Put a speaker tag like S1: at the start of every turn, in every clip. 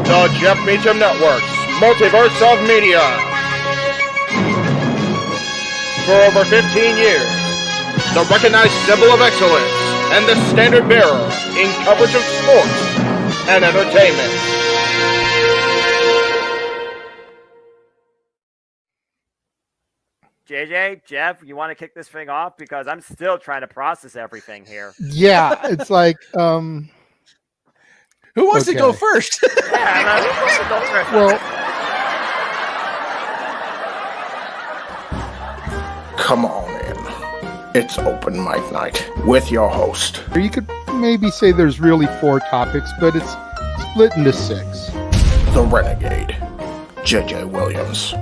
S1: The Jeff Meacham Network's Multiverse of Media. For over 15 years, the recognized symbol of excellence and the standard bearer in coverage of sports and entertainment.
S2: JJ, Jeff, you want to kick this thing off? Because I'm still trying to process everything here.
S3: Yeah, it's like, who
S4: wants to go first?
S2: Yeah, who wants to go first?
S3: Well,
S1: Come on in. It's open mic night with your host.
S3: you could maybe say there's really 4 topics, but it's split into 6.
S1: The Renegade, JJ Williams.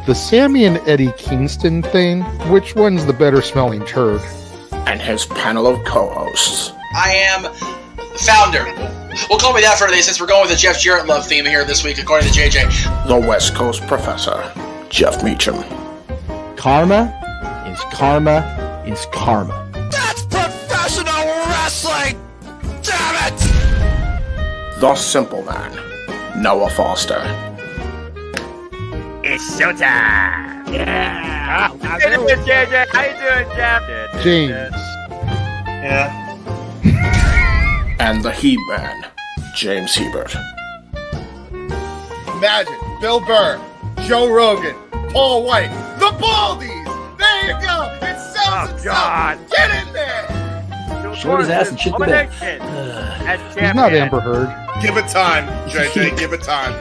S3: The Sammy and Eddie Kingston thing, which one's the better smelling turd?
S1: And his panel of co-hosts.
S5: I am the founder. Well, call me that for today since we're going with the Jeff Jarrett love theme here this week, according to JJ.
S1: The West Coast Professor, Jeff Meacham.
S4: Karma is karma is karma.
S5: That's professional wrestling! Damn it!
S1: The Simple Man, Noah Foster.
S2: It's showtime! Yeah! How you doing, JJ? How you doing, Jeff?
S3: James.
S5: Yeah.
S1: And the He-Man, James Hebert.
S6: Imagine Bill Burr, Joe Rogan, Paul White, the Baldies. There you go. It sells itself.
S2: God.
S6: Get in there.
S4: Short his ass and shit the bed.
S3: He's not Amber Heard.
S6: Give it time, JJ. Give it time.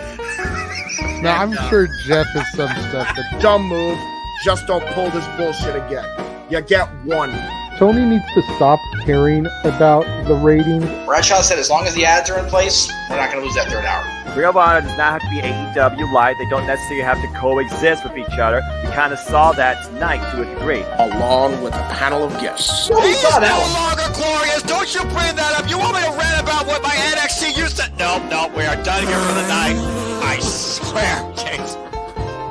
S3: No, I'm sure Jeff has some stuff that
S6: Dumb move. Just don't pull this bullshit again. You get one.
S3: Tony needs to stop caring about the ratings.
S5: Bradshaw said as long as the ads are in place, we're not going to lose that third hour.
S2: Ring of Honor does not have to be AEW light. They don't necessarily have to coexist with each other. We kind of saw that tonight to a degree.
S1: Along with a panel of guests.
S5: He's no longer glorious. Don't you bring that up. You want me to rant about what my NXT used to... No, we are done here for the night. I swear, James.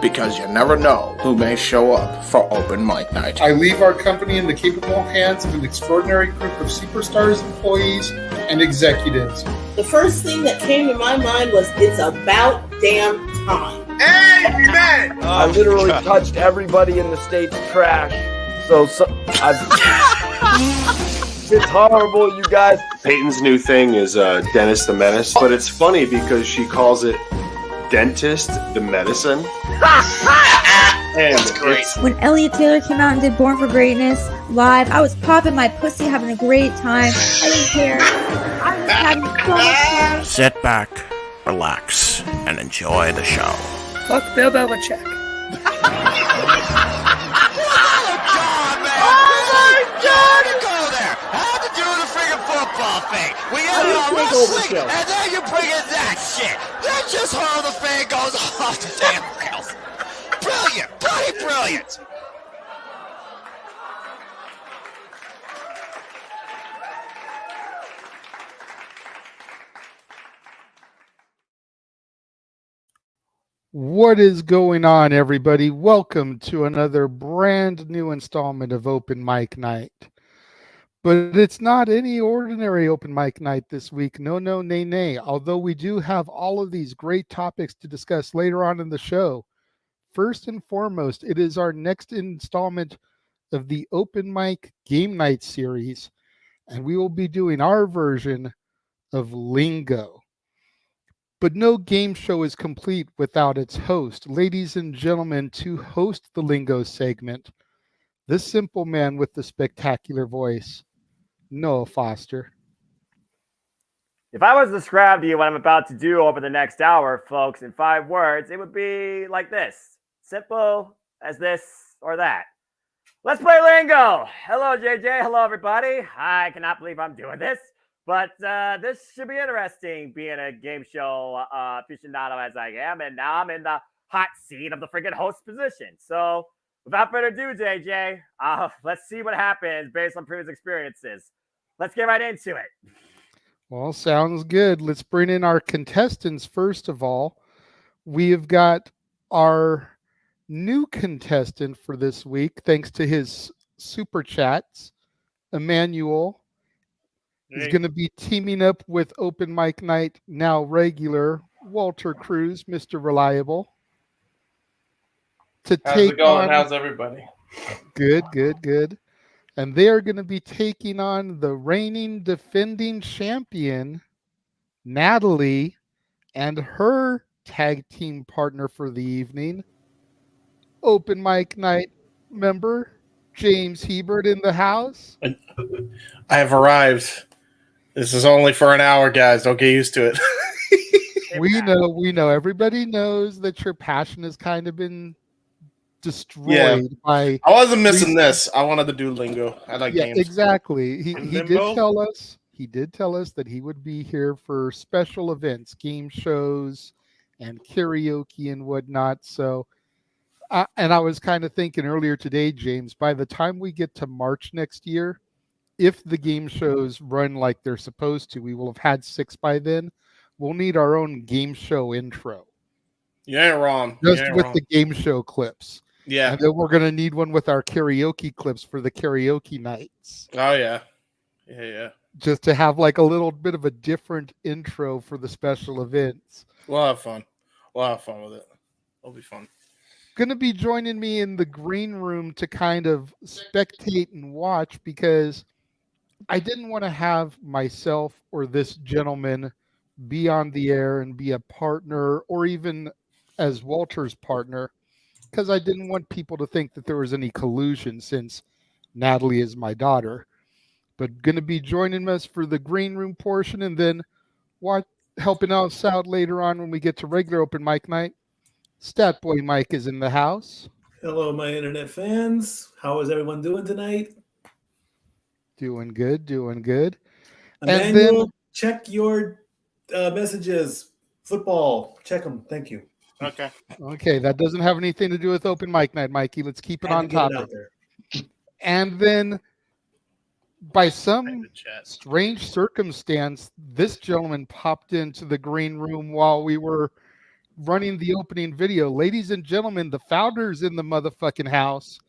S1: Because you never know who may show up for open mic night.
S7: I leave our company in the capable hands of an extraordinary group of superstars, employees, and executives.
S8: The first thing that came to my mind was, it's about damn time.
S6: Amen.
S9: I literally touched everybody in the state's trash. So it's horrible, you guys.
S10: Peyton's new thing is Dennis the Menace, but it's funny because she calls it Dentist the Medicine. And
S5: That's great.
S11: When Elliot Taylor came out and did Born for Greatness live, I was popping my pussy, having a great time. I didn't care. I was having so much fun.
S12: Sit back, relax, and enjoy the show.
S8: Fuck Bill Belichick.
S5: Football thing. We had it on wrestling, and then you bring in that shit. That's just how the thing goes off the damn rails. Brilliant, bloody brilliant.
S3: What is going on, everybody? Welcome to another brand new installment of Open Mic Night. But it's not any ordinary open mic night this week. No, nay. Although we do have all of these great topics to discuss later on in the show. First and foremost, it is our next installment of the Open Mic Game Night series. And we will be doing our version of Lingo. But no game show is complete without its host. Ladies and gentlemen, to host the Lingo segment, the simple man with the spectacular voice, Noah Foster.
S2: If I was to describe to you what I'm about to do over the next hour, folks, in 5 words, it would be like this. Simple as this or that. Let's play Lingo. Hello, JJ. Hello, everybody. I cannot believe I'm doing this, but this should be interesting, being a game show aficionado as I am, and now I'm in the hot seat of the freaking host position. So without further ado, JJ, let's see what happens based on previous experiences. Let's get right into it.
S3: Well, sounds good. Let's bring in our contestants first of all. We have got our new contestant for this week, thanks to his super chats, Emmanuel, is going to be teaming up with Open Mic Night now regular Walter Cruz, Mr. Reliable, to
S13: How's
S3: take
S13: it going?
S3: on.
S13: How's everybody?
S3: Good. And they are going to be taking on the reigning defending champion, Natalie, and her tag team partner for the evening, Open Mic Night member James Hebert in the house.
S13: I have arrived. This is only for an hour, guys. Don't get used to it.
S3: We know. Everybody knows that your passion has kind of been destroyed by.
S13: I wasn't missing this. I wanted to do lingo. I like games.
S3: Exactly. He did tell us. He did tell us that he would be here for special events, game shows, and karaoke and whatnot. So, and I was kind of thinking earlier today, James, by the time we get to March next year, if the game shows run like they're supposed to, we will have had 6 by then. We'll need our own game show intro.
S13: You ain't wrong.
S3: Just with the game show clips.
S13: Yeah.
S3: And then we're going to need one with our karaoke clips for the karaoke nights.
S13: Oh, yeah. Yeah.
S3: Just to have like a little bit of a different intro for the special events.
S13: We'll have fun. We'll have fun with it. It'll be fun.
S3: Going to be joining me in the green room to kind of spectate and watch, because I didn't want to have myself or this gentleman be on the air and be a partner, or even as Walter's partner, because I didn't want people to think that there was any collusion, since Natalie is my daughter. But going to be joining us for the green room portion, and then helping us out later on when we get to regular Open Mic Night. Stat Boy Mike is in the house.
S14: Hello, my internet fans. How is everyone doing tonight?
S3: Doing good.
S14: Emmanuel,
S3: And then
S14: check your messages. Football, check them. Thank you.
S13: Okay,
S3: that doesn't have anything to do with Open Mic Night, Mikey. Let's keep it on topic. And then, by some strange circumstance, this gentleman popped into the green room while we were running the opening video. Ladies and gentlemen, the founder's in the motherfucking house.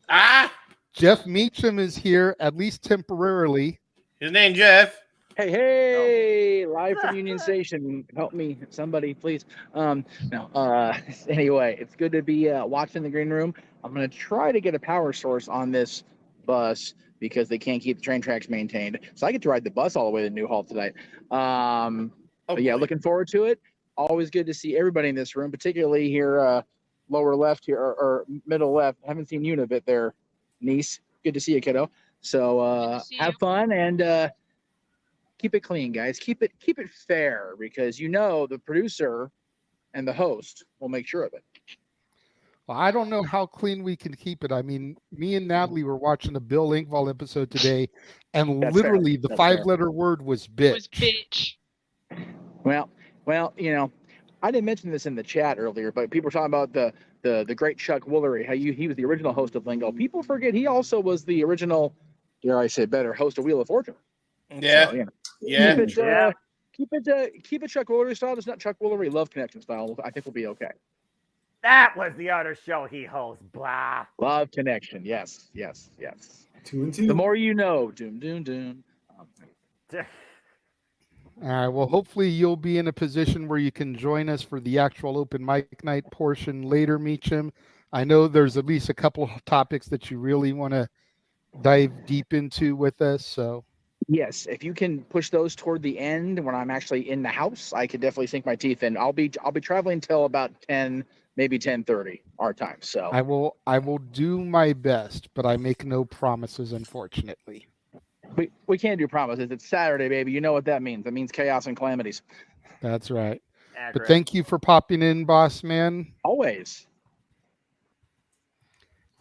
S3: Jeff Meacham is here, at least temporarily.
S13: His name Jeff.
S15: Hey, live from Union Station. Help me, somebody, please. Anyway, it's good to be watching the green room. I'm going to try to get a power source on this bus because they can't keep the train tracks maintained. So I get to ride the bus all the way to Newhall tonight. But yeah, looking forward to it. Always good to see everybody in this room, particularly here, lower left here, or middle left. I haven't seen you in a bit there, niece. Good to see you, kiddo. So have fun and keep it clean, guys. Keep it fair, because the producer and the host will make sure of it.
S3: Well, I don't know how clean we can keep it. I mean, me and Natalie were watching a Bill Engvall episode today, and
S15: That's
S3: literally
S15: fair.
S3: the
S15: That's
S3: five-letter word was bitch.
S15: Well, I didn't mention this in the chat earlier, but people were talking about the great Chuck Woolery, how he was the original host of Lingo. People forget he also was the original, dare I say better, host of Wheel of Fortune.
S13: Yeah.
S15: So, Keep it Chuck Woolery style. It's not Chuck Woolery Love Connection style. I think we'll be okay.
S2: That was the other show he hosts. Blah.
S15: Love Connection. Yes.
S14: 2 and 2.
S15: The more you know. Doom.
S3: All right. Well, hopefully you'll be in a position where you can join us for the actual Open Mic Night portion later, Meacham. I know there's at least a couple of topics that you really want to dive deep into with us. So
S15: yes, if you can push those toward the end when I'm actually in the house, I could definitely sink my teeth in. I'll be traveling till about 10, maybe 10:30 our time. So
S3: I will do my best, but I make no promises, unfortunately.
S15: We can't do promises. It's Saturday, baby. You know what that means. That means chaos and calamities.
S3: That's right. But thank you for popping in, boss man.
S15: Always.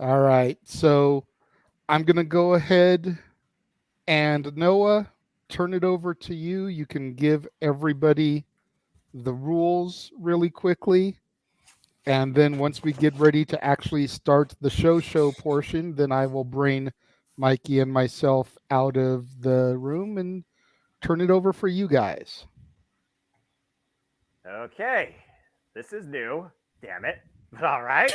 S3: All right. So I'm going to go ahead and Noah, turn it over to you. You can give everybody the rules really quickly. And then once we get ready to actually start the show portion, then I will bring Mikey and myself out of the room and turn it over for you guys.
S2: Okay. This is new. Damn it. But all right.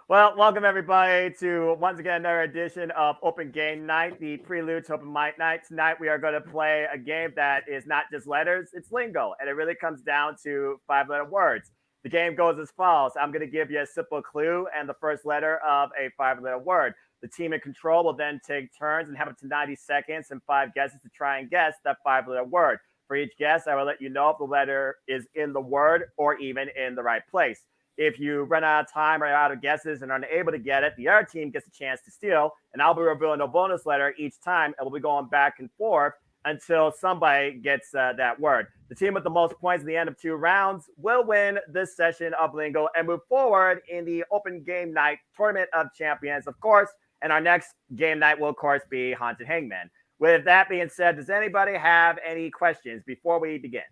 S2: Well, welcome everybody to once again another edition of Open Game Night, the prelude to Open Mic Night. Tonight we are going to play a game that is not just letters, it's lingo, and it really comes down to 5-letter words. The game goes as follows. I'm going to give you a simple clue and the first letter of a 5-letter word. The team in control will then take turns and have up to 90 seconds and 5 guesses to try and guess that 5-letter word. For each guess, I will let you know if the letter is in the word or even in the right place. If you run out of time or out of guesses and are unable to get it, the other team gets a chance to steal, and I'll be revealing a bonus letter each time, and we'll be going back and forth until somebody gets that word. The team with the most points at the end of 2 rounds will win this session of Lingo and move forward in the Open Game Night Tournament of Champions, of course, and our next game night will, of course, be Haunted Hangman. With that being said, does anybody have any questions before we begin?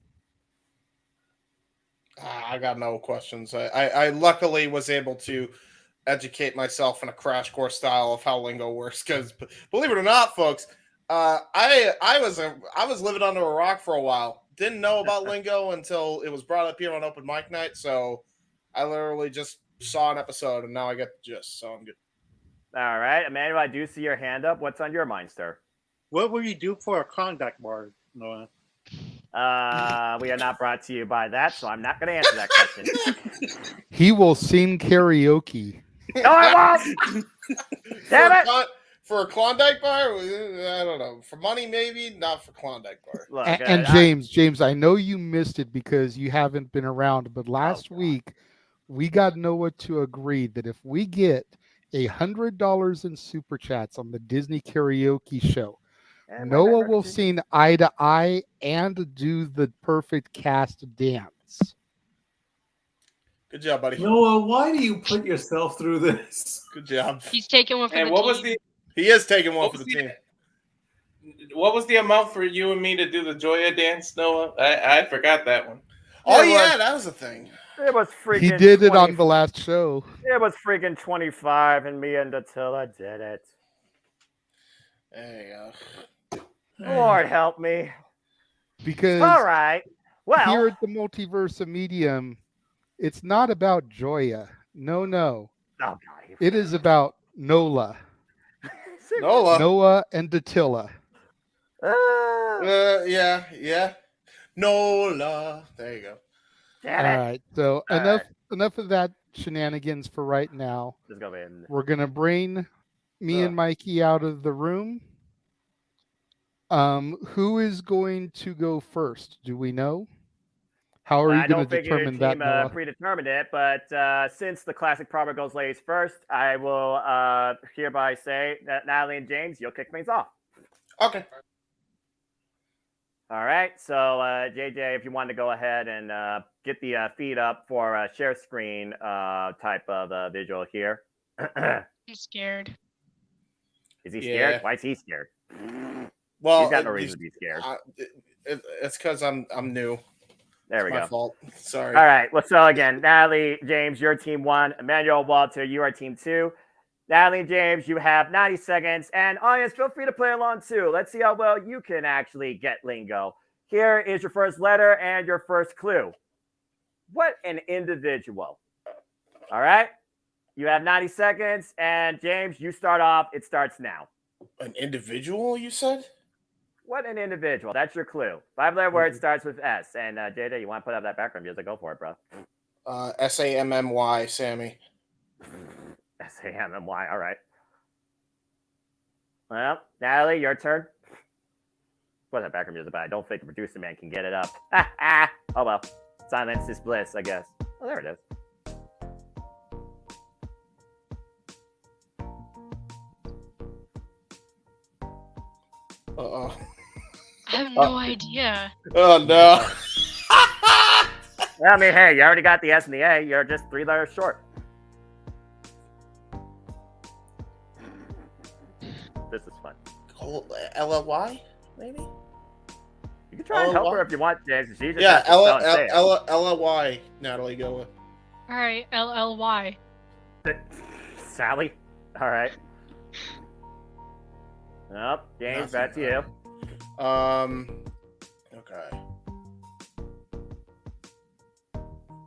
S13: I got no questions. I luckily was able to educate myself in a crash course style of how lingo works. Because believe it or not, folks, I was living under a rock for a while. Didn't know about lingo until it was brought up here on Open Mic Night. So I literally just saw an episode and now I get the gist. So I'm good.
S2: All right, Emmanuel, I do see your hand up. What's on your mind, sir?
S16: What will you do for a Klondike bar, Noah?
S2: We are not brought to you by that, so I'm not going to answer that question.
S3: He will sing karaoke.
S2: No, I won't! Damn it!
S13: For a Klondike bar? I don't know. For money, maybe. Not for Klondike bar.
S2: Look,
S3: And James, I know you missed it because you haven't been around, but last week we got Noah to agree that if we get $100 in super chats on the Disney karaoke show, Noah will sing Eye to Eye and do the perfect cast dance.
S13: Good job, buddy.
S14: Noah, why do you put yourself through this?
S13: Good job.
S17: He's taking one for
S18: And
S17: the
S18: what
S17: team.
S18: was the?
S13: He is taking one for the team.
S18: What was the amount for you and me to do the Joya dance, Noah? I forgot that one.
S13: Oh yeah, that was a thing.
S2: It was freaking.
S3: He did it on the last show.
S2: It was freaking 25, and me and Attila did it.
S13: There you go.
S2: Lord help me.
S3: Because
S2: all right, well,
S3: here at the Multiversa Medium, it's not about Joya. No.
S2: Oh God.
S3: It is about Nola. Noah and Attila.
S13: Yeah. Nola. There you go.
S3: All right. So enough of that shenanigans for right now.
S2: Let's go in.
S3: We're gonna bring me and Mikey out of the room. Who is going to go first? Do we know? How are you going to determine that?
S2: I don't think your team predetermined it, but since the classic proverb goes ladies first, I will hereby say that Natalie and James, you'll kick things off.
S13: Okay.
S2: All right. So, JJ, if you want to go ahead and get the feed up for a share screen type of visual here.
S17: He's scared.
S2: Is he scared?
S13: Yeah.
S2: Why is he scared?
S13: Well,
S2: he's got no reason to be scared.
S13: It's because I'm new.
S2: There we go.
S13: My fault. Sorry.
S2: All right. Well, so again, Natalie, James, you're team 1. Emmanuel, Walter, you are team 2. Natalie and James, you have 90 seconds. And audience, feel free to play along too. Let's see how well you can actually get lingo. Here is your first letter and your first clue. What an individual. All right. You have 90 seconds. And James, you start off. It starts now.
S13: An individual, you said?
S2: What an individual. That's your clue. 5-letter word starts with S. And JJ, you want to put up that background music? Go for it, bro.
S13: SAMMY, Sammy.
S2: SAMMY. All right. Well, Natalie, your turn. Put that background music, but I don't think the producer man can get it up. Oh, well. Silence is bliss, I guess. Oh, there it is.
S13: Uh-oh.
S17: I have no idea.
S13: Oh, no.
S2: I mean, hey, you already got the S and the A. You're just 3 letters short. This is fun.
S13: LLY, maybe?
S2: You can try and help her if you want, James. She just
S13: yeah,
S2: LLY,
S13: Natalie, go with.
S17: All right, LLY.
S2: Sally? All right. Nope. James, back to you.
S13: Okay.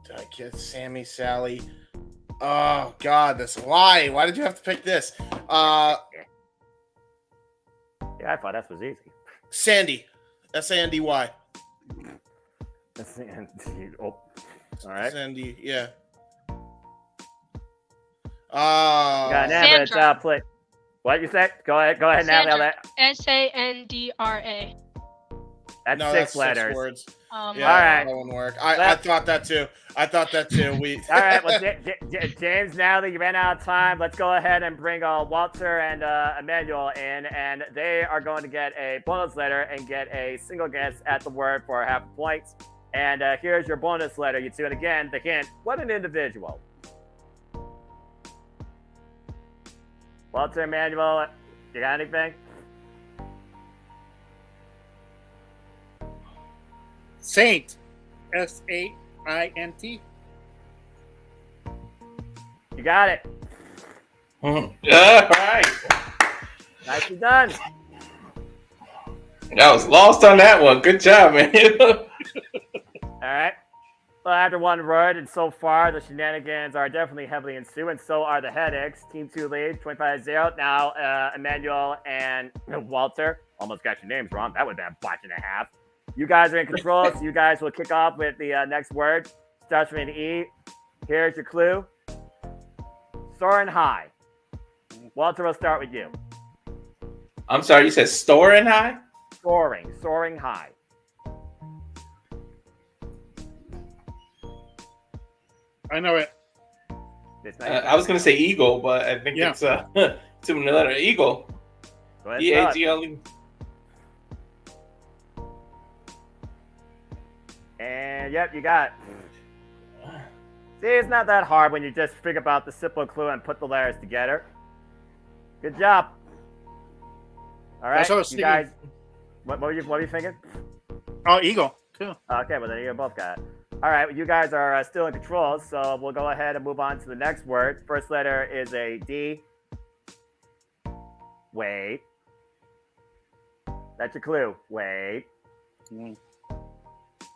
S13: Did I get Sammy, Sally? Oh God, this why? Why did you have to pick this?
S2: Yeah, I thought that was easy.
S13: Sandy, S-A-N-D-Y.
S2: Oh, all right.
S13: Sandy, yeah.
S2: Got Natalie. It's play. What you say? Go ahead, Natalie.
S17: Sandra.
S2: That's
S13: no,
S2: 6 letters.
S13: 6 words. Yeah,
S2: all right.
S13: That won't work. I thought that too. We.
S2: All right. Well, James, Natalie, you ran out of time. Let's go ahead and bring Walter and Emmanuel in, and they are going to get a bonus letter and get a single guess at the word for half a point. And here's your bonus letter, you two. And again, the hint: what an individual. Walter, Emmanuel, you got anything?
S16: Saint. S-A-I-N-T.
S2: You got it.
S18: All right.
S2: Nicely done.
S18: I was lost on that one. Good job, man.
S2: All right. Well, after one word, and so far, the shenanigans are definitely heavily ensuing, and so are the headaches. Team 2 leads, 25-0. Now, Emmanuel and Walter. Almost got your names wrong. That would have been a botch and a half. You guys are in control, so you guys will kick off with the next word. Starts with an E. Here's your clue. Soaring high. Walter, we'll start with you.
S18: I'm sorry, you said soaring high?
S2: Soaring high.
S16: I know it.
S18: I was going to say eagle, but I think it's two letter eagle.
S2: Go ahead,
S18: E-A-G-L-E.
S2: And yep, you got it. See, it's not that hard when you just figure out the simple clue and put the letters together. Good job. All right, you guys. What were you thinking?
S16: Oh, eagle too.
S2: Okay, well then you both got it. All right, well, you guys are still in control, so we'll go ahead and move on to the next word. First letter is a D. Wait. That's your clue. Wait.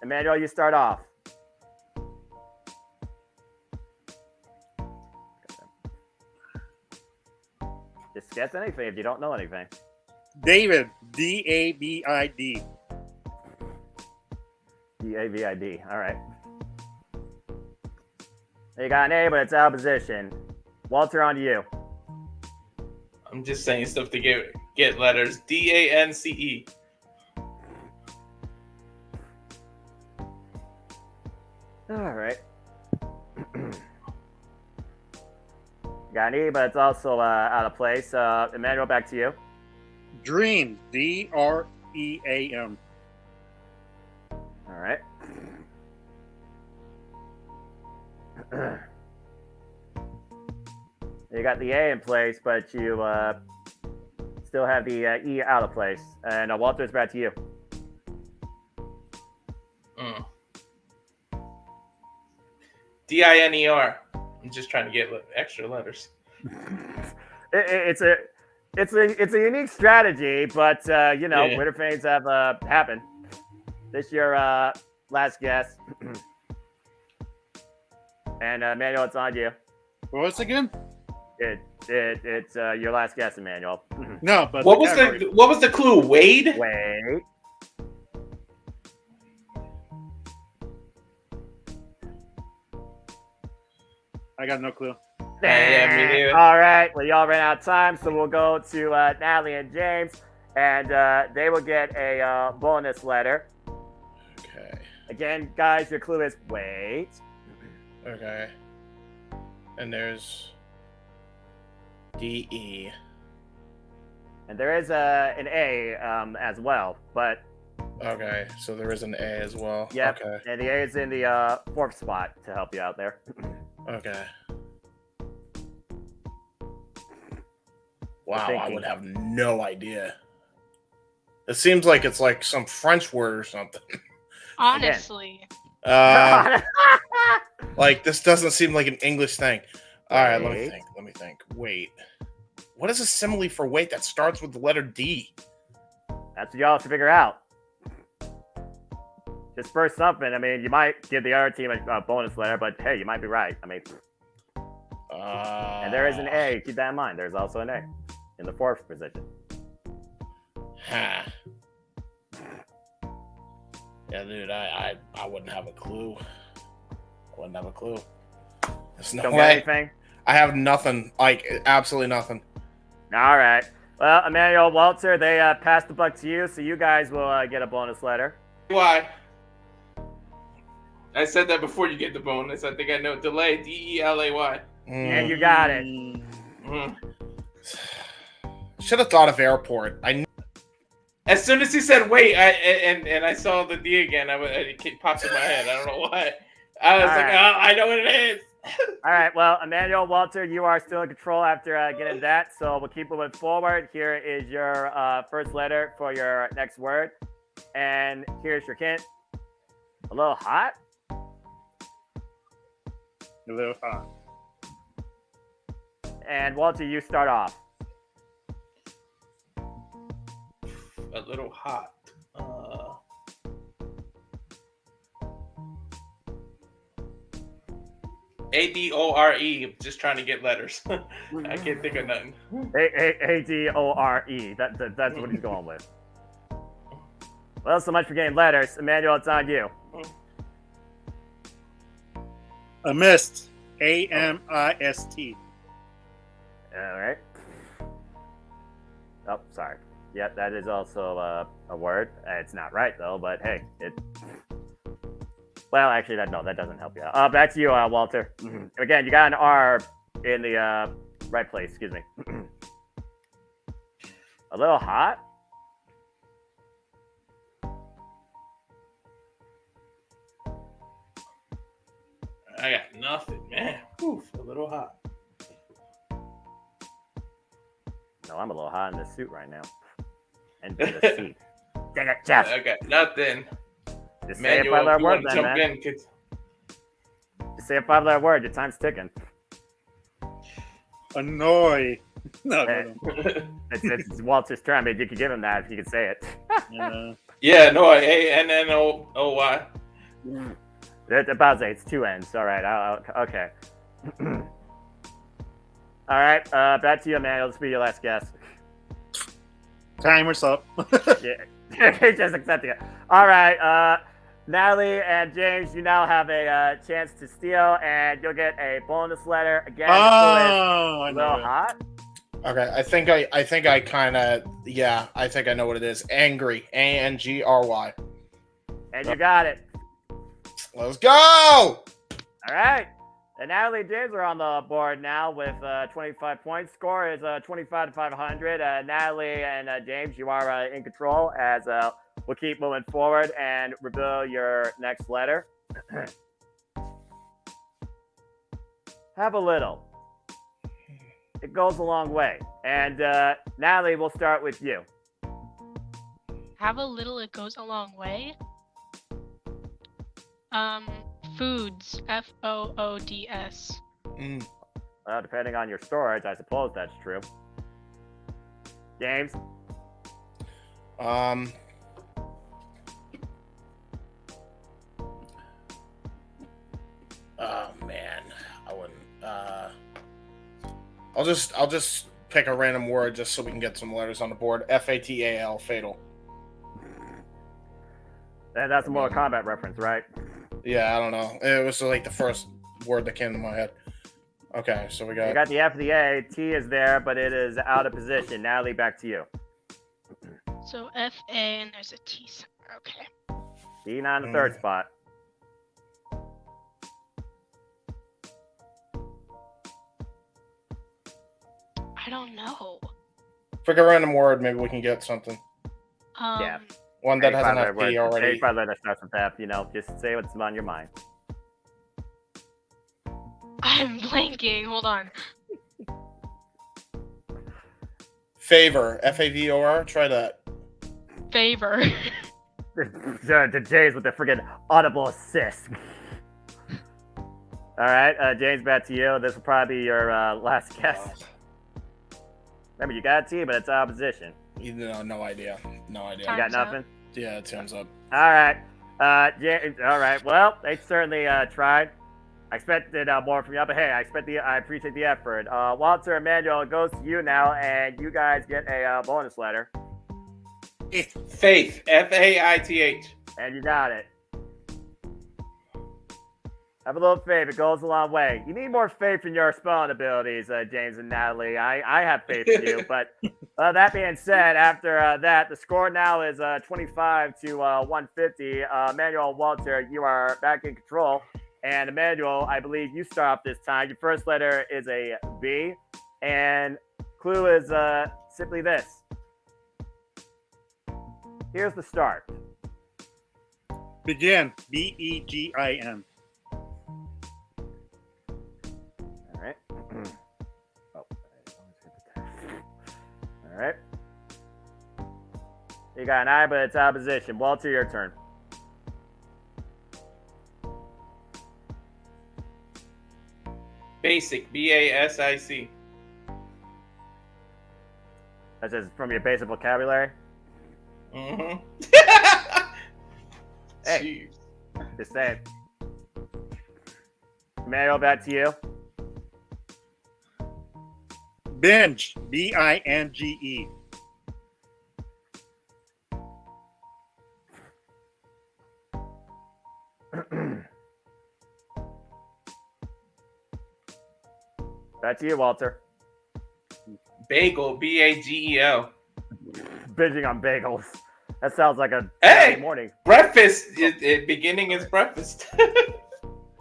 S2: Emmanuel, you start off. Just guess anything if you don't know anything.
S16: David. D-A-B-I-D.
S2: D-A-V-I-D. All right. You got an A, but it's out of position. Walter, on to you.
S18: I'm just saying stuff to get letters. D-A-N-C-E.
S2: All right. Got an E, but it's also out of place. Emmanuel, back to you.
S16: Dream. D-R-E-A-M.
S2: All right. You got the A in place, but you still have the E out of place. And Walter, it's back to you.
S18: D-I-N-E-R. I'm just trying to get extra letters.
S2: It's a unique strategy, but weirder things have happened. This is your last guess. And Emmanuel, it's on you.
S16: What was it again?
S2: It's your last guess, Emmanuel.
S16: No, but
S18: what was the clue? Wade?
S2: Wade.
S16: I got no clue.
S18: Yeah, me neither.
S2: All right. Well, y'all ran out of time, so we'll go to Natalie and James, and they will get a bonus letter.
S13: Okay.
S2: Again, guys, your clue is wait.
S13: Okay. And there's D-E.
S2: And there is an A as well, but...
S13: Okay, so there is an A as well.
S2: Yep,
S13: okay.
S2: And the A is in the fourth spot to help you out there.
S13: Okay. Wow, I would have no idea. It seems like it's like some French word or something.
S17: Honestly.
S13: Like, this doesn't seem like an English thing. All right, let me think. Wait. What is a simile for wait that starts with the letter D?
S2: That's what y'all have to figure out. Just for something. I mean, you might give the other team a bonus letter, but hey, you might be right. I mean, And there is an A. Keep that in mind. There's also an A in the fourth position.
S13: Huh. Yeah, dude, I wouldn't have a clue. There's no
S2: Don't
S13: way.
S2: get anything?
S13: I have nothing. Like, absolutely nothing.
S2: All right. Well, Emmanuel, Walter, they passed the buck to you, so you guys will get a bonus letter.
S18: Why? I said that before you get the bonus. I think I know. Delay. DELAY.
S2: And you got it.
S13: Should have thought of airport.
S18: As soon as he said wait, and I saw the D again, it popped in my head. I don't know why. I was like, oh, I know what it is.
S2: All right. Well, Emmanuel, Walter, you are still in control after getting that, so we'll keep moving forward. Here is your first letter for your next word. And here's your hint. A little hot?
S16: A little hot.
S2: And Walter, you start off.
S18: A little hot. ADORE. Just trying to get letters. I can't think of nothing.
S2: ADORE. That's what he's going with. Well, so much for getting letters. Emmanuel, it's on you.
S16: A mist. AMIST.
S2: All right. Oh, sorry. Yep, that is also a word. It's not right, though, but hey, it... Well, actually, that doesn't help you out. Back to you, Walter. Again, you got an R in the right place, excuse me. A little hot?
S18: I got nothing, man. Oof, a little hot.
S2: No, I'm a little hot in this suit right now. And in the seat. Dang it, Jeff.
S18: I got nothing.
S2: Just say a five-letter word then, man. Just say a five-letter word. Your time's ticking.
S16: Annoy. No.
S2: It's Walter's turn. Maybe you could give him that if you could say it.
S18: Yeah, no, ANNOY.
S2: It's about to say it's two N's. All right. Okay. All right. Back to you, Emmanuel. This will be your last guess.
S16: Timer's up.
S2: Yeah. Just accepting it. All right. Natalie and James, you now have a chance to steal, and you'll get a bonus letter again.
S16: Oh,
S2: a little hot.
S13: Okay, I think I know what it is. Angry. ANGRY.
S2: And you got it.
S13: Let's go!
S2: All right. And Natalie and James are on the board now with 25 points. Score is 25-500. Natalie and James, you are in control as we'll keep moving forward and reveal your next letter. Have a little. It goes a long way. And Natalie, we'll start with you.
S17: Have a little, it goes a long way. Foods. FOODS.
S2: Depending on your storage, I suppose that's true. James?
S13: Oh man, I wouldn't. I'll just pick a random word just so we can get some letters on the board. FATAL, fatal.
S2: And that's a Mortal Kombat reference, right?
S13: Yeah, I don't know. It was like the first word that came to my head. Okay, so we got...
S2: You got the F, the A. T is there, but it is out of position. Natalie, back to you.
S17: So FA and there's a T somewhere. Okay.
S2: D not in the third spot.
S17: I don't know.
S13: Pick a random word, maybe we can get something.
S2: Yeah.
S13: One that hasn't had P already.
S2: 85 letter starts with F, just say what's on your mind.
S17: I'm blanking. Hold on.
S13: Favor. FAVOR. Try that.
S17: Favor.
S2: The J's with the friggin' audible assist. All right, James, back to you. This will probably be your last guess. Remember, you got a T, but it's opposition.
S13: No idea. No idea.
S2: You got nothing?
S13: Yeah, time's up.
S2: All right. James, all right. Well, they certainly tried. I expected more from you, but hey, I appreciate the effort. Walter, Emmanuel, it goes to you now, and you guys get a bonus letter.
S18: Faith. Faith.
S2: And you got it. Have a little faith. It goes a long way. You need more faith in your spelling abilities, James and Natalie. I have faith in you. But that being said, after that, the score now is 25 to 150. Emmanuel and Walter, you are back in control. And Emmanuel, I believe you start off this time. Your first letter is a B. And clue is simply this. Here's the start.
S16: Begin. Begin.
S2: All right. All right. You got an I, but it's opposition. Walter, your turn.
S18: Basic. Basic.
S2: That's just from your basic vocabulary?
S18: Mm-hmm.
S2: Hey, just saying. Emmanuel, back to you.
S16: Binge. Binge.
S2: Back to you, Walter.
S18: Bagel. Bagel.
S2: Binging on bagels. That sounds like a morning.
S18: Breakfast. Beginning is breakfast.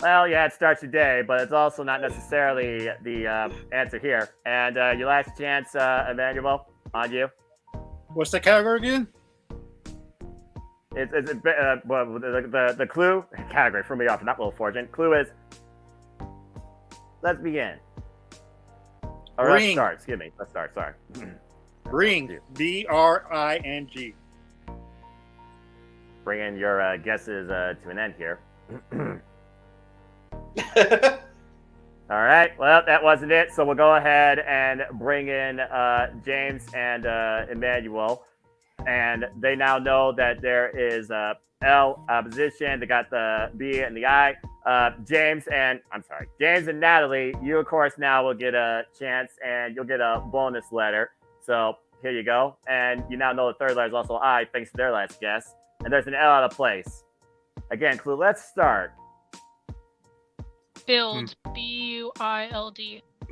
S2: Well, yeah, it starts your day, but it's also not necessarily the answer here. And your last chance, Emmanuel, on you.
S16: What's the category again?
S2: The clue category threw me off. Not Will Fortune. Clue is. Let's begin. Or let's start. Excuse me. Let's start. Sorry.
S16: Bring. Bring.
S2: Bringing your guesses to an end here. All right. Well, that wasn't it. So we'll go ahead and bring in James and Emmanuel. And they now know that there is L opposition. They got the B and the I. James and Natalie, you of course now will get a chance and you'll get a bonus letter. So here you go. And you now know the third letter is also I, thanks to their last guess. And there's an L out of place. Again, clue, let's start.
S17: Build. Build.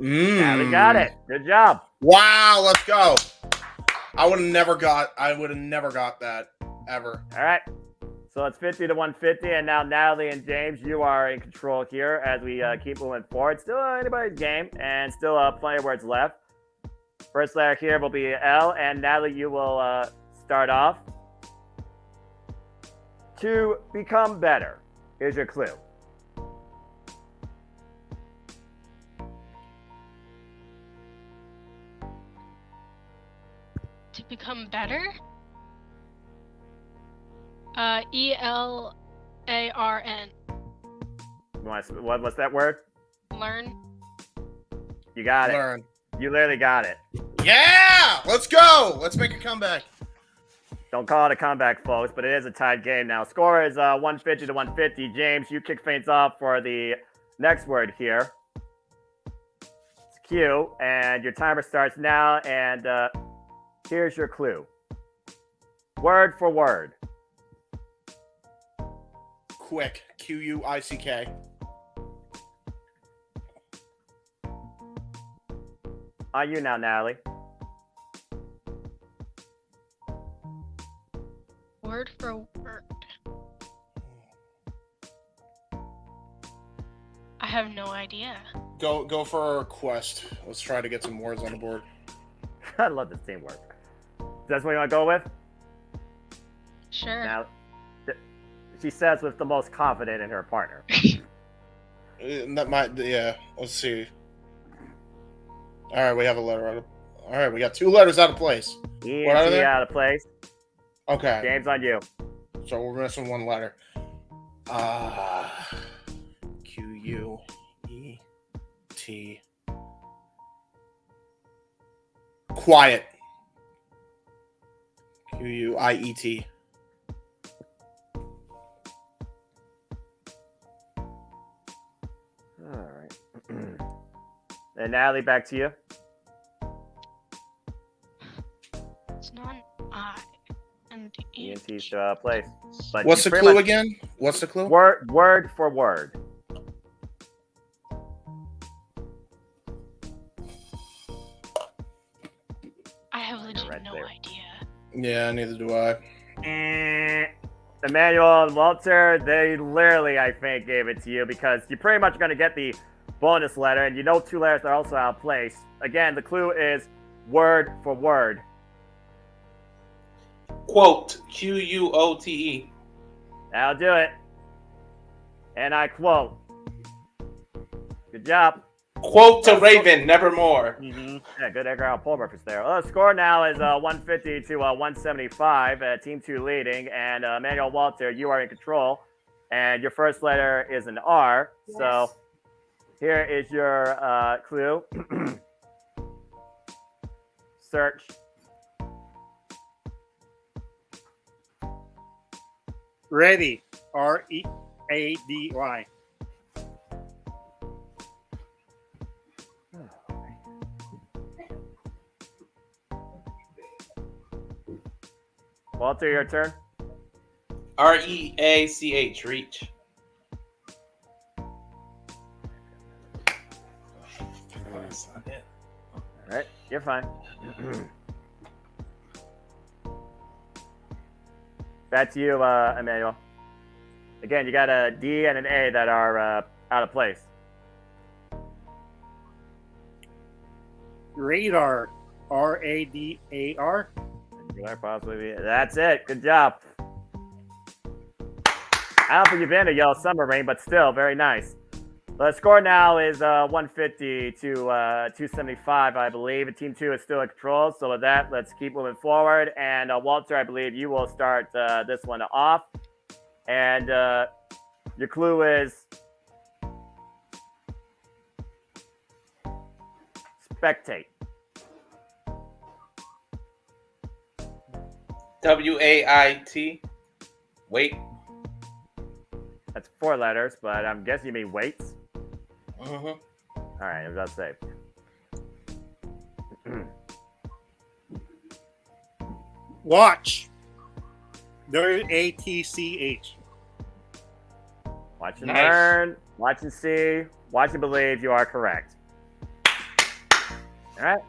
S2: Natalie got it. Good job.
S13: Wow, let's go. I would have never got that ever.
S2: All right. So it's 50 to 150, and now Natalie and James, you are in control here as we keep moving forward. Still anybody's game, and still plenty of words left. First letter here will be L, and Natalie, you will start off. To become better is your clue.
S17: To become better? ELARN.
S2: What's that word?
S17: Learn.
S2: You got
S13: Learn.
S2: it. You literally got it.
S13: Yeah! Let's go! Let's make a comeback.
S2: Don't call it a comeback, folks, but it is a tied game now. Score is 150 to 150. James, you kick things off for the next word here. It's Q, and your timer starts now, and here's your clue. Word for word.
S13: Quick. Quick.
S2: On you now, Natalie.
S17: Word for word. I have no idea.
S13: Go for a quest. Let's try to get some words on the board.
S2: I love this teamwork. That's what you want to go with?
S17: Sure.
S2: Now, she says with the most confident in her partner.
S13: Yeah. Let's see. All right, we have a letter. All right, we got two letters out of place.
S2: E
S13: what are
S2: and T
S13: they?
S2: out of place.
S13: Okay.
S2: James, on you.
S13: So we're missing one letter. Quet. Quiet. Quiet.
S2: All right. And Natalie, back to you.
S17: It's not an I. And
S2: ENT's place. But
S13: What's the clue again? What's the clue?
S2: Word for word.
S17: I have legit no idea.
S13: Yeah, neither do I.
S2: Emmanuel and Walter, they literally, I think, gave it to you because you're pretty much going to get the bonus letter, and you know 2 letters are also out of place. Again, the clue is word for word.
S18: Quote, Quote.
S2: That'll do it. And I quote. Good job.
S18: Quote to Raven, nevermore.
S2: Yeah, good Edgar Allan Poe reference there. Well, the score now is 150 to 175. Team 2 leading, and Emmanuel Walter, you are in control. And your first letter is an R. Yes. So here is your clue. Search.
S16: Ready. R-E-A-D-Y.
S2: Walter, your turn.
S18: R-E-A-C-H, reach.
S2: All right, you're fine. Back to you, Emmanuel. Again, you got a D and an A that are out of place.
S16: Radar. R-A-D-A-R.
S2: Possibly. That's it. Good job. I don't think you've been to Yellow Submarine, but still, very nice. The score now is 150 to 275, I believe. And Team 2 is still in control. So with that, let's keep moving forward. And Walter, I believe you will start this one off. And your clue is spectate.
S18: W-A-I-T. Wait.
S2: That's 4 letters, but I'm guessing you mean weights.
S18: All
S2: right, I was about to say.
S16: Watch. W-A-T-C-H.
S2: Watch and learn. Watch and see. Watch and believe. You are correct. All right.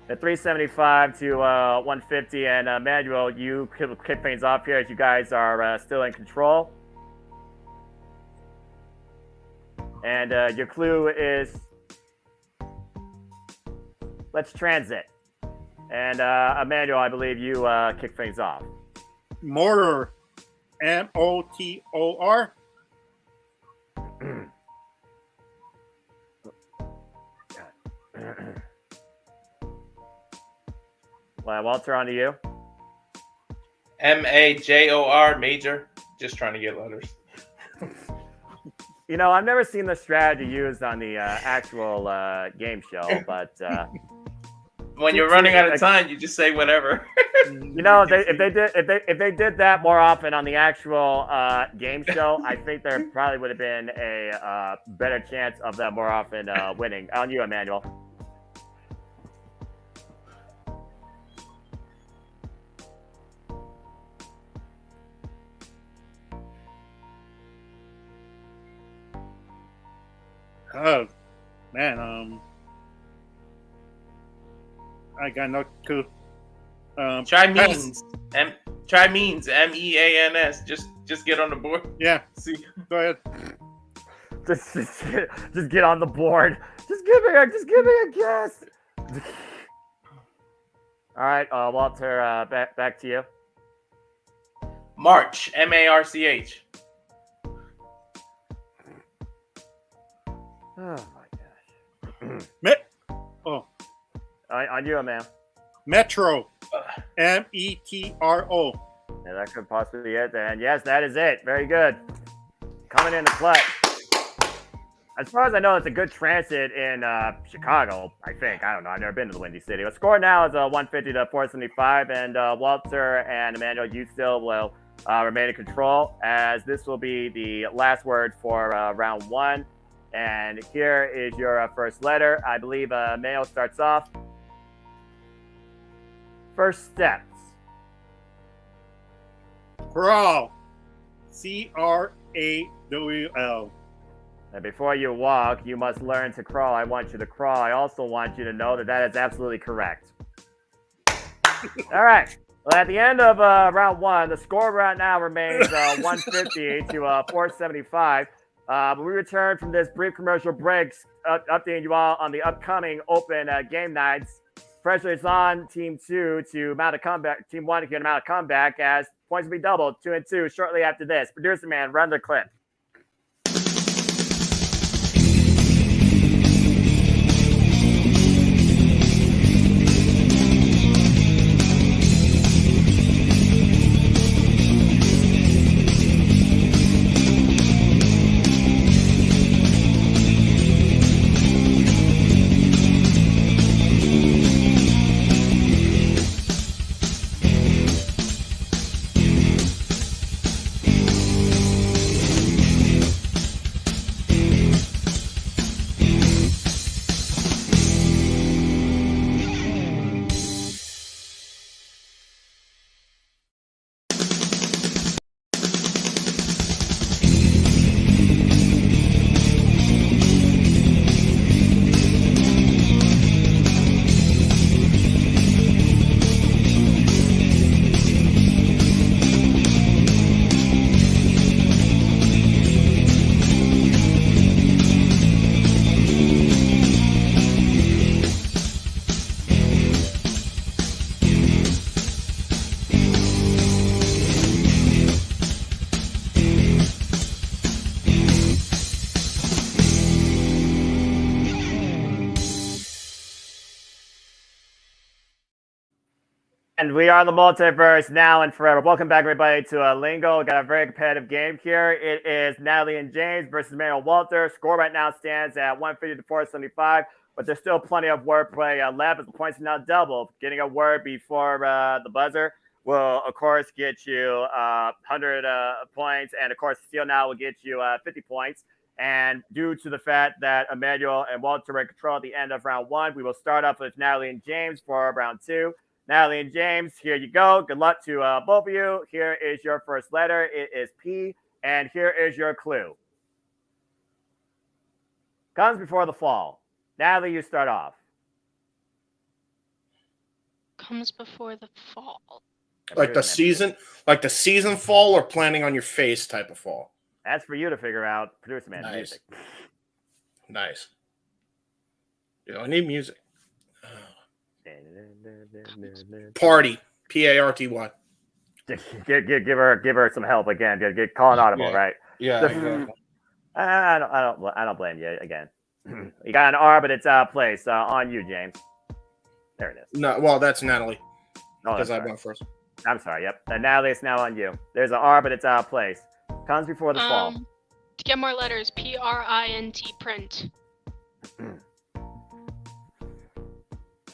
S2: At 375 to 150, and Manuel, you kick things off here as you guys are still in control. And your clue is let's transit. And Emmanuel, I believe you kick things off.
S16: Motor. M-O-T-O-R.
S2: Well, Walter, on to you.
S18: M-A-J-O-R, major. Just trying to get letters.
S2: You know, I've never seen this strategy used on the actual game show, but
S18: when you're running out of time, you just say whatever.
S2: You know, if they did that more often on the actual game show, I think there probably would have been a better chance of them more often winning. On you, Emmanuel.
S16: Oh, man. I got no clue.
S18: Try means. Try means. M-E-A-N-S. Just get on the board.
S16: Yeah.
S18: See.
S16: Go ahead.
S2: Just get on the board. Just give me a guess. All right, Walter. Back to you.
S18: March. M-A-R-C-H.
S2: Oh my gosh. On you, man.
S16: Metro. M-E-T-R-O.
S2: Yeah, that could possibly be it then. Yes, that is it. Very good. Coming into clutch. As far as I know, it's a good transit in Chicago, I think. I don't know. I've never been to the Windy City. The score now is 150 to 475. And Walter and Emmanuel, you still will remain in control, as this will be the last word for round 1. And here is your first letter. I believe Mayo starts off. First steps.
S16: Crawl. C-R-A-W-L.
S2: And before you walk, you must learn to crawl. I want you to crawl. I also want you to know that that is absolutely correct. All right. Well, at the end of round one, the score right now remains 150 to 475. When we return from this brief commercial break, updating you all on the upcoming open game nights. Pressure is on Team 2 to mount a comeback. Team 1 to get a mount a comeback as points will be doubled 2-2 shortly after this. Producer man, run the clip. And we are the multiverse now and forever. Welcome back, everybody, to Lingo. Got a very competitive game here. It is Natalie and James versus Mario Walter. Score right now stands at 150 to 475, but there's still plenty of wordplay left as the points are now doubled. Getting a word before the buzzer will, of course, get you 100 points, and, of course, steal now will get you 50 points. And due to the fact that Emmanuel and Walter were in control at the end of round one, we will start off with Natalie and James for round two. Natalie and James, here you go. Good luck to both of you. Here is your first letter. It is P, and here is your clue. Comes before the fall. Natalie, you start off.
S17: Comes before the fall.
S13: Like the season fall, or planning on your face type of fall.
S2: That's for you to figure out. Producer man,
S13: Nice.
S2: music.
S13: Nice. I need music. Party. P-A-R-T-Y.
S2: Give her some help again. Call an audible, right?
S13: Yeah. Exactly.
S2: I don't blame you again. You got an R, but it's out of place. On you, James. There it is.
S13: No, well, that's Natalie.
S2: Because
S13: I went first.
S2: I'm sorry. Yep. Natalie, it's now on you. There's an R, but it's out of place. Comes before the fall.
S17: To get more letters, P-R-I-N-T, print.
S2: I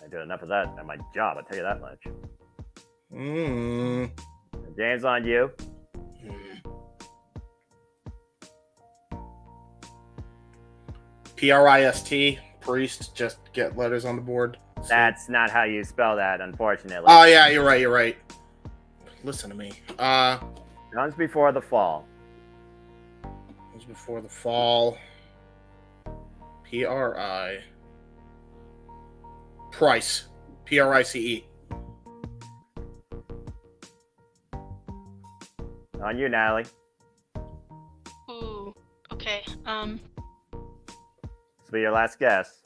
S2: did enough of that at my job, I'll tell you that much. James, on you.
S13: P-R-I-S-T, priest, just get letters on the board.
S2: That's not how you spell that, unfortunately.
S13: Oh, yeah, you're right. Listen to me.
S2: Comes before the fall.
S13: Comes before the fall. P-R-I. Price. P-R-I-C-E.
S2: On you, Natalie.
S17: Ooh, okay.
S2: This will be your last guess.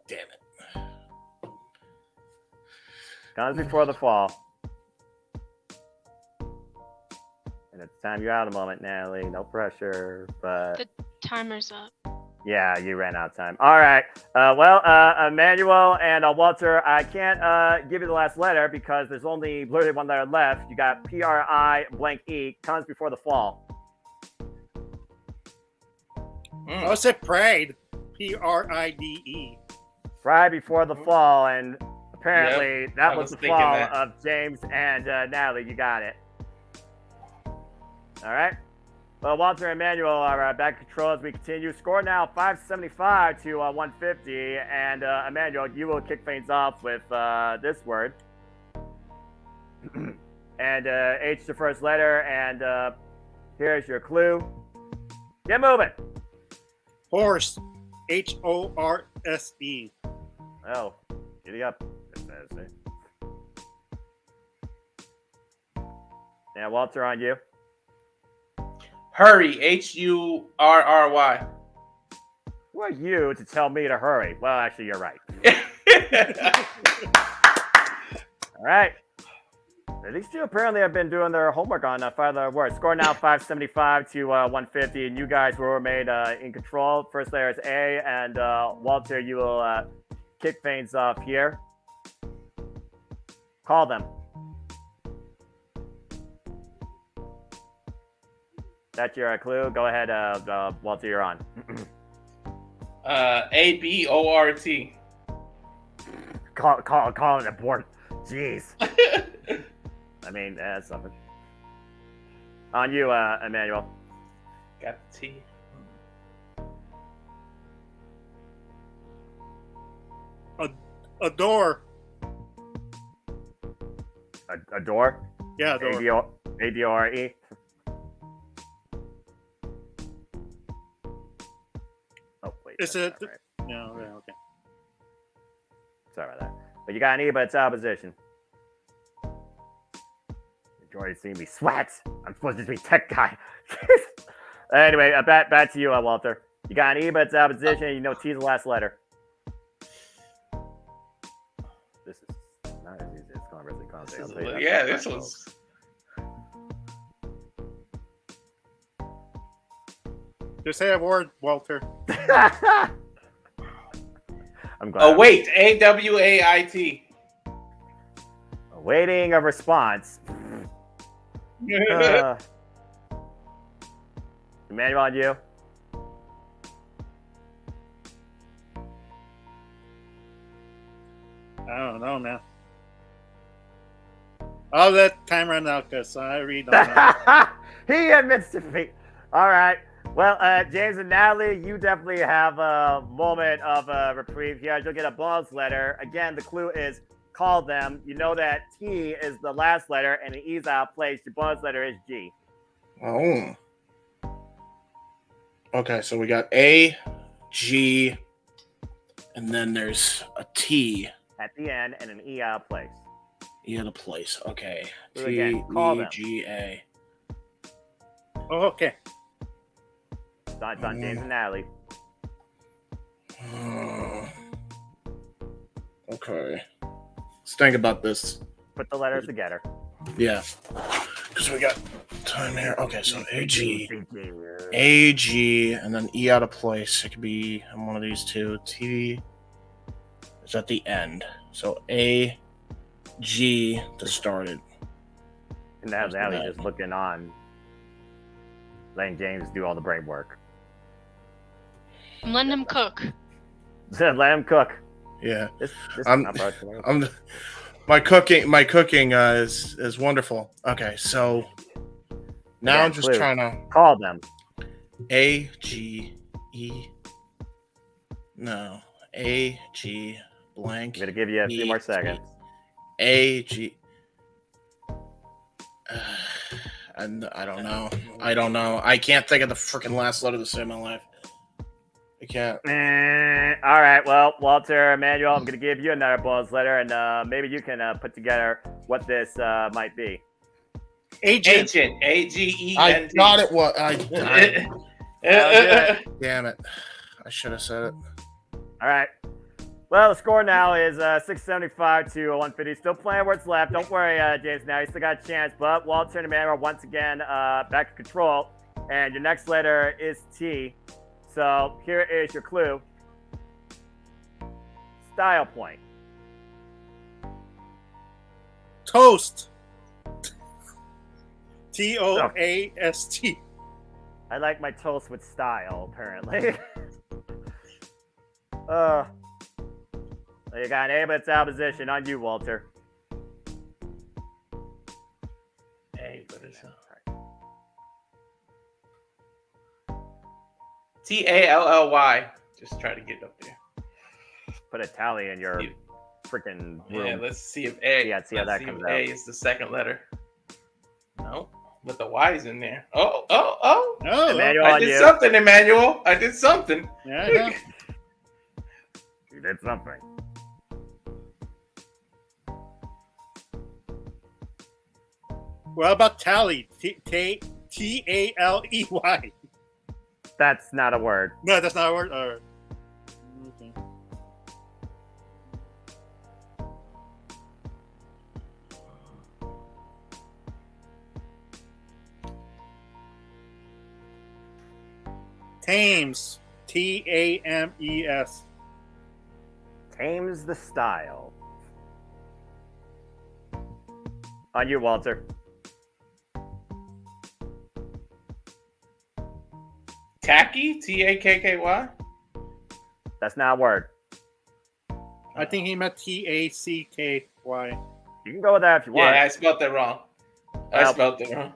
S13: Damn it.
S2: Comes before the fall. And it's time you're out a moment, Natalie. No pressure, but...
S17: The timer's up.
S2: Yeah, you ran out of time. All right. Emmanuel and Walter, I can't give you the last letter because there's only literally one letter left. You got P-R-I blank E. Comes before the fall.
S16: I said pride. P-R-I-D-E.
S2: Pride before the fall, and apparently
S18: Yep,
S2: that
S18: I
S2: was the
S18: thinking
S2: fall
S18: that.
S2: of James and Natalie. You got it. All right. Well, Walter and Emmanuel are back in control as we continue. Score now 575 to 150. And Emmanuel, you will kick things off with this word. And H the first letter. And here's your clue. Get moving.
S16: Horse. HORSE.
S2: Oh, giddy up. Yeah, Walter, on you.
S18: Hurry. HURRY.
S2: Who are you to tell me to hurry? Well, actually, you're right. All right. These two apparently have been doing their homework on 5 letter words. Score now 575 to 150, and you guys will remain in control. First letter is A, and Walter, you will kick things off here. Call them. That's your clue. Go ahead, Walter, you're on.
S18: ABORT.
S2: Call it a board. Jeez. I mean, that's something. On you, Emmanuel.
S18: Got the T.
S16: A door.
S2: A door?
S16: Yeah, a door.
S2: ADORE. Oh, wait.
S16: Is it?
S2: Right.
S16: No, yeah, okay.
S2: Sorry about that. But you got an E, but it's opposition. You already seen me sweat. I'm supposed to be tech guy. Anyway, back to you, Walter. You got an E, but it's opposition. You know T is the last letter. This is not as easy as conversation.
S18: Yeah, this was.
S16: Just say a word, Walter.
S2: I'm glad.
S18: Wait, AWAIT.
S2: Awaiting a response. Emmanuel, on you.
S16: I don't know, man. I'll let time run out because I really don't know.
S2: He admits defeat. All right. Well, James and Natalie, you definitely have a moment of reprieve here. You'll get a bonus letter. Again, the clue is call them. You know that T is the last letter and an E is out of place. Your bonus letter is G.
S13: Oh. Okay, so we got A, G, and then there's a T
S2: at the end and an E out of place.
S13: E out of place. Okay.
S2: So again, call them.
S13: T-E-G-A.
S16: Oh, okay.
S2: It's on James and Natalie.
S13: Okay. Let's think about this.
S2: Put the letters together.
S13: Yeah. Because we got time here. Okay, so A-G, A-G, and then E out of place. It could be one of these two. T is at the end. So A-G to start it.
S2: And now Natalie just looking on, letting James do all the brain work.
S17: I'm letting him cook.
S2: Let him cook.
S13: Yeah.
S2: This
S13: my cooking is wonderful. Okay, so now
S2: Again,
S13: I'm just trying to
S2: call them.
S13: A-G-E. No. A-G blank.
S2: I'm gonna give you a few more seconds.
S13: A-G. And I don't know. I can't think of the freaking last letter to say in my life. I can't.
S2: All right. Well, Walter, Emmanuel, I'm going to give you another bonus letter, and maybe you can put together what this might be.
S18: Agent. A-G-E-N-T.
S13: I got it. What? Damn it. I should have said it.
S2: All right. Well, the score now is 675 to 150. Still playing where it's left. Don't worry, James. Now you still got a chance. But Walter and Emmanuel once again back in control. And your next letter is T. So here is your clue. Style point.
S16: Toast. T-O-A-S-T.
S2: I like my toast with style, apparently. You got an A, but it's out of position. On you, Walter.
S18: A, but it's not. Tally. Just try to get up there.
S2: Put a tally in your freaking room.
S18: Yeah, let's see if A.
S2: Yeah, see how that comes out.
S18: A is the second letter. No, but the Y is in there. Oh!
S2: Emmanuel,
S18: I did something, Emmanuel. I did something.
S16: Yeah.
S2: You did something.
S16: What about tally? T-A-L-E-Y.
S2: That's not a word.
S16: No, that's not a word. All right. Okay. Tames. T-A-M-E-S.
S2: Tames the style. On you, Walter.
S18: Tacky? T-A-K-K-Y?
S2: That's not a word.
S16: I think he meant T-A-C-K-Y.
S2: You can go with that if you want.
S18: Yeah, I spelled that wrong. I spelled it wrong.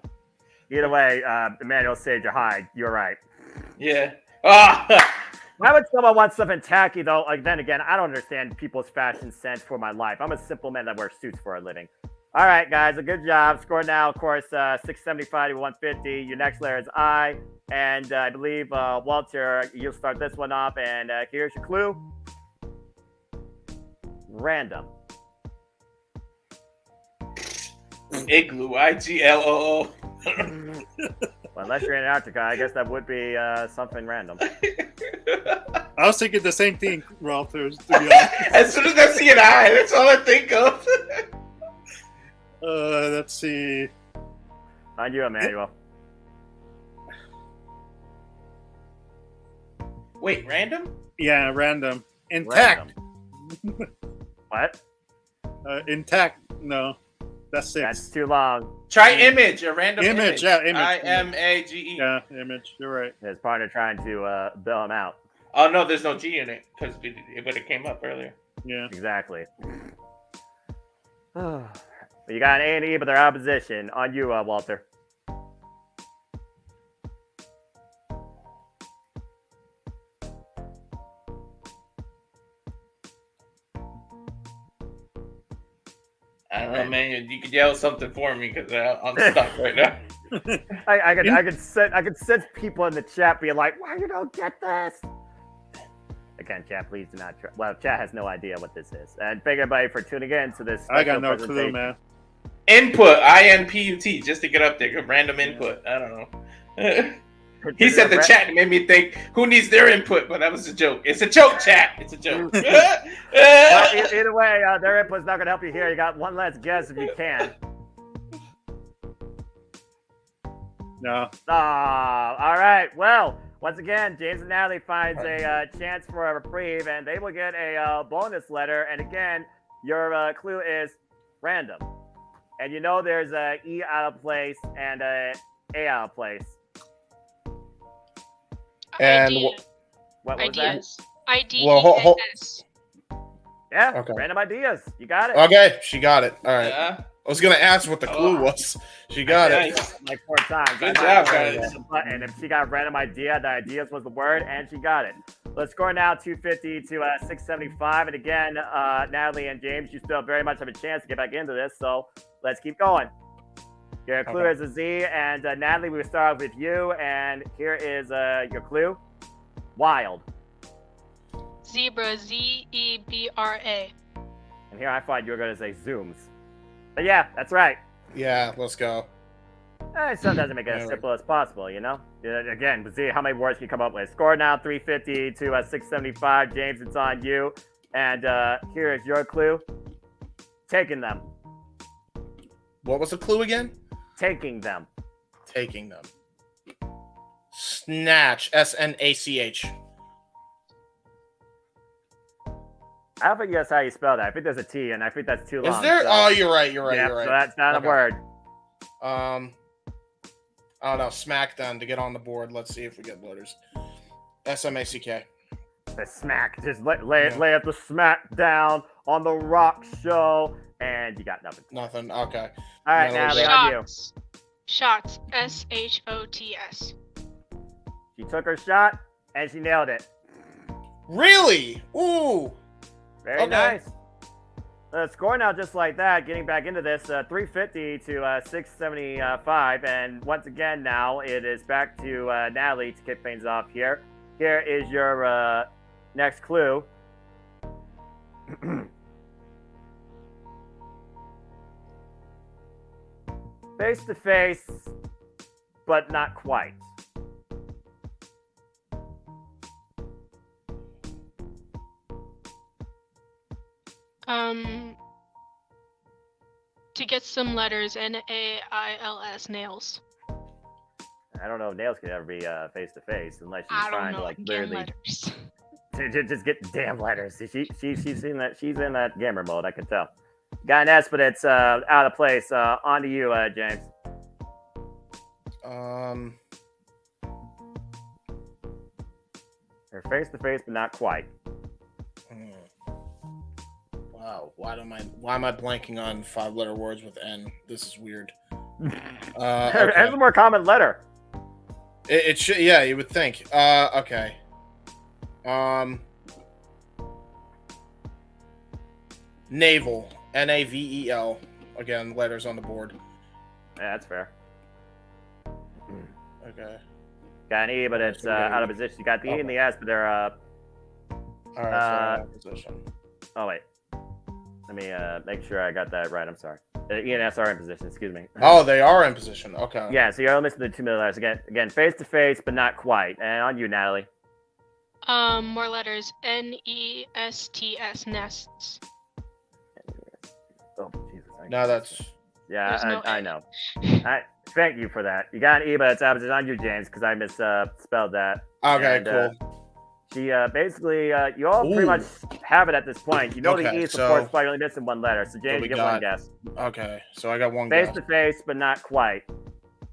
S2: Either way, Emmanuel saved your hide. You're right.
S18: Yeah.
S2: Why would someone want something tacky, though? Like, then again, I don't understand people's fashion sense for my life. I'm a simple man that wears suits for a living. All right, guys, a good job. Score now, of course, 675 to 150. Your next layer is I. And I believe, Walter, you'll start this one off. And here's your clue. Random.
S18: Igloo. I-G-L-O-O.
S2: Well, unless you're in Antarctica, I guess that would be something random.
S16: I was thinking the same thing, Ralph. To be honest.
S18: As soon as I see an I, that's all I think of.
S16: Let's see.
S2: On you, Emmanuel.
S18: Wait, random?
S16: Yeah, random. Intact.
S2: What?
S16: Intact. No, that's 6.
S2: That's too long.
S18: Try image. A random image.
S16: Yeah, image.
S18: I-M-A-G-E.
S16: Yeah, image. You're right.
S2: His partner trying to bail him out.
S18: Oh, no, there's no G in it because it would have came up earlier.
S16: Yeah.
S2: Exactly. You got an A and E, but they're opposition. On you, Walter.
S18: I don't know, man. You could yell something for me because I'm stuck right now.
S2: I could sense people in the chat being like, "Why you don't get this?" Again, chat, please do not. Well, chat has no idea what this is. And thank everybody for tuning in to this.
S16: I got no clue, man.
S18: Input, I-N-P-U-T, just to get up there. Random input. I don't know. He said the chat and made me think, who needs their input? But that was a joke. It's a joke, chat. It's a joke.
S2: Well, either way, their input's not going to help you here. You got one last guess if you can.
S16: No.
S2: All right. Well, once again, James and Natalie finds a chance for a reprieve, and they will get a bonus letter. And again, your clue is random. And you know there's a E out of place and a A out of place.
S13: And
S2: what was
S17: ideas.
S2: that?
S17: I-D-E-A-S.
S2: Yeah,
S13: Okay.
S2: Random ideas. You got it.
S13: Okay, she got it. All right.
S18: Yeah.
S13: I was gonna ask what the clue was. She got it.
S2: Like 4 times.
S18: Good job, guys.
S2: And if she got random idea, the ideas was the word, and she got it. Let's score now 250 to 675. And again, Natalie and James, you still very much have a chance to get back into this. So let's keep going. Your clue is a Z, and Natalie, we will start off with you. And here is your clue: wild.
S17: Zebra. Z-E-B-R-A.
S2: And here I thought you were going to say zooms. But yeah, that's right.
S13: Yeah, let's go.
S2: Sometimes I make it as simple as possible, you know? Again, see how many words can you come up with. Score now 350 to 675. James, it's on you. And here is your clue: taking them.
S13: What was the clue again?
S2: Taking them.
S13: Taking them. Snatch. S-N-A-C-H.
S2: I don't think that's how you spell that. I think there's a T, and I think that's too long.
S13: Is there?
S2: So.
S13: Oh, you're right.
S2: Yeah,
S13: You're right.
S2: so that's not a word.
S13: I don't know. Smack then to get on the board. Let's see if we get letters. S-M-A-C-K.
S2: The smack. Just lay up the smack down on the rock show, and you got nothing.
S13: Nothing. Okay.
S2: All right, Natalie, on you.
S17: Shots. S-H-O-T-S.
S2: She took her shot. And she nailed it.
S13: Really? Ooh.
S2: Very
S13: Okay.
S2: nice. Score now just like that, getting back into this, 350 to 675. And once again now, it is back to Natalie to kick things off here. Here is your next clue. Face to face, but not quite.
S17: To get some letters, N-A-I-L-S, nails.
S2: I don't know if nails could ever be face to face unless she's
S17: I don't
S2: trying
S17: know,
S2: to like
S17: damn
S2: literally
S17: letters.
S2: just get damn letters. She's in that gamer mode. I can tell. Got an S, but it's out of place. On to you, James. They're face to face, but not quite.
S13: Wow. Why am I blanking on 5-letter words with N? This is weird.
S2: It's a more common letter.
S13: It should. Yeah, you would think. Okay. Navel. Navel. Again, letters on the board.
S2: Yeah, that's fair.
S13: Okay.
S2: Got an E, but it's out of position. You got the E and the S, but they're
S13: All right, so out of position.
S2: Oh wait, let me make sure I got that right. I'm sorry. The E and S are in position. Excuse me.
S13: Oh, they are in position. Okay.
S2: Yeah, so you're missing the 2 middle letters again. Face to face, but not quite. And on you, Natalie.
S17: More letters, N-E-S-T-S, nests.
S2: Oh Jesus.
S13: No, that's.
S2: Yeah,
S17: no
S2: I know. Thank you for that. You got an E, but it's opposite on you, James, because I misspelled that.
S13: Okay,
S2: And,
S13: cool.
S2: She basically, you all pretty much have it at this point. You know the
S13: Okay,
S2: E supports by only missing 1 letter. So James,
S13: we
S2: you get
S13: got-
S2: 1 guess.
S13: Okay, so I got 1
S2: Face
S13: guess.
S2: to face, but not quite.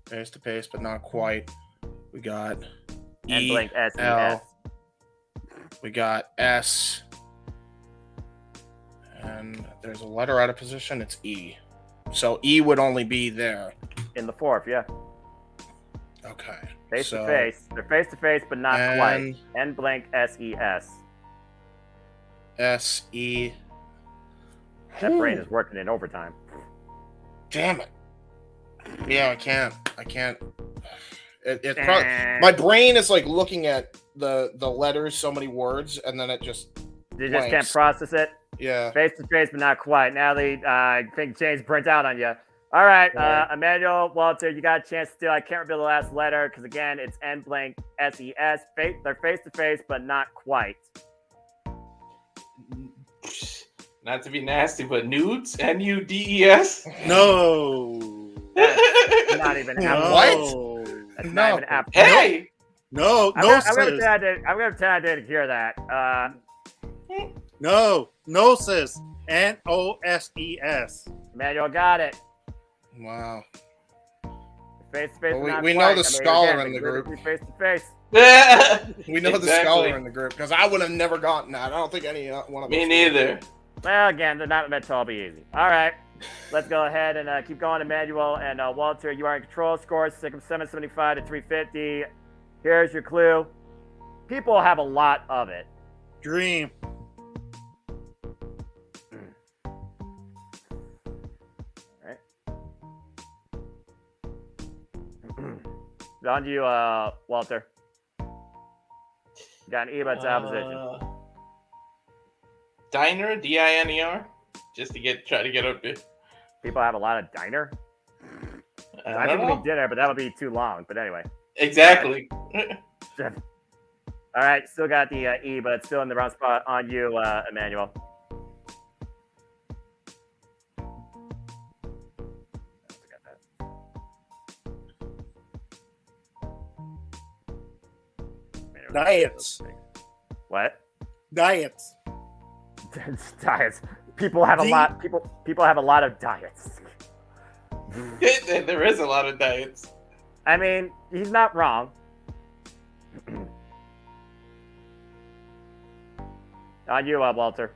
S13: Face to face, but not quite. We got
S2: And
S13: E,
S2: blank S E
S13: L.
S2: S.
S13: We got S. And there's a letter out of position. It's E. So E would only be there.
S2: In the 4th, yeah.
S13: Okay.
S2: Face
S13: so,
S2: to face. They're face to face, but not quite. N blank S E S.
S13: S E.
S2: That brain is working in overtime.
S13: Damn it. Yeah, I can't. My brain is like looking at the letters, so many words, and then it just.
S2: You just can't process it.
S13: Yeah.
S2: Face to face, but not quite. Natalie, I think James burnt out on you. All right, Emmanuel, Walter, you got a chance still. I can't remember the last letter because again, it's N blank S E S. They're face to face, but not quite.
S18: Not to be nasty, but nudes? N-U-D-E-S?
S16: No.
S2: That's not even applicable.
S16: What?
S2: That's not even applicable.
S18: Hey!
S16: No,
S2: I'm
S16: no,
S2: gonna
S16: sis.
S2: pretend I didn't hear that.
S16: No, sis. N-O-S-E-S.
S2: Emmanuel got it.
S13: Wow.
S2: Face to face.
S13: Well, we know the scholar in the group.
S2: Face to face.
S13: We know the scholar in the group because I would have never gotten that. I don't think any one of us.
S18: Me neither.
S2: Well, again, they're not meant to all be easy. All right, let's go ahead and keep going. Emmanuel and Walter, you are in control. Scores 775 to 350. Here's your clue. People have a lot of it.
S16: Dream.
S2: On to you, Walter. Got an E, but it's opposition.
S18: Diner, D-I-N-E-R, just to try to get up there.
S2: People have a lot of diner. I think
S18: don't
S2: it
S18: know.
S2: would be dinner, but that would be too long. But anyway.
S18: Exactly.
S2: All right, still got the E, but it's still in the wrong spot. On you, Emmanuel.
S16: Diets.
S2: What?
S16: Diets.
S2: Diets. People have a lot. People have a lot of diets.
S18: There is a lot of diets.
S2: I mean, he's not wrong. On you, Walter.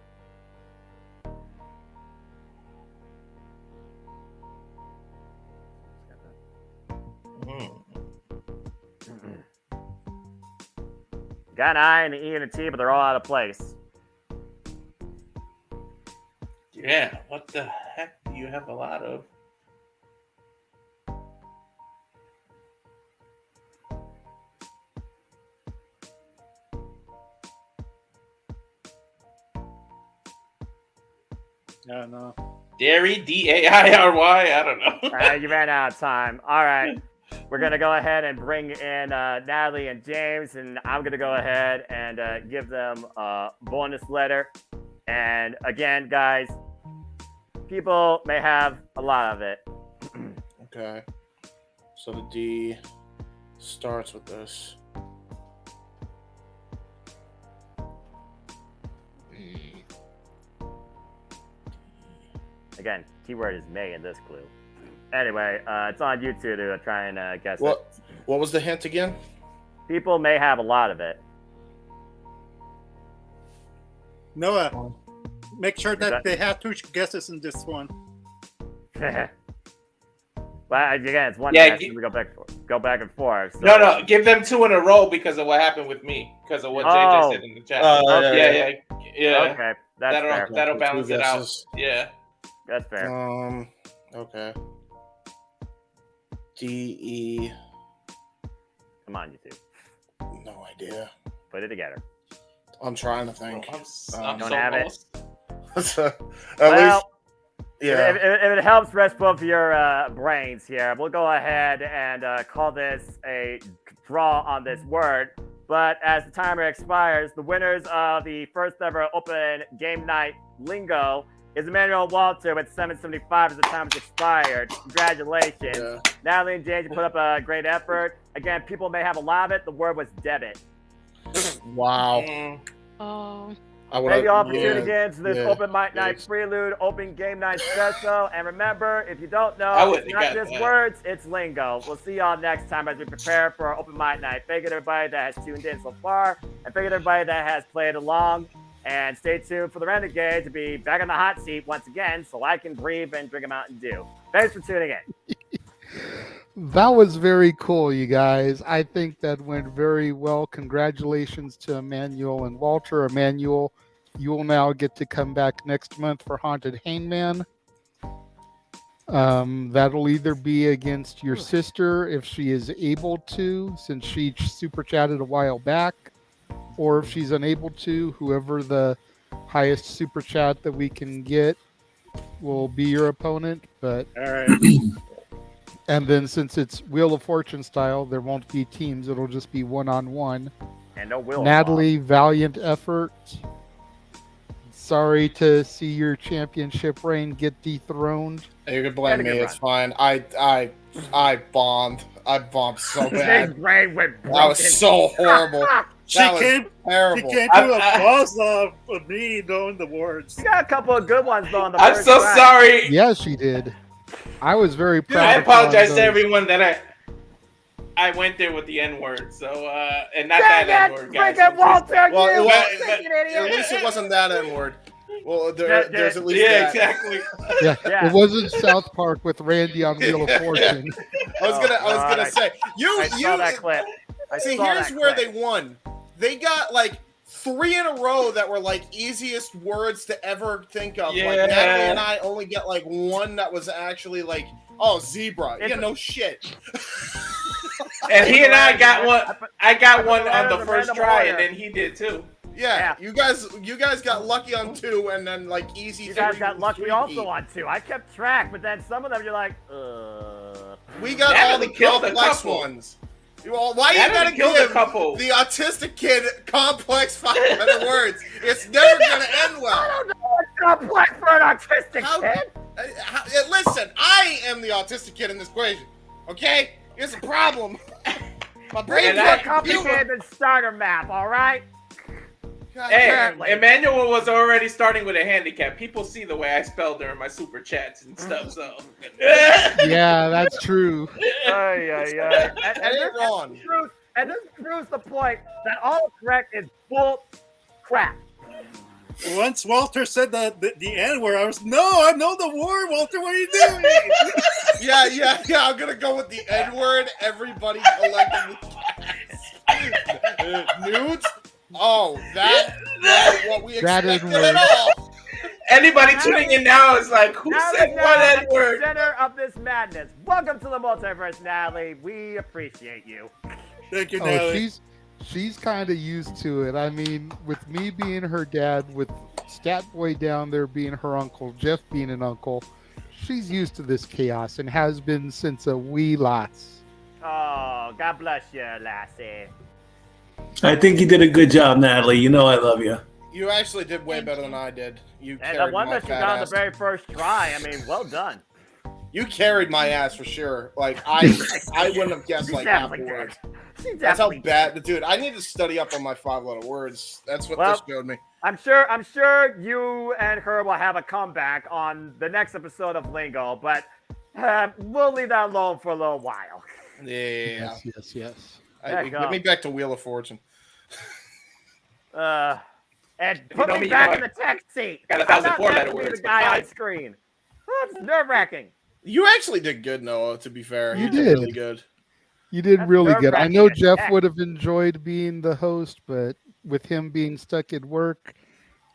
S2: Got an I and an E and a T, but they're all out of place.
S18: Yeah, what the heck do you have a lot of?
S16: Yeah, no.
S18: Dairy, D-A-I-R-Y? I don't know.
S2: You ran out of time. All right. We're going to go ahead and bring in Natalie and James, and I'm going to go ahead and give them a bonus letter. And again, guys, people may have a lot of it.
S13: Okay. So the D starts with this.
S2: Again, keyword is may in this clue. Anyway, it's on you two to try and guess
S13: What?
S2: it.
S13: What was the hint again?
S2: People may have a lot of it.
S16: Noah, make sure that they have 2 guesses in this one.
S2: Well, again, it's one
S18: Yeah,
S2: guess. We go back and forth. So.
S18: No, give them 2 in a row because of what happened with me. Because of what JJ said in the chat. Yeah.
S2: Okay, that's fair.
S18: That'll balance it out.
S13: guesses.
S18: Yeah.
S2: That's fair.
S13: Okay. D-E.
S2: Come on, you two.
S13: No idea.
S2: Put it together.
S13: I'm trying to think.
S18: I'm
S2: don't
S18: so
S2: have
S18: lost.
S13: At
S2: Well,
S13: least, yeah.
S2: If it helps rest both of your brains here, we'll go ahead and call this a draw on this word. But as the timer expires, the winners of the first ever open game night lingo is Emmanuel Walter with 775 as the time has expired. Congratulations.
S13: Yeah.
S2: Natalie and James, you put up a great effort. Again, people may have a lot of it. The word was debit.
S13: Wow.
S17: Oh.
S2: Thank you all for tuning in to this open mic night prelude, open game night special. And remember, if you don't know, it's not just words, it's lingo. We'll see y'all next time as we prepare for our open mic night. Thank you to everybody that has tuned in so far, and thank you to everybody that has played along. And stay tuned for the Renegade to be back in the hot seat once again so I can breathe and drink a Mountain Dew. Thanks for tuning in.
S3: That was very cool, you guys. I think that went very well. Congratulations to Emmanuel and Walter. Emmanuel, you will now get to come back next month for Haunted Hangman. That'll either be against your sister if she is able to, since she super chatted a while back, or if she's unable to, whoever the highest super chat that we can get will be your opponent. But
S16: all right.
S3: And then since it's Wheel of Fortune style, there won't be teams. It'll just be one-on-one.
S2: And no Will.
S3: Natalie, valiant effort. Sorry to see your championship reign get dethroned.
S13: You can blame me. It's fine. I bombed. I bombed so bad. That was so horrible.
S16: She came to a boss of me knowing the words.
S2: You got a couple of good ones though on the
S18: I'm
S2: first
S18: so
S2: try.
S18: sorry.
S3: Yeah, she did. I was very proud.
S18: I
S3: of her on
S18: apologize to
S3: those.
S18: everyone that I went there with the N-word. So and not that N-word, guys.
S2: Walter,
S13: Well,
S2: you
S13: at least it wasn't that N-word. Well, there's at least that.
S18: Exactly.
S3: Yeah, it wasn't South Park with Randy on Wheel of Fortune.
S13: I was gonna say
S2: I saw that clip.
S13: See, here's where they won. They got like 3 in a row that were like easiest words to ever think of.
S18: Yeah.
S13: Like Natalie and I only get like one that was actually like, oh, zebra. Yeah, no shit.
S18: And he and I got one. I got one on the first try, and then he did too.
S13: Yeah, you guys got lucky on 2, and then like easy.
S2: You guys got lucky also on 2. I kept track, but then some of them you're like,
S13: We got all the complex ones. Why you gotta give the autistic kid complex 500 words? It's never gonna end well.
S2: I don't know what's complex for an autistic kid.
S13: Listen, I am the autistic kid in this equation. Okay, here's a problem. My brain's
S2: more complicated than starter map. All right.
S18: Hey, Emmanuel was already starting with a handicap. People see the way I spell during my super chats and stuff, so.
S3: Yeah, that's true.
S2: And
S13: wrong.
S2: And this proves the point that all correct is bull crap.
S16: Once Walter said the N-word, I was, no, I know the word, Walter, what are you doing?
S13: Yeah, I'm gonna go with the N-word. Everybody collectively. Nudes? Oh, that what we
S3: That
S13: expected
S3: N-word.
S13: at all.
S18: Anybody tuning in now is like, who said what
S2: At the
S18: N-word?
S2: center of this madness. Welcome to the multiverse, Natalie. We appreciate you.
S16: Thank you,
S3: Oh,
S16: Natalie.
S3: she's kind of used to it. I mean, with me being her dad, with Stat Boy down there being her uncle, Jeff being an uncle, she's used to this chaos and has been since a wee lass.
S2: Oh, God bless you, lassie.
S19: I think you did a good job, Natalie. You know I love you.
S13: You actually did way better than I did. You
S2: And the
S13: carried
S2: one
S13: my
S2: that you
S13: fat
S2: got on the
S13: ass.
S2: very first try, I mean, well done.
S13: You carried my ass for sure. Like I wouldn't have guessed like half the
S2: definitely
S13: words.
S2: She
S13: That's how
S2: definitely
S13: bad, dude. I need to study up on my 5-letter words. That's what
S2: Well,
S13: this showed me.
S2: I'm sure you and her will have a comeback on the next episode of Lingo, but we'll leave that alone for a little while.
S13: Yeah.
S3: Yes.
S13: Get me back to Wheel of Fortune.
S2: And
S18: You
S2: put
S18: know
S2: me
S18: me,
S2: back
S18: you
S2: in the text seat.
S18: got
S2: I'm
S18: 1,000
S2: not
S18: four-letter
S2: meant to be
S18: words,
S2: the guy
S18: but
S2: on
S18: fine.
S2: screen. Oh, it's nerve-wracking.
S13: You actually did good, Noah, to be fair.
S3: You
S13: did
S3: did.
S13: really good.
S3: You did
S2: That's
S3: really good. I know
S2: nerve-wracking as
S3: Jeff
S2: heck.
S3: would have enjoyed being the host, but with him being stuck at work,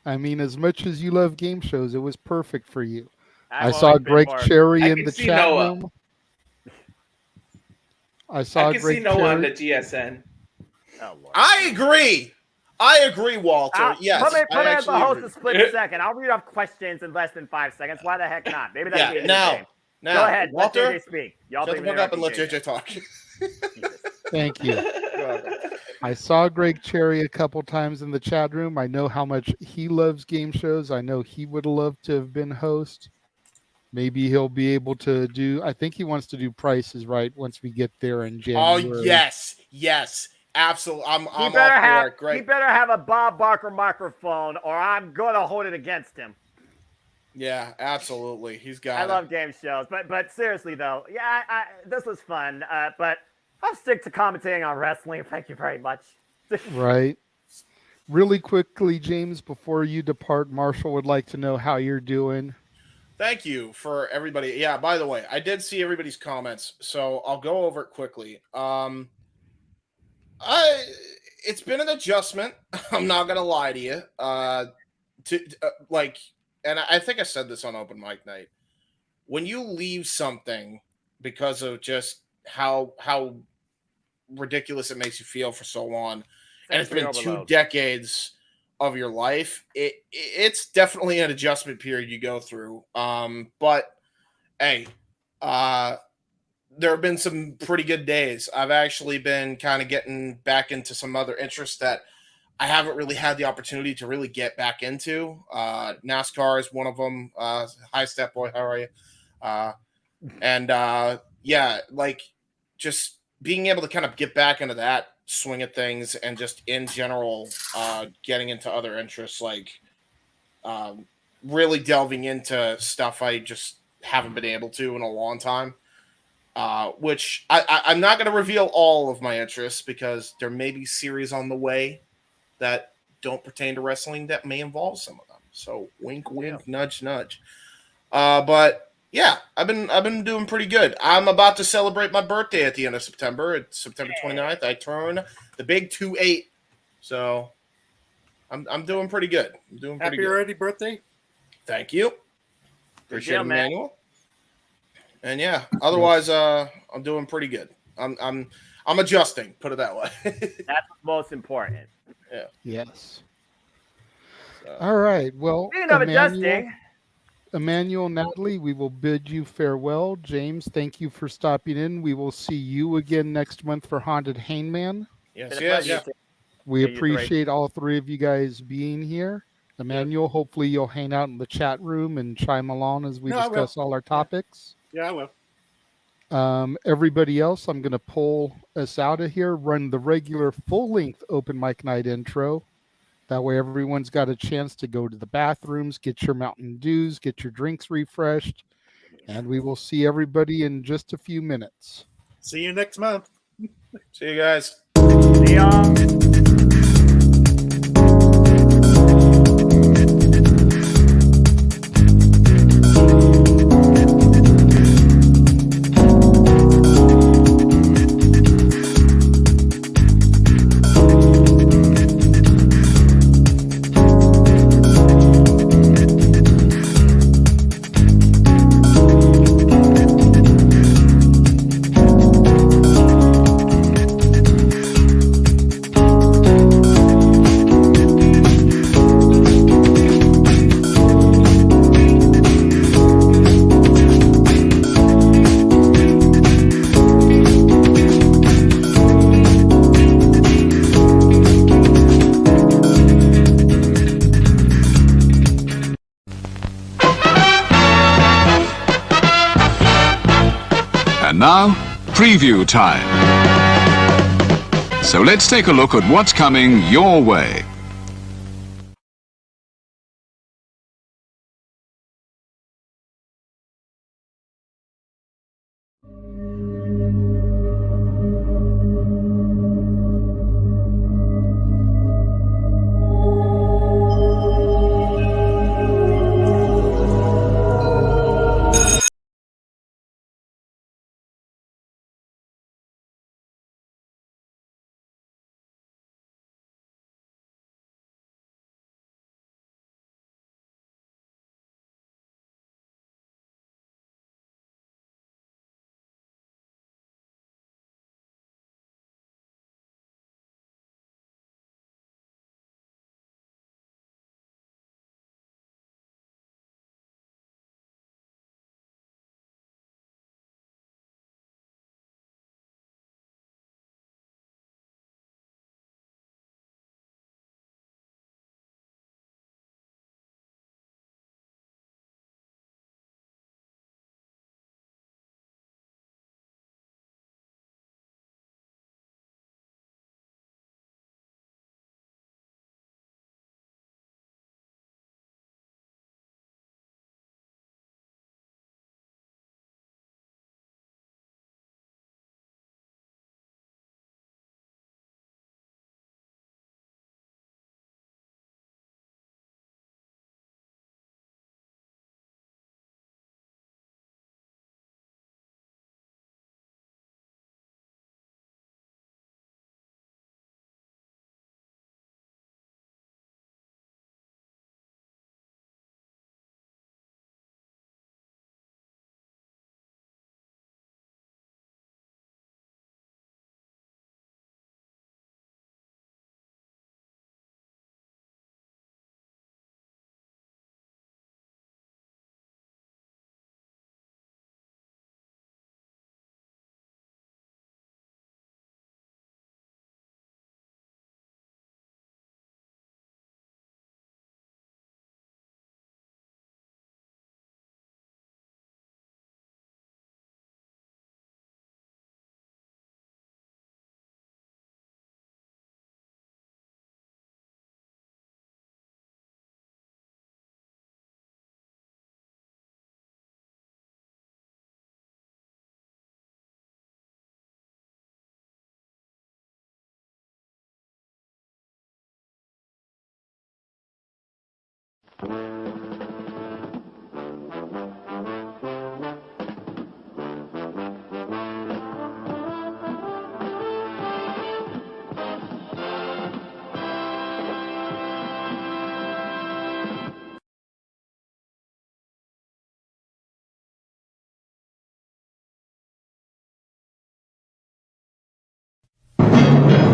S3: I mean, as much as you love game shows, it was perfect for you. I saw
S2: always been
S3: Greg
S2: more-
S3: Cherry
S18: I
S3: in
S18: can
S3: the
S18: see
S3: chat
S18: Noah.
S3: room. I saw
S18: I can
S3: Greg
S18: see Noah on
S3: Cherry.
S18: the GSN.
S2: Oh, Lord.
S13: I agree, Walter. Yes.
S2: Put me
S13: I
S2: as the
S13: actually
S2: host
S13: agree.
S2: a split second. I'll read off questions in less than 5 seconds. Why the heck not? Maybe that'll be a new game.
S13: Now,
S2: Go ahead,
S13: Walter,
S2: let JJ speak. Y'all
S13: shut the
S2: leave
S13: fuck up and let
S2: JJ.
S13: JJ talk.
S3: Thank you. I saw Greg Cherry a couple times in the chat room. I know how much he loves game shows. I know he would love to have been host. Maybe he'll be able to do. I think he wants to do Prices Right once we get there in
S13: Oh
S3: January.
S13: yes, absolutely. I'm
S2: He
S13: all
S2: better
S13: for
S2: have
S13: it. Great.
S2: he better have a Bob Barker microphone, or I'm gonna hold it against him.
S13: Yeah, absolutely. He's got
S2: I
S13: it.
S2: love game shows, but seriously though, yeah, this was fun. But I'll stick to commentating on wrestling. Thank you very much.
S3: Right. Really quickly, James, before you depart, Marshall would like to know how you're doing.
S13: Thank you for everybody. Yeah, by the way, I did see everybody's comments, so I'll go over it quickly. It's been an adjustment. I'm not gonna lie to you. And I think I said this on open mic night. When you leave something because of just how ridiculous it makes you feel for so long, and it's been
S2: overload.
S13: 2 decades of your life, it's definitely an adjustment period you go through. But hey, there have been some pretty good days. I've actually been kind of getting back into some other interests that I haven't really had the opportunity to really get back into. NASCAR is one of them. Hi, Step Boy. How are you? Yeah, like just being able to kind of get back into that swing of things, and just in general, getting into other interests, like really delving into stuff I just haven't been able to in a long time. Which I'm not going to reveal all of my interests, because there may be series on the way that don't pertain to wrestling that may involve some of them. So wink, wink, nudge, nudge. But yeah, I've been doing pretty good. I'm about to celebrate my birthday at the end of September. It's September 29th. I turn the big 2-8. So I'm doing pretty good. I'm doing pretty
S16: Happy
S13: good.
S16: early birthday.
S13: Thank you. Appreciate
S2: deal,
S13: it,
S2: man.
S13: Emmanuel. And yeah, otherwise I'm doing pretty good. I'm adjusting, put it that way.
S2: That's what's most important.
S13: Yeah.
S3: Yes. All right. Well,
S2: Speaking of adjusting,
S3: Emmanuel, Natalie, we will bid you farewell. James, thank you for stopping in. We will see you again next month for Haunted Hangman.
S13: Yes,
S2: been a
S13: yes.
S2: pleasure.
S3: We
S2: Yeah, you three.
S3: appreciate all three of you guys being here. Emmanuel, hopefully you'll hang out in the chat room and chime along as we
S16: No, I will.
S3: discuss all our topics.
S16: Yeah, I will.
S3: Everybody else, I'm going to pull us out of here, run the regular full-length open mic night intro. That way everyone's got a chance to go to the bathrooms, get your Mountain Dews, get your drinks refreshed, and we will see everybody in just a few minutes.
S16: See you next month.
S13: See you guys.
S2: see y'all.
S20: And now, preview time. So let's take a look at what's coming your way.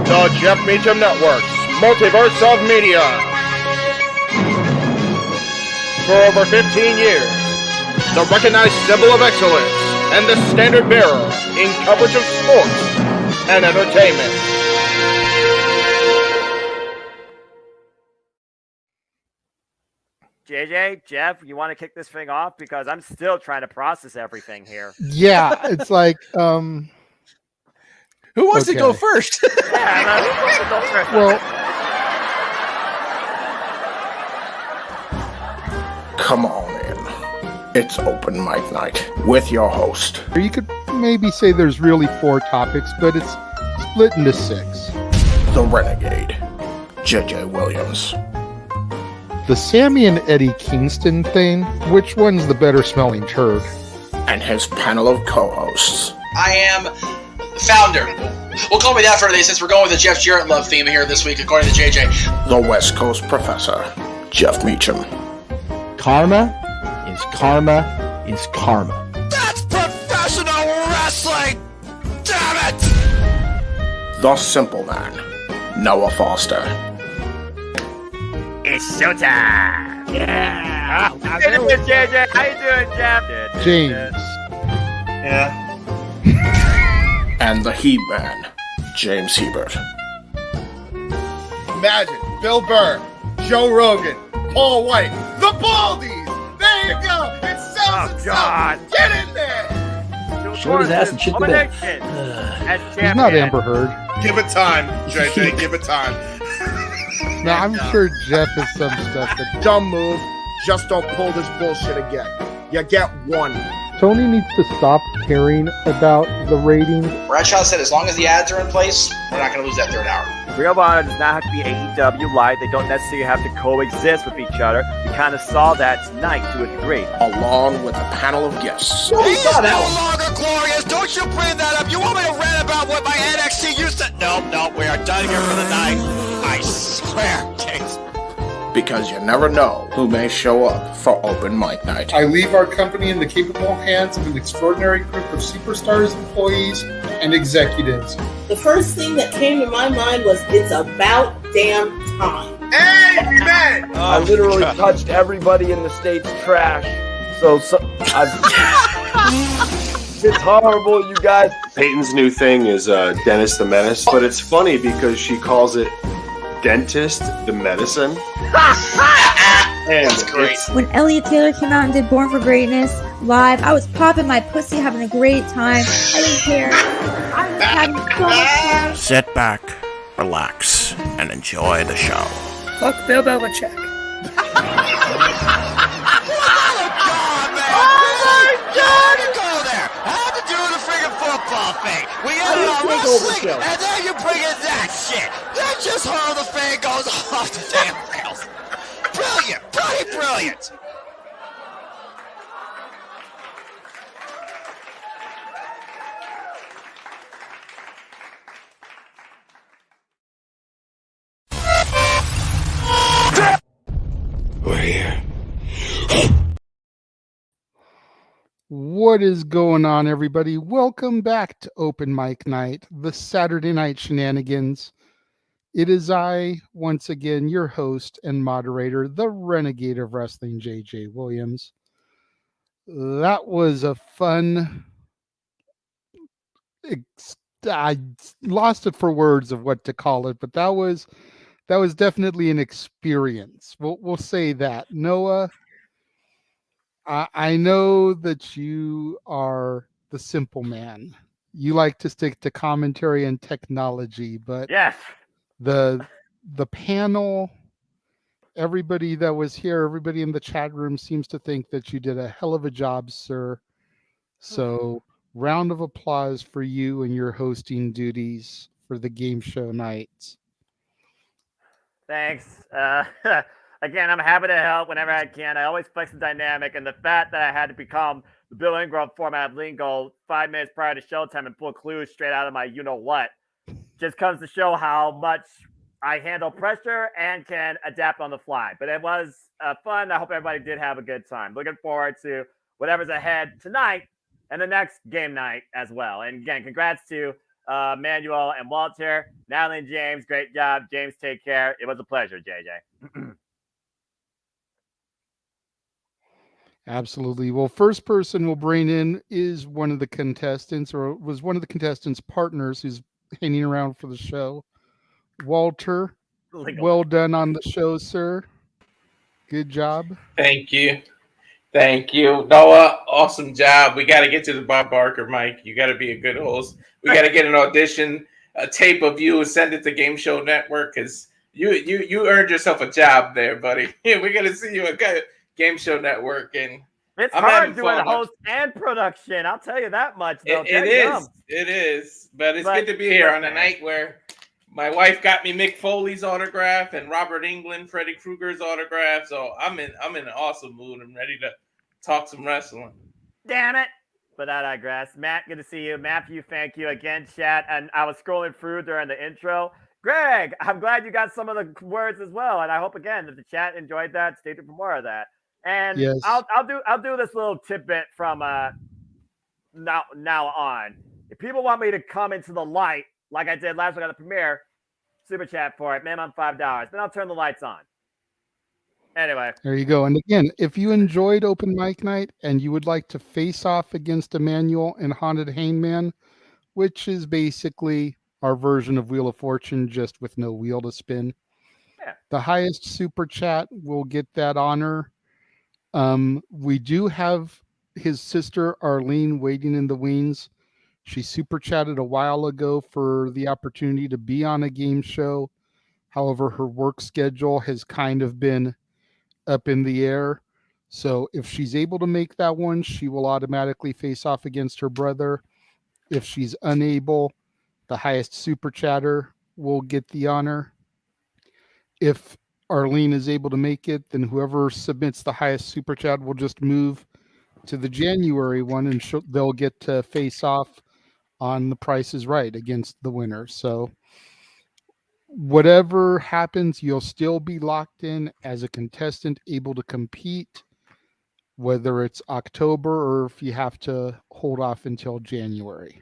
S1: The Jeff Meacham Network's Multiverse of Media. For over 15 years, the recognized symbol of excellence and the standard bearer in coverage of sports and entertainment.
S2: JJ, Jeff, you want to kick this thing off? Because I'm still trying to process everything here.
S3: Yeah, it's like,
S4: who wants to go first?
S3: Well,
S5: Come on in. It's open mic night with your host.
S3: you could maybe say there's really 4 topics, but it's split into 6.
S5: The Renegade, JJ Williams.
S3: The Sammy and Eddie Kingston thing, which one's the better smelling turd?
S5: And his panel of co-hosts.
S21: I am founder. We'll call me that for today since we're going with the Jeff Jarrett love theme here this week, according to JJ.
S5: The West Coast Professor, Jeff Meacham.
S4: Karma is karma is karma.
S5: That's professional wrestling! Damn it! The Simple Man, Noah Foster.
S2: It's showtime! Yeah! How you doing, JJ? How you doing, Jeff?
S3: James.
S14: Yeah.
S5: And the He-Man, James Hebert.
S6: Imagine Bill Burr, Joe Rogan, Paul White, the Baldies. There you go. It sells itself.
S2: God.
S6: Get in there.
S2: Too
S19: Short his ass and shit the bed.
S3: He's not Amber Heard.
S13: Give it time, JJ. Give it time.
S3: No, I'm sure Jeff has some stuff.
S1: Dumb move. Just don't pull this bullshit again. You get one.
S3: Tony needs to stop caring about the ratings.
S21: Bradshaw said as long as the ads are in place, we're not going to lose that third hour.
S2: Ring of Honor does not have to be AEW light. They don't necessarily have to coexist with each other. We kind of saw that tonight to a degree.
S1: Along with a panel of guests.
S5: He is no longer glorious. Don't you bring that up. You want me to rant about what my NXT used to... No, we are done here for the night. I swear, James.
S6: Because you never know who may show up for open mic night.
S3: I leave our company in the capable hands of an extraordinary group of superstars, employees, and executives.
S8: The first thing that came to my mind was, it's about damn time.
S9: Amen! I literally touched everybody in the state's trash. It's horrible, you guys.
S10: Peyton's new thing is Dennis the Menace, but it's funny because she calls it Dentist the Medicine.
S21: That's great.
S11: When Elliot Taylor came out and did Born for Greatness live, I was popping my pussy, having a great time. I didn't care. I was having so much fun.
S12: Sit back, relax, and enjoy the show.
S7: Fuck Bill Belichick.
S5: We got it on wrestling, and then you bring in that shit. That's just how the fan goes off the damn rails. Brilliant, bloody brilliant.
S3: We're here. What is going on, everybody? Welcome back to Open Mic Night, the Saturday Night Shenanigans. It is I, once again, your host and moderator, the Renegade of Wrestling, JJ Williams. That was a fun... I lost it for words of what to call it, but that was definitely an experience. We'll say that. Noah, I know that you are the simple man. You like to stick to commentary and technology, but
S2: yes,
S3: the panel, everybody that was here, everybody in the chat room seems to think that you did a hell of a job, sir. So, round of applause for you and your hosting duties for the game show nights.
S2: Thanks. Again, I'm happy to help whenever I can. I always flex the dynamic, and the fact that I had to become the Bill Ingram format of lingo 5 minutes prior to showtime and pull clues straight out of my you-know-what just comes to show how much I handle pressure and can adapt on the fly. But it was fun. I hope everybody did have a good time. Looking forward to whatever's ahead tonight and the next game night as well. And again, congrats to Manuel and Walter, Natalie and James. Great job. James, take care. It was a pleasure, JJ.
S3: Absolutely. Well, first person we'll bring in is one of the contestants, or was one of the contestants' partners who's hanging around for the show. Walter, well done on the show, sir. Good job.
S18: Thank you. Noah, awesome job. We got to get to the Bob Barker mic. You got to be a good host. We got to get an audition, a tape of you, and send it to Game Show Network, because you earned yourself a job there, buddy. We're going to see you at Game Show Network, and
S2: it's hard doing host and production. I'll tell you that much. Though.
S18: It is. But it's good to be here on a night where my wife got me Mick Foley's autograph and Robert Englund, Freddy Krueger's autograph. So I'm in an awesome mood. I'm ready to talk some wrestling.
S2: Damn it! But I digress. Matt, good to see you. Matthew, thank you again, chat. And I was scrolling through during the intro. Greg, I'm glad you got some of the words as well. And I hope again that the chat enjoyed that. Stay tuned for more of that. And yes. I'll do this little tidbit from now on. If people want me to come into the light like I did last week at the premiere, super chat for it, minimum $5. Then I'll turn the lights on. Anyway,
S3: there you go. And again, if you enjoyed Open Mic Night and you would like to face off against Emmanuel and Haunted Hangman, which is basically our version of Wheel of Fortune, just with no wheel to spin, the highest super chat will get that honor. We do have his sister Arlene waiting in the wings. She super chatted a while ago for the opportunity to be on a game show. However, her work schedule has kind of been up in the air. So if she's able to make that one, she will automatically face off against her brother. If she's unable, the highest super chatter will get the honor. If Arlene is able to make it, then whoever submits the highest super chat will just move to the January one, and they'll get to face off on The Price is Right against the winner. So whatever happens, you'll still be locked in as a contestant, able to compete, whether it's October or if you have to hold off until January.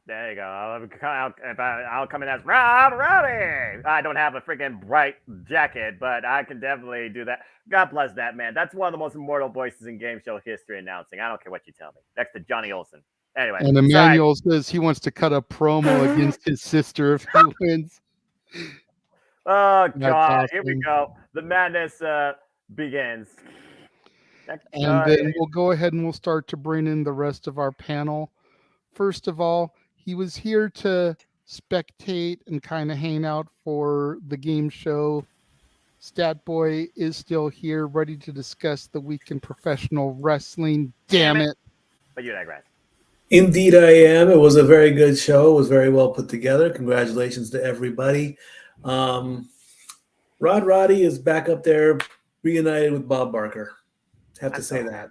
S2: There you go. I'll come in as Rowdy. I don't have a freaking bright jacket, but I can definitely do that. God bless that man. That's one of the most immortal voices in game show history announcing. I don't care what you tell me. Next to Johnny Olsen. Anyway.
S3: And Emmanuel says he wants to cut a promo against his sister if he wins.
S2: Oh, God. Awesome. Here we go. The madness begins.
S3: And then we'll go ahead and we'll start to bring in the rest of our panel. First of all, he was here to spectate and kind of hang out for the game show. Stat Boy is still here, ready to discuss the week in professional wrestling. Damn it.
S2: But you digress.
S14: Indeed, I am. It was a very good show. It was very well put together. Congratulations to everybody. Roddy is back up there, reunited with Bob Barker. Have to say that.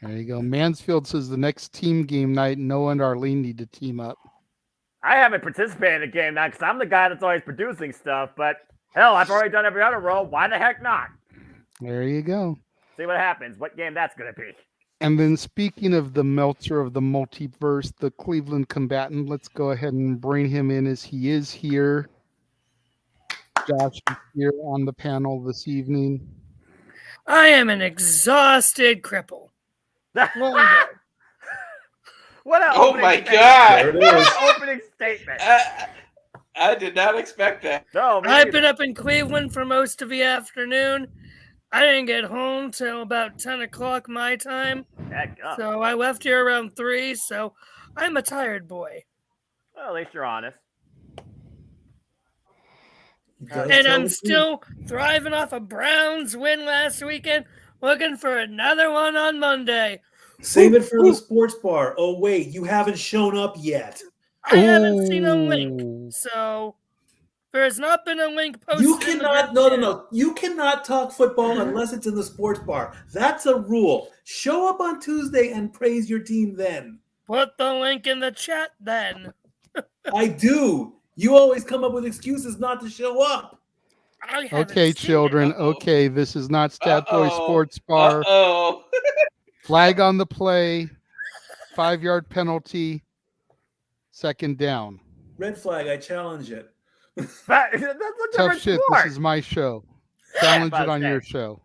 S3: There you go. Mansfield says the next team game night, Noah and Arlene need to team up.
S2: I haven't participated in a game night because I'm the guy that's always producing stuff, but hell, I've already done every other role. Why the heck not?
S3: There you go.
S2: See what happens. What game that's going to be.
S3: And then speaking of the Meltzer of the multiverse, the Cleveland combatant, let's go ahead and bring him in as he is here. Josh is here on the panel this evening.
S7: I am an exhausted cripple.
S2: What an
S18: oh my God!
S2: What an opening statement.
S18: I did not expect that.
S2: No,
S7: I've been up in Cleveland for most of the afternoon. I didn't get home till about 10 o'clock my time. So I left here around 3, so I'm a tired boy.
S2: Well, at least you're honest.
S7: And I'm still thriving off a Browns win last weekend, looking for another one on Monday.
S14: Save it for the sports bar. Oh, wait, you haven't shown up yet.
S7: I haven't seen a link, so there has not been a link posted.
S14: You cannot, no. You cannot talk football unless it's in the sports bar. That's a rule. Show up on Tuesday and praise your team then.
S7: Put the link in the chat then.
S14: I do. You always come up with excuses not to show up.
S3: Okay, children. Okay, this is not Stat Boy Sports Bar. Flag on the play. 5-yard penalty. 2nd down.
S14: Red flag. I challenge it.
S2: That's a
S3: tough shit.
S2: Sport.
S3: This is my show. Challenge it on your show.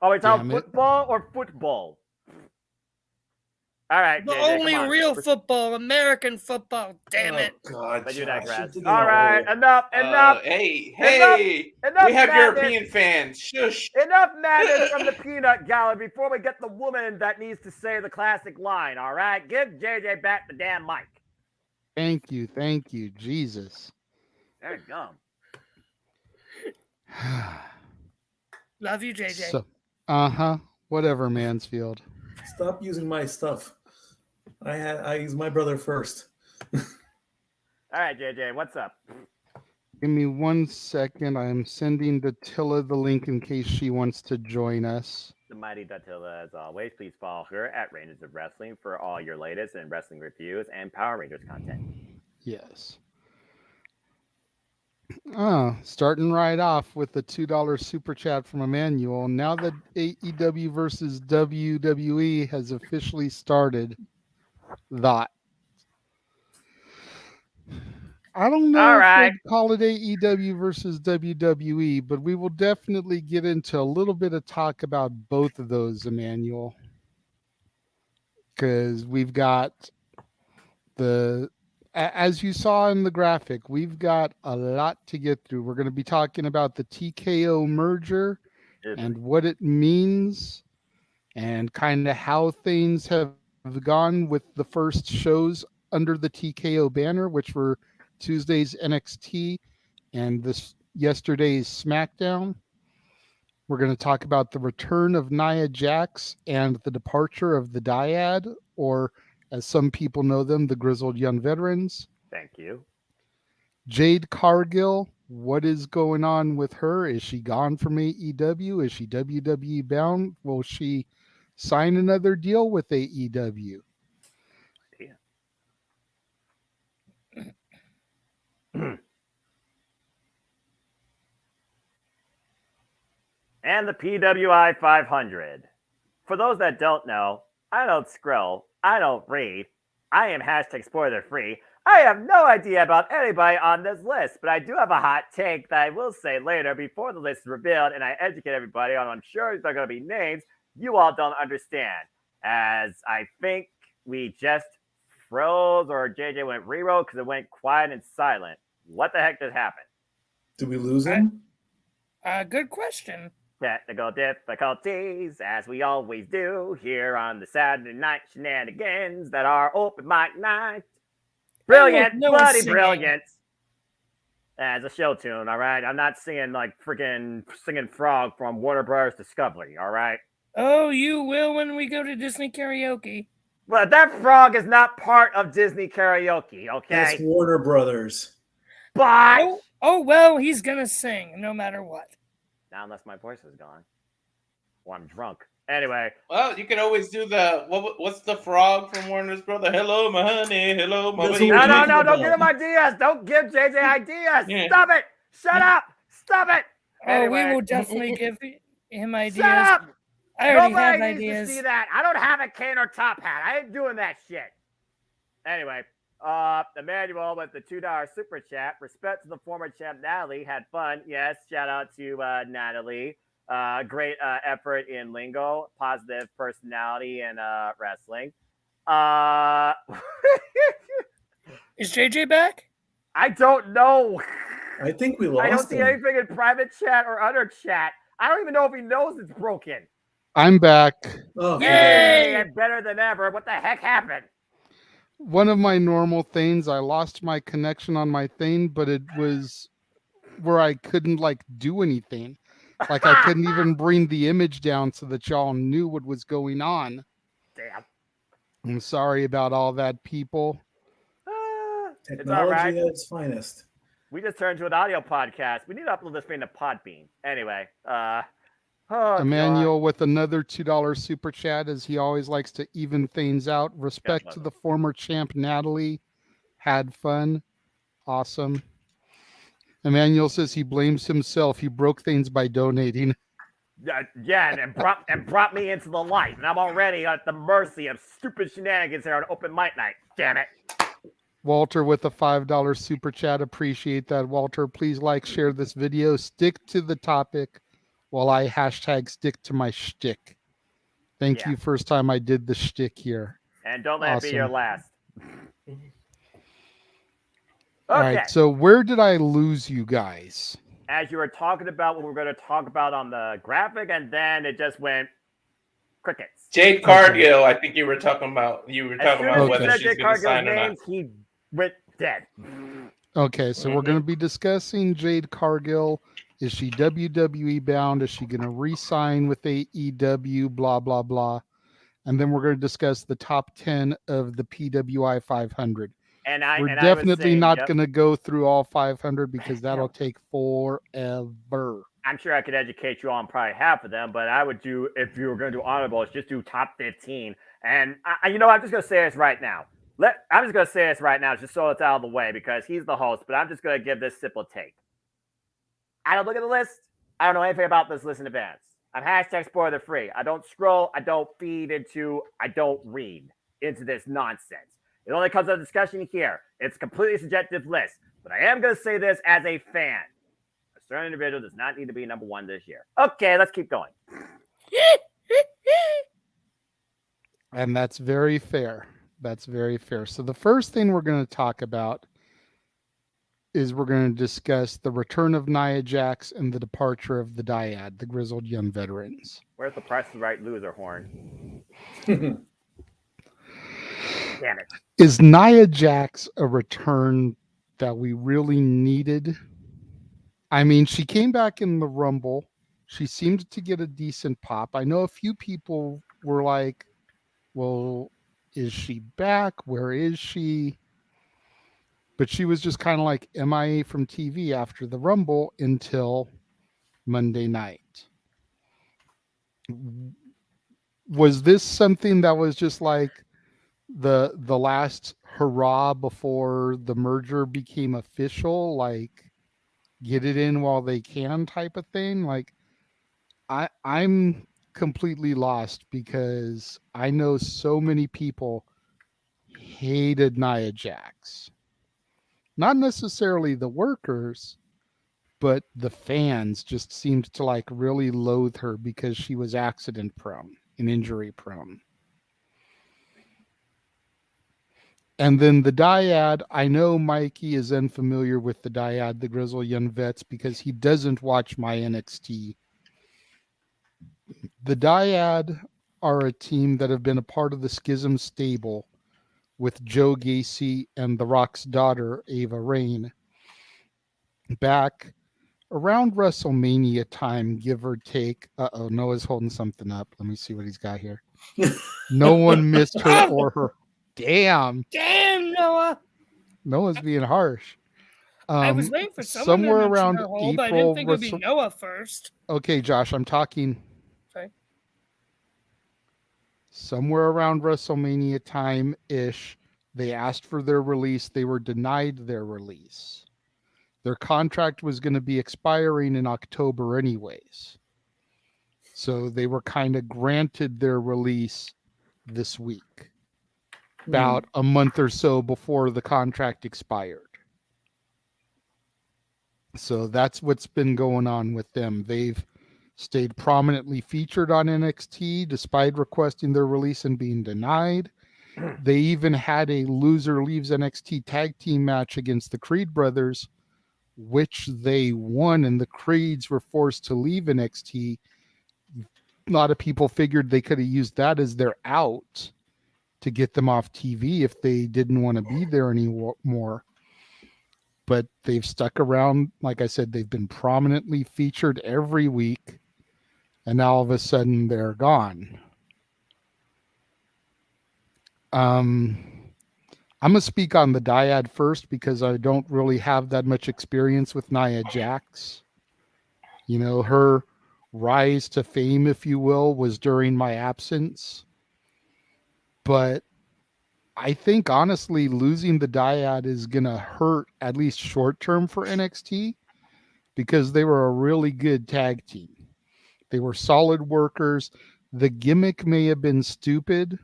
S2: Are we talking football or football? All right.
S7: The
S2: JJ,
S7: only real football, American football. Damn it.
S14: God,
S2: but you digress. All right. Enough.
S18: Hey.
S2: Enough
S18: We have
S2: madness.
S18: European fans. Shush.
S2: Enough madness from the peanut gallery before we get the woman that needs to say the classic line. All right. Give JJ back the damn mic.
S3: Thank you. Jesus.
S2: There you go.
S7: Love you, JJ.
S3: So, whatever, Mansfield.
S14: Stop using my stuff. I used my brother first.
S2: All right, JJ, what's up?
S3: Give me 1 second. I am sending Datilla the link in case she wants to join us.
S2: The mighty Datilla, as always. Please follow her at Rangers of Wrestling for all your latest in wrestling reviews and Power Rangers content.
S3: Yes. Starting right off with the $2 super chat from Emmanuel. Now that AEW versus WWE has officially started, I don't know if they call it AEW versus WWE, but we will definitely get into a little bit of talk about both of those, Emmanuel. Because we've got as you saw in the graphic, we've got a lot to get through. We're going to be talking about the TKO merger and what it means. and kind of how things have gone with the first shows under the TKO banner, which were Tuesday's NXT and yesterday's SmackDown. We're going to talk about the return of Nia Jax and the departure of the Dyad, or as some people know them, the Grizzled Young Veterans.
S2: Thank you.
S3: Jade Cargill, what is going on with her? Is she gone from AEW? Is she WWE bound? Will she sign another deal with AEW?
S2: And the PWI 500. For those that don't know, I don't scroll, I don't read, I am hashtag spoiler free. I have no idea about anybody on this list, but I do have a hot take that I will say later before the list is revealed and I educate everybody on. I'm sure there are going to be names you all don't understand, as I think we just froze or JJ went reroll because it went quiet and silent. What the heck just happened?
S14: Did we lose him?
S7: Good question.
S2: Technical difficulties, as we always do here on the Saturday Night Shenanigans that are open mic night. Brilliant, bloody brilliant. As a show tune, all right? I'm not singing like freaking singing frog from Warner Brothers Discovery, all right?
S7: Oh, you will when we go to Disney karaoke.
S2: Well, that frog is not part of Disney karaoke, okay?
S14: That's Warner Brothers.
S2: But
S7: oh well, he's gonna sing no matter what.
S2: Not unless my voice is gone. Or I'm drunk. Anyway.
S18: Well, you can always do the what's the frog from Warner's brother? Hello, my honey. Hello, my baby.
S2: No, don't give him ideas. Don't give JJ ideas.
S18: Yeah.
S2: Stop it. Shut up. Stop it.
S7: Anyway. We will definitely give him ideas.
S2: Shut up.
S7: I already
S2: Nobody
S7: have
S2: needs
S7: ideas.
S2: to see that. I don't have a cane or top hat. I ain't doing that shit. Anyway, Emmanuel with the $2 super chat. Respect to the former champ Natalie. Had fun. Yes, shout out to Natalie. Great effort in lingo. Positive personality in wrestling.
S7: Is JJ back?
S2: I don't know.
S14: I think we lost
S2: I don't see
S14: him.
S2: anything in private chat or other chat. I don't even know if he knows it's broken.
S3: I'm back.
S14: Oh,
S2: Yay! I'm better than ever. What the heck happened?
S3: One of my normal things, I lost my connection on my thing, but it was where I couldn't like do anything. Like I couldn't even bring the image down so that y'all knew what was going on.
S2: Damn.
S3: I'm sorry about all that, people.
S2: It's all right.
S14: Technology at its finest.
S2: We just turned to an audio podcast. We need to upload this thing to Podbean. Anyway,
S3: Emmanuel with another $2 super chat, as he always likes to even things out. Respect to the former champ Natalie. Had fun. Awesome. Emmanuel says he blames himself. He broke things by donating.
S2: Yeah, and brought me into the light. And I'm already at the mercy of stupid shenanigans here on open mic night. Damn it.
S3: Walter with a $5 super chat. Appreciate that, Walter. Please like, share this video. Stick to the topic while I hashtag stick to my shtick. Thank you. First time I did the shtick here.
S2: And don't let it be your last.
S3: All right, so where did I lose you guys?
S2: As you were talking about what we were going to talk about on the graphic, and then it just went crickets.
S18: Jade Cargill, I think you were talking about. You were
S2: As
S18: talking
S2: soon
S18: about
S2: as
S18: whether
S2: you said
S18: she's
S2: Jade
S18: going to sign or
S2: Cargill's
S18: not.
S2: name, he went dead.
S3: Okay, so we're going to be discussing Jade Cargill. Is she WWE bound? Is she going to re-sign with AEW? Blah, blah, blah. And then we're going to discuss the top 10 of the PWI 500. We're definitely not going to go through all 500 because that'll take forever.
S2: I'm sure I could educate you on probably half of them, but I would do, if you were going to do honorables, just do top 15. And you know, I'm just going to say this right now. I'm just going to say this right now, just so it's out of the way, because he's the host, but I'm just going to give this simple take. I don't look at the list. I don't know anything about this list in advance. I'm hashtag spoiler free. I don't scroll. I don't feed into, I don't read into this nonsense. It only comes up discussion here. It's a completely subjective list. But I am going to say this as a fan. A certain individual does not need to be number one this year. Okay, let's keep going.
S3: And that's very fair. That's very fair. So the first thing we're going to talk about is we're going to discuss the return of Nia Jax and the departure of the Dyad, the Grizzled Young Veterans.
S2: Where's the Price is Right loser horn? Damn it.
S3: Is Nia Jax a return that we really needed? I mean, she came back in the Rumble. She seemed to get a decent pop. I know a few people were like, well, is she back? Where is she? But she was just kind of like MIA from TV after the Rumble until Monday night. Was this something that was just like the last hurrah before the merger became official? Like, get it in while they can type of thing? Like, I'm completely lost because I know so many people hated Nia Jax. Not necessarily the workers, but the fans just seemed to like really loathe her because she was accident prone and injury prone. And then the Dyad, I know Mikey is unfamiliar with the Dyad, the Grizzle Young Vets, because he doesn't watch my NXT. The Dyad are a team that have been a part of the Schism stable with Joe Gacy and The Rock's daughter, Ava Raine, back around WrestleMania time, give or take. Uh-oh, Noah's holding something up. Let me see what he's got here. No one missed her or her. Damn,
S7: Noah.
S3: Noah's being harsh.
S7: I was waiting for someone
S3: somewhere
S7: to mention
S3: around
S7: her hole,
S3: April.
S7: but I didn't think it would be Noah first.
S3: Okay, Josh, I'm talking.
S7: Okay.
S3: Somewhere around WrestleMania time-ish, they asked for their release. They were denied their release. Their contract was going to be expiring in October anyways. So they were kind of granted their release this week, about a month or so before the contract expired. So that's what's been going on with them. They've stayed prominently featured on NXT despite requesting their release and being denied. They even had a loser leaves NXT tag team match against the Creed brothers, which they won, and the Creeds were forced to leave NXT. A lot of people figured they could have used that as their out to get them off TV if they didn't want to be there anymore. But they've stuck around. Like I said, they've been prominently featured every week, and now all of a sudden they're gone. I'm going to speak on the Dyad first because I don't really have that much experience with Nia Jax. You know, her rise to fame, if you will, was during my absence. But I think, honestly, losing the Dyad is going to hurt, at least short term, for NXT because they were a really good tag team. They were solid workers. The gimmick may have been stupid,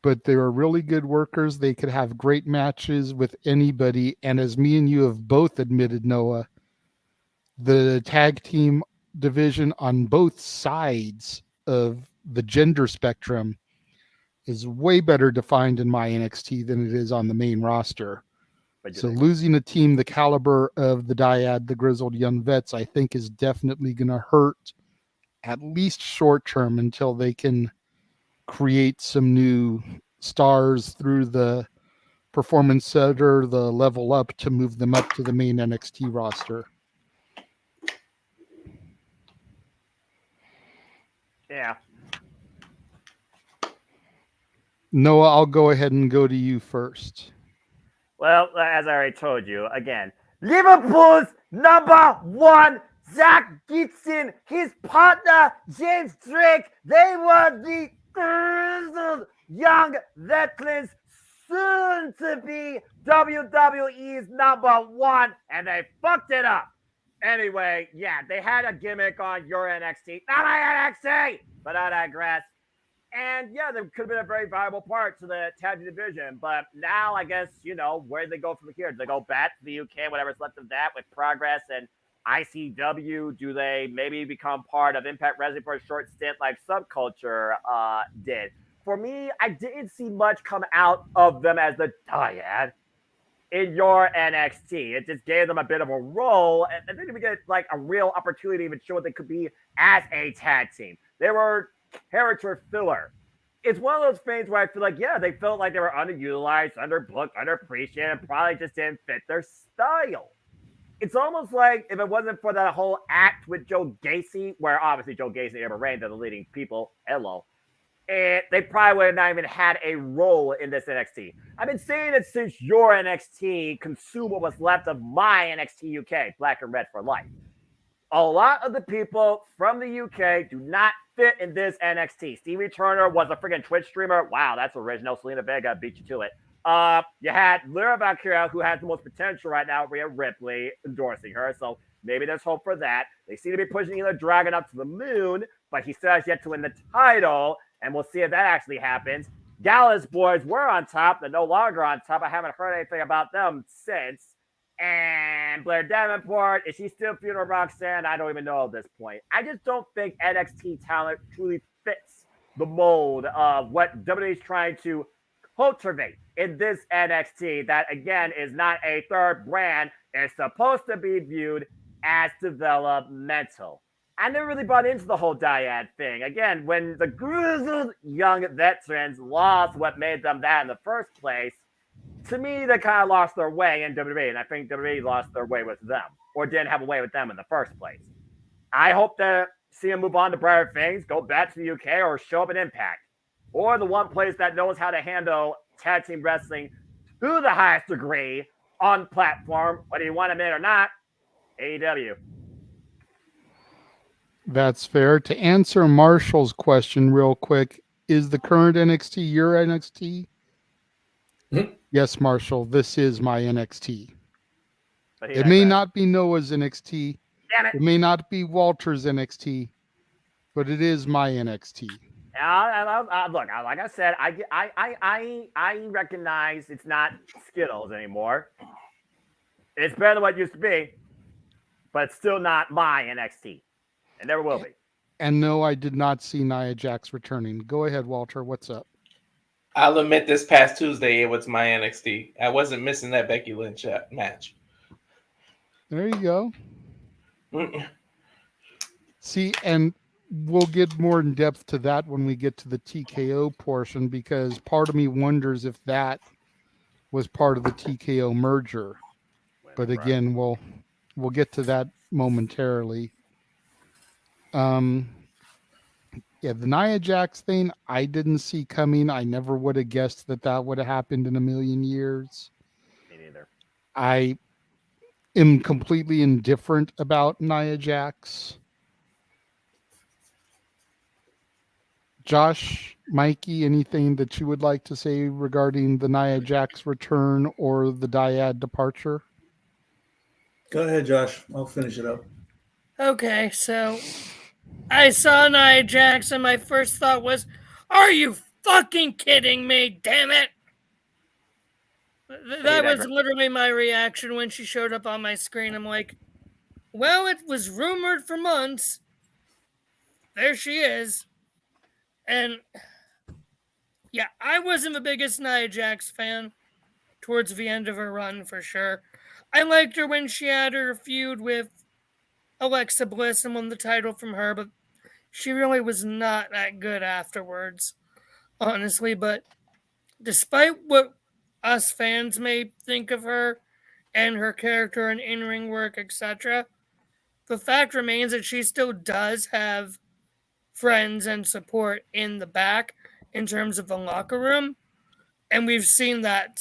S3: but they were really good workers. They could have great matches with anybody. And as me and you have both admitted, Noah, the tag team division on both sides of the gender spectrum is way better defined in my NXT than it is on the main roster. So losing a team the caliber of the Dyad, the Grizzled Young Vets, I think is definitely going to hurt at least short term until they can create some new stars through the Performance Center, the level up to move them up to the main NXT roster.
S2: Yeah.
S3: Noah, I'll go ahead and go to you first.
S2: Well, as I already told you, again, Liverpool's number one, Zach Gibson, his partner, James Drake, they were the grizzled young veterans, soon to be WWE's number one, and they fucked it up. Anyway, yeah, they had a gimmick on your NXT, not my NXT, but I digress. And yeah, there could have been a very valuable part to the tag team division. But now, I guess, you know, where do they go from here? Do they go back to the UK, whatever's left of that, with Progress and ICW? Do they maybe become part of Impact Wrestling for a short stint like Subculture did? For me, I didn't see much come out of them as the Dyad. in your NXT. It just gave them a bit of a role, and they didn't get like a real opportunity to even show what they could be as a tag team. They were character filler. It's one of those things where I feel like, yeah, they felt like they were underutilized, underbooked, underappreciated, and probably just didn't fit their style. It's almost like if it wasn't for that whole act with Joe Gacy, where obviously Joe Gacy ever reigned as the leading people, hello, and they probably would have not even had a role in this NXT. I've been saying it since your NXT consumed what was left of my NXT UK, Black and Red for Life. A lot of the people from the UK do not fit in this NXT. Stevie Turner was a freaking Twitch streamer. Wow, that's original. Selena Vega beat you to it. You had Lyra Valkyria, who has the most potential right now, Rhea Ripley, endorsing her. So maybe there's hope for that. They seem to be pushing the Dragon up to the moon, but he still has yet to win the title, and we'll see if that actually happens. Gallus boys were on top. They're no longer on top. I haven't heard anything about them since. And Blair Davenport, is she still feuding with Roxanne? I don't even know at this point. I just don't think NXT talent truly fits the mold of what WWE is trying to cultivate in this NXT. That, again, is not a third brand. It's supposed to be viewed as developmental. I never really bought into the whole Dyad thing. Again, when the grizzled young veterans lost what made them that in the first place, to me, they kind of lost their way in WWE, and I think WWE lost their way with them, or didn't have a way with them in the first place. I hope to see them move on to brighter things, go back to the UK, or show up in Impact, or the one place that knows how to handle tag team wrestling to the highest degree on platform, whether you want to admit it or not, AEW.
S3: That's fair. To answer Marshall's question real quick, is the current NXT your NXT? Yes, Marshall, this is my NXT. It may not be Noah's NXT.
S2: Damn it.
S3: It may not be Walter's NXT, but it is my NXT.
S2: Look, like I said, I recognize it's not Skittles anymore. It's better than what it used to be, but it's still not my NXT. It never will be.
S3: And no, I did not see Nia Jax returning. Go ahead, Walter. What's up?
S18: I'll admit this past Tuesday, it was my NXT. I wasn't missing that Becky Lynch match.
S3: There you go. See, and we'll get more in depth to that when we get to the TKO portion, because part of me wonders if that was part of the TKO merger. But again, we'll get to that momentarily. Yeah, the Nia Jax thing, I didn't see coming. I never would have guessed that would have happened in a million years.
S2: Me neither.
S3: I am completely indifferent about Nia Jax. Josh, Mikey, anything that you would like to say regarding the Nia Jax return or the Dyad departure?
S14: Go ahead, Josh. I'll finish it up.
S7: Okay, so I saw Nia Jax, and my first thought was, are you fucking kidding me? Damn it! That was literally my reaction when she showed up on my screen. I'm like, well, it was rumored for months. There she is. And yeah, I wasn't the biggest Nia Jax fan towards the end of her run, for sure. I liked her when she had her feud with Alexa Bliss and won the title from her, but she really was not that good afterwards, honestly. But despite what us fans may think of her and her character and in-ring work, etc., the fact remains that she still does have friends and support in the back in terms of the locker room, and we've seen that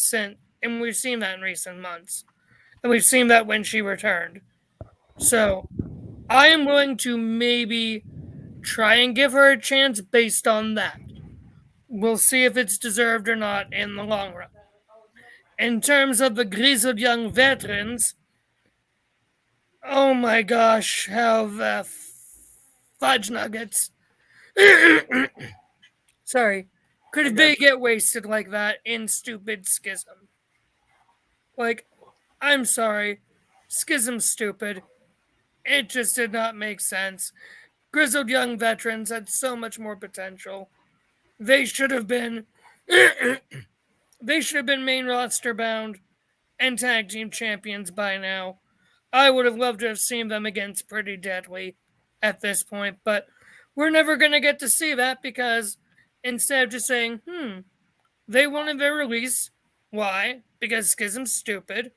S7: in recent months, and we've seen that when she returned. So I am willing to maybe try and give her a chance based on that. We'll see if it's deserved or not in the long run. In terms of the grizzled young veterans, oh my gosh, how the fudge nuggets sorry, could they get wasted like that in stupid Schism? Like, I'm sorry, Schism's stupid. It just did not make sense. Grizzled young veterans had so much more potential. They should have been main roster bound and tag team champions by now. I would have loved to have seen them against Pretty Deadly at this point, but we're never going to get to see that because instead of just saying, they wanted their release. Why? Because Schism's stupid.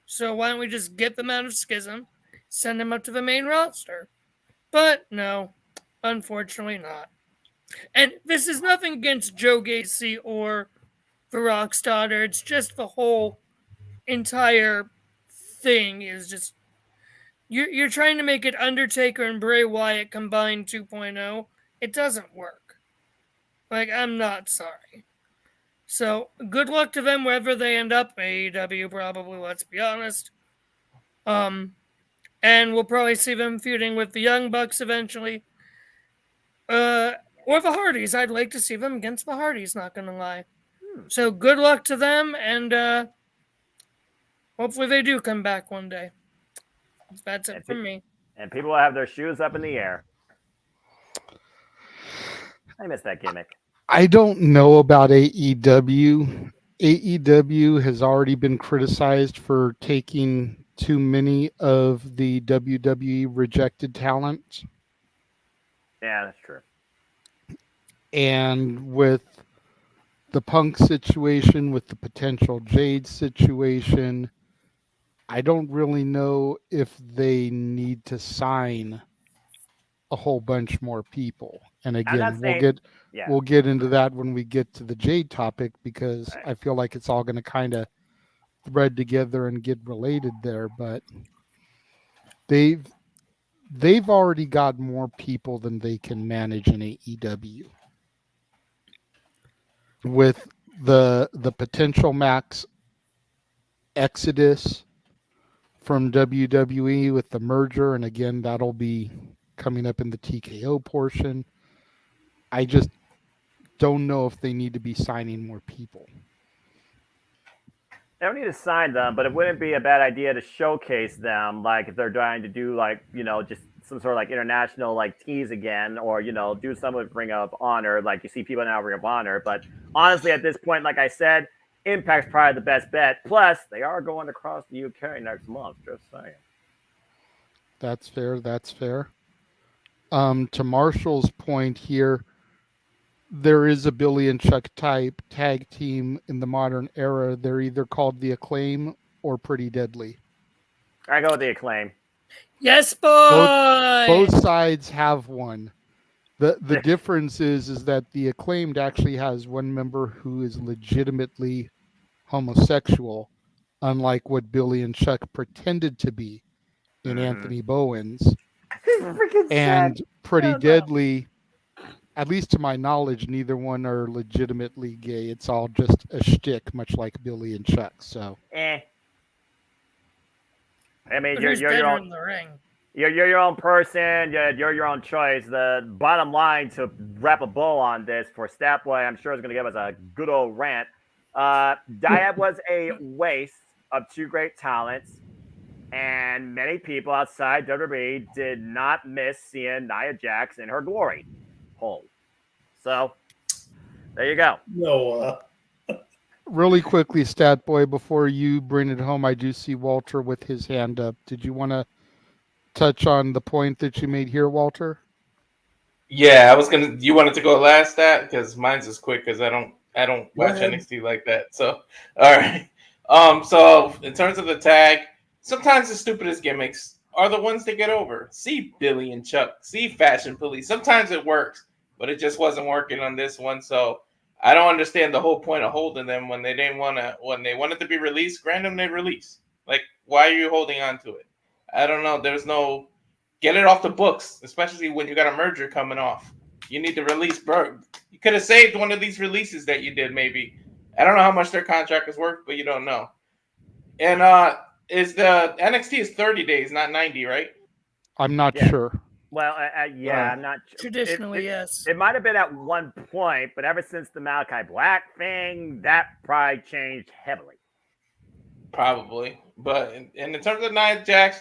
S7: So why don't we just get them out of Schism, send them up to the main roster? But no, unfortunately not. And this is nothing against Joe Gacy or the Rockstar. It's just the whole entire thing is just you're trying to make it Undertaker and Bray Wyatt combined 2.0. It doesn't work. Like, I'm not sorry. So good luck to them wherever they end up. AEW probably, let's be honest. And we'll probably see them feuding with the Young Bucks eventually. Or the Hardys. I'd like to see them against the Hardys, not gonna lie. So good luck to them, and hopefully they do come back one day. That's it from me.
S2: And people will have their shoes up in the air. I miss that gimmick.
S3: I don't know about AEW. AEW has already been criticized for taking too many of the WWE rejected talent.
S2: Yeah, that's true.
S3: And with the Punk situation, with the potential Jade situation, I don't really know if they need to sign a whole bunch more people. And again, we'll get into that when we get to the Jade topic, because I feel like it's all going to kind of thread together and get related there. But they've already got more people than they can manage in AEW. With the potential max exodus from WWE with the merger, and again, that'll be coming up in the TKO portion. I just don't know if they need to be signing more people.
S2: They don't need to sign them, but it wouldn't be a bad idea to showcase them, like if they're trying to do just some sort of like international like tease again, or do some with Ring of Honor, like you see people now Ring of Honor. But honestly, at this point, like I said, Impact's probably the best bet. Plus, they are going across the UK next month. Just saying.
S3: That's fair. That's fair. To Marshall's point here, there is a Billy and Chuck type tag team in the modern era. They're either called the Acclaim or Pretty Deadly.
S2: I go with the Acclaim.
S7: Yes, boy.
S3: Both sides have one. The difference is that the Acclaimed actually has one member who is legitimately homosexual, unlike what Billy and Chuck pretended to be in Anthony Bowens. And Pretty Deadly, at least to my knowledge, neither one are legitimately gay. It's all just a shtick, much like Billy and Chuck. So,
S2: I mean,
S7: Who's
S2: you're your
S7: better
S2: own.
S7: in the ring?
S2: You're your own person. You're your own choice. The bottom line, to wrap a bow on this for Statboy, I'm sure is going to give us a good old rant. Dyad was a waste of two great talents, and many people outside WWE did not miss seeing Nia Jax in her glory hole. So there you go.
S14: No.
S3: Really quickly, Statboy, before you bring it home, I do see Walter with his hand up. Did you want to touch on the point that you made here, Walter?
S18: Yeah, I was gonna. You wanted to go last, that because mine's is quick because I don't watch NXT like that. So all right. So in terms of the tag, sometimes the stupidest gimmicks are the ones that get over. See Billy and Chuck. See Fashion Police. Sometimes it works, but it just wasn't working on this one. So I don't understand the whole point of holding them when they didn't want to. When they wanted to be released, grant them their release. Like, why are you holding on to it? I don't know. There's no get it off the books, especially when you got a merger coming off. You need to release, bro. You could have saved one of these releases that you did, maybe. I don't know how much their contract is worth, but you don't know. And is the NXT is 30 days, not 90, right?
S3: I'm not sure.
S2: Well, I'm not sure.
S7: Traditionally, yes.
S2: It might have been at one point, but ever since the Malachi Black thing, that probably changed heavily.
S18: Probably. But in terms of Nia Jax,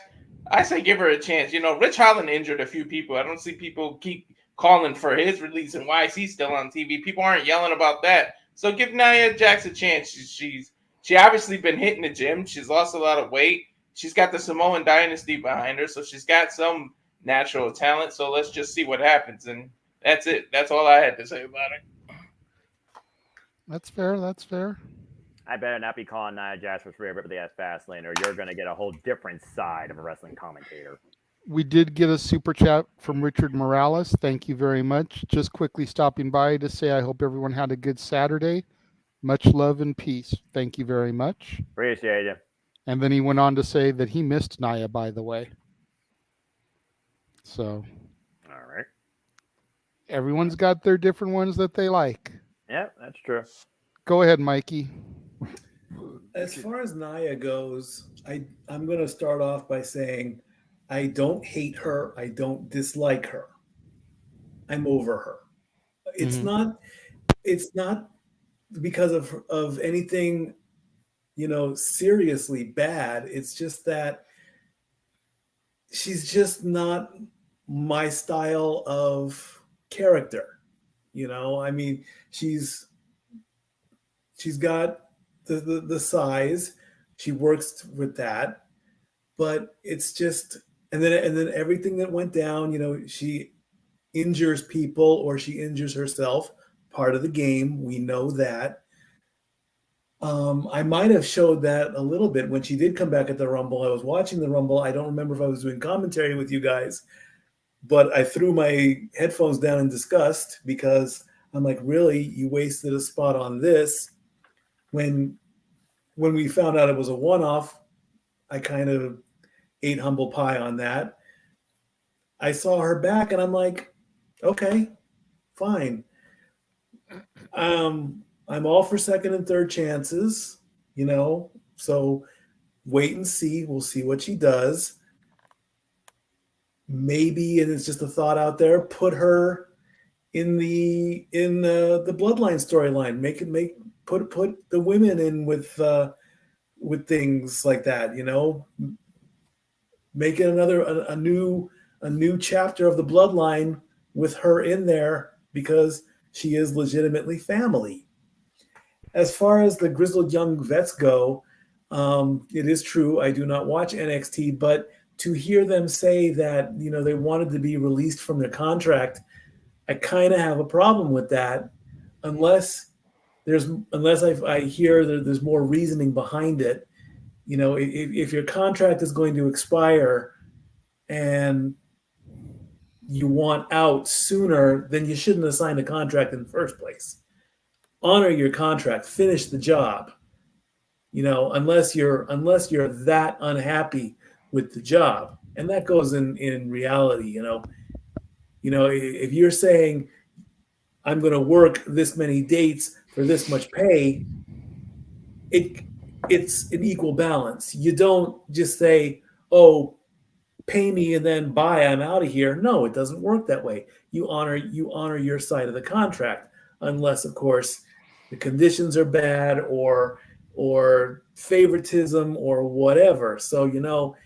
S18: I say give her a chance. You know, Rich Holland injured a few people. I don't see people keep calling for his release and why is he still on TV. People aren't yelling about that. So give Nia Jax a chance. She's She obviously been hitting the gym. She's lost a lot of weight. She's got the Samoan dynasty behind her, so she's got some natural talent. So let's just see what happens, and that's it. That's all I had to say about it.
S3: That's fair. That's fair.
S2: I better not be calling Nia Jax for free over the ass fast lane, or you're going to get a whole different side of a wrestling commentator.
S3: We did get a super chat from Richard Morales. Thank you very much. Just quickly stopping by to say I hope everyone had a good Saturday. Much love and peace. Thank you very much.
S2: Appreciate you.
S3: And then he went on to say that he missed Nia, by the way. So.
S2: All right.
S3: Everyone's got their different ones that they like.
S2: Yeah, that's true.
S3: Go ahead, Mikey.
S14: As far as Nia goes, I'm going to start off by saying I don't hate her. I don't dislike her. I'm over her. It's not because of anything, seriously bad. It's just that she's just not my style of character. I mean, she's got the size, she works with that, but it's just, and then everything that went down, she injures people or she injures herself, part of the game. We know that. I might have showed that a little bit when she did come back at the Rumble. I was watching the Rumble. I don't remember if I was doing commentary with you guys, but I threw my headphones down in disgust because I'm like, really, you wasted a spot on this. When we found out it was a one-off, I kind of ate humble pie on that. I saw her back and I'm like, okay, fine. I'm all for second and third chances, so wait and see. We'll see what she does. Maybe, and it's just a thought out there, put her in the bloodline storyline. Put the women in with things like that, Make it a new chapter of the bloodline with her in there because she is legitimately family. As far as the grizzled young vets go, it is true. I do not watch NXT, but to hear them say that, they wanted to be released from their contract, I kind of have a problem with that unless I hear that there's more reasoning behind it. If your contract is going to expire and you want out sooner, then you shouldn't have signed a contract in the first place. Honor your contract, finish the job. Unless you're that unhappy with the job, and that goes in reality. If you're saying I'm going to work this many dates for this much pay, it's an equal balance. You don't just say, oh, pay me and then bye, I'm out of here. No, it doesn't work that way. You honor your side of the contract, unless, of course, the conditions are bad or favoritism or whatever. So,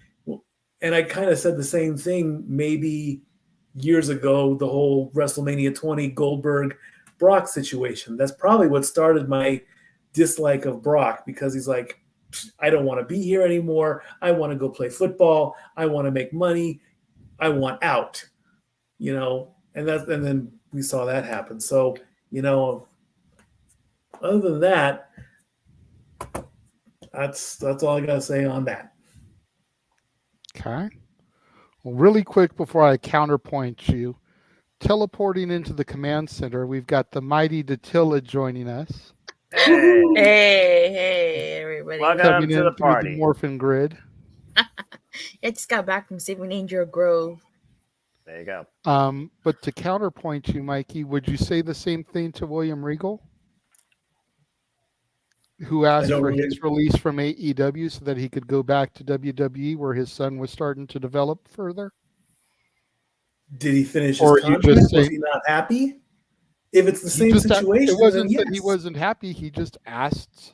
S14: and I kind of said the same thing maybe years ago, the whole WrestleMania 20 Goldberg Brock situation. That's probably what started my dislike of Brock, because he's like, I don't want to be here anymore. I want to go play football. I want to make money. I want out, and then we saw that happen. So, other than that, that's all I got to say on that.
S3: Okay. Well, really quick before I counterpoint you, teleporting into the command center, we've got the mighty Datilla joining us.
S15: Hey, everybody.
S3: Welcome to the party. The Morphin Grid.
S15: I just got back from saving Angel Grove.
S2: There you go.
S3: But to counterpoint you, Mikey, would you say the same thing to William Regal, who asked for his release from AEW so that he could go back to WWE where his son was starting to develop further?
S14: Did he finish his contract? Was he not happy? If it's the same situation,
S3: it wasn't that he wasn't happy. He just asked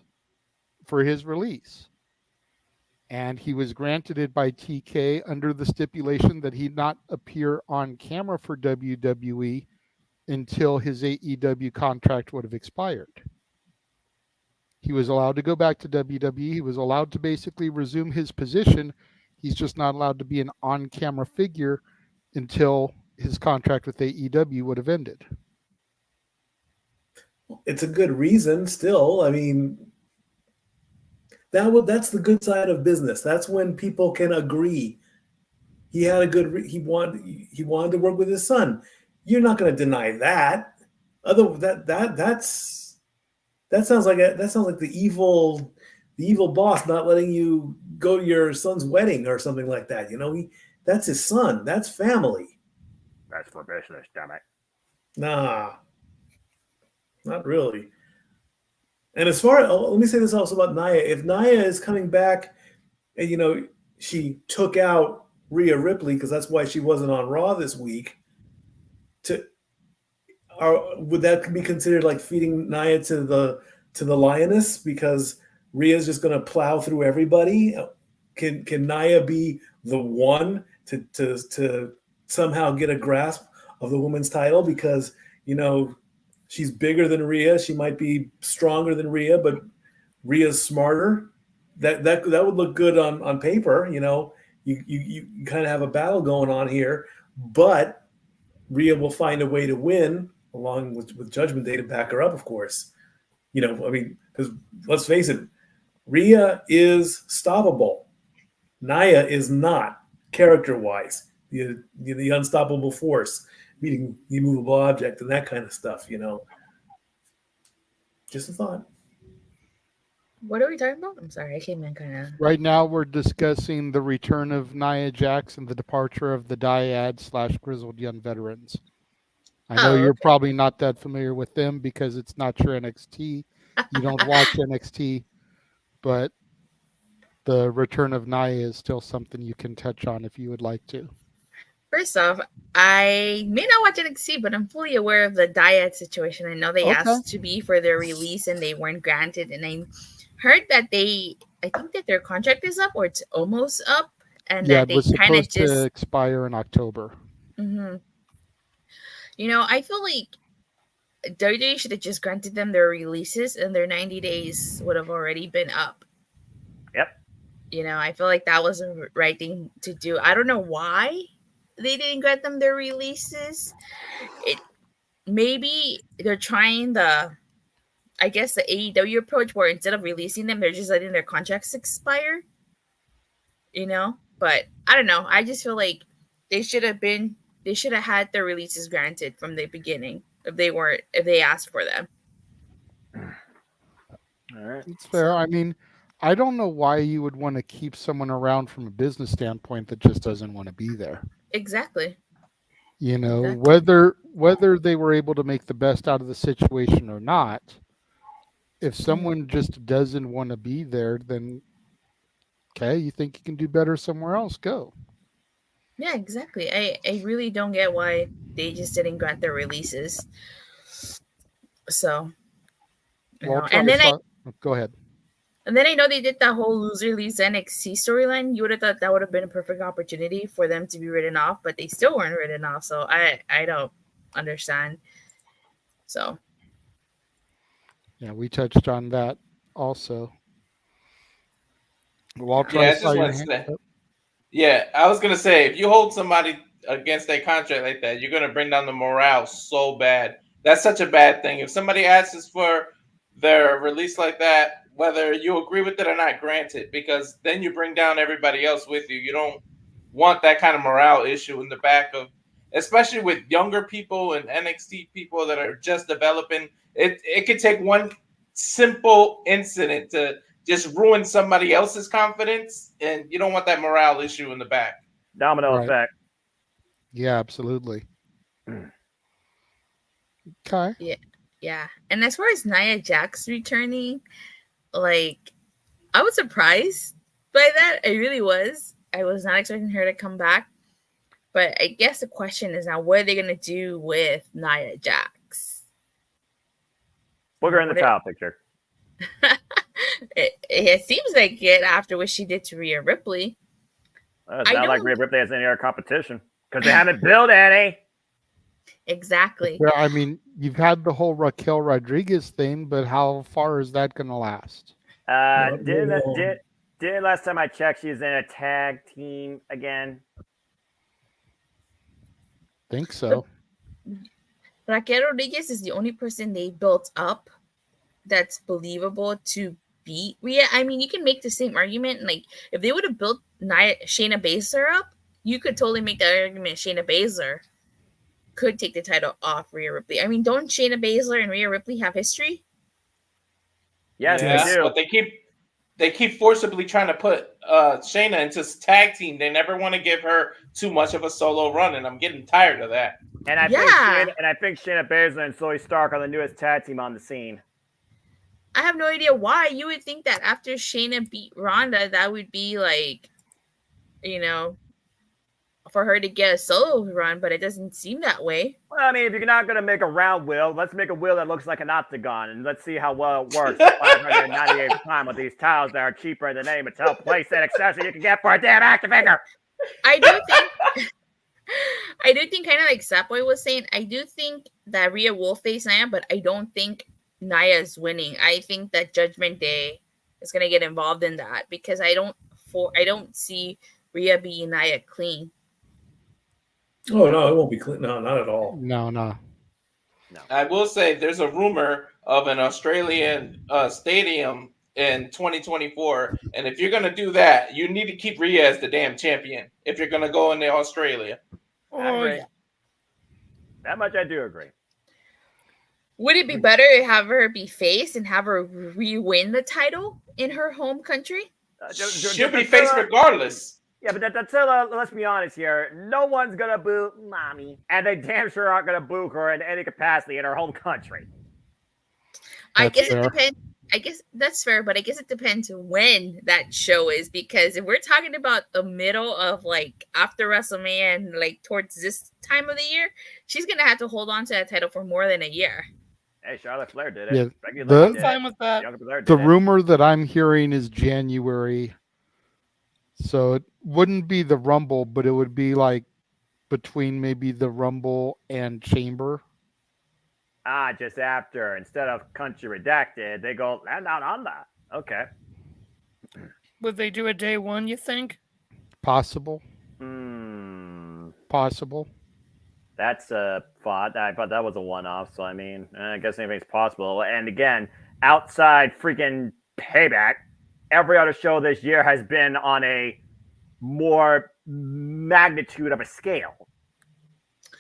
S3: for his release. And he was granted it by TK under the stipulation that he not appear on camera for WWE until his AEW contract would have expired. He was allowed to go back to WWE. He was allowed to basically resume his position. He's just not allowed to be an on-camera figure until his contract with AEW would have ended.
S14: It's a good reason still. I mean, that's the good side of business. That's when people can agree. He had a good he wanted to work with his son. You're not going to deny that. That sounds like the evil boss not letting you go to your son's wedding or something like that. You know, that's his son. That's family.
S2: That's for business, damn it.
S14: Nah, not really. And as far, let me say this also about Nia. If Nia is coming back, and you know she took out Rhea Ripley because that's why she wasn't on Raw this week. Would that be considered like feeding Nia to the lioness because Rhea's just going to plow through everybody? Can Nia be the one to somehow get a grasp of the women's title because you know she's bigger than Rhea, she might be stronger than Rhea, but Rhea's smarter? That would look good on paper, you know. You kind of have a battle going on here, but Rhea will find a way to win along with Judgment Day to back her up, of course. You know, I mean, because let's face it, Rhea is stoppable. Nia is not, character-wise. The unstoppable force, meeting the immovable object and that kind of stuff, you know. Just a thought.
S15: What are we talking about? I'm sorry, I came in kind of.
S3: Right now, we're discussing the return of Nia Jax and the departure of the Dyad / Grizzled Young Veterans. I know you're probably not that familiar with them because it's not your NXT. You don't watch NXT, but the return of Nia is still something you can touch on if you would like to.
S15: First off, I may not watch NXT, but I'm fully aware of the Dyad situation. I know they asked to be for their release and they weren't granted. And I heard that I think that their contract is up or it's almost up. And that
S3: it was
S15: they kind of
S3: supposed to expire in October.
S15: Mm-hmm. You know, I feel like WWE should have just granted them their releases and their 90 days would have already been up.
S2: Yep.
S15: You know, I feel like that was the right thing to do. I don't know why they didn't grant them their releases. Maybe they're trying the AEW approach where instead of releasing them, they're just letting their contracts expire. You know? But I don't know. I just feel like they should have had their releases granted from the beginning if they asked for them.
S2: All right.
S3: It's fair. I mean, I don't know why you would want to keep someone around from a business standpoint that just doesn't want to be there.
S15: Exactly.
S3: You know, whether they were able to make the best out of the situation or not, if someone just doesn't want to be there, then okay, you think you can do better somewhere else, go.
S15: Yeah, exactly. I really don't get why they just didn't grant their releases. So,
S3: Well, go ahead.
S15: And then I know they did that whole loser leaves NXT storyline. You would have thought that would have been a perfect opportunity for them to be written off, but they still weren't written off. So I don't understand. So.
S3: Yeah, we touched on that also.
S18: Yeah, I was gonna say, if you hold somebody against a contract like that, you're gonna bring down the morale so bad. That's such a bad thing. If somebody asks for their release like that, whether you agree with it or not, granted, because then you bring down everybody else with you. You don't want that kind of morale issue in the back of, especially with younger people and NXT people that are just developing. It could take one simple incident to just ruin somebody else's confidence, and you don't want that morale issue in the back.
S2: Domino effect.
S3: Yeah, absolutely. Okay.
S15: Yeah. And as far as Nia Jax returning, like, I was surprised by that. I really was. I was not expecting her to come back. But I guess the question is now, what are they going to do with Nia Jax?
S2: Put her in the child picture.
S15: It seems like it after what she did to Rhea Ripley.
S2: It's not like Rhea Ripley has any other competition because they haven't built any.
S15: Exactly.
S3: Yeah, I mean, you've had the whole Raquel Rodriguez thing, but how far is that going to last?
S2: Did last time I checked, she's in a tag team again.
S3: Think so.
S15: Raquel Rodriguez is the only person they built up that's believable to beat Rhea. I mean, you can make the same argument. Like, if they would have built Shayna Baszler up, you could totally make the argument Shayna Baszler could take the title off Rhea Ripley. I mean, don't Shayna Baszler and Rhea Ripley have history?
S2: Yes, they do.
S18: But they keep forcibly trying to put Shayna into tag team. They never want to give her too much of a solo run, and I'm getting tired of that.
S2: And I think Shayna Baszler and Zoe Stark are the newest tag team on the scene.
S15: I have no idea why. You would think that after Shayna beat Ronda, that would be like, you know, for her to get a solo run, but it doesn't seem that way.
S2: Well, I mean, if you're not going to make a round wheel, let's make a wheel that looks like an octagon, and let's see how well it works. 598th time with these tiles that are cheaper than any Mattel playset accessory you can get for a damn action figure.
S15: I do think kind of like Sapboy was saying, I do think that Rhea will face Nia, but I don't think Nia is winning. I think that Judgment Day is going to get involved in that because I don't see Rhea beating Nia clean.
S14: Oh no, it won't be clean. No, not at all.
S3: No.
S18: I will say there's a rumor of an Australian stadium in 2024, and if you're gonna do that, you need to keep Rhea as the damn champion. If you're gonna go into Australia,
S2: Yeah. That much I do agree.
S15: Would it be better to have her be face and have her re-win the title in her home country?
S18: She'll be face regardless.
S2: Yeah, but let's be honest here. No one's going to boo Mommy, and they damn sure aren't going to boo her in any capacity in her home country.
S15: I guess it depends. I guess that's fair, but I guess it depends when that show is, because if we're talking about the middle of like after WrestleMania and like towards this time of the year, she's going to have to hold on to that title for more than a year.
S2: Hey, Charlotte Flair did it.
S3: Yeah,
S7: I'm fine with that.
S3: The rumor that I'm hearing is January. So it wouldn't be the Rumble, but it would be like between maybe the Rumble and Chamber.
S2: Just after. Instead of Country Redacted, they go land out on that. Okay.
S7: Would they do a day one, you think?
S3: Possible. Possible.
S2: That's a thought. I thought that was a one-off, so I mean, I guess anything's possible. And again, outside freaking Payback, every other show this year has been on a more magnitude of a scale.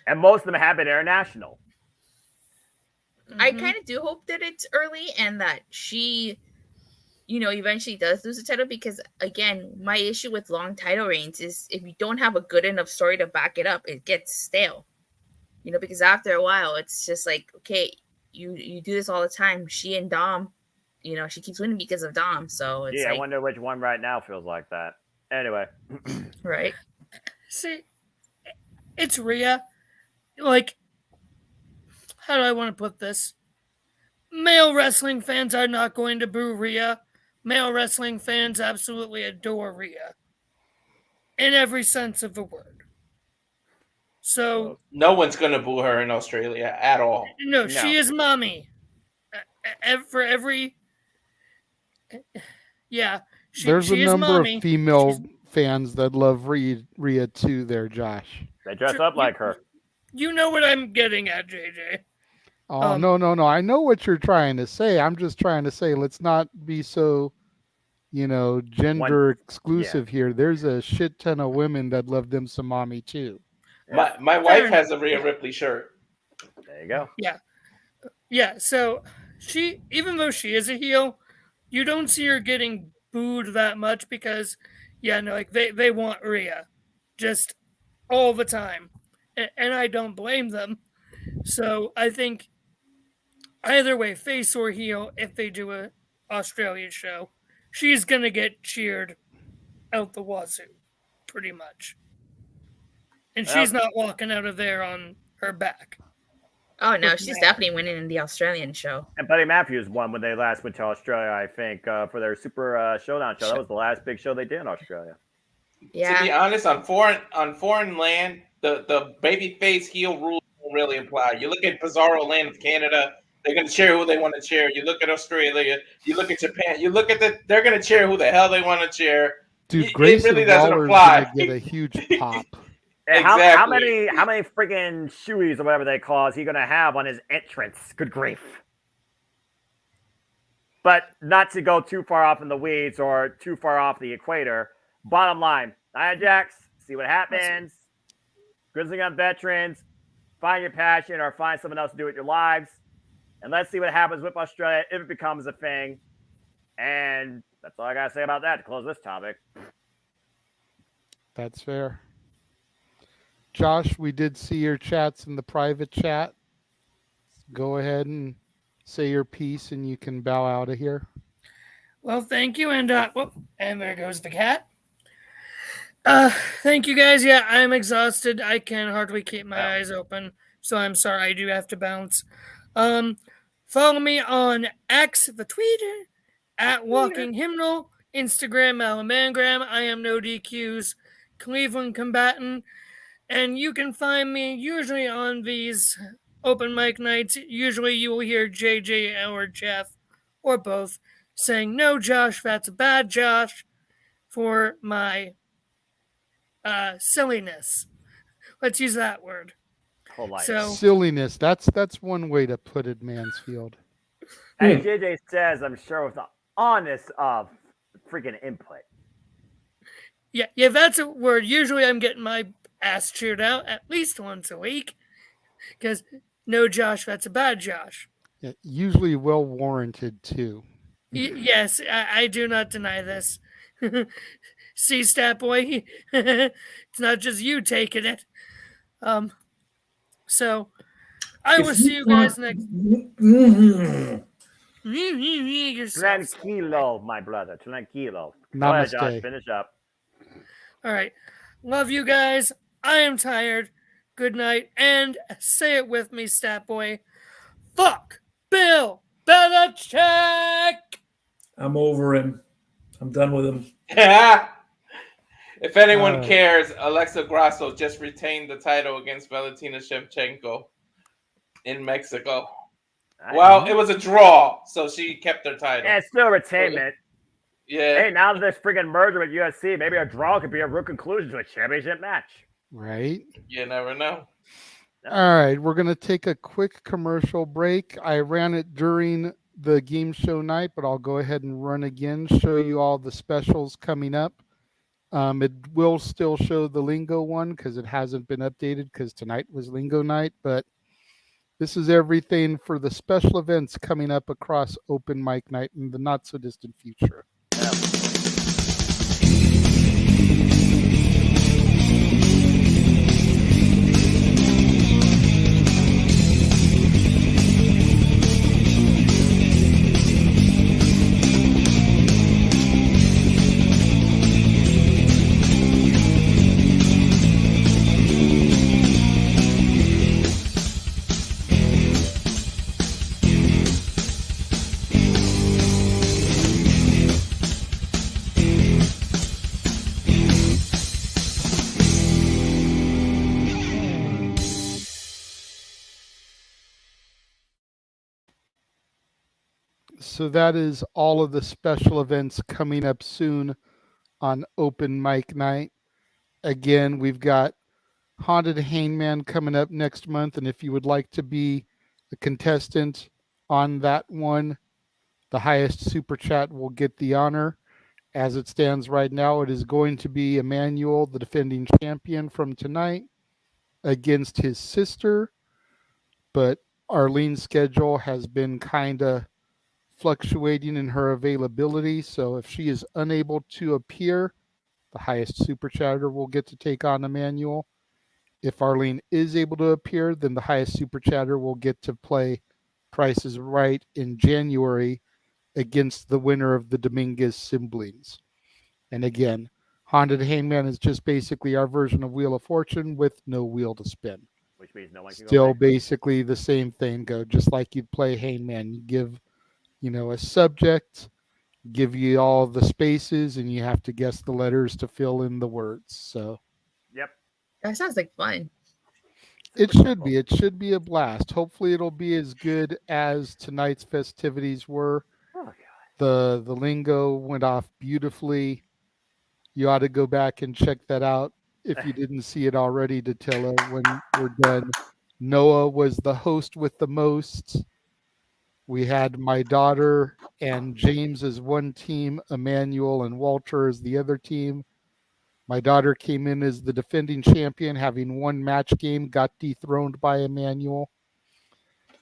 S2: And most of them have been international.
S15: I kind of do hope that it's early and that she, eventually does lose the title because, again, my issue with long title reigns is if you don't have a good enough story to back it up, it gets stale. Because after a while, it's just like, okay, you do this all the time. She and Dom, she keeps winning because of Dom. So it's
S2: I wonder which one right now feels like that. Anyway.
S15: Right.
S7: See, it's Rhea. Like, how do I want to put this? Male wrestling fans are not going to boo Rhea. Male wrestling fans absolutely adore Rhea. In every sense of the word. So
S18: no one's going to boo her in Australia at all.
S7: No, she is Mommy. For every... Yeah.
S3: There's a number of female fans that love Rhea too there, Josh.
S2: They dress up like her.
S7: You know what I'm getting at, JJ.
S3: Oh, no. I know what you're trying to say. I'm just trying to say, let's not be so, gender exclusive here. There's a shit ton of women that love them some Mommy too.
S18: My wife has a Rhea Ripley shirt.
S2: There you go.
S7: Yeah. So she, even though she is a heel, you don't see her getting booed that much because, they want Rhea just all the time, and I don't blame them. So I think either way, face or heel, if they do a Australian show, she's gonna get cheered out the wazoo, pretty much. And she's not walking out of there on her back.
S15: Oh, no, she's definitely winning in the Australian show.
S2: And Buddy Matthews won when they last went to Australia, I think, for their Super Showdown show. That was the last big show they did in Australia.
S15: Yeah.
S18: To be honest, on foreign land, the babyface heel rules really apply. You look at Bizarro Land of Canada, they're going to cheer who they want to cheer. You look at Australia, you look at Japan, you look at they're going to cheer who the hell they want to cheer.
S3: Dude,
S18: It
S3: Grayson
S18: really doesn't
S3: Waller's
S18: apply.
S3: gonna get a huge pop.
S2: Hey,
S18: Exactly.
S2: How many freaking shoeies or whatever they call is he gonna have on his entrance? Good grief! But not to go too far off in the weeds or too far off the equator. Bottom line, Nia Jax, see what happens. Grizzly Gun veterans, find your passion or find something else to do with your lives, and let's see what happens with Australia if it becomes a thing. And that's all I gotta say about that to close this topic.
S3: That's fair. Josh, we did see your chats in the private chat. Go ahead and say your piece and you can bow out of here.
S7: Well, thank you. And and there goes the cat. Thank you guys. Yeah, I'm exhausted. I can hardly keep my eyes open. So I'm sorry. I do have to bounce. Follow me on X, the Twitter, at Walking Hymnal, Instagram, Alamangram. I am No DQs, Cleveland Combatant. And you can find me usually on these open mic nights. Usually you will hear JJ or Jeff or both saying, "No, Josh, that's a bad Josh," for my silliness. Let's use that word. So,
S3: silliness. That's one way to put it, Mansfield.
S2: As JJ says, I'm sure with the honest of freaking input.
S7: Yeah, that's a word. Usually I'm getting my ass chewed out at least once a week because no, Josh, that's a bad Josh.
S3: Yeah, usually well warranted too.
S7: Yes, I do not deny this. See, Stat Boy, it's not just you taking it. So I will see you guys next.
S2: Tranquilo, my brother. Tranquilo.
S3: Namaste.
S2: Go ahead, Josh. Finish up.
S7: All right. Love you guys. I am tired. Good night. And say it with me, Stat Boy. Fuck Bill Belichick.
S14: I'm over him. I'm done with him.
S18: If anyone cares, Alexa Grasso just retained the title against Valentina Shevchenko in Mexico. Well, it was a draw, so she kept her title.
S2: Yeah, it's still retainment.
S18: Yeah.
S2: Hey, now that there's freaking merger with UFC, maybe a draw could be a real conclusion to a championship match.
S3: Right?
S18: You never know.
S3: All right, we're going to take a quick commercial break. I ran it during the game show night, but I'll go ahead and run again, show you all the specials coming up. It will still show the Lingo one because it hasn't been updated because tonight was Lingo night, but this is everything for the special events coming up across Open Mic Night in the not-so-distant future. So that is all of the special events coming up soon on Open Mic Night. Again, we've got Haunted Hangman coming up next month, and if you would like to be a contestant on that one, the highest super chat will get the honor. As it stands right now, it is going to be Emmanuel, the defending champion from tonight, against his sister, but Arlene's schedule has been kind of fluctuating in her availability, so if she is unable to appear, the highest super chatter will get to take on Emmanuel. If Arlene is able to appear, then the highest super chatter will get to play Price is Right in January against the winner of the Dominguez siblings. And again, Haunted Hangman is just basically our version of Wheel of Fortune with no wheel to spin.
S2: Which means no one can
S3: Still
S2: go back.
S3: basically the same thing, go just like you'd play Hangman. You give, a subject, give you all the spaces, and you have to guess the letters to fill in the words. So
S2: Yep.
S15: That sounds like fun.
S3: It should be. It should be a blast. Hopefully, it'll be as good as tonight's festivities were.
S2: Oh, God.
S3: The lingo went off beautifully. You ought to go back and check that out if you didn't see it already, Datilla, when we're done. Noah was the host with the most. We had my daughter and James as one team, Emmanuel and Walter as the other team. My daughter came in as the defending champion, having one match game, got dethroned by Emmanuel.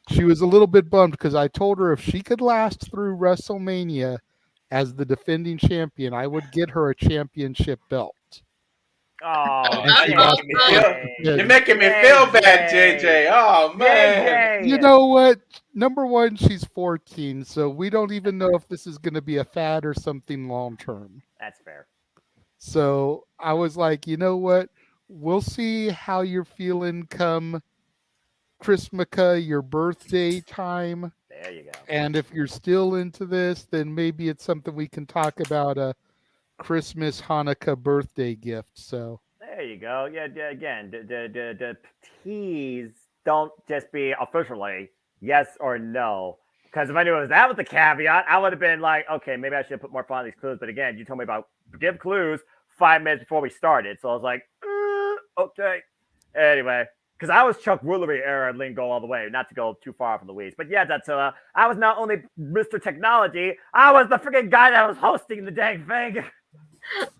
S3: She was a little bit bummed because I told her if she could last through WrestleMania as the defending champion, I would get her a championship belt.
S2: Oh,
S18: you're making me feel bad, JJ. Oh, man.
S3: You know what? Number one, she's 14, so we don't even know if this is going to be a fad or something long term.
S2: That's fair.
S3: So I was like, you know what? We'll see how you're feeling come Christmaka, your birthday time.
S2: There you go.
S3: And if you're still into this, then maybe it's something we can talk about a Christmas, Hanukkah birthday gift. So
S2: there you go. Yeah, again, the teas don't just be officially yes or no. Because if I knew it was that with the caveat, I would have been like, okay, maybe I should put more fun on these clues. But again, you told me about give clues 5 minutes before we started. So I was like, okay. Anyway, because I was Chuck Woolery era lingo all the way, not to go too far from the weeds. But yeah, that's I was not only Mr. Technology, I was the freaking guy that was hosting the dang thing.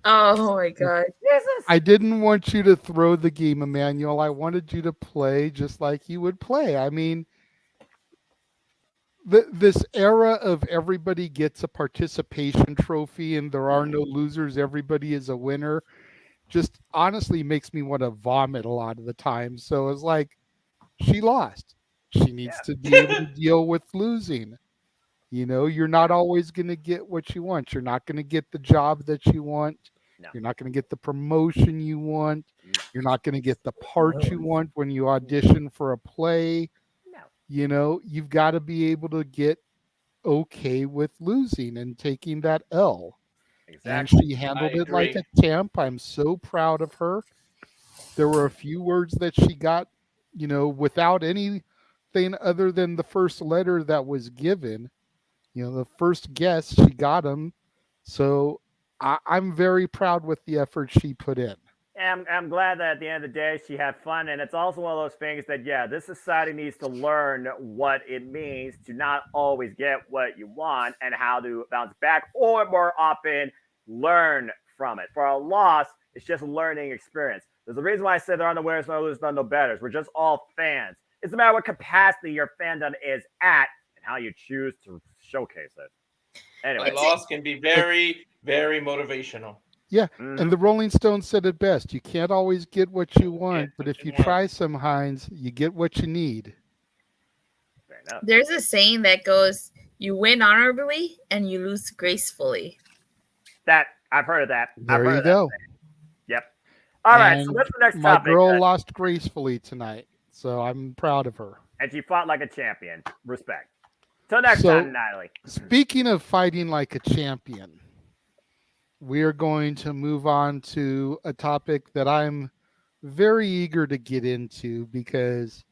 S15: Oh my God.
S2: Jesus.
S3: I didn't want you to throw the game, Emmanuel. I wanted you to play just like you would play. I mean, this era of everybody gets a participation trophy and there are no losers, everybody is a winner, just honestly makes me want to vomit a lot of the time. So it's like, she lost. She needs to be able to deal with losing. You know, you're not always going to get what you want. You're not going to get the job that you want. No. You're not going to get the promotion you want. You're not going to get the part you want when you audition for a play.
S2: No.
S3: You know, you've got to be able to get okay with losing and taking that L.
S2: Exactly.
S3: And she handled it like a champ. I'm so proud of her. There were a few words that she got, you know, without anything other than the first letter that was given. You know, the first guess, she got them. So I'm very proud with the effort she put in.
S2: I'm glad that at the end of the day, she had fun. And it's also one of those things that, yeah, this society needs to learn what it means to not always get what you want and how to bounce back, or more often, learn from it. For a loss, it's just a learning experience. There's a reason why I said there are no winners, no losers, no betters. We're just all fans. It's a matter of what capacity your fandom is at and how you choose to showcase it. Anyway,
S18: a loss can be very, very motivational.
S3: Yeah, and the Rolling Stones said it best. You can't always get what you want, but if you try some, Heinz, you get what you need.
S2: Fair enough.
S15: There's a saying that goes, you win honorably and you lose gracefully.
S2: That I've heard of that.
S3: There you go.
S2: Yep. All right, so what's the next topic?
S3: My girl lost gracefully tonight, so I'm proud of her.
S2: And she fought like a champion. Respect. Till next time, Natalie.
S3: Speaking of fighting like a champion, we are going to move on to a topic that I'm very eager to get into because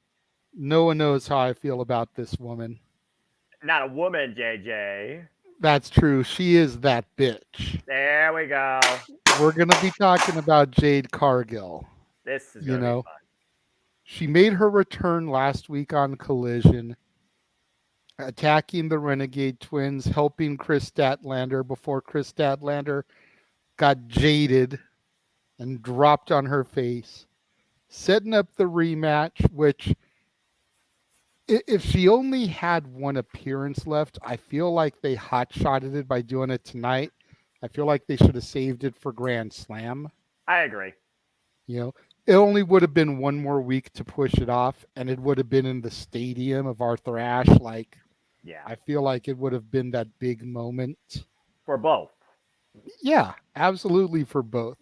S3: no one knows how I feel about this woman.
S2: Not a woman, JJ.
S3: That's true. She is that bitch.
S2: There we go.
S3: We're going to be talking about Jade Cargill.
S2: This is going to be fun.
S3: She made her return last week on Collision, attacking the Renegade Twins, helping Chris Statlander before Chris Statlander got jaded and dropped on her face, setting up the rematch, which if she only had one appearance left, I feel like they hot-shotted it by doing it tonight. I feel like they should have saved it for Grand Slam.
S2: I agree.
S3: You know, it only would have been one more week to push it off, and it would have been in the stadium of Arthur Ashe. Like,
S2: yeah,
S3: I feel like it would have been that big moment.
S2: For both.
S3: Yeah, absolutely for both.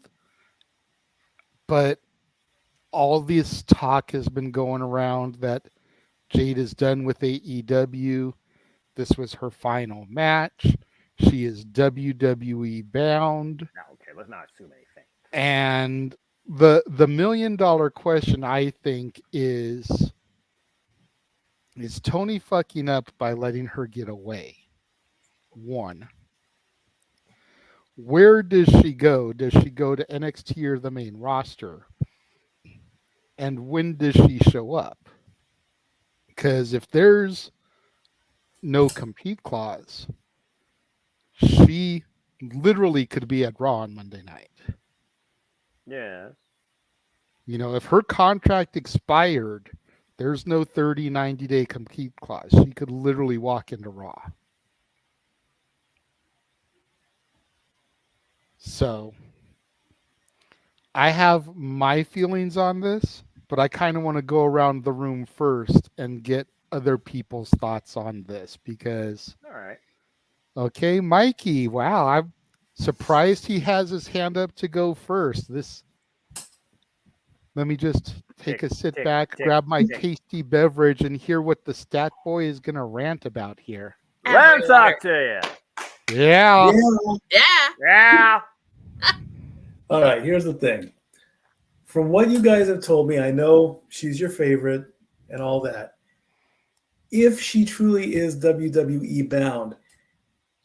S3: But all this talk has been going around that Jade is done with AEW. This was her final match. She is WWE bound.
S2: No, okay, let's not assume anything.
S3: And the $1 million question, I think, is Tony fucking up by letting her get away? One. Where does she go? Does she go to NXT or the main roster? And when does she show up? Because if there's no compete clause, she literally could be at Raw on Monday night.
S2: Yes.
S3: You know, if her contract expired, there's no 30, 90-day compete clause. She could literally walk into Raw. So, I have my feelings on this, but I kind of want to go around the room first and get other people's thoughts on this because...
S2: All right.
S3: Okay, Mikey. Wow, I'm surprised he has his hand up to go first. Let me just take a sit back, grab my tasty beverage, and hear what the stat boy is going to rant about here.
S2: Let him talk to you.
S3: Yeah.
S2: Yeah.
S14: All right, here's the thing. From what you guys have told me, I know she's your favorite and all that. If she truly is WWE bound,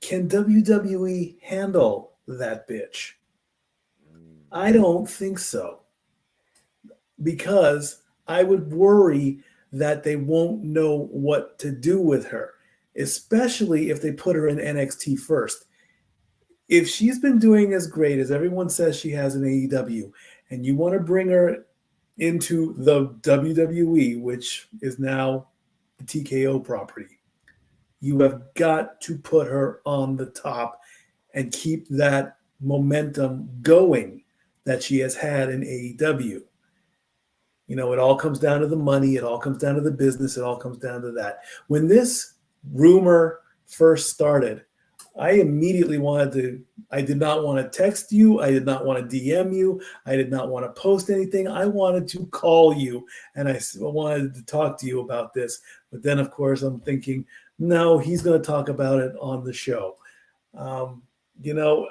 S14: can WWE handle that bitch? I don't think so. Because I would worry that they won't know what to do with her, especially if they put her in NXT first. If she's been doing as great as everyone says she has in AEW, and you want to bring her into the WWE, which is now the TKO property, you have got to put her on the top and keep that momentum going that she has had in AEW. You know, it all comes down to the money. It all comes down to the business. It all comes down to that. When this rumor first started, I immediately I did not want to text you. I did not want to DM you. I did not want to post anything. I wanted to call you and I wanted to talk to you about this. But then, of course, I'm thinking, no, he's going to talk about it on the show. You know,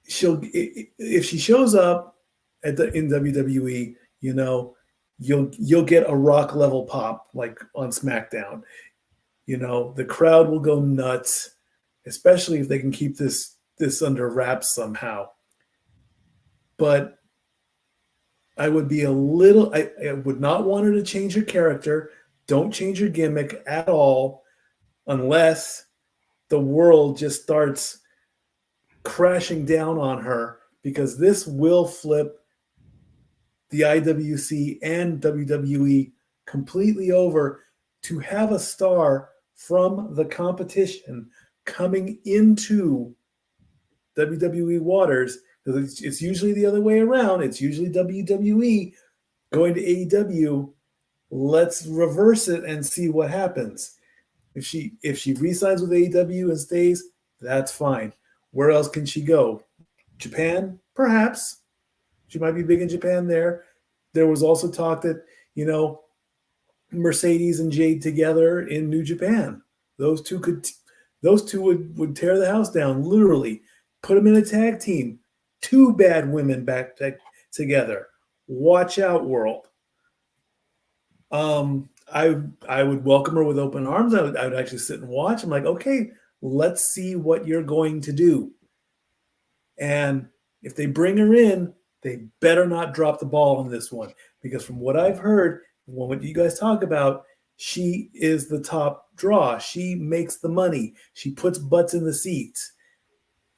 S14: if she shows up in WWE, you know, you'll get a Rock level pop like on SmackDown. You know, the crowd will go nuts, especially if they can keep this under wraps somehow. But I would be I would not want her to change her character. Don't change her gimmick at all unless the world just starts crashing down on her, because this will flip the IWC and WWE completely over to have a star from the competition coming into WWE waters, because it's usually the other way around. It's usually WWE going to AEW. Let's reverse it and see what happens. If she re-signs with AEW and stays, that's fine. Where else can she go? Japan? Perhaps. She might be big in Japan there. There was also talk that, you know, Mercedes and Jade together in New Japan. Those two would tear the house down, literally. Put them in a tag team. Two bad women back together. Watch out, world. I would welcome her with open arms. I would actually sit and watch. I'm like, okay, let's see what you're going to do. And if they bring her in, they better not drop the ball on this one, because from what I've heard, what you guys talk about, she is the top draw. She makes the money. She puts butts in the seats.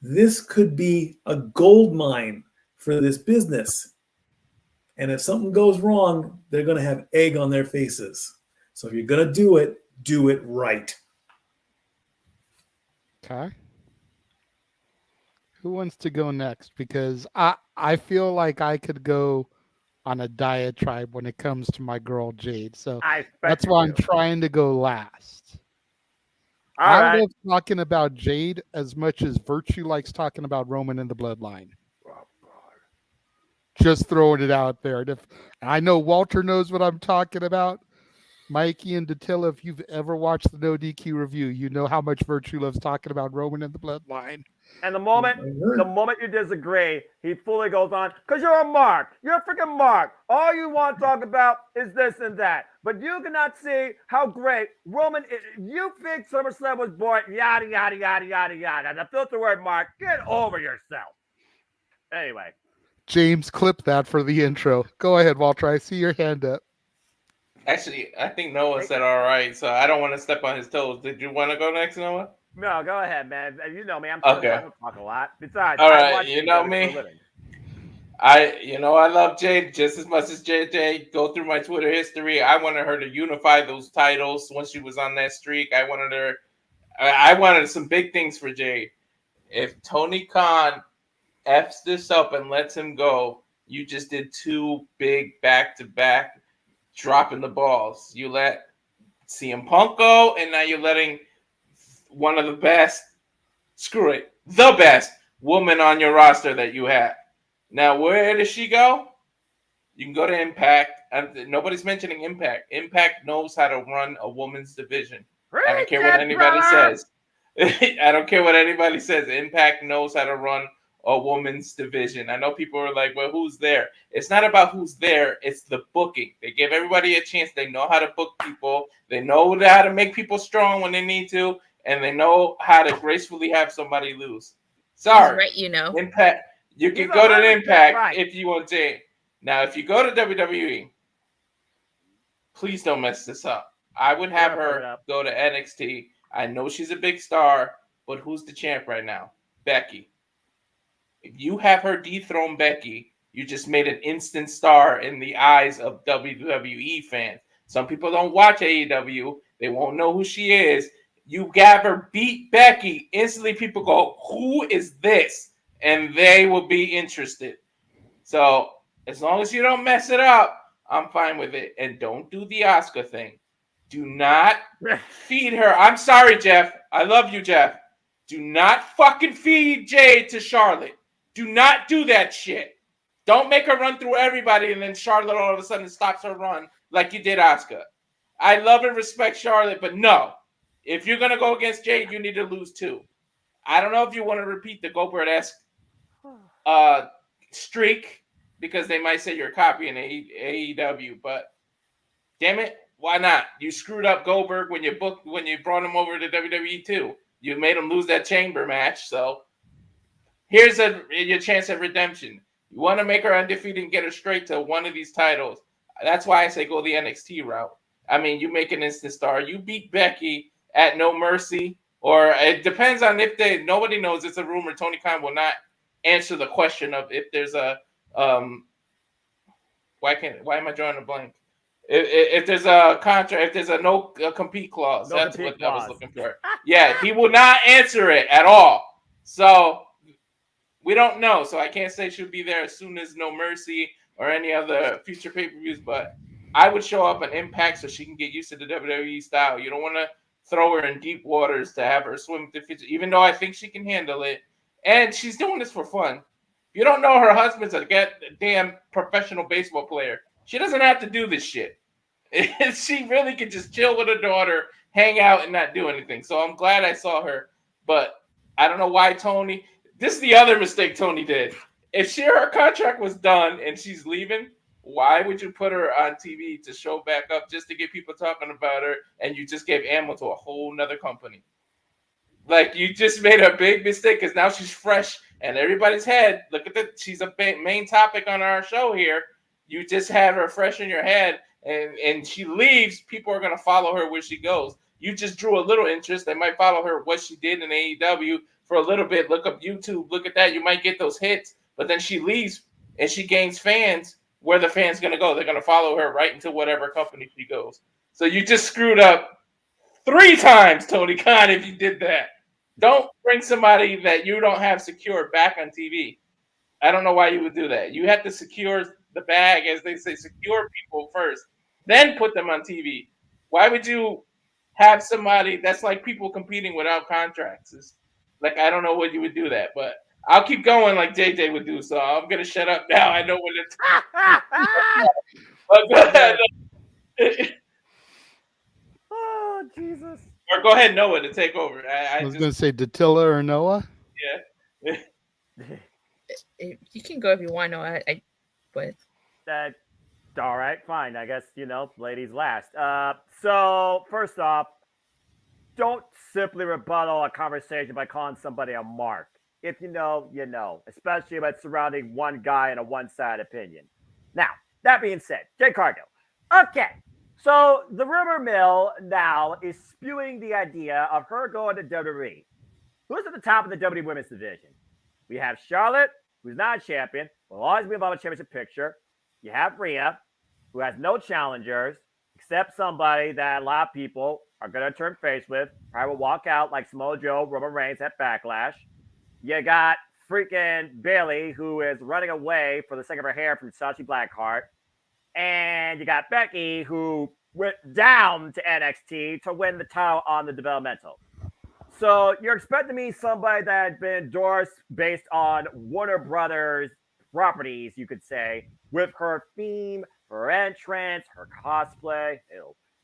S14: This could be a gold mine for this business. And if something goes wrong, they're going to have egg on their faces. So if you're going to do it right.
S3: Okay. Who wants to go next? Because I feel like I could go on a diatribe when it comes to my girl Jade. So that's why I'm trying to go last. I love talking about Jade as much as Virtue likes talking about Roman and the Bloodline. Just throwing it out there. And I know Walter knows what I'm talking about. Mikey and Datilla, if you've ever watched the No DQ review, you know how much Virtue loves talking about Roman and the Bloodline.
S2: And the moment you disagree, he fully goes on, because you're a mark. You're a freaking mark. All you want to talk about is this and that. But you cannot see how great Roman is. You think SummerSlam was boring, yada, yada, yada, yada, yada. The filter word, Mark, get over yourself. Anyway.
S3: James, clip that for the intro. Go ahead, Walter. I see your hand up.
S18: Actually, I think Noah said all right, so I don't want to step on his toes. Did you want to go next, Noah?
S2: No, go ahead, man. You know me. I'm
S18: okay.
S2: I don't talk a lot. Besides,
S18: all
S2: I
S18: right,
S2: watch
S18: you know me. I love Jade just as much as JJ. Go through my Twitter history. I wanted her to unify those titles once she was on that streak. I wanted some big things for Jade. If Tony Khan F's this up and lets him go, you just did two big back-to-back dropping the balls. You let CM Punk go, and now you're letting one of the best, the best woman on your roster that you have. Now, where does she go? You can go to Impact. Nobody's mentioning Impact. Impact knows how to run a woman's division. I don't care what anybody says. I don't care what anybody says. Impact knows how to run a woman's division. I know people are like, well, who's there? It's not about who's there. It's the booking. They give everybody a chance. They know how to book people. They know how to make people strong when they need to. And they know how to gracefully have somebody lose. Sorry.
S15: Right, you know.
S18: Impact. You can go to Impact if you want to. Now, if you go to WWE, please don't mess this up. I would have her go to NXT. I know she's a big star, but who's the champ right now? Becky. If you have her dethrone Becky, you just made an instant star in the eyes of WWE fans. Some people don't watch AEW. They won't know who she is. You have her beat Becky. Instantly, people go, who is this? And they will be interested. So as long as you don't mess it up, I'm fine with it. And don't do the Asuka thing. Do not feed her. I'm sorry, Jeff. I love you, Jeff. Do not fucking feed Jade to Charlotte. Do not do that shit. Don't make her run through everybody and then Charlotte all of a sudden stops her run like you did Asuka. I love and respect Charlotte, but no. If you're going to go against Jade, you need to lose too. I don't know if you want to repeat the Goldberg-esque streak because they might say you're copying AEW, but damn it, why not? You screwed up Goldberg when you brought him over to WWE too. You made him lose that chamber match, so here's your chance at redemption. You want to make her undefeated and get her straight to one of these titles. That's why I say go the NXT route. I mean, you make an instant star. You beat Becky at No Mercy, or it depends on if nobody knows. It's a rumor. Tony Khan will not answer the question of if there's a why am I drawing a blank? If there's a contract, if there's a no compete clause, that's what I was looking for. Yeah, he will not answer it at all. So we don't know. So I can't say she'll be there as soon as No Mercy or any other future pay-per-views, but I would show up on Impact so she can get used to the WWE style. You don't want to throw her in deep waters to have her swim with the future, even though I think she can handle it. And she's doing this for fun. You don't know her husband's a damn professional baseball player. She doesn't have to do this shit. She really could just chill with her daughter, hang out, and not do anything. So I'm glad I saw her. But I don't know why Tony. This is the other mistake Tony did. If her contract was done and she's leaving, why would you put her on TV to show back up just to get people talking about her? And you just gave ammo to a whole nother company. Like, you just made a big mistake because now she's fresh and everybody's head. Look at that. She's a main topic on our show here. You just have her fresh in your head and she leaves. People are going to follow her where she goes. You just drew a little interest. They might follow her, what she did in AEW for a little bit. Look up YouTube. Look at that. You might get those hits. But then she leaves and she gains fans. Where the fans going to go? They're going to follow her right into whatever company she goes. So you just screwed up 3 times, Tony Khan, if you did that. Don't bring somebody that you don't have secure back on TV. I don't know why you would do that. You have to secure the bag, as they say, secure people first, then put them on TV. Why would you have somebody that's like people competing without contracts? It's like, I don't know what you would do that, but I'll keep going like JJ would do, so I'm going to shut up now. I know what it's... Go ahead.
S2: Oh, Jesus.
S18: Or go ahead, Noah, to take over.
S3: I was going to say Dattila or Noah?
S18: Yeah.
S15: go if you want. No, but
S2: all right, fine. I guess, ladies last. So first off, don't simply rebuttal a conversation by calling somebody a mark. If you know, you know, especially if it's surrounding one guy and a one-sided opinion. Now, that being said, Jade Cargill. Okay, so the rumor mill now is spewing the idea of her going to WWE. Who's at the top of the WWE Women's Division? We have Charlotte, who's not a champion, will always be involved in the championship picture. You have Rhea, who has no challengers, except somebody that a lot of people are going to turn face with. Probably will walk out like Samoa Joe, Roman Reigns at Backlash. You got freaking Bayley, who is running away for the sake of her hair from Sachi Blackheart. And you got Becky, who went down to NXT to win the title on the developmental. So you're expecting me somebody that had been endorsed based on Warner Brothers properties, you could say, with her theme, her entrance, her cosplay,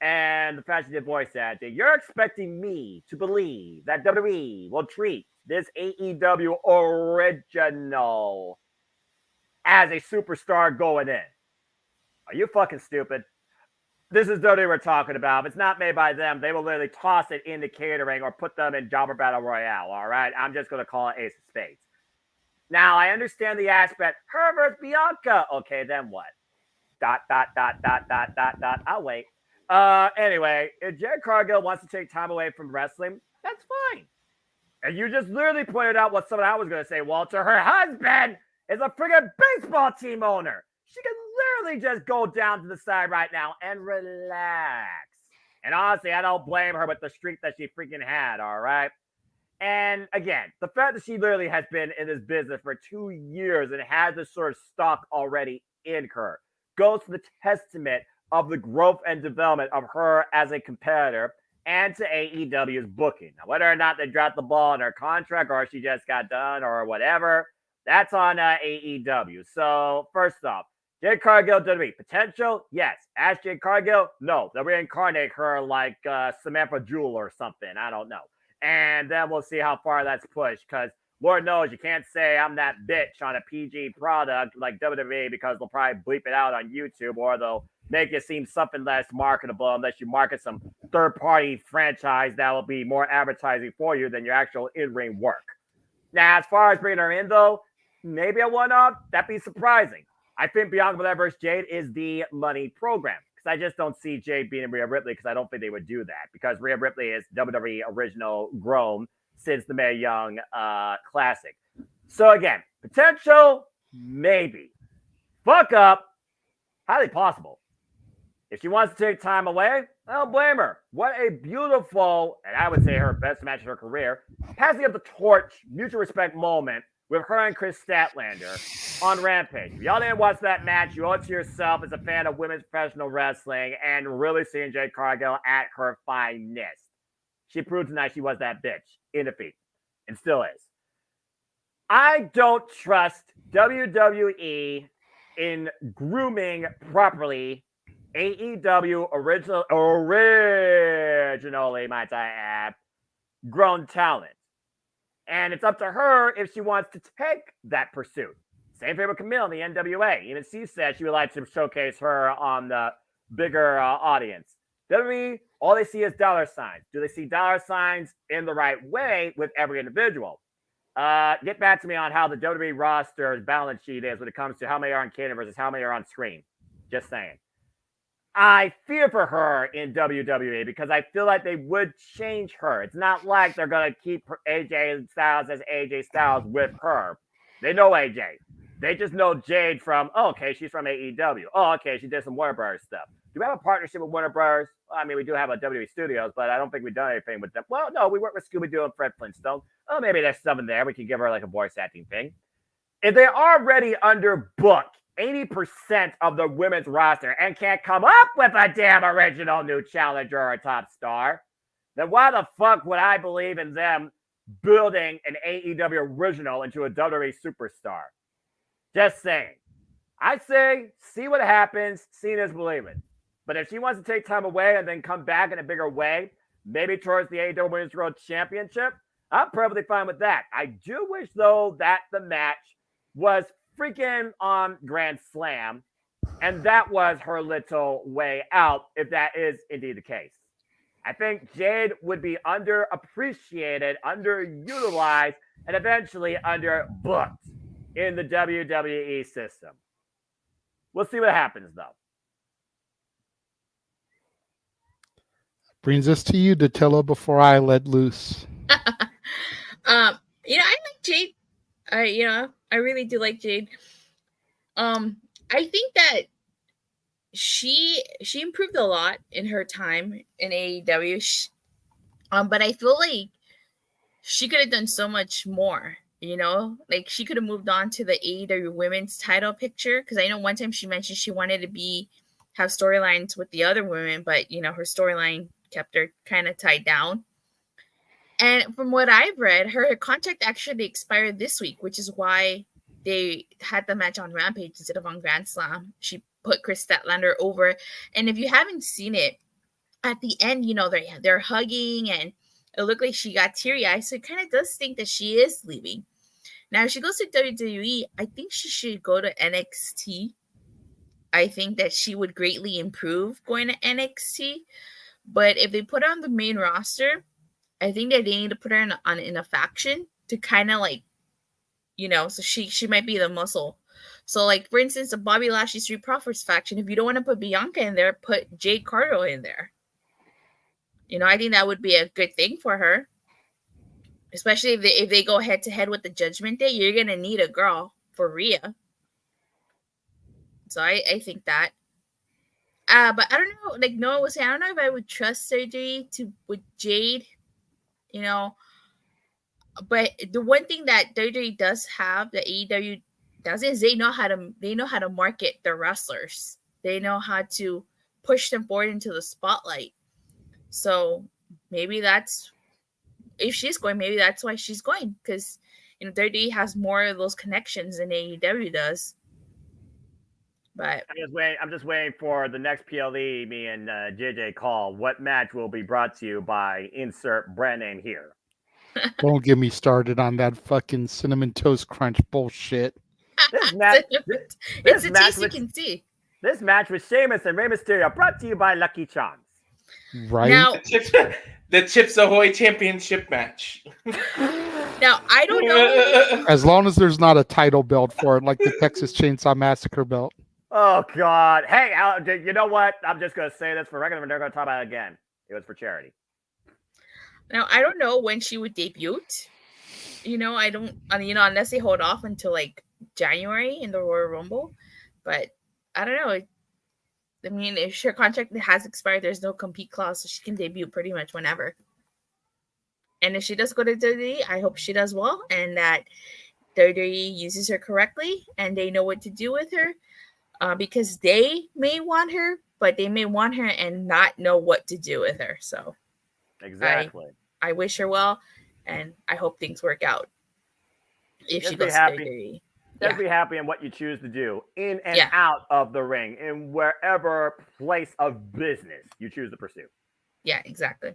S2: and the fact she did voice acting. You're expecting me to believe that WWE will treat this AEW original as a superstar going in. Are you fucking stupid? This is WWE we're talking about. If it's not made by them, they will literally toss it into catering or put them in Jobber Battle Royale, all right? I'm just going to call it Ace of Spades. Now, I understand the aspect, her versus Bianca. Okay, then what? ... I'll wait. Anyway, if Jade Cargill wants to take time away from wrestling, that's fine. And you just literally pointed out what something I was going to say, Walter. Her husband is a friggin' baseball team owner. She can literally just go down to the side right now and relax. And honestly, I don't blame her with the streak that she freaking had, all right? And again, the fact that she literally has been in this business for 2 years and has this sort of stock already in her goes to the testament of the growth and development of her as a competitor and to AEW's booking. Now, whether or not they dropped the ball in her contract or she just got done or whatever, that's on AEW. So first off, Jade Cargill, WWE. Potential? Yes. Ask Jade Cargill? No. They'll reincarnate her like Samantha Jewell or something. I don't know. And then we'll see how far that's pushed, because Lord knows you can't say I'm that bitch on a PG product like WWE, because they'll probably bleep it out on YouTube, or they'll make it seem something less marketable unless you market some third-party franchise that will be more advertising for you than your actual in-ring work. Now, as far as bringing her in, though, maybe a one-off, that'd be surprising. I think Bianca Belair versus Jade is the money program, because I just don't see Jade beating Rhea Ripley, because I don't think they would do that, because Rhea Ripley is WWE original grown since the Mae Young Classic. So again, potential, maybe. Fuck up, highly possible. If she wants to take time away, I don't blame her. What a beautiful, and I would say her best match of her career, passing up the torch, mutual respect moment with her and Chris Statlander on Rampage. If y'all didn't watch that match, you owe it to yourself as a fan of women's professional wrestling and really seeing Jade Cargill at her finest. She proved tonight she was that bitch in defeat, and still is. I don't trust WWE in grooming properly AEW originally, might I add, grown talent. And it's up to her if she wants to take that pursuit. Same thing with Camille in the NWA. Even she said she would like to showcase her on the bigger audience. WWE, all they see is dollar signs. Do they see dollar signs in the right way with every individual? Get back to me on how the WWE roster's balance sheet is when it comes to how many are on camera versus how many are on screen. Just saying. I fear for her in WWE because I feel like they would change her. It's not like they're going to keep AJ Styles as AJ Styles with her. They know AJ. They just know Jade from, oh, okay, she's from AEW. Oh, okay, she did some Warner Brothers stuff. Do we have a partnership with Warner Brothers? Well, I mean, we do have a WWE Studios, but I don't think we've done anything with them. Well, no, we work with Scooby-Doo and Fred Flintstone. Oh, maybe there's something there. We can give her like a voice acting thing. If they already underbook 80% of the women's roster and can't come up with a damn original new challenger or a top star, then why the fuck would I believe in them building an AEW original into a WWE superstar? Just saying. I say, see what happens, seeing is believing. But if she wants to take time away and then come back in a bigger way, maybe towards the AEW Women's World Championship, I'm perfectly fine with that. I do wish, though, that the match was freaking on Grand Slam, and that was her little way out, if that is indeed the case. I think Jade would be underappreciated, underutilized, and eventually underbooked in the WWE system. We'll see what happens, though.
S3: Brings us to you, Datilla, before I let loose.
S15: I like Jade. I really do like Jade. I think that she improved a lot in her time in AEW. But I feel like she could have done so much more. Like she could have moved on to the AEW women's title picture, because I know one time she mentioned she wanted to have storylines with the other women, but her storyline kept her kind of tied down. And from what I've read, her contract actually expired this week, which is why they had the match on Rampage instead of on Grand Slam. She put Chris Statlander over. And if you haven't seen it, at the end, they're hugging, and it looked like she got teary-eyed. So it kind of does think that she is leaving. Now, if she goes to WWE, I think she should go to NXT. I think that she would greatly improve going to NXT. But if they put her on the main roster, I think that they need to put her in a faction to kind of so she might be the muscle. So, like, for instance, the Bobby Lashley Street Profits faction, if you don't want to put Bianca in there, put Jade Cargill in there. I think that would be a good thing for her. Especially if they go head-to-head with the Judgment Day, you're going to need a girl for Rhea. So I think that. But I don't know, like Noah was saying, I don't know if I would trust surgery with Jade, But the one thing that WWE does have, that AEW does, is they know how to market their wrestlers. They know how to push them forward into the spotlight. So maybe if she's going, maybe that's why she's going, because WWE has more of those connections than AEW does. But
S2: I'm just waiting for the next PLE me and JJ call. What match will be brought to you by insert brand name here?
S3: Don't get me started on that fucking Cinnamon Toast Crunch bullshit.
S2: This match,
S15: it's a taste you can see.
S2: This match with Sheamus and Rey Mysterio brought to you by Lucky Charms.
S3: Right.
S15: Now,
S18: the Chips Ahoy Championship match.
S15: Now, I don't know.
S3: As long as there's not a title belt for it, like the Texas Chainsaw Massacre belt.
S2: Oh, God. Hey, you know what? I'm just going to say this for record. We're never going to talk about it again. It was for charity.
S15: Now, I don't know when she would debut. I don't, unless they hold off until like January in the Royal Rumble. But I don't know. I mean, if her contract has expired, there's no compete clause, so she can debut pretty much whenever. And if she does go to WWE, I hope she does well, and that WWE uses her correctly, and they know what to do with her. Because they may want her, but they may want her and not know what to do with her. So
S2: exactly.
S15: I wish her well, and I hope things work out. If
S2: Just
S15: she goes
S2: be happy.
S15: to WWE.
S2: Just be happy in what you choose to do, in and out of the ring, in wherever place of business you choose to pursue.
S15: Yeah, exactly.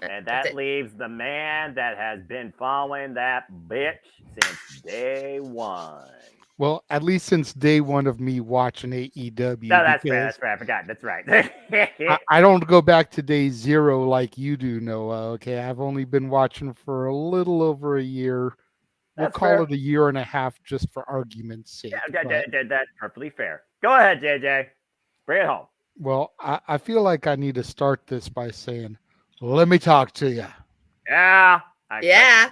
S2: And that leaves the man that has been following that bitch since day one.
S3: Well, at least since day one of me watching AEW.
S2: No, that's fair. That's fair. I forgot. That's right.
S3: I don't go back to day zero like you do, Noah. Okay, I've only been watching for a little over a year. We'll call it a year and a half just for argument's sake.
S2: Yeah, that's perfectly fair. Go ahead, JJ. Bring it home.
S3: Well, I feel like I need to start this by saying, let me talk to you.
S2: Yeah.
S15: Yeah.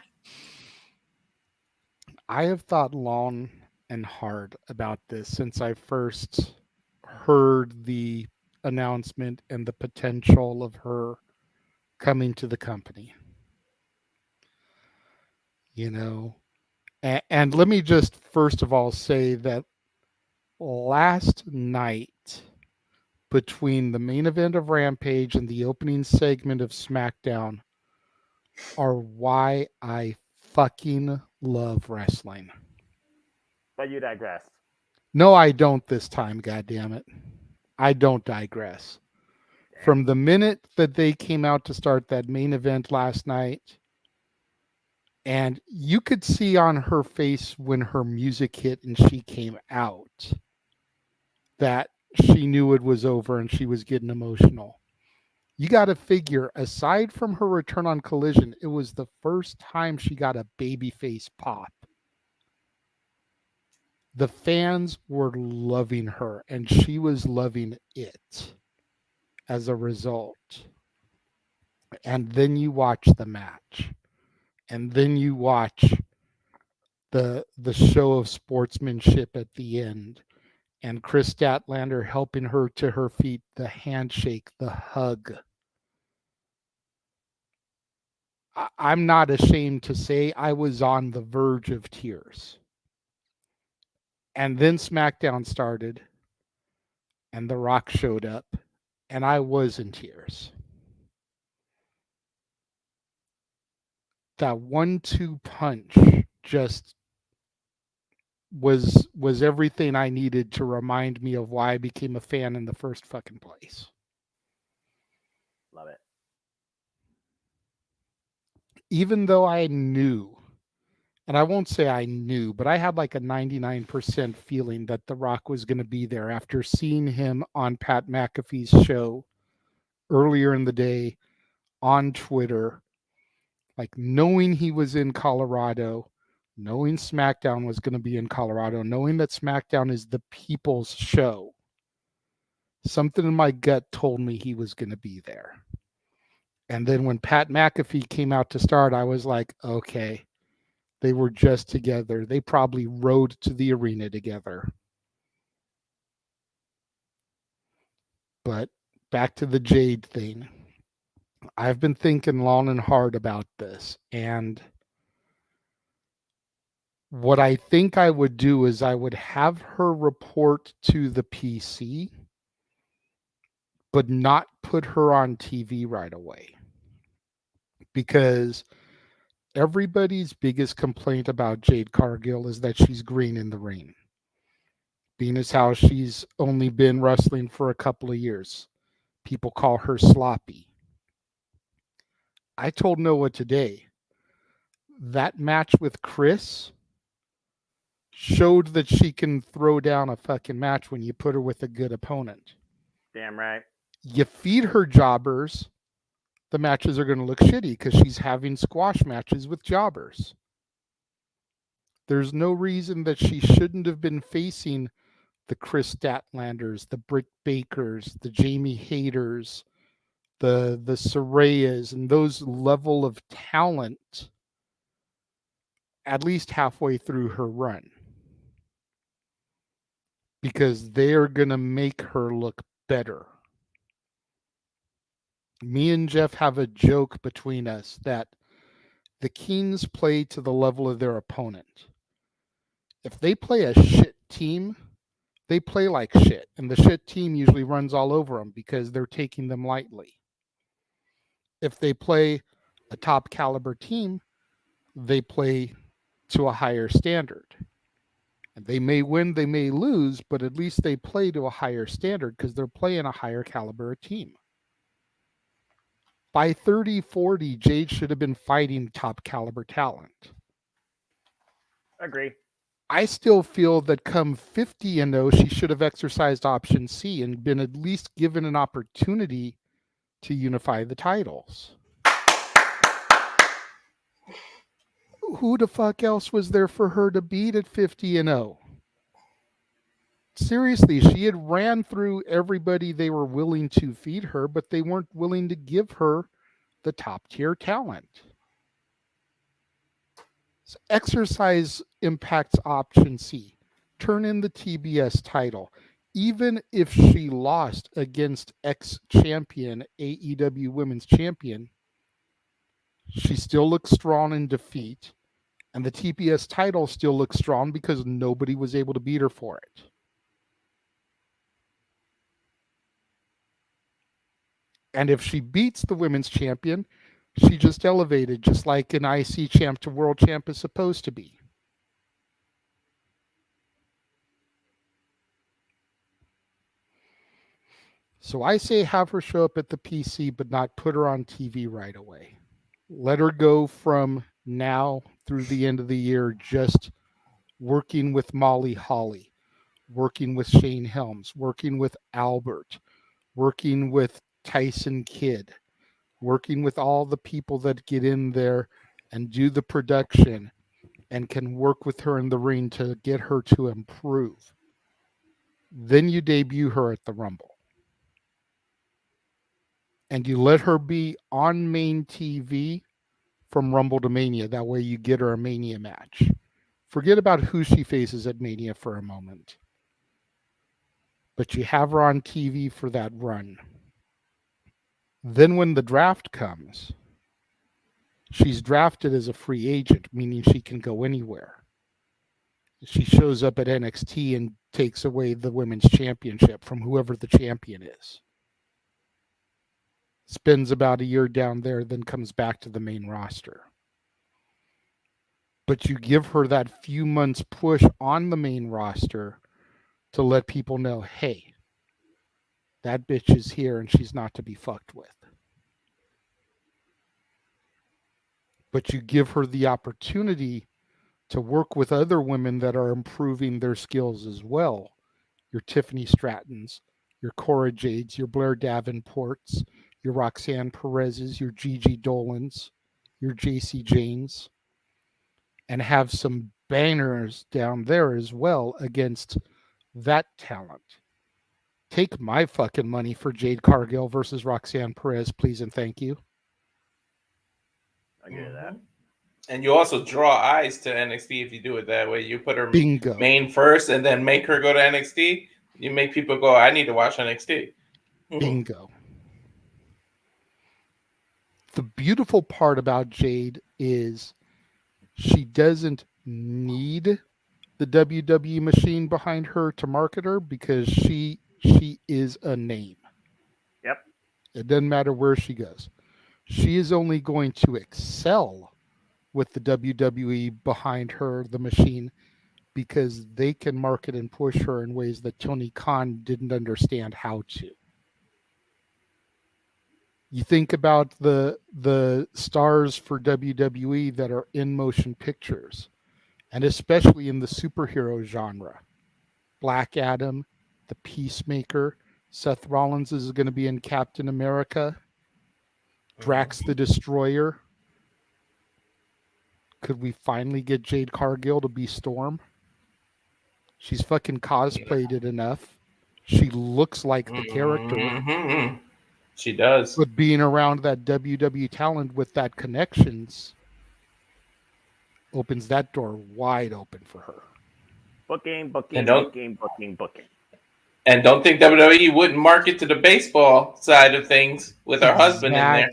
S3: I have thought long and hard about this since I first heard the announcement and the potential of her coming to the company. And let me just first of all say that last night, between the main event of Rampage and the opening segment of SmackDown, are why I fucking love wrestling.
S2: But you digress.
S3: No, I don't this time, goddammit. I don't digress. From the minute that they came out to start that main event last night, And you could see on her face when her music hit and she came out that she knew it was over and she was getting emotional. You got to figure, aside from her return on Collision, it was the first time she got a babyface pop. The fans were loving her, and she was loving it as a result. And then you watch the match, and then you watch the show of sportsmanship at the end, and Chris Statlander helping her to her feet, the handshake, the hug. I'm not ashamed to say I was on the verge of tears. And then SmackDown started, and The Rock showed up, and I was in tears. That 1-2 punch just was everything I needed to remind me of why I became a fan in the first fucking place.
S2: Love it.
S3: Even though I knew, and I won't say I knew, but I had like a 99% feeling that The Rock was going to be there after seeing him on Pat McAfee's show earlier in the day on Twitter, like knowing he was in Colorado, knowing SmackDown was going to be in Colorado, knowing that SmackDown is the people's show. Something in my gut told me he was going to be there. And then when Pat McAfee came out to start, I was like, okay, they were just together. They probably rode to the arena together. But back to the Jade thing. I've been thinking long and hard about this. And what I think I would do is I would have her report to the PC, but not put her on TV right away. Because everybody's biggest complaint about Jade Cargill is that she's green in the ring. Being as how she's only been wrestling for a couple of years. People call her sloppy. I told Noah today, that match with Chris showed that she can throw down a fucking match when you put her with a good opponent.
S2: Damn right.
S3: You feed her jobbers, the matches are going to look shitty because she's having squash matches with jobbers. There's no reason that she shouldn't have been facing the Chris Statlanders, the Britt Bakers, the Jamie Hayters, the Sarayas, and those level of talent at least halfway through her run. Because they're going to make her look better. Me and Jeff have a joke between us that the Kings play to the level of their opponent. If they play a shit team, they play like shit. And the shit team usually runs all over them because they're taking them lightly. If they play a top caliber team, they play to a higher standard. And they may win, they may lose, but at least they play to a higher standard because they're playing a higher caliber team. By 30-40, Jade should have been fighting top caliber talent.
S2: Agree.
S3: I still feel that come 50-0, she should have exercised option C and been at least given an opportunity to unify the titles. Who the fuck else was there for her to beat at 50-0? Seriously, she had ran through everybody they were willing to feed her, but they weren't willing to give her the top tier talent. So exercise impacts option C. Turn in the TBS title. Even if she lost against ex-champion, AEW Women's Champion, she still looks strong in defeat. And the TBS title still looks strong because nobody was able to beat her for it. And if she beats the women's champion, she just elevated, just like an IC champ to world champ is supposed to be. So I say have her show up at the PC, but not put her on TV right away. Let her go from now through the end of the year just working with Molly Holly, working with Shane Helms, working with Albert, working with Tyson Kidd, working with all the people that get in there and do the production and can work with her in the ring to get her to improve. Then you debut her at the Rumble. And you let her be on main TV from Rumble to Mania. That way you get her a Mania match. Forget about who she faces at Mania for a moment. But you have her on TV for that run. Then when the draft comes, she's drafted as a free agent, meaning she can go anywhere. She shows up at NXT and takes away the women's championship from whoever the champion is. Spends about a year down there, then comes back to the main roster. But you give her that few months push on the main roster to let people know, hey, that bitch is here and she's not to be fucked with. But you give her the opportunity to work with other women that are improving their skills as well. Your Tiffany Strattons, your Cora Jades, your Blair Davenports, your Roxanne Perez's, your Gigi Dolans, your JC Janes, and have some banners down there as well against that talent. Take my fucking money for Jade Cargill versus Roxanne Perez, please and thank you.
S2: I get that.
S18: And you also draw eyes to NXT if you do it that way. You put her
S3: Bingo.
S18: main first and then make her go to NXT. You make people go, I need to watch NXT.
S3: Bingo. The beautiful part about Jade is she doesn't need the WWE machine behind her to market her because she is a name.
S2: Yep.
S3: It doesn't matter where she goes. She is only going to excel with the WWE behind her, the machine, because they can market and push her in ways that Tony Khan didn't understand how to. You think about the stars for WWE that are in motion pictures, and especially in the superhero genre. Black Adam, the Peacemaker, Seth Rollins is going to be in Captain America, Drax the Destroyer. Could we finally get Jade Cargill to be Storm? She's fucking cosplayed it enough. She looks like the character.
S18: Mm-hmm. She does.
S3: But being around that WWE talent with that connections opens that door wide open for her.
S2: Booking.
S18: And don't think WWE wouldn't market to the baseball side of things with her husband in there.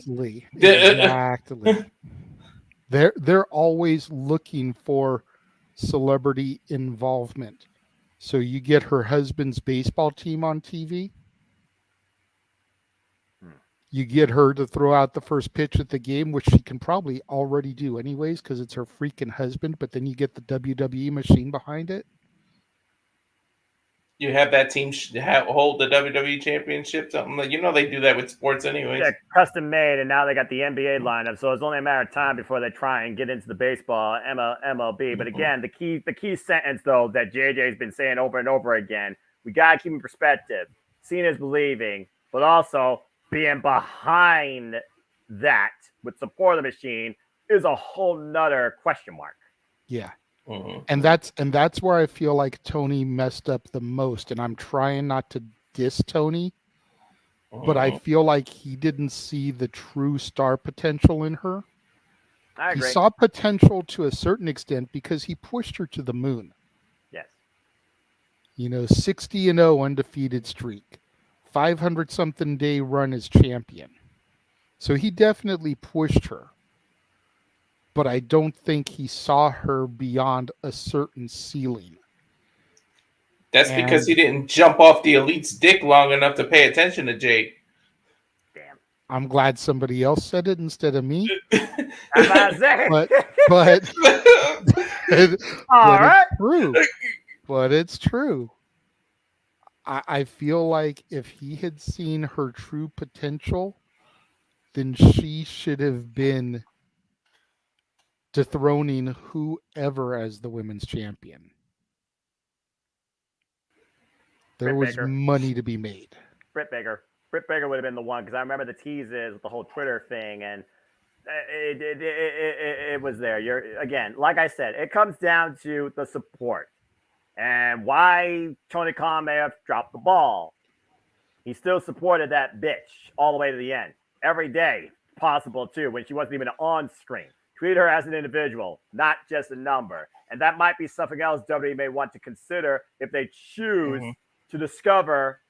S3: Exactly. They're always looking for celebrity involvement. So you get her husband's baseball team on TV. You get her to throw out the first pitch at the game, which she can probably already do anyways because it's her freaking husband. But then you get the WWE machine behind it.
S18: You have that team hold the WWE championship. Something like, they do that with sports anyways.
S2: They're custom made, and now they got the NBA lineup, so it's only a matter of time before they try and get into the baseball MLB. But again, the key sentence though that JJ's been saying over and over again: we gotta keep in perspective. Seeing is believing, but also being behind that with support of the machine is a whole nother question mark.
S3: Yeah. And that's where I feel like Tony messed up the most. And I'm trying not to diss Tony, but I feel like he didn't see the true star potential in her.
S2: I agree.
S3: He saw potential to a certain extent because he pushed her to the moon.
S2: Yes.
S3: 60-0 undefeated streak, 500-something day run as champion. So he definitely pushed her. But I don't think he saw her beyond a certain ceiling.
S18: That's because he didn't jump off the Elite's dick long enough to pay attention to Jade.
S2: Damn.
S3: I'm glad somebody else said it instead of me.
S2: but
S3: all right. It's true. But it's true. I feel like if he had seen her true potential, then she should have been dethroning whoever as the women's champion. There was money to be made.
S2: Britt Baker. Britt Baker would have been the one because I remember the teases with the whole Twitter thing, and it was there. Again, like I said, it comes down to the support and why Tony Khan may have dropped the ball. He still supported that bitch all the way to the end, every day possible too, when she wasn't even on screen. Treat her as an individual, not just a number, and that might be something else WWE may want to consider if they choose to discover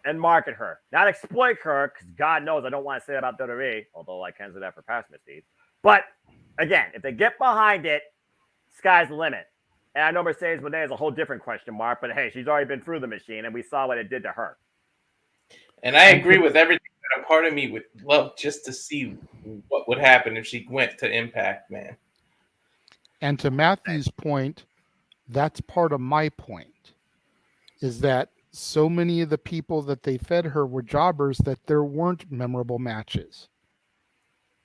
S2: and market her, not exploit her, because God knows I don't want to say that about WWE, although I can say that for past misdeeds. But again, if they get behind it, sky's the limit. And I know Mercedes Moné is a whole different question mark, but hey, she's already been through the machine, and we saw what it did to her.
S18: And I agree with everything, but a part of me would love just to see what would happen if she went to Impact, man.
S3: And to Matthew's point, that's part of my point, is that so many of the people that they fed her were jobbers that there weren't memorable matches.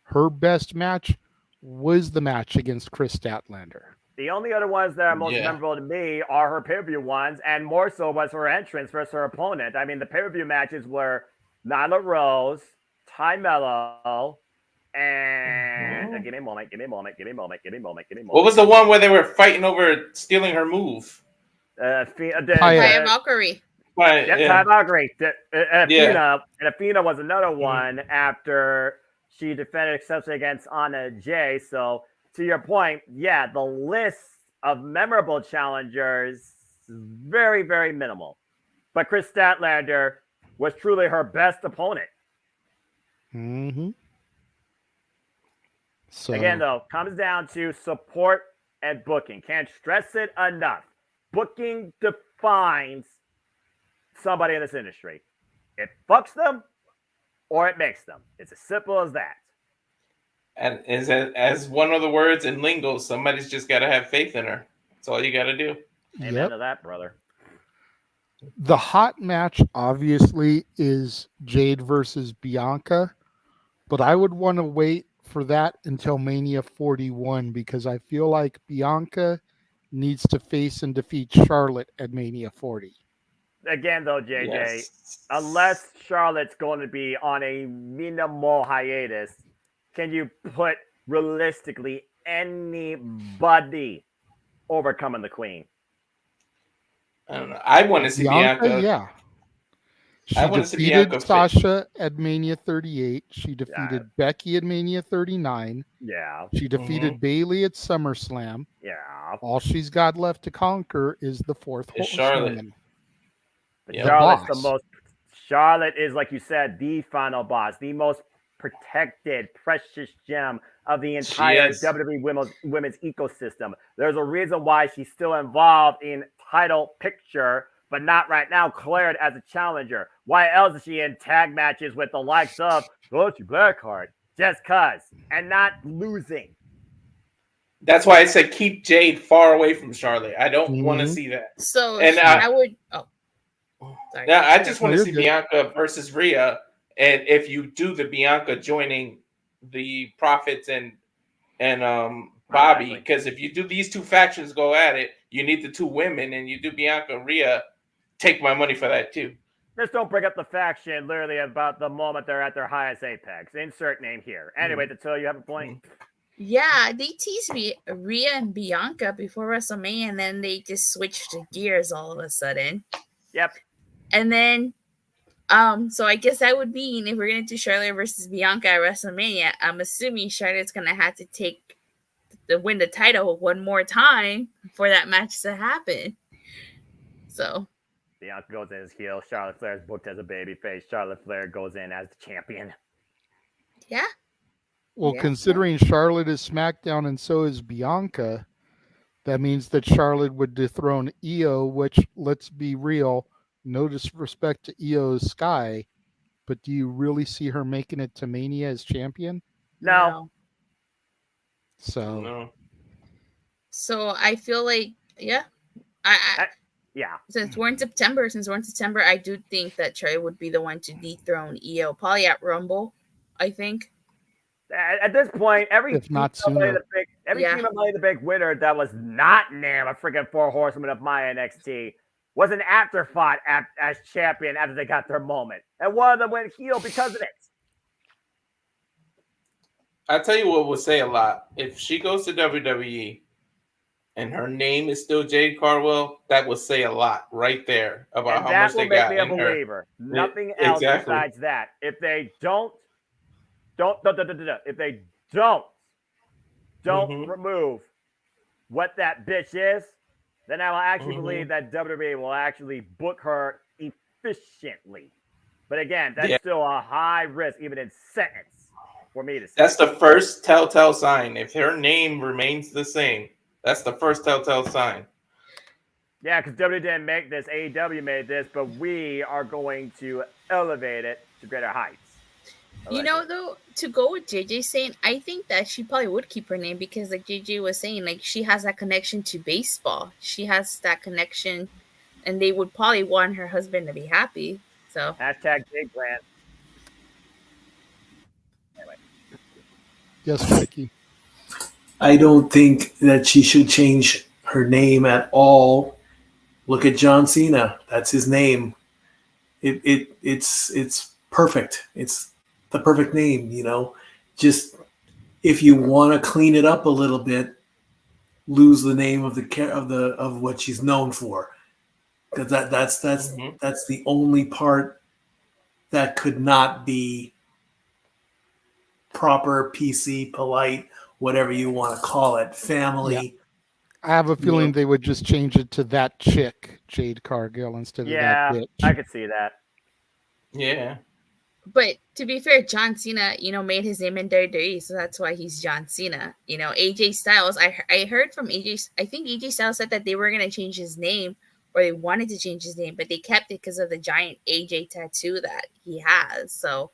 S3: Her best match was the match against Chris Statlander.
S2: The only other ones that are most memorable to me are her pay-per-view ones, and more so was her entrance versus her opponent. I mean, the pay-per-view matches were Nyla Rose, Ty Mello, and give me a moment.
S18: What was the one where they were fighting over stealing her move?
S15: Taya Valkyrie.
S2: Ty Valkyrie. And Athena was another one after she defended successfully against Anna Jay. So, to your point, the list of memorable challengers is very, very minimal. But Chris Statlander was truly her best opponent.
S3: Mm-hmm. So
S2: again, though, comes down to support and booking. Can't stress it enough. Booking defines somebody in this industry. It fucks them or it makes them. It's as simple as that.
S18: And as one of the words in lingo, somebody's just got to have faith in her. That's all you got to do.
S2: Amen to that, brother.
S3: The hot match, obviously, is Jade versus Bianca, but I would want to wait for that until Mania 41 because I feel like Bianca needs to face and defeat Charlotte at Mania 40.
S2: Again, though, JJ, unless Charlotte's going to be on a minimal hiatus, can you put realistically anybody overcoming the Queen?
S18: I don't know. I want to see Bianca.
S3: Yeah. She
S18: I want to see
S3: defeated Sasha at Mania 38. She defeated Becky at Mania 39.
S2: Yeah.
S3: She defeated Bayley at SummerSlam.
S2: Yeah.
S3: All she's got left to conquer is the fourth
S18: Charlotte.
S2: Charlotte is, like you said, the final boss, the most protected, precious gem of the entire WWE women's ecosystem. There's a reason why she's still involved in title picture, but not right now cleared as a challenger. Why else is she in tag matches with the likes of Shotzi Blackheart? Just cuz, and not losing.
S18: That's why I said keep Jade far away from Charlotte. I don't want to see that.
S15: So
S18: and
S15: I would. Oh, sorry.
S18: Yeah, I just want to see Bianca versus Rhea. And if you do the Bianca joining the Profits and Bobby, because if you do these two factions go at it, you need the two women, and you do Bianca and Rhea, take my money for that too.
S2: Just don't bring up the faction literally about the moment they're at their highest apex. Insert name here. Anyway, to tell you have a point.
S15: Yeah, they teased me Rhea and Bianca before WrestleMania, and then they just switched gears all of a sudden.
S2: Yep.
S15: And then so I guess that would mean if we're going to do Charlotte versus Bianca at WrestleMania, I'm assuming Charlotte's going to have to win the title one more time for that match to happen. So
S2: Bianca goes in as heel. Charlotte Flair is booked as a babyface. Charlotte Flair goes in as the champion.
S15: Yeah.
S3: Well, considering Charlotte is SmackDown and so is Bianca, that means that Charlotte would dethrone Io, which, let's be real, no disrespect to Io Sky, but do you really see her making it to Mania as champion?
S2: No.
S3: So
S15: I feel like, since we're in September, I do think that Charlotte would be the one to dethrone Io, probably at Rumble, I think.
S2: At this point, Every team of Money in the Bank winner that was not named a freaking 4 Horsemen of my NXT was an afterthought as champion after they got their moment. And one of them went heel because of it.
S18: I'll tell you what will say a lot. If she goes to WWE and her name is still Jade Cargill, that will say a lot right there about how much they got in her.
S2: That will make me a believer. Nothing else besides that. If they don't remove what that bitch is, then I will actually believe that WWE will actually book her efficiently. But again, that's still a high risk, even in sentence, for me to say.
S18: That's the first telltale sign. If her name remains the same, that's the first telltale sign.
S2: Yeah, because WWE didn't make this. AEW made this, but we are going to elevate it to greater heights.
S15: You know, though, to go with JJ saying, I think that she probably would keep her name because, like JJ was saying, like she has that connection to baseball. She has that connection, and they would probably want her husband to be happy. So
S2: hashtag Jade Grant.
S3: Anyway. Yes, Mikey.
S19: I don't think that she should change her name at all. Look at John Cena. That's his name. It's perfect. It's the perfect name, you know. Just if you want to clean it up a little bit, lose the name of what she's known for, because that's the only part that could not be proper, PC, polite, whatever you want to call it, family.
S3: Yeah. I have a feeling they would just change it to that chick, Jade Cargill, instead of that bitch.
S2: I could see that.
S18: Yeah.
S15: But to be fair, John Cena, you know, made his name in WWE, so that's why he's John Cena. You know, AJ Styles, I heard from AJ, I think AJ Styles said that they were going to change his name, or they wanted to change his name, but they kept it because of the giant AJ tattoo that he has. So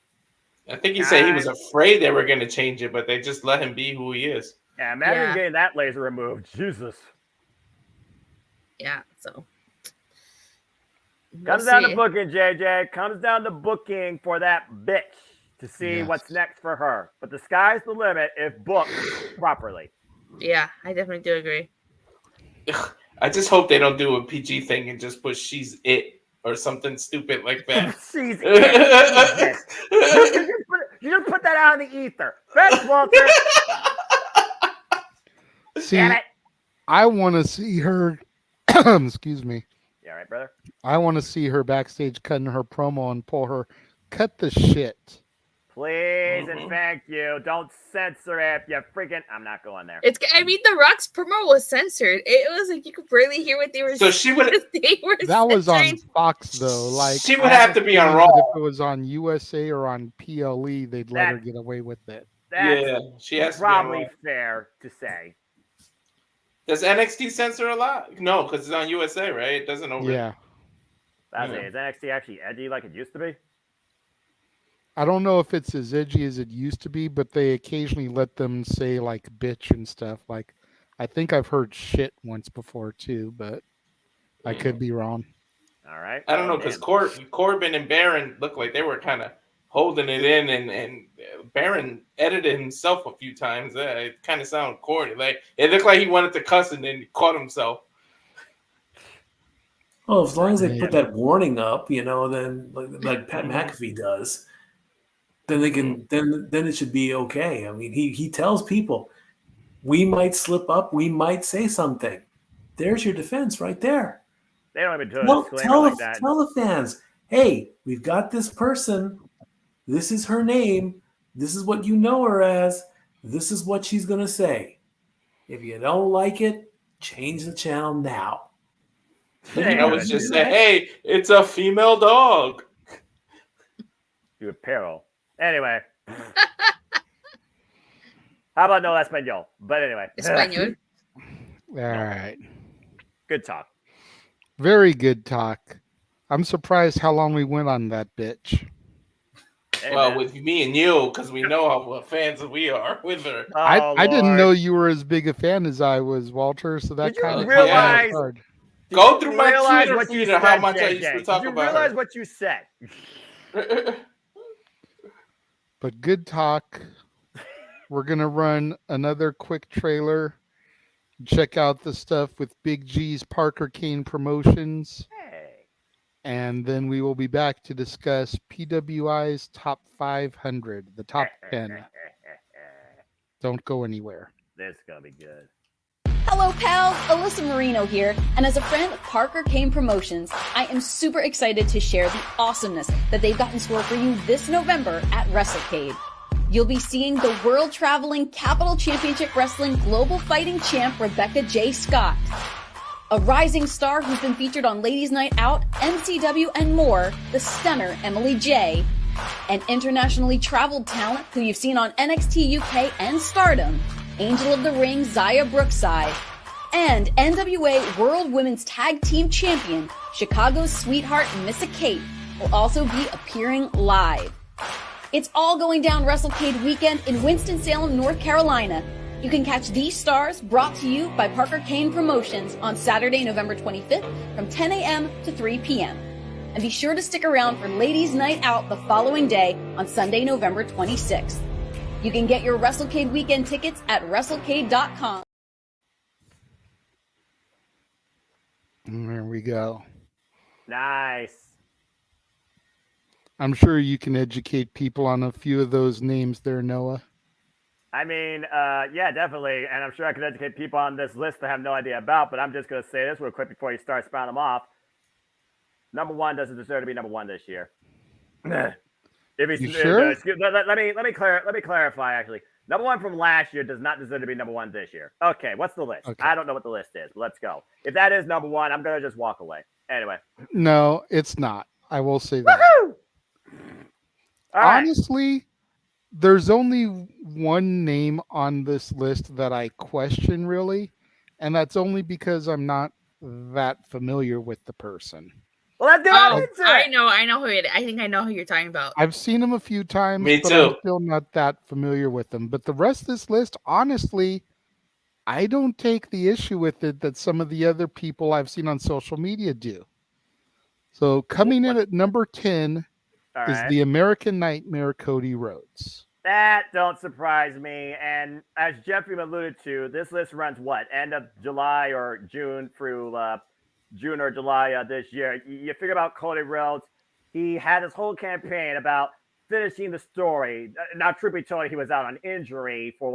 S18: I think he said he was afraid they were going to change it, but they just let him be who he is.
S2: Yeah, imagine getting that laser removed. Jesus.
S15: Yeah, so.
S2: Comes down to booking, JJ. Comes down to booking for that bitch to see what's next for her. But the sky's the limit if booked properly.
S15: Yeah, I definitely do agree.
S18: I just hope they don't do a PG thing and just put "she's it" or something stupid like that.
S2: She's it. You just put that out in the ether. Thanks, Walter.
S3: See, I want to see her. Excuse me.
S2: Yeah, right, brother.
S3: I want to see her backstage cutting her promo and pull her, cut the shit.
S2: Please and thank you. Don't censor it. You freaking. I'm not going there.
S15: I mean, The Rock's promo was censored. It was like you could barely hear what they were saying.
S18: So she would.
S3: That was on Fox though. Like
S18: she would have to be on Raw.
S3: If it was on USA or on PLE, they'd let her get away with it.
S18: Yeah, she has
S2: probably fair to say.
S18: Does NXT censor a lot? No, because it's on USA, right? It doesn't over.
S3: Yeah.
S2: Is NXT actually edgy like it used to be?
S3: I don't know if it's as edgy as it used to be, but they occasionally let them say like bitch and stuff. Like, I think I've heard shit once before too, but I could be wrong.
S2: All right.
S18: I don't know, because Corbin and Baron looked like they were kind of holding it in, and Baron edited himself a few times. It kind of sounded corny. Like it looked like he wanted to cuss and then he caught himself.
S19: Well, as long as they put that warning up, you know, then like Pat McAfee does, then they can then it should be okay. I mean, he tells people we might slip up, we might say something. There's your defense right there.
S2: They don't even do a disclaimer like that.
S19: Tell the fans, hey, we've got this person. This is her name. This is what you know her as. This is what she's going to say. If you don't like it, change the channel now.
S18: I was just saying, hey, it's a female dog.
S2: You apparel. Anyway. How about no español? But anyway.
S15: Español.
S3: All right.
S2: Good talk.
S3: Very good talk. I'm surprised how long we went on that bitch.
S18: Well, with me and you, because we know how fans we are with her.
S3: I didn't know you were as big a fan as I was, Walter. So that kind of
S2: realize.
S3: Hard.
S18: Go through my Twitter feed of how much I used to talk about her.
S2: Did you realize what you said?
S3: But good talk. we're going to run another quick trailer. Check out the stuff with Big G's Parker Kane Promotions.
S2: Hey.
S3: And then we will be back to discuss PWI's top 500, the top 10. Don't go anywhere.
S2: This is going to be good.
S17: Hello, pals. Alyssa Marino here. And as a friend of Parker Kane Promotions, I am super excited to share the awesomeness that they've got in store for you this November at WrestleCade. You'll be seeing the world-traveling Capital Championship Wrestling Global Fighting Champ Rebecca J. Scott, a rising star who's been featured on Ladies Night Out, MCW, and more, the stunner Emily J., an internationally traveled talent who you've seen on NXT UK and Stardom, Angel of the Ring Zaya Brookside, and NWA World Women's Tag Team Champion, Chicago's sweetheart Missa Kate, will also be appearing live. It's all going down WrestleCade weekend in Winston-Salem, North Carolina. You can catch these stars brought to you by Parker Kane Promotions on Saturday, November 25th from 10 a.m. to 3 p.m. And be sure to stick around for Ladies Night Out the following day on Sunday, November 26th. You can get your WrestleCade weekend tickets at WrestleCade.com.
S3: There we go.
S2: Nice.
S3: I'm sure you can educate people on a few of those names there, Noah.
S2: I mean, yeah, definitely. And I'm sure I could educate people on this list that I have no idea about, but I'm just going to say this real quick before you start spouting them off. Number one doesn't deserve to be number one this year. If he's,
S3: You sure?
S2: Let me clarify, actually. Number one from last year does not deserve to be number one this year. Okay, what's the list?
S3: Okay.
S2: I don't know what the list is. Let's go. If that is number one, I'm going to just walk away. Anyway.
S3: No, it's not. I will say that.
S2: Woohoo! All right.
S3: Honestly, there's only one name on this list that I question, really, and that's only because I'm not that familiar with the person.
S2: Well, let's do it.
S15: I know who it is. I think I know who you're talking about.
S3: I've seen him a few times,
S18: Me
S3: but
S18: too.
S3: I'm still not that familiar with him. But the rest of this list, honestly, I don't take the issue with it that some of the other people I've seen on social media do. So coming in at number 10
S2: All
S3: is
S2: right.
S3: the American Nightmare, Cody Rhodes.
S2: That don't surprise me. And as Jeffrey alluded to, this list runs what? End of July or June through June or July this year. You figure about Cody Rhodes. He had his whole campaign about finishing the story. Now, truth be told, he was out on injury for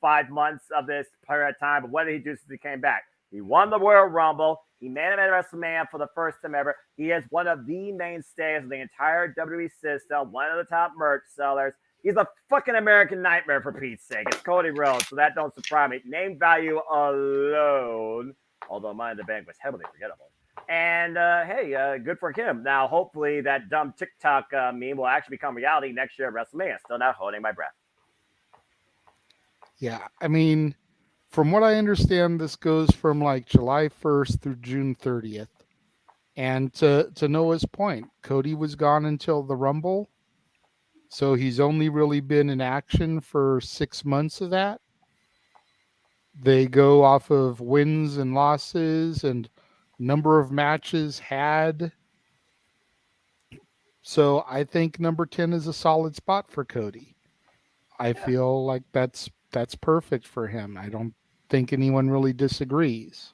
S2: 5 months of this period of time. But what did he do since he came back? He won the Royal Rumble. He main evented WrestleMania for the first time ever. He is one of the mainstays of the entire WWE system, one of the top merch sellers. He's a fucking American Nightmare, for Pete's sake. It's Cody Rhodes, so that don't surprise me. Name value alone, although Money in the Bank was heavily forgettable. And, hey, good for him. Now, hopefully that dumb TikTok meme will actually become reality next year at WrestleMania. Still not holding my breath.
S3: Yeah, I mean, from what I understand, this goes from July 1st through June 30th. And to Noah's point, Cody was gone until the Rumble. So he's only really been in action for 6 months of that. They go off of wins and losses and number of matches had. So I think number 10 is a solid spot for Cody. I feel like that's perfect for him. I don't think anyone really disagrees.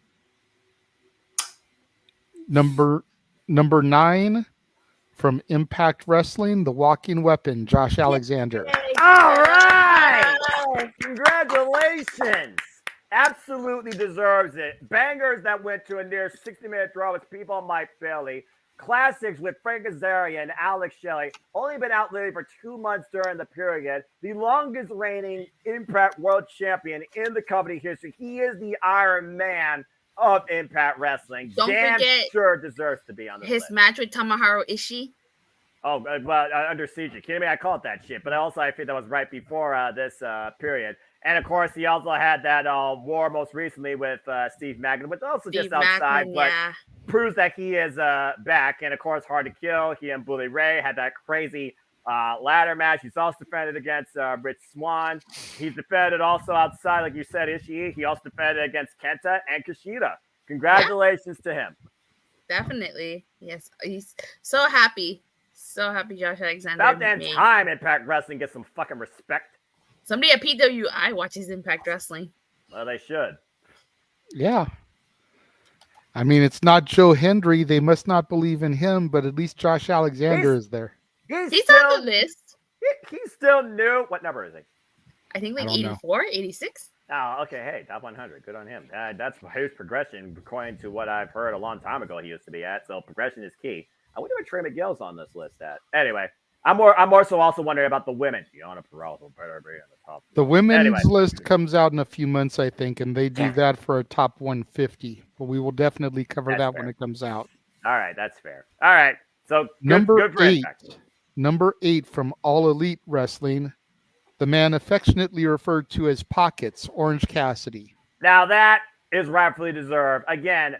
S3: Number 9 from Impact Wrestling, the Walking Weapon, Josh Alexander.
S2: All right! Congratulations! Absolutely deserves it. Bangers that went to a near 60-minute draw with people Mike Bailey. Classics with Frank Azaria and Alex Shelley. Only been out literally for 2 months during the period. The longest reigning Impact World Champion in the company history. He is the Iron Man of Impact Wrestling.
S15: Don't
S2: Damn
S15: forget
S2: sure deserves to be on this
S15: his
S2: list.
S15: match with Tomohiro Ishii.
S2: Oh, well, Under Siege. You kidding me? I call it that shit. But also, I think that was right before this period. And, of course, he also had that war most recently with Steve Macklin, which also
S15: Steve
S2: just outside,
S15: Macklin,
S2: but
S15: yeah.
S2: proves that he is back. And, of course, Hard to Kill. He and Bully Ray had that crazy ladder match. He's also defended against Rich Swann. He's defended also outside, like you said, Ishii. He also defended against Kenta and Kushida. Congratulations to him.
S15: Definitely. Yes. He's so happy. So happy Josh Alexander.
S2: About damn time Impact Wrestling gets some fucking respect.
S15: Somebody at PWI watches Impact Wrestling.
S2: Well, they should.
S3: Yeah. I mean, it's not Joe Hendry. They must not believe in him, but at least Josh Alexander is there.
S15: He's on the list.
S2: He's still new. What number is he?
S15: I think
S3: I
S15: like
S3: don't know.
S15: 84, 86.
S2: Oh, okay. Hey, top 100. Good on him. That's his progression, according to what I've heard a long time ago. He used to be at. So progression is key. I wonder what Trey Miguel's on this list at. Anyway, I'm more so also wondering about the women. Gianna Peralta better be on the top.
S3: The women's list comes out in a few months, I think, and they do that for a top 150. But we will definitely cover that when it comes out.
S2: All right, that's fair. All right, so
S3: Number
S2: good for
S3: 8.
S2: Impact.
S3: Number 8 from All Elite Wrestling, the man affectionately referred to as Pockets, Orange Cassidy.
S2: Now that is rightfully deserved. Again,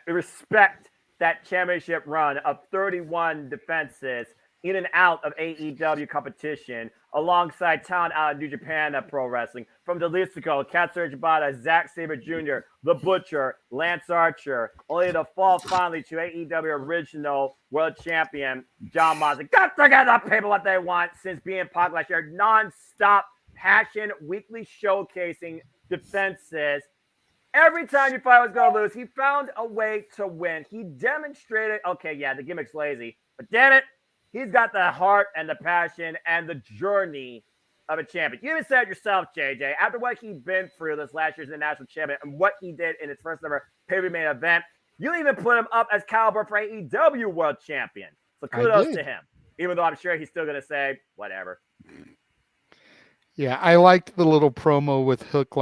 S2: respect that championship run of 31 defenses in and out of AEW competition, alongside talent out of New Japan Pro Wrestling, from Delistico, Katsura Shibata, Zack Sabre Jr., The Butcher, Lance Archer, only to fall finally to AEW original world champion John Moxley. Got to get the people what they want since being Pac last year. Non-stop passion, weekly showcasing defenses. Every time you thought I was going to lose, he found a way to win. He demonstrated, okay, yeah, the gimmick's lazy, but damn it, he's got the heart and the passion and the journey of a champion. You even said it yourself, JJ, after what he'd been through this last year's international champion and what he did in his first ever pay-per-view main event, you even put him up as caliber for AEW world champion. So kudos to him, even though I'm sure he's still going to say, whatever.
S3: Yeah, I liked the little promo with Hook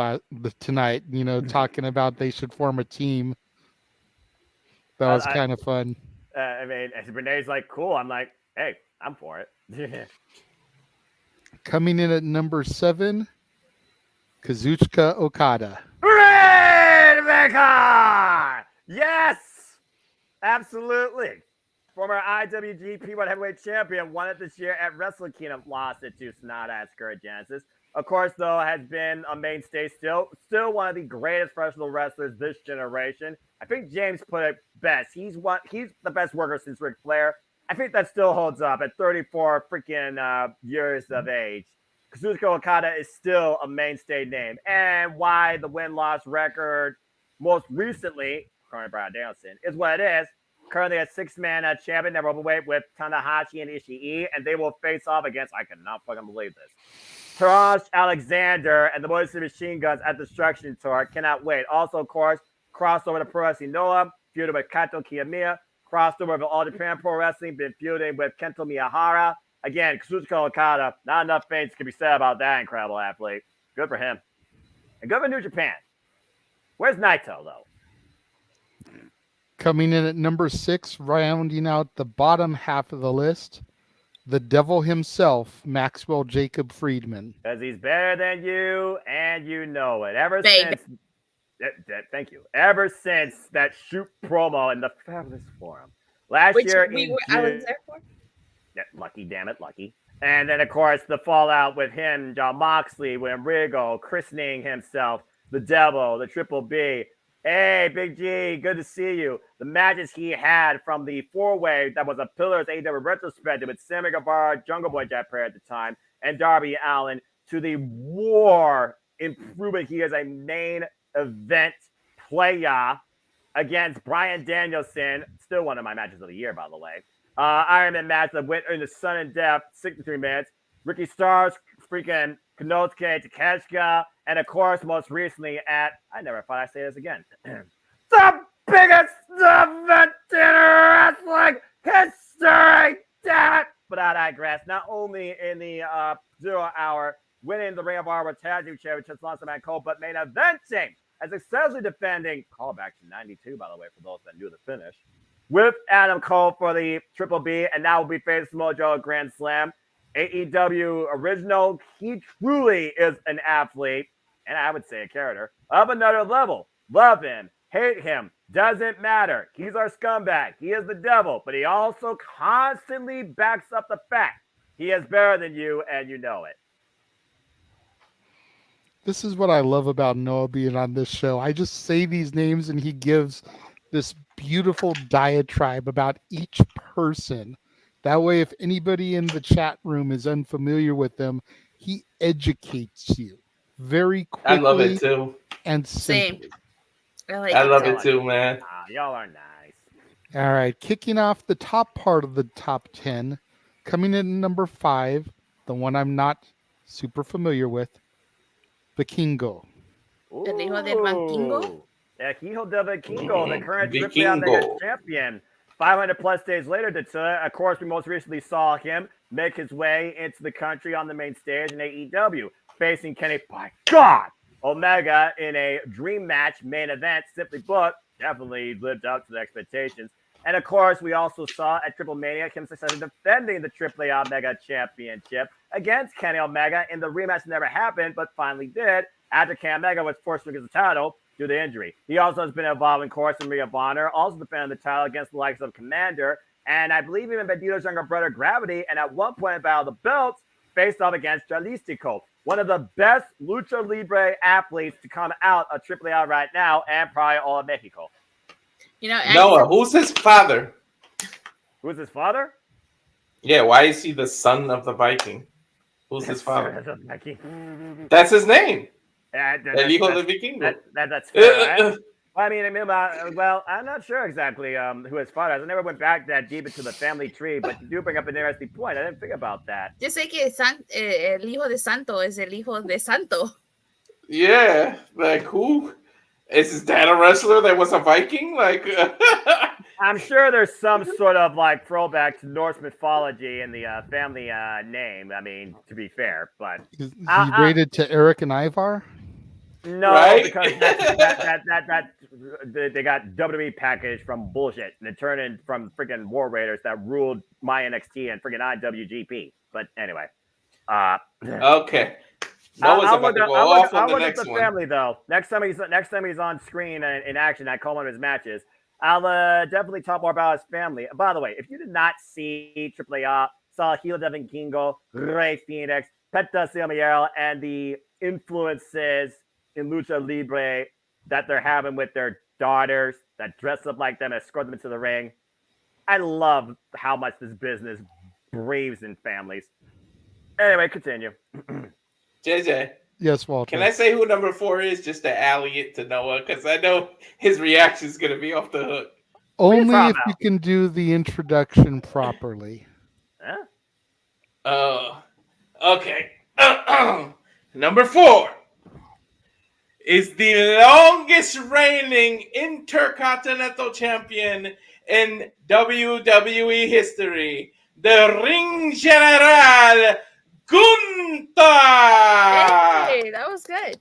S3: tonight, talking about they should form a team. That was kind of fun.
S2: I mean, Renee's like, cool. I'm like, hey, I'm for it.
S3: Coming in at number 7, Kazuchika Okada.
S2: Rainmaker! Yes! Absolutely. Former IWGP World Heavyweight Champion, won it this year at Wrestle Kingdom, lost it to Sonata at Scourge Genesis. Of course, though, has been a mainstay still one of the greatest professional wrestlers this generation. I think James put it best. He's the best worker since Ric Flair. I think that still holds up at 34 freaking years of age. Kazuchika Okada is still a mainstay name. And why the win-loss record most recently, according to Brian Danielson, is what it is. Currently a 6-man champion at Openweight with Tanahashi and Ishii, and they will face off against, I cannot fucking believe this, Josh Alexander and the Boys of Machine Guns at Destruction Tour. Cannot wait. Also, of course, crossover to Pro Wrestling Noah, feuded with Kato Kiyomiya, crossover with All Japan Pro Wrestling, been feuding with Kento Miyahara. Again, Kazuchika Okada, not enough things can be said about that incredible athlete. Good for him. And good for New Japan. Where's Naito, though?
S3: Coming in at number 6, rounding out the bottom half of the list, the devil himself, Maxwell Jacob Friedman.
S2: Because he's better than you, and you know it. Thank you. Ever since that shoot promo in the Fabulous Forum last year,
S15: I was there for.
S2: Yeah, lucky, damn it, lucky. And then, of course, the fallout with him, John Moxley, with Rigo, christening himself the Devil, the Triple B. Hey, Big G, good to see you. The matches he had from the 4-way that was a Pillars AEW retrospective with Sammy Guevara, Jungle Boy Jack Perry at the time, and Darby Allin, to the War improvement. He is a main event player against Bryan Danielson. Still one of my matches of the year, by the way. Iron Man match that went into Sun and Death, 63 minutes. Ricky Starks, freaking Konosuke Takeshita, and of course, most recently at, I never thought I'd say this again, the biggest event in wrestling history, damn it! But I digress. Not only in the 0 hour, winning the Ring of Honor Tag Team Championship, lost to Matt Cole, but main eventing as successfully defending, callback to 92, by the way, for those that knew the finish, with Adam Cole for the Triple B, and now will be facing Mojo at Grand Slam. AEW original, he truly is an athlete, and I would say a character, of another level. Love him, hate him, doesn't matter. He's our scumbag. He is the devil, but he also constantly backs up the fact he is better than you, and you know it.
S3: This is what I love about Noah being on this show. I just say these names, and he gives this beautiful diatribe about each person. That way, if anybody in the chat room is unfamiliar with them, He educates you very quickly.
S18: I love it too.
S3: And
S15: Same.
S3: simply.
S18: I love it too, man.
S2: Y'all are nice.
S3: All right, kicking off the top part of the top 10, coming in number 5, the one I'm not super familiar with, Vikingo.
S15: El hijo del Vikingo?
S2: El hijo del Vikingo, the current AAA Mega champion. 500 plus days later, of course, we most recently saw him make his way into the country on the main stage in AEW, facing Kenny, by God, Omega in a dream match main event. Simply put, definitely lived up to the expectations. And of course, we also saw at Triple Mania him successfully defending the AAA Omega Championship against Kenny Omega in the rematch that never happened, but finally did after Kenny Omega was forced to lose the title due to injury. He also has been involved in course in Ring of Honor, also defending the title against the likes of Commander, and I believe even Bandito's younger brother Gravity, and at one point in Battle of the Belts, faced off against Jalisco, one of the best Lucha Libre athletes to come out of AAA right now, and probably all of Mexico.
S15: You know,
S18: Noah, who's his father?
S2: Who's his father?
S18: Yeah, why is he the son of the Viking? Who's his father?
S2: Viking.
S18: That's his name.
S2: El
S18: hijo del Vikingo.
S2: That's fair, right? Well, I'm not sure exactly who his father is. I never went back that deep into the family tree, but you do bring up an interesting point. I didn't think about that.
S15: Yo sé que el hijo de Santo es el hijo de Santo.
S18: Yeah, like who? Is his dad a wrestler that was a Viking? Like,
S2: I'm sure there's some sort of like throwback to Norse mythology in the family name. I mean, to be fair, but
S3: Is he related to Eric and Ivar?
S2: no,
S18: Right?
S2: because they got WWE package from bullshit and it turned in from freaking War Raiders that ruled my NXT and freaking IWGP. But anyway,
S18: okay. Noah's about to go off on the next one.
S2: Family though. Next time he's on screen in action, I call one of his matches. I'll definitely talk more about his family. By the way, if you did not see AAA, saw Hilo de Vikingo, Rey Phoenix, Penta Silmiero, and the influences in Lucha Libre that they're having with their daughters that dress up like them and escort them into the ring. I love how much this business breathes in families. Anyway, continue.
S18: JJ.
S3: Yes, Walter.
S18: Can I say who number 4 is just to alley it to Noah? Because I know his reaction is going to be off the hook.
S3: Only if you can do the introduction properly.
S18: Okay. Number 4 is the longest reigning Intercontinental Champion in WWE history, the Ring General Gunther!
S15: Hey, that was good.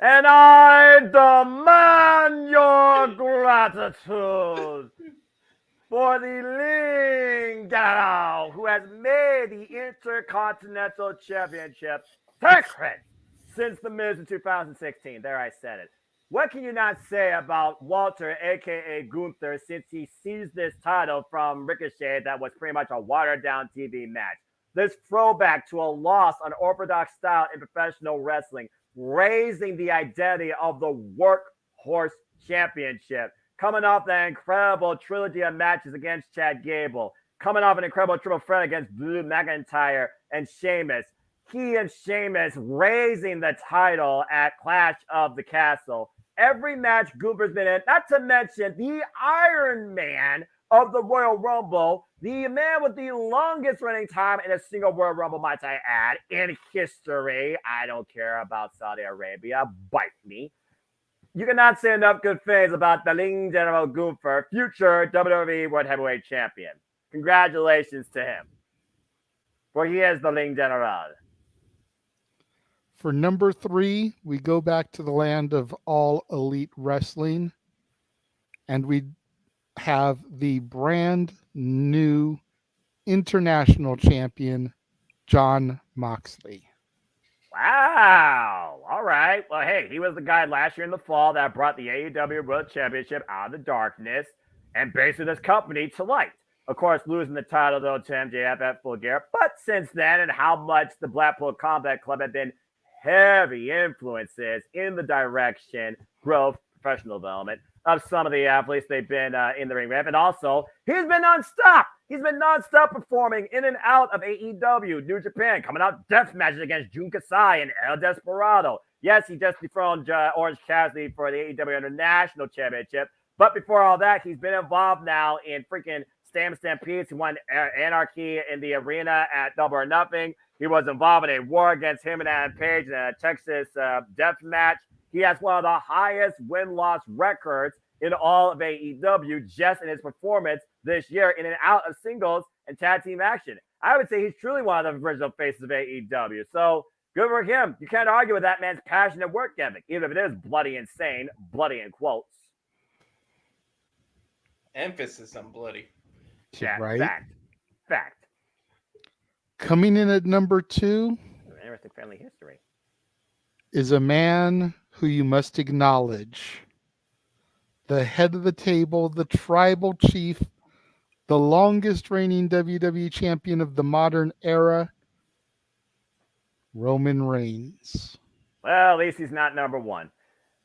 S2: And I demand your gratitude for the Ring General who has made the Intercontinental Championship sacred since the Miz in 2016. There, I said it. What can you not say about Walter, a.k.a. Gunther, since he seized this title from Ricochet that was pretty much a watered-down TV match? This throwback to a loss on orthodox style in professional wrestling, raising the identity of the Workhorse Championship, coming off that incredible trilogy of matches against Chad Gable, coming off an incredible triple threat against Drew McIntyre and Sheamus. He and Sheamus raising the title at Clash of the Castle. Every match Gunther's been in, not to mention the Iron Man of the Royal Rumble, the man with the longest running time in a single Royal Rumble, might I add, in history. I don't care about Saudi Arabia. Bite me. You cannot say enough good things about the Ring General Gunther, future WWE World Heavyweight Champion. Congratulations to him. For he is the Ring General.
S3: For number 3, we go back to the land of All Elite Wrestling, and we have the brand new international champion, Jon Moxley.
S2: Wow. All right. Well, hey, he was the guy last year in the fall that brought the AEW World Championship out of the darkness and basically this company to light. Of course, losing the title, though, to MJF at Full Gear. But since then, and how much the Blackpool Combat Club had been heavy influences in the direction, growth, professional development of some of the athletes they've been in the ring with. And also, he's been nonstop He's been nonstop performing in and out of AEW, New Japan, coming out death matches against Jun Kasai and El Desperado. Yes, he just dethroned Orange Cassidy for the AEW International Championship. But before all that, he's been involved now in freaking Stampedes. He won Anarchy in the arena at Double or Nothing. He was involved in a war against him and Adam Page in a Texas death match. He has one of the highest win-loss records in all of AEW just in his performance this year in and out of singles and tag team action. I would say he's truly one of the original faces of AEW. So good for him. You can't argue with that man's passion and work ethic, even if it is bloody insane, bloody in quotes.
S18: Emphasis on bloody.
S2: Yeah,
S3: right.
S2: Fact.
S3: Coming in at number 2
S2: Interesting family history
S3: is a man who you must acknowledge. The head of the table, the tribal chief, the longest reigning WWE champion of the modern era, Roman Reigns.
S2: Well, at least he's not number 1.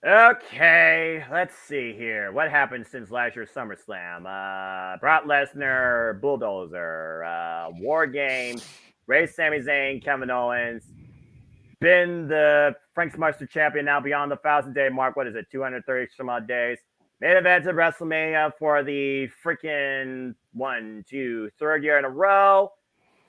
S2: Okay, let's see here. What happened since last year's SummerSlam? Brock Lesnar, Bulldozer, War Games, Ray Sami Zayn, Kevin Owens, been the Frank's Master champion now beyond the 1,000-day mark. What is it, 230 some odd days? Main events of WrestleMania for the freaking 3rd year in a row.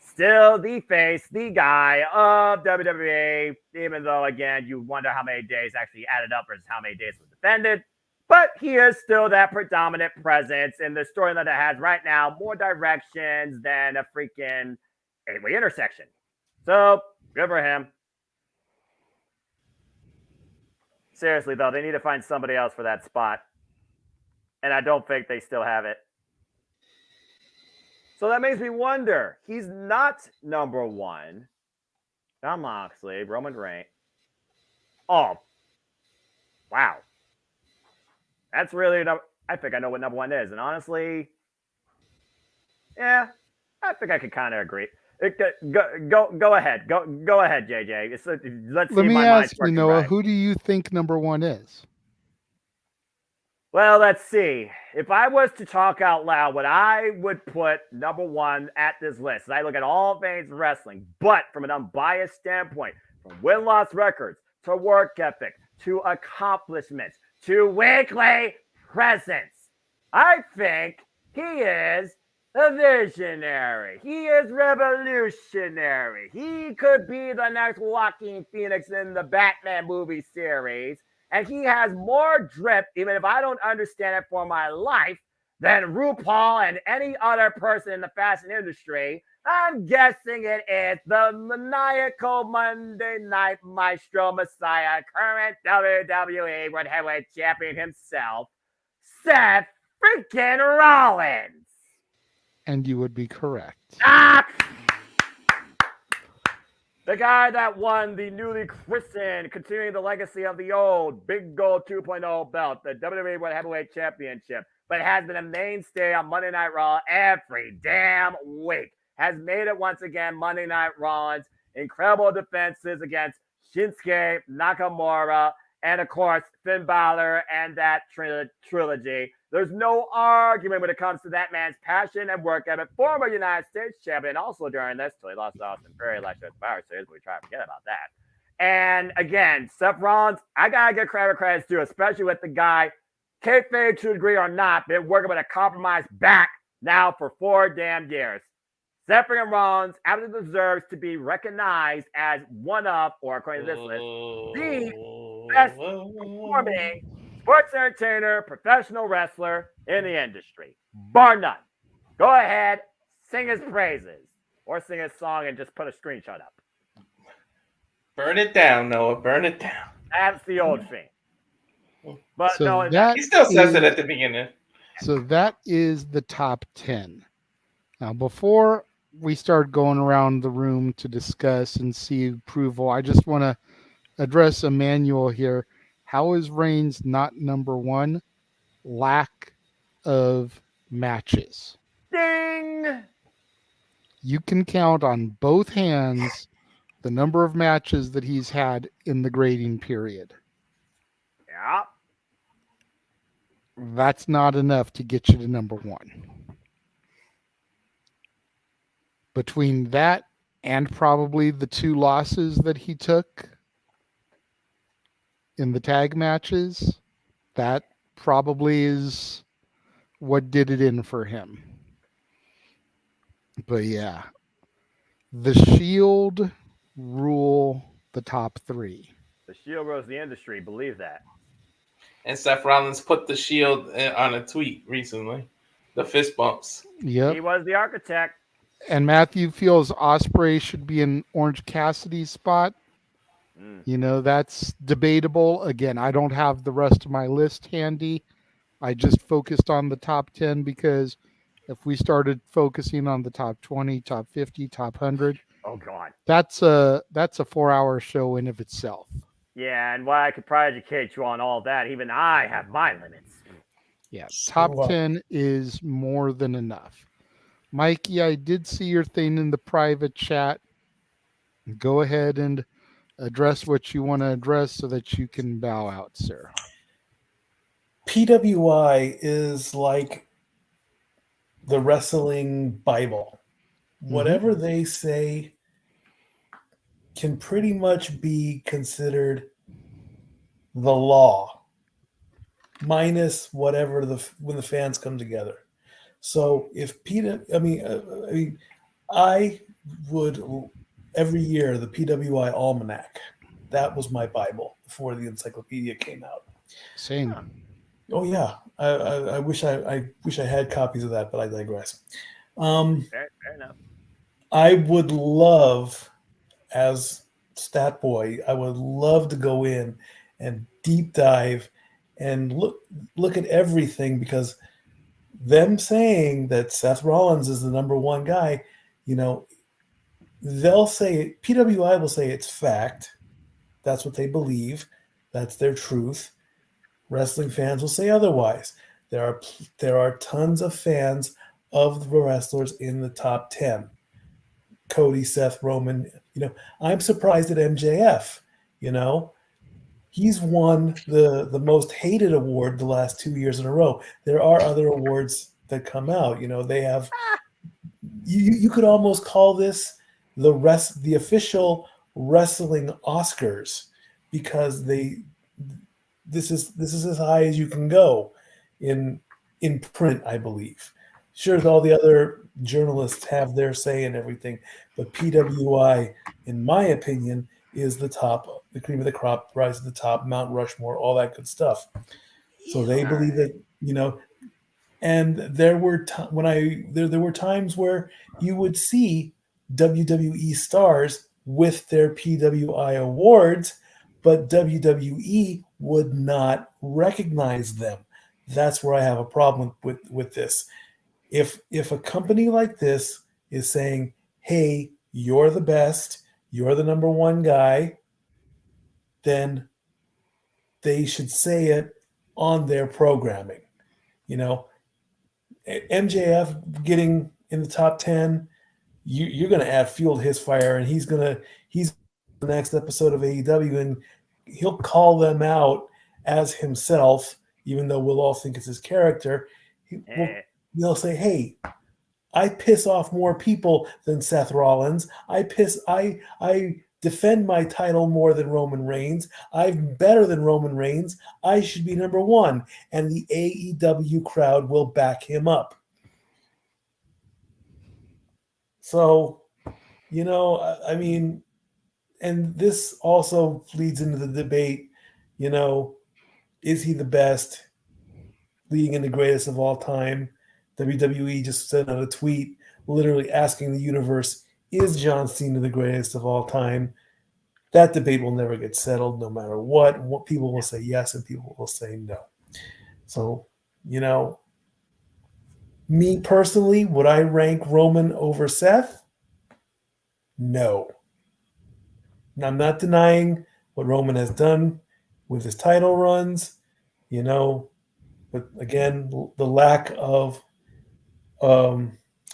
S2: Still the face, the guy of WWE, even though, again, you wonder how many days actually added up versus how many days was defended. But he is still that predominant presence in the story that it has right now, more directions than a freaking 8-way intersection. So, good for him. Seriously, though, they need to find somebody else for that spot. And I don't think they still have it. So that makes me wonder. He's not number 1. Jon Moxley, Roman Reigns. Oh, wow. That's really, I think I know what number 1 is. And honestly, yeah, I think I could kind of agree. Go ahead. Go ahead, JJ. Let's see.
S3: Let me
S2: my
S3: ask
S2: mind's
S3: you, Noah,
S2: right.
S3: who do you think number 1 is?
S2: Well, let's see. If I was to talk out loud, what I would put number 1 at this list, I look at all things wrestling, but from an unbiased standpoint, from win-loss records to work ethic to accomplishments to weekly presence, I think he is a visionary. He is revolutionary. He could be the next Joaquin Phoenix in the Batman movie series. And he has more drip, even if I don't understand it for my life, than RuPaul and any other person in the fashion industry. I'm guessing it is the maniacal Monday Night Maestro Messiah, current WWE World Heavyweight Champion himself, Seth freaking Rollins.
S3: And you would be correct.
S2: The guy that won the newly christened, continuing the legacy of the old Big Gold 2.0 belt, the WWE World Heavyweight Championship, but has been a mainstay on Monday Night Raw every damn week. Has made it once again Monday Night Raw's incredible defenses against Shinsuke Nakamura, and of course, Finn Balor and that trilogy. There's no argument when it comes to that man's passion and work ethic. Former United States champion, also during this, till he lost to Austin Theory last year at the Power Series. We try to forget about that. And again, Seth Rollins, I gotta give credit due, especially with the guy, kayfabe to a degree or not, been working with a compromised back now for 4 damn years. Seth Rollins absolutely deserves to be recognized as one of, or according to this list, the best performing sports entertainer, professional wrestler in the industry, bar none. Go ahead, sing his praises, or sing his song and just put a screenshot up.
S18: Burn it down, Noah. Burn it down.
S2: That's the old thing. But
S3: So
S2: no,
S3: that
S18: he still says
S3: is-
S18: it at the beginning.
S3: So that is the top 10. Now, before we start going around the room to discuss and see approval, I just want to address Emmanuel here. How is Reigns not number 1? Lack of matches.
S2: Ding!
S3: You can count on both hands the number of matches that he's had in the grading period.
S2: Yeah.
S3: That's not enough to get you to number 1. between that and probably the 2 losses that he took in the tag matches, that probably is what did it in for him. But yeah, the Shield rule the top 3.
S2: The Shield rules the industry. Believe that.
S18: And Seth Rollins put the Shield on a tweet recently. The fist bumps.
S3: Yep.
S2: He was the architect.
S3: And Matthew feels Ospreay should be in Orange Cassidy's spot. You know, that's debatable. Again, I don't have the rest of my list handy. I just focused on the top 10 because if we started focusing on the top 20, top 50, top 100,
S2: oh God,
S3: that's a 4-hour show in of itself.
S2: Yeah, and while I could probably educate you on all that, even I have my limits.
S3: Yeah, top 10 is more than enough. Mikey, I did see your thing in the private chat. Go ahead and address what you want to address so that you can bow out, sir.
S14: PWI is like the wrestling Bible. Whatever they say can pretty much be considered the law, minus whatever when the fans come together. So if I would every year the PWI Almanac, that was my Bible before the encyclopedia came out.
S3: Same.
S14: Oh yeah, I wish I had copies of that, but I digress.
S2: Fair enough.
S14: I would love, as Stat Boy, I would love to go in and deep dive and look at everything, because them saying that Seth Rollins is the number one guy, you know, they'll say PWI will say it's fact. That's what they believe. That's their truth. Wrestling fans will say otherwise. There are tons of fans of the wrestlers in the top 10. Cody, Seth, Roman. You know, I'm surprised at MJF. You know, he's won the most hated award the last 2 years in a row. There are other awards that come out. You know, they have. You could almost call this the official wrestling Oscars, because this is as high as you can go in print, I believe. Sure, all the other journalists have their say and everything, but PWI, in my opinion, is the top, the cream of the crop, rise to the top, Mount Rushmore, all that good stuff. So they believe that, you know, and there were there were times where you would see WWE stars with their PWI awards, but WWE would not recognize them. That's where I have a problem with this. If a company like this is saying, hey, you're the best, you're the number one guy, then they should say it on their programming. You know, MJF getting in the top 10, you're going to add fuel to his fire, and he's the next episode of AEW, and he'll call them out as himself, even though we'll all think it's his character. They'll say, hey, I piss off more people than Seth Rollins. I defend my title more than Roman Reigns. I'm better than Roman Reigns. I should be number one. And the AEW crowd will back him up. So, you know, I mean, and this also leads into the debate, you know, is he the best, leading in the greatest of all time? WWE just sent out a tweet literally asking the universe, is John Cena the greatest of all time? That debate will never get settled no matter what. People will say yes and people will say no. So, you know, me personally, would I rank Roman over Seth? No. Now, I'm not denying what Roman has done with his title runs, you know, but again, the lack of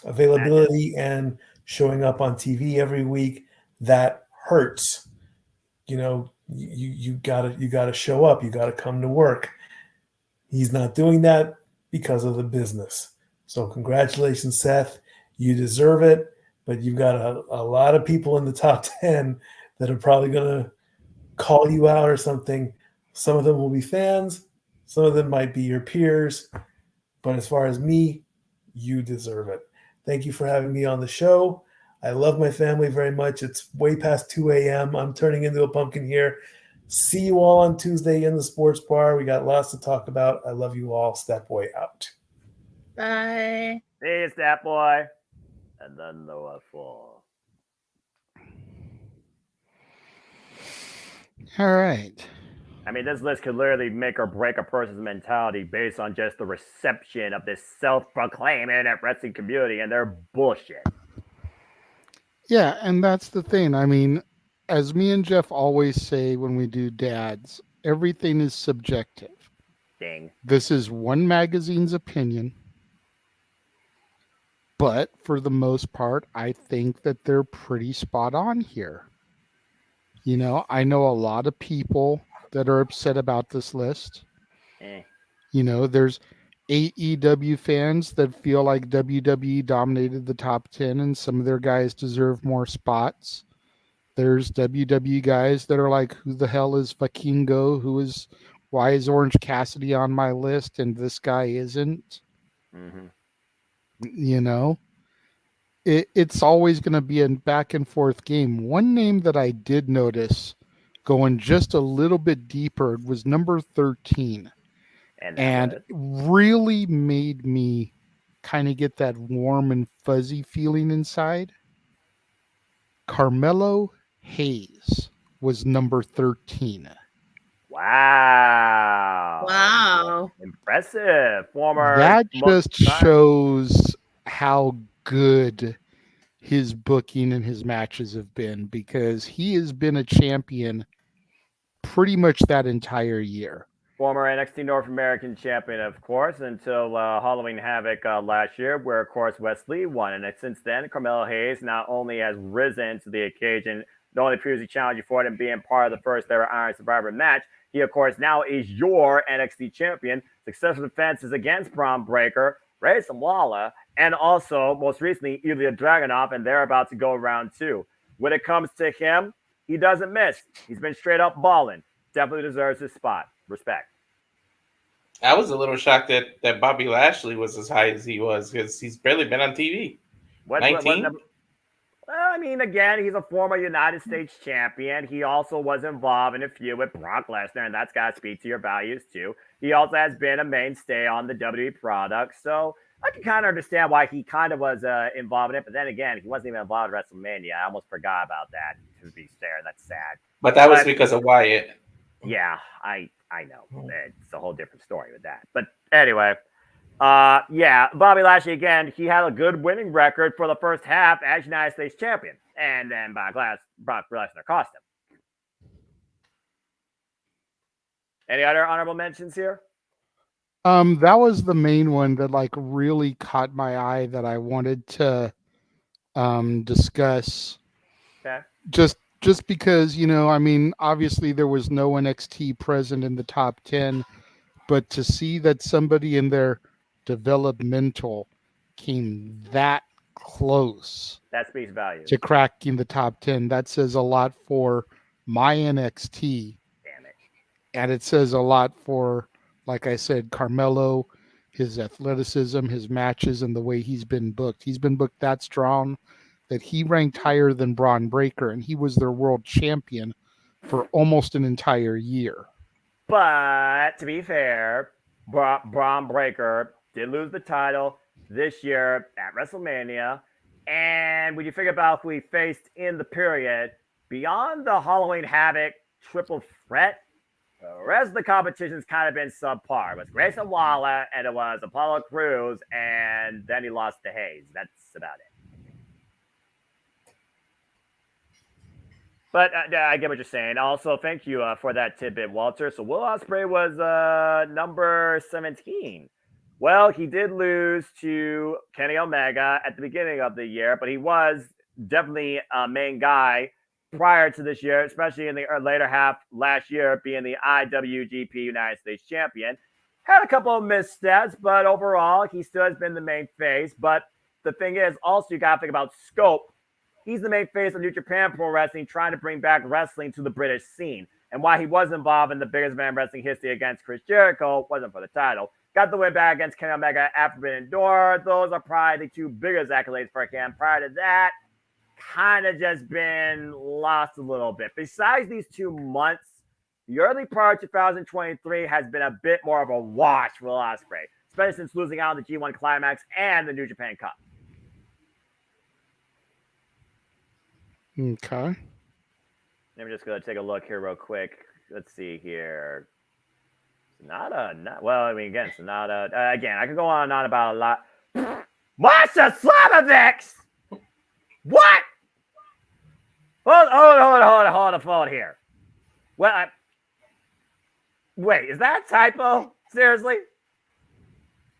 S14: availability and showing up on TV every week, that hurts. You know, you gotta show up. You gotta come to work. He's not doing that because of the business. So congratulations, Seth. You deserve it. but you've got a lot of people in the top 10 that are probably going to call you out or something. Some of them will be fans. Some of them might be your peers. But as far as me, you deserve it. Thank you for having me on the show. I love my family very much. It's way past 2 a.m. I'm turning into a pumpkin here. See you all on Tuesday in the sports bar. We got lots to talk about. I love you all. Stat Boy out.
S15: Bye.
S2: See you, Stat Boy. And then the what for?
S3: All right.
S2: I mean, this list could literally make or break a person's mentality based on just the reception of this self-proclaimed internet wrestling community and their bullshit.
S3: Yeah, and that's the thing. I mean, as me and Jeff always say when we do dads, everything is subjective.
S2: Ding.
S3: This is one magazine's opinion. But for the most part, I think that they're pretty spot on here. You know, I know a lot of people that are upset about this list. You know, there's AEW fans that feel like WWE dominated the top 10 and some of their guys deserve more spots. There's WWE guys that are like, who the hell is Vikingo? Why is Orange Cassidy on my list and this guy isn't?
S2: Mm-hmm.
S3: You know, it's always going to be a back and forth game. One name that I did notice going just a little bit deeper was number 13. And really made me kind of get that warm and fuzzy feeling inside. Carmelo Hayes was number 13.
S2: Wow.
S15: Wow.
S2: Impressive. Former.
S3: That just shows how good his booking and his matches have been, because he has been a champion pretty much that entire year.
S2: Former NXT North American champion, of course, until Halloween Havoc last year, where, of course, Wes Lee won. And since then, Carmelo Hayes not only has risen to the occasion, not only previously challenging for it and being part of the first ever Iron Survivor match, he, of course, now is your NXT champion. Successful defenses against Braun Breaker, Grayson Waller, and also, most recently, Ilya Dragunov, and they're about to go round 2. When it comes to him, he doesn't miss. He's been straight up balling. Definitely deserves his spot. Respect.
S18: I was a little shocked that Bobby Lashley was as high as he was, because he's barely been on TV. 19?
S2: I mean, again, he's a former United States champion. He also was involved in a feud with Brock Lesnar, and that's got to speak to your values, too. He also has been a mainstay on the WWE product, so I can kind of understand why he kind of was involved in it. But then again, he wasn't even involved in WrestleMania. I almost forgot about that, to be fair. That's sad.
S18: But that was because of Wyatt.
S2: Yeah, I know. It's a whole different story with that. But anyway, yeah, Bobby Lashley, again, he had a good winning record for the first half as United States champion. And then Brock Lesnar cost him. Any other honorable mentions here?
S3: That was the main one that like really caught my eye that I wanted to discuss.
S2: Okay.
S3: Just because, you know, I mean, obviously there was no NXT present in the top 10, but to see that somebody in their developmental came that close
S2: that speaks value
S3: to cracking the top 10, that says a lot for my NXT.
S2: Damn it.
S3: And it says a lot for, like I said, Carmelo, his athleticism, his matches, and the way he's been booked. He's been booked that strong that he ranked higher than Braun Breaker, and he was their world champion for almost an entire year.
S2: But to be fair, Braun Breaker did lose the title this year at WrestleMania. And when you figure about who he faced in the period, beyond the Halloween Havoc triple threat, the rest of the competition's kind of been subpar. It was Grayson Waller, and it was Apollo Crews, and then he lost to Hayes. That's about it. But I get what you're saying. Also, thank you for that tidbit, Walter. So Will Ospreay was number 17. Well, he did lose to Kenny Omega at the beginning of the year, but he was definitely a main guy prior to this year, especially in the later half last year, being the IWGP United States champion. Had a couple of missteps, but overall, he still has been the main face. But the thing is, also, you got to think about scope He's the main face of New Japan Pro Wrestling, trying to bring back wrestling to the British scene. And while he was involved in the biggest man wrestling history against Chris Jericho, wasn't for the title. Got the win back against Kenny Omega at Forbidden Door. Those are probably the two biggest accolades for him. Prior to that, kind of just been lost a little bit. Besides these 2 months, the early part of 2023 has been a bit more of a wash for Ospreay, especially since losing out on the G1 Climax and the New Japan Cup.
S3: Okay.
S2: I'm just going to take a look here real quick. Let's see here. Sonata. Again, I could go on and on about a lot. Masha Slamovic! What? Hold the phone here. Well, wait, is that a typo? Seriously?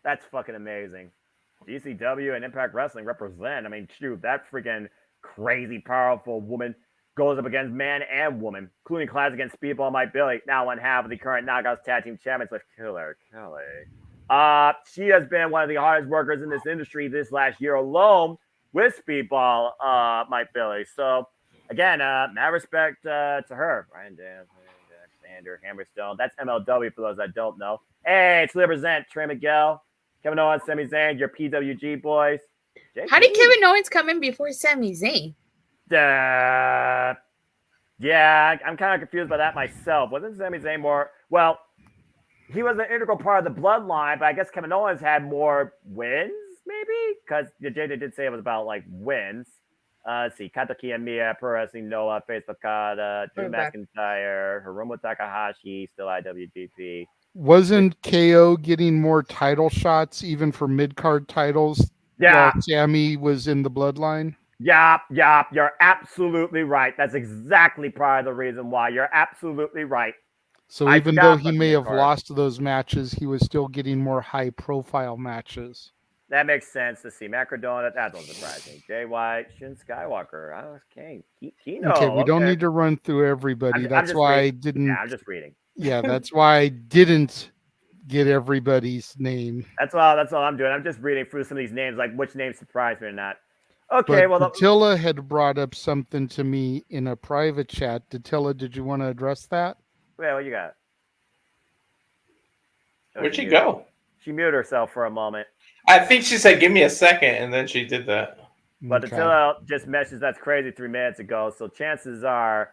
S2: That's fucking amazing. GCW and Impact Wrestling represent. I mean, shoot, that freaking crazy, powerful woman goes up against man and woman, including class against Speedball Mike Billy, now one half of the current Knockouts Tag Team Champions with Killer Kelly. She has been one of the hardest workers in this industry this last year alone with Speedball Mike Billy. So, again, mad respect to her. Brian Dan, Alexander, Hammerstone. That's MLW for those that don't know. Hey, to represent Trey Miguel, Kevin Owens, Sami Zayn, your PWG boys.
S15: How did Kevin Owens come in before Sami Zayn?
S2: Yeah, I'm kind of confused by that myself. Wasn't Sami Zayn more? Well, he was an integral part of the bloodline, but I guess Kevin Owens had more wins, maybe? Because JJ did say it was about, like, wins. Let's see. Kato Kiyomiya, Pro Wrestling Noah, Face Okada, Drew McIntyre, Hiromu Takahashi, still IWGP.
S3: Wasn't KO getting more title shots, even for mid-card titles?
S2: Yeah.
S3: While Sammy was in the bloodline?
S2: Yeah, you're absolutely right. That's exactly probably the reason why. You're absolutely right.
S3: So even though he may have lost those matches, he was still getting more high-profile matches.
S2: That makes sense to see. Matt Cardona, that don't surprise me. Jay White, Shin Skywalker, Alex Kane, Kino.
S3: Okay, we don't need to run through everybody. That's why I didn't.
S2: Yeah, I'm just reading.
S3: Yeah, that's why I didn't get everybody's name.
S2: That's all I'm doing. I'm just reading through some of these names, like which names surprised me or not. Okay,
S3: but
S2: well,
S3: Attila had brought up something to me in a private chat. Attila, did you want to address that?
S2: Yeah, what you got?
S18: Where'd she go?
S2: She muted herself for a moment.
S18: I think she said, "Give me a second," and then she did that.
S2: But Attila just messaged that's crazy 3 minutes ago. So chances are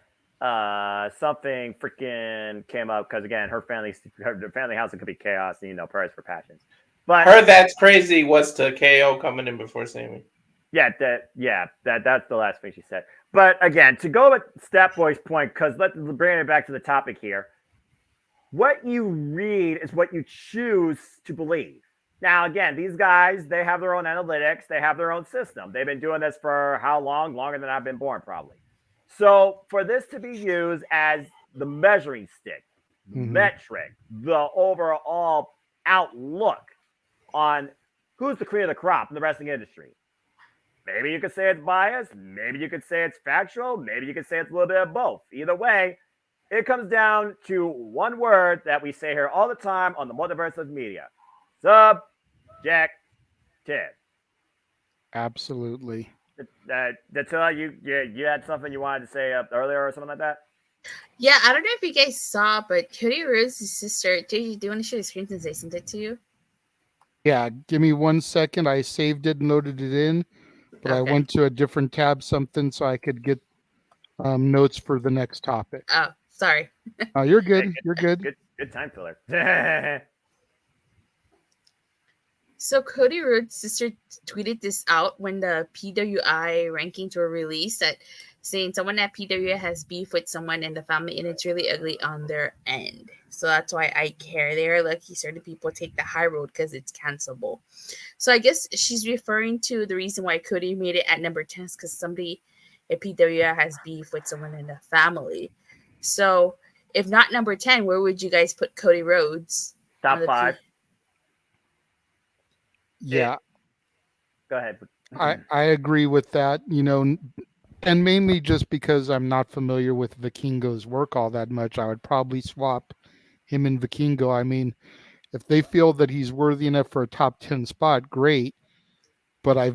S2: something freaking came up because again, her family house could be chaos, and prayers for passions. But
S18: her that's crazy was to KO coming in before Sammy.
S2: Yeah, that's the last thing she said. But again, to go with Statboy's point, because let's bring it back to the topic here. What you read is what you choose to believe. Now, again, these guys, they have their own analytics. They have their own system. They've been doing this for how long? Longer than I've been born, probably. So for this to be used as the measuring stick, metric, the overall outlook on who's the cream of the crop in the wrestling industry. Maybe you could say it's biased. Maybe you could say it's factual. Maybe you could say it's a little bit of both. Either way, it comes down to one word that we say here all the time on the Multiverse of Media. Subjective.
S3: Absolutely.
S2: Attila, you had something you wanted to say earlier or something like that?
S15: Yeah, I don't know if you guys saw, but Cody Rhodes' sister, JJ, do you want to share the screen since I sent it to you?
S3: Yeah, give me 1 second. I saved it and loaded it in, but I went to a different tab something so I could get notes for the next topic.
S15: Oh, sorry.
S3: Oh, you're good. You're good.
S2: Good time filler.
S15: So Cody Rhodes' sister tweeted this out when the PWI rankings were released, that saying someone at PWI has beef with someone in the family and it's really ugly on their end. So that's why I care. They're lucky certain people take the high road because it's cancelable. So I guess she's referring to the reason why Cody made it at number 10 is because somebody at PWI has beef with someone in the family. So if not number 10, where would you guys put Cody Rhodes?
S2: Top 5.
S3: Yeah.
S2: Go ahead.
S3: I agree with that, and mainly just because I'm not familiar with Vikingo's work all that much, I would probably swap him and Vikingo. I mean, if they feel that he's worthy enough for a top 10 spot, great. But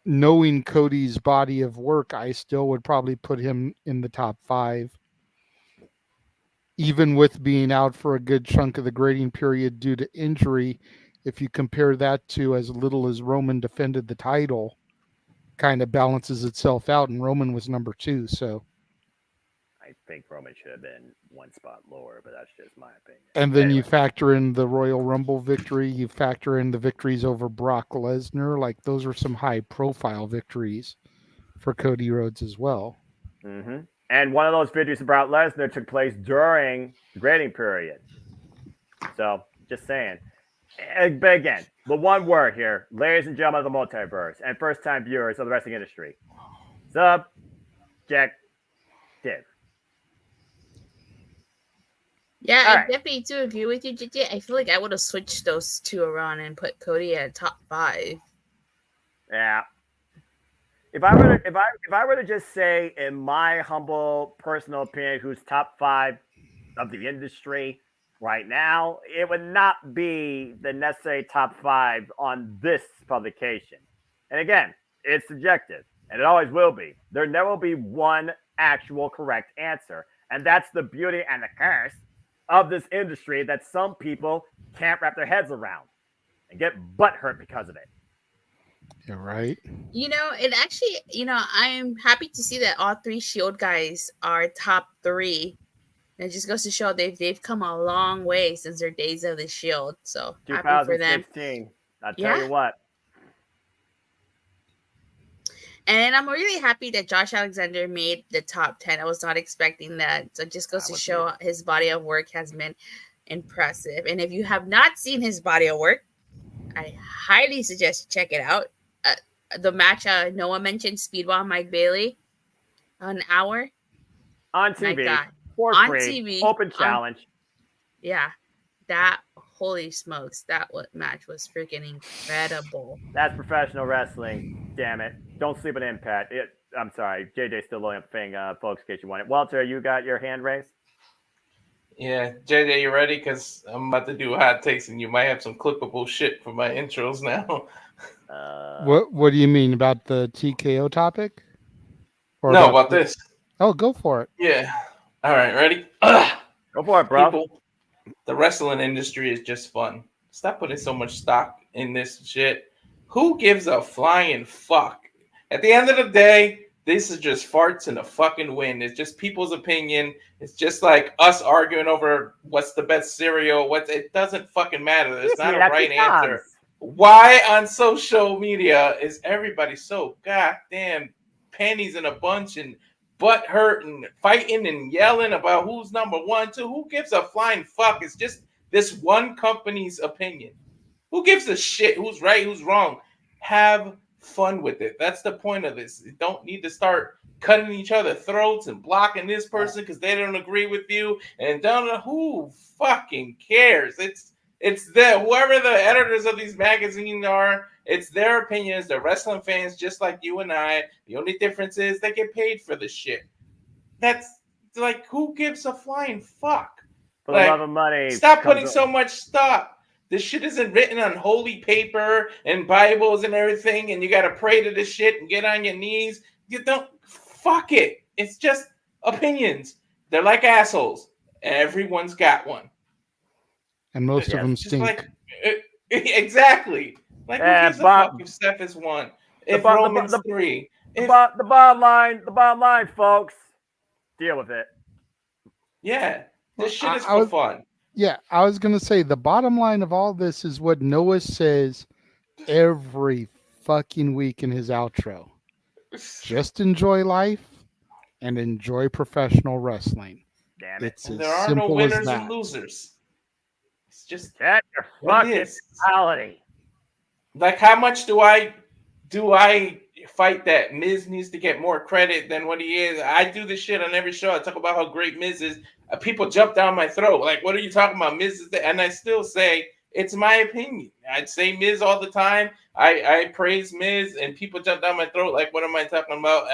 S3: knowing Cody's body of work, I still would probably put him in the top 5. Even with being out for a good chunk of the grading period due to injury, if you compare that to as little as Roman defended the title, kind of balances itself out, and Roman was number 2. So
S2: I think Roman should have been one spot lower, but that's just my opinion.
S3: and then you factor in the Royal Rumble victory, you factor in the victories over Brock Lesnar, like those are some high profile victories for Cody Rhodes as well.
S2: Mm-hmm. And one of those victories for Brock Lesnar took place during the grading period. So, just saying. But again, the one word here, ladies and gentlemen of the multiverse and first-time viewers of the wrestling industry. Subjective.
S15: Yeah, I definitely do agree with you, JJ. I feel like I would have switched those two around and put Cody at top 5.
S2: Yeah. If I were to just say, in my humble personal opinion, who's top 5 of the industry right now, it would not be the necessary top 5 on this publication. And again, it's subjective, and it always will be. There never will be one actual correct answer, and that's the beauty and the curse of this industry that some people can't wrap their heads around and get butthurt because of it.
S3: You're right.
S15: It actually, I'm happy to see that all 3 Shield guys are top 3. And it just goes to show they've come a long way since their days of the Shield. So happy for them.
S2: 2016. I'll tell you what.
S15: And I'm really happy that Josh Alexander made the top 10. I was not expecting that. So it just goes to show his body of work has been impressive. And if you have not seen his body of work, I highly suggest you check it out. The match Noah mentioned, Speedball Mike Bailey, an hour
S2: on TV.
S15: My God.
S2: For
S15: on
S2: free,
S15: TV,
S2: open challenge.
S15: Yeah, that holy smokes, that match was freaking incredible.
S2: That's professional wrestling. Damn it! Don't sleep on Impact. I'm sorry, JJ's still loading up the thing, folks. In case you want it, Walter, you got your hand raised.
S18: Yeah, JJ, you ready? Because I'm about to do hot takes, and you might have some clippable shit for my intros now.
S3: What do you mean about the TKO topic? Or
S18: no, about this.
S3: Oh, go for it.
S18: Yeah. All right, ready?
S2: Go for it, bro.
S18: People, the wrestling industry is just fun. Stop putting so much stock in this shit. Who gives a flying fuck? At the end of the day, this is just farts in a fucking wind. It's just people's opinion. It's just like us arguing over what's the best cereal. It doesn't fucking matter. There's not a right answer. Why on social media is everybody so goddamn panties in a bunch and butt hurt and fighting and yelling about who's number 1, 2? Who gives a flying fuck? It's just this one company's opinion. Who gives a shit who's right, who's wrong? Have fun with it. That's the point of this. You don't need to start cutting each other throats and blocking this person because they don't agree with you. And don't know who fucking cares. It's whoever the editors of these magazines are. It's their opinions. They're wrestling fans just like you and I. The only difference is they get paid for the shit. That's like, who gives a flying fuck?
S2: For the love of money.
S18: Stop putting so much stock. This shit isn't written on holy paper and Bibles and everything, and you got to pray to this shit and get on your knees. You don't, fuck it. It's just opinions. They're like assholes. Everyone's got one.
S3: And most of them stink.
S18: Like, exactly. Like, who gives a fuck if Steph is 1? If Roman's 3?
S2: The bottom line, folks. Deal with it.
S18: Yeah. This shit is for fun.
S3: Yeah, I was going to say the bottom line of all this is what Noah says every fucking week in his outro. Just enjoy life and enjoy professional wrestling.
S2: Damn it.
S18: There are no winners and losers. It's just
S2: that your fucking reality.
S18: Like, how much do I fight that Miz needs to get more credit than what he is? I do this shit on every show. I talk about how great Miz is. People jump down my throat. Like, what are you talking about? Miz is and I still say it's my opinion. I'd say Miz all the time. I praise Miz, and people jump down my throat. Like, what am I talking about?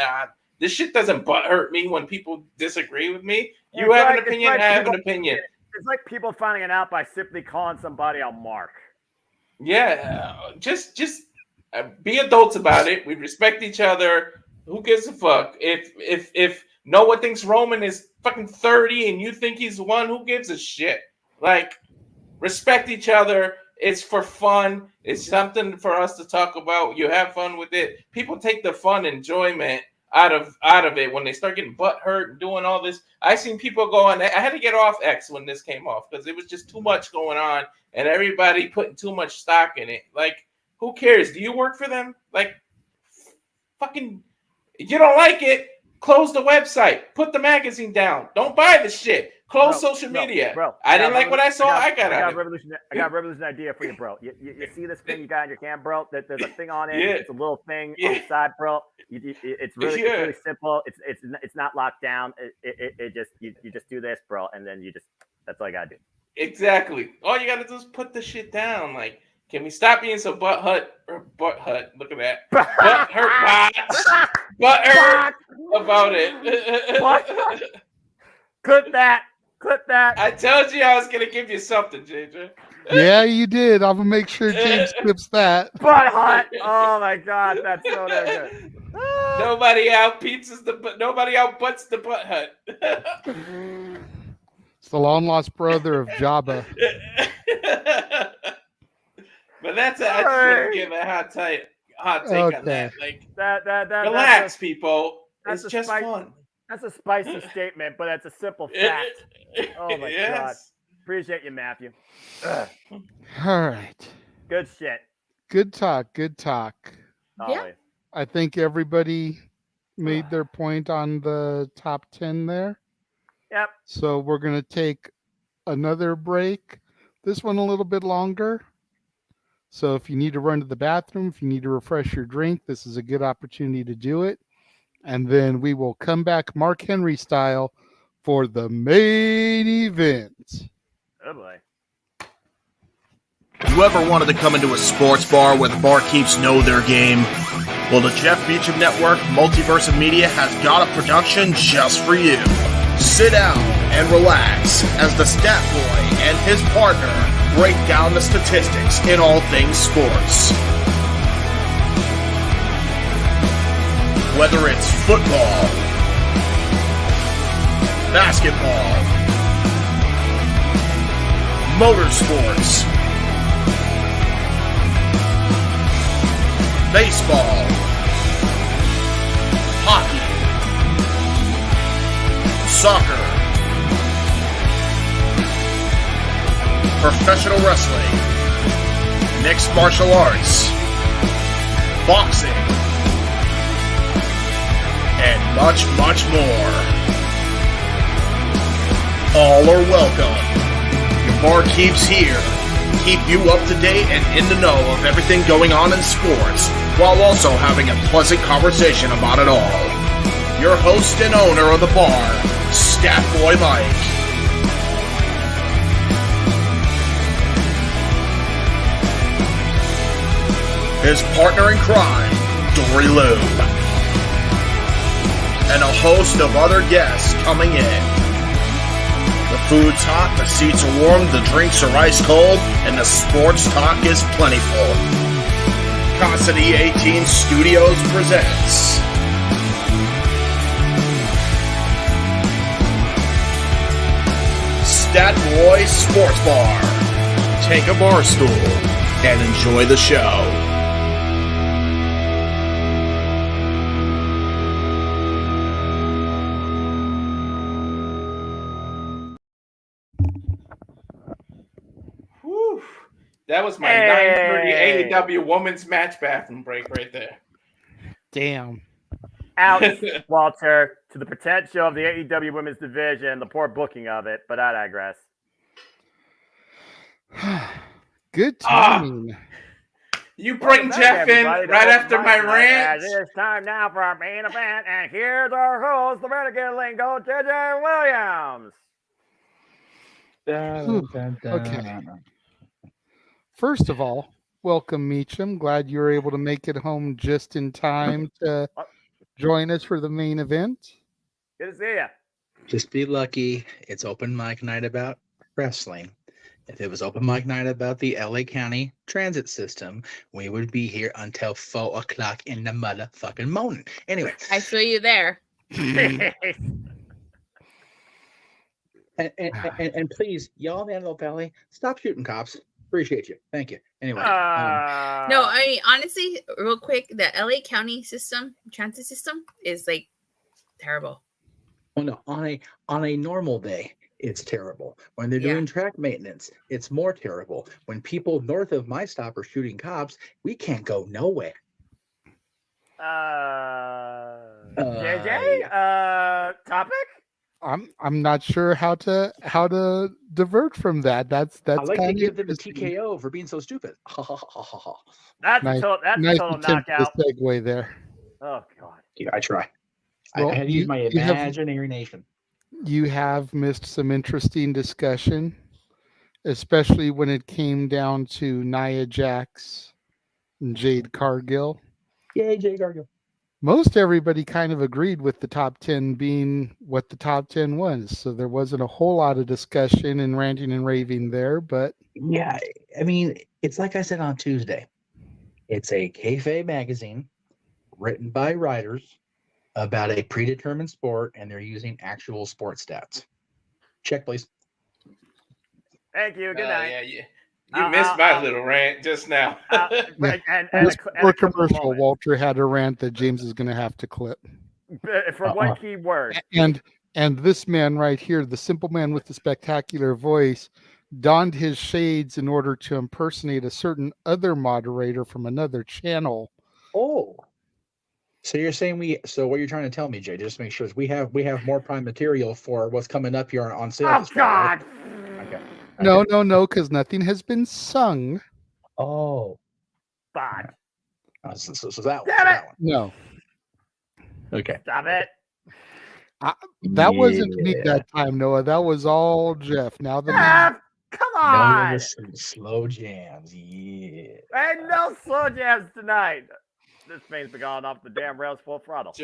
S18: This shit doesn't hurt me when people disagree with me. You have an opinion, I have an opinion.
S2: It's like people finding it out by simply calling somebody a mark.
S18: Yeah, just Be adults about it. We respect each other. Who gives a fuck? If Noah thinks Roman is fucking 30 and you think he's one, who gives a shit? Like, respect each other. It's for fun. It's something for us to talk about. You have fun with it. People take the fun enjoyment out of it when they start getting butt hurt and doing all this. I seen people go on. I had to get off X when this came off because it was just too much going on and everybody putting too much stock in it. Like, who cares? Do you work for them? Like, fucking, you don't like it? Close the website. Put the magazine down. Don't buy the shit. Close social media.
S2: Bro,
S18: I didn't like what I saw. I got
S2: a revolution idea for you, bro. You see this thing you got in your cam, bro? There's a thing on it.
S18: Yeah.
S2: It's a little thing on the side, bro. It's really simple. It's not locked down. It just you just do this, bro, and then that's all you gotta do.
S18: Exactly. All you gotta do is put the shit down. Like, can we stop being so butt hurt? Look at that. Butt hurt about it.
S2: Clip that.
S18: I told you I was gonna give you something, JJ.
S3: Yeah, you did. I'm gonna make sure James clips that.
S2: Butt hot. Oh my god, that's so damn good.
S18: Nobody outbutts the butt hut.
S3: It's the long lost brother of Jabba.
S18: But that's it. I just want to give a hot take on that. Like,
S2: that
S18: relax, people. It's just fun.
S2: That's a spicy statement, but it's a simple fact. Oh my god. Appreciate you, Matthew.
S3: All right.
S2: Good shit.
S3: Good talk.
S2: Yeah.
S3: I think everybody made their point on the top 10 there.
S2: Yep.
S3: So we're going to take another break. This one a little bit longer. So if you need to run to the bathroom, if you need to refresh your drink, this is a good opportunity to do it. And then we will come back Mark Henry style for the main event.
S2: Oh boy.
S1: You ever wanted to come into a sports bar where the barkeeps know their game? Well, the Jeff Beecham Network Multiverse of Media has got a production just for you. Sit down and relax as the Stat Boy and his partner break down the statistics in all things sports. Whether it's football, basketball, motorsports, baseball, hockey, soccer, professional wrestling, mixed martial arts, boxing, and much, much more. All are welcome. Your barkeeps here keep you up to date and in the know of everything going on in sports, while also having a pleasant conversation about it all. Your host and owner of the bar, Stat Boy Mike. His partner in crime, Dory Lou. And a host of other guests coming in. The food's hot, the seats are warm, the drinks are ice cold, and the sports talk is plentiful. Casa E18 Studios presents Stat Boy Sports Bar. Take a bar stool and enjoy the show.
S18: That was my 9:30 AEW women's match bathroom break right there.
S3: Damn.
S2: Out, Walter, to the potential of the AEW women's division, the poor booking of it, but I digress.
S3: Good timing.
S18: You bring Jeff in right after my rant.
S2: It's time now for our main event, and here's our host, the Renegade Lingo, JJ Williams.
S3: Okay. First of all, welcome, Meacham. Glad you were able to make it home just in time to join us for the main event.
S2: Good to see you.
S16: Just be lucky. It's open mic night about wrestling. If it was open mic night about the LA County transit system, we would be here until 4 o'clock in the motherfucking morning. Anyway.
S15: I feel you there.
S16: And please, y'all in Antelope Valley, stop shooting cops. Appreciate you. Thank you. Anyway.
S15: No, I mean, honestly, real quick, the LA County system, transit system, is like terrible.
S16: Well, no, on a normal day, it's terrible. When they're doing track maintenance, it's more terrible. When people north of my stop are shooting cops, we can't go nowhere.
S2: JJ, topic?
S3: I'm not sure how to divert from that. That's
S16: I like to
S3: kind
S16: give
S3: of
S16: them a TKO for being so stupid.
S2: That's
S3: nice,
S2: a
S3: nice
S2: total
S3: attempt to
S2: knockout.
S3: segue there.
S2: Oh God.
S16: Yeah, I try.
S3: Well,
S16: I had to use my imagination.
S3: You have missed some interesting discussion, especially when it came down to Nia Jax and Jade Cargill.
S16: Yay, Jade Cargill.
S3: Most everybody kind of agreed with the top 10 being what the top 10 was. So there wasn't a whole lot of discussion and ranting and raving there, but
S16: yeah, I mean, it's like I said on Tuesday. It's a kayfabe magazine written by writers about a predetermined sport, and they're using actual sports stats. Check, please.
S2: Thank you. Good night.
S18: Yeah. You missed my little rant just now.
S3: This poor commercial, Walter had a rant that James is going to have to clip.
S2: For one key word.
S3: And this man right here, the simple man with the spectacular voice, donned his shades in order to impersonate a certain other moderator from another channel.
S16: Oh. So you're saying so what you're trying to tell me, Jay, just make sure we have more prime material for what's coming up here on sale.
S2: Oh God.
S16: Okay.
S3: No, because nothing has been sung.
S16: Oh.
S2: Bad.
S16: So that one.
S3: No.
S16: Okay.
S2: Stop it.
S3: That wasn't me that time, Noah. That was all Jeff. Now the
S2: come on.
S16: No, slow jams. Yeah.
S2: And no slow jams tonight. This man's been gone off the damn rails full throttle.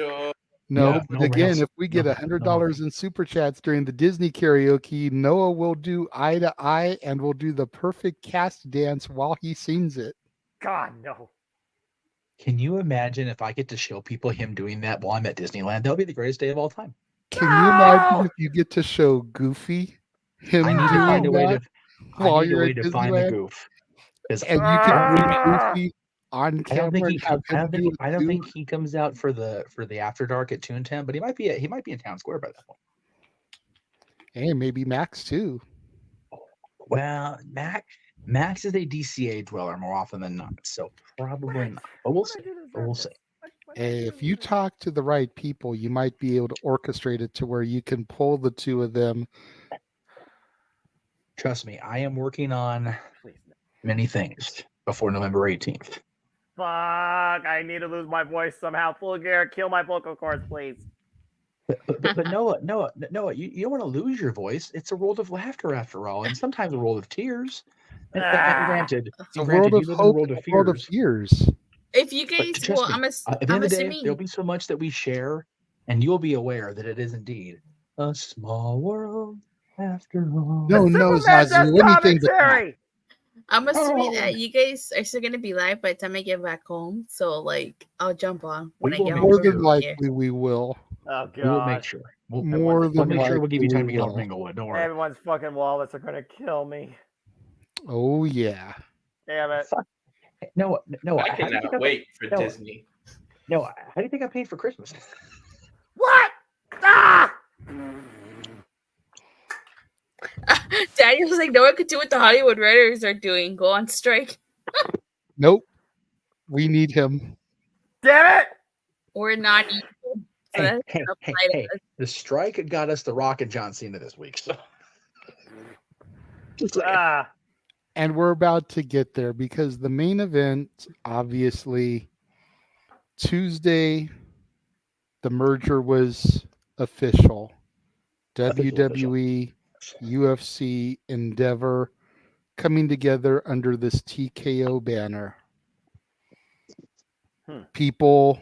S3: No, but again, if we get $100 in super chats during the Disney karaoke, Noah will do eye to eye and will do the perfect cast dance while he sings it.
S2: God, no.
S16: Can you imagine if I get to show people him doing that while I'm at Disneyland? That'll be the greatest day of all time.
S3: Can you imagine if you get to show Goofy him doing that while you're at Disneyland?
S16: Find the goof.
S3: And you can bring Goofy on camera.
S16: I don't think he comes out for the after dark at Toontown, but he might be in Town Square by that point.
S3: Hey, maybe Max too.
S16: Well, Max is a DCA dweller more often than not, so probably not. But we'll see.
S3: Hey, if you talk to the right people, you might be able to orchestrate it to where you can pull the two of them.
S16: Trust me, I am working on many things before November 18th.
S2: Fuck, I need to lose my voice somehow. Full gear, kill my vocal cords, please.
S16: But Noah, you don't want to lose your voice. It's a world of laughter after all, and sometimes a world of tears. And granted,
S3: it's a world of hope, a world of fears.
S15: If you guys,
S16: at the end of the day, there'll be so much that we share, and you'll be aware that it is indeed a small world after all.
S3: No, Zazu, anything but
S15: I'm assuming that you guys are still gonna be live by the time I get back home. So like I'll jump on when I get home.
S3: More than likely we will.
S2: Oh god.
S16: We will make sure.
S3: We'll
S16: give you time to get off Minglewood. Don't worry.
S2: Everyone's fucking wallets are gonna kill me.
S3: Oh yeah.
S2: Damn it.
S16: No.
S18: I cannot wait for Disney.
S16: No, how do you think I paid for Christmas?
S2: What? Ah!
S15: Daniel's like, no one could do what the Hollywood writers are doing. Go on strike.
S3: Nope. We need him.
S2: Damn it!
S15: We're not equal. So
S16: Hey, the strike got us The Rock and John Cena this week. So.
S3: And we're about to get there because the main event, obviously, Tuesday, the merger was official. WWE, UFC, Endeavor coming together under this TKO banner. People,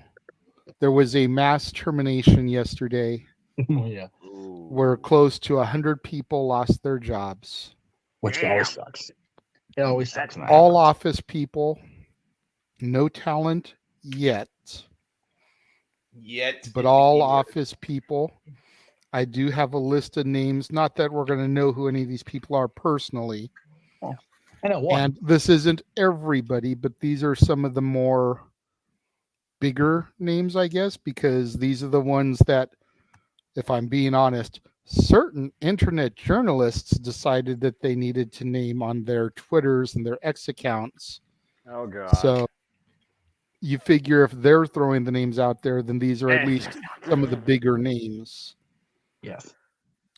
S3: there was a mass termination yesterday
S16: yeah.
S3: where close to 100 people lost their jobs.
S16: which always sucks. It always sucks. When that
S3: All
S16: happens.
S3: office people, no talent yet. But all office people. I do have a list of names. Not that we're going to know who any of these people are personally.
S16: Well, I know one.
S3: And this isn't everybody, but these are some of the more bigger names, I guess, because these are the ones that, if I'm being honest, certain internet journalists decided that they needed to name on their Twitters and their X accounts.
S2: Oh, God.
S3: So you figure if they're throwing the names out there, then these are at least some of the bigger names.
S16: Yes.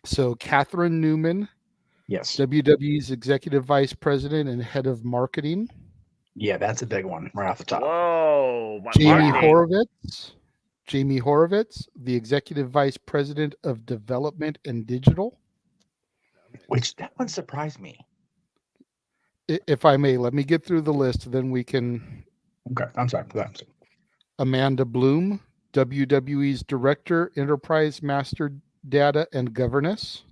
S3: So Catherine Newman.
S16: Yes.
S3: WWE's executive vice president and head of marketing.
S16: Yeah, that's a big one right off the top.
S2: Whoa.
S3: Jamie Horowitz, the executive vice president of development and digital.
S16: Which that one surprised me.
S3: If I may, let me get through the list, then we can.
S16: Okay, I'm sorry.
S3: Amanda Bloom, WWE's director, enterprise master data and governance.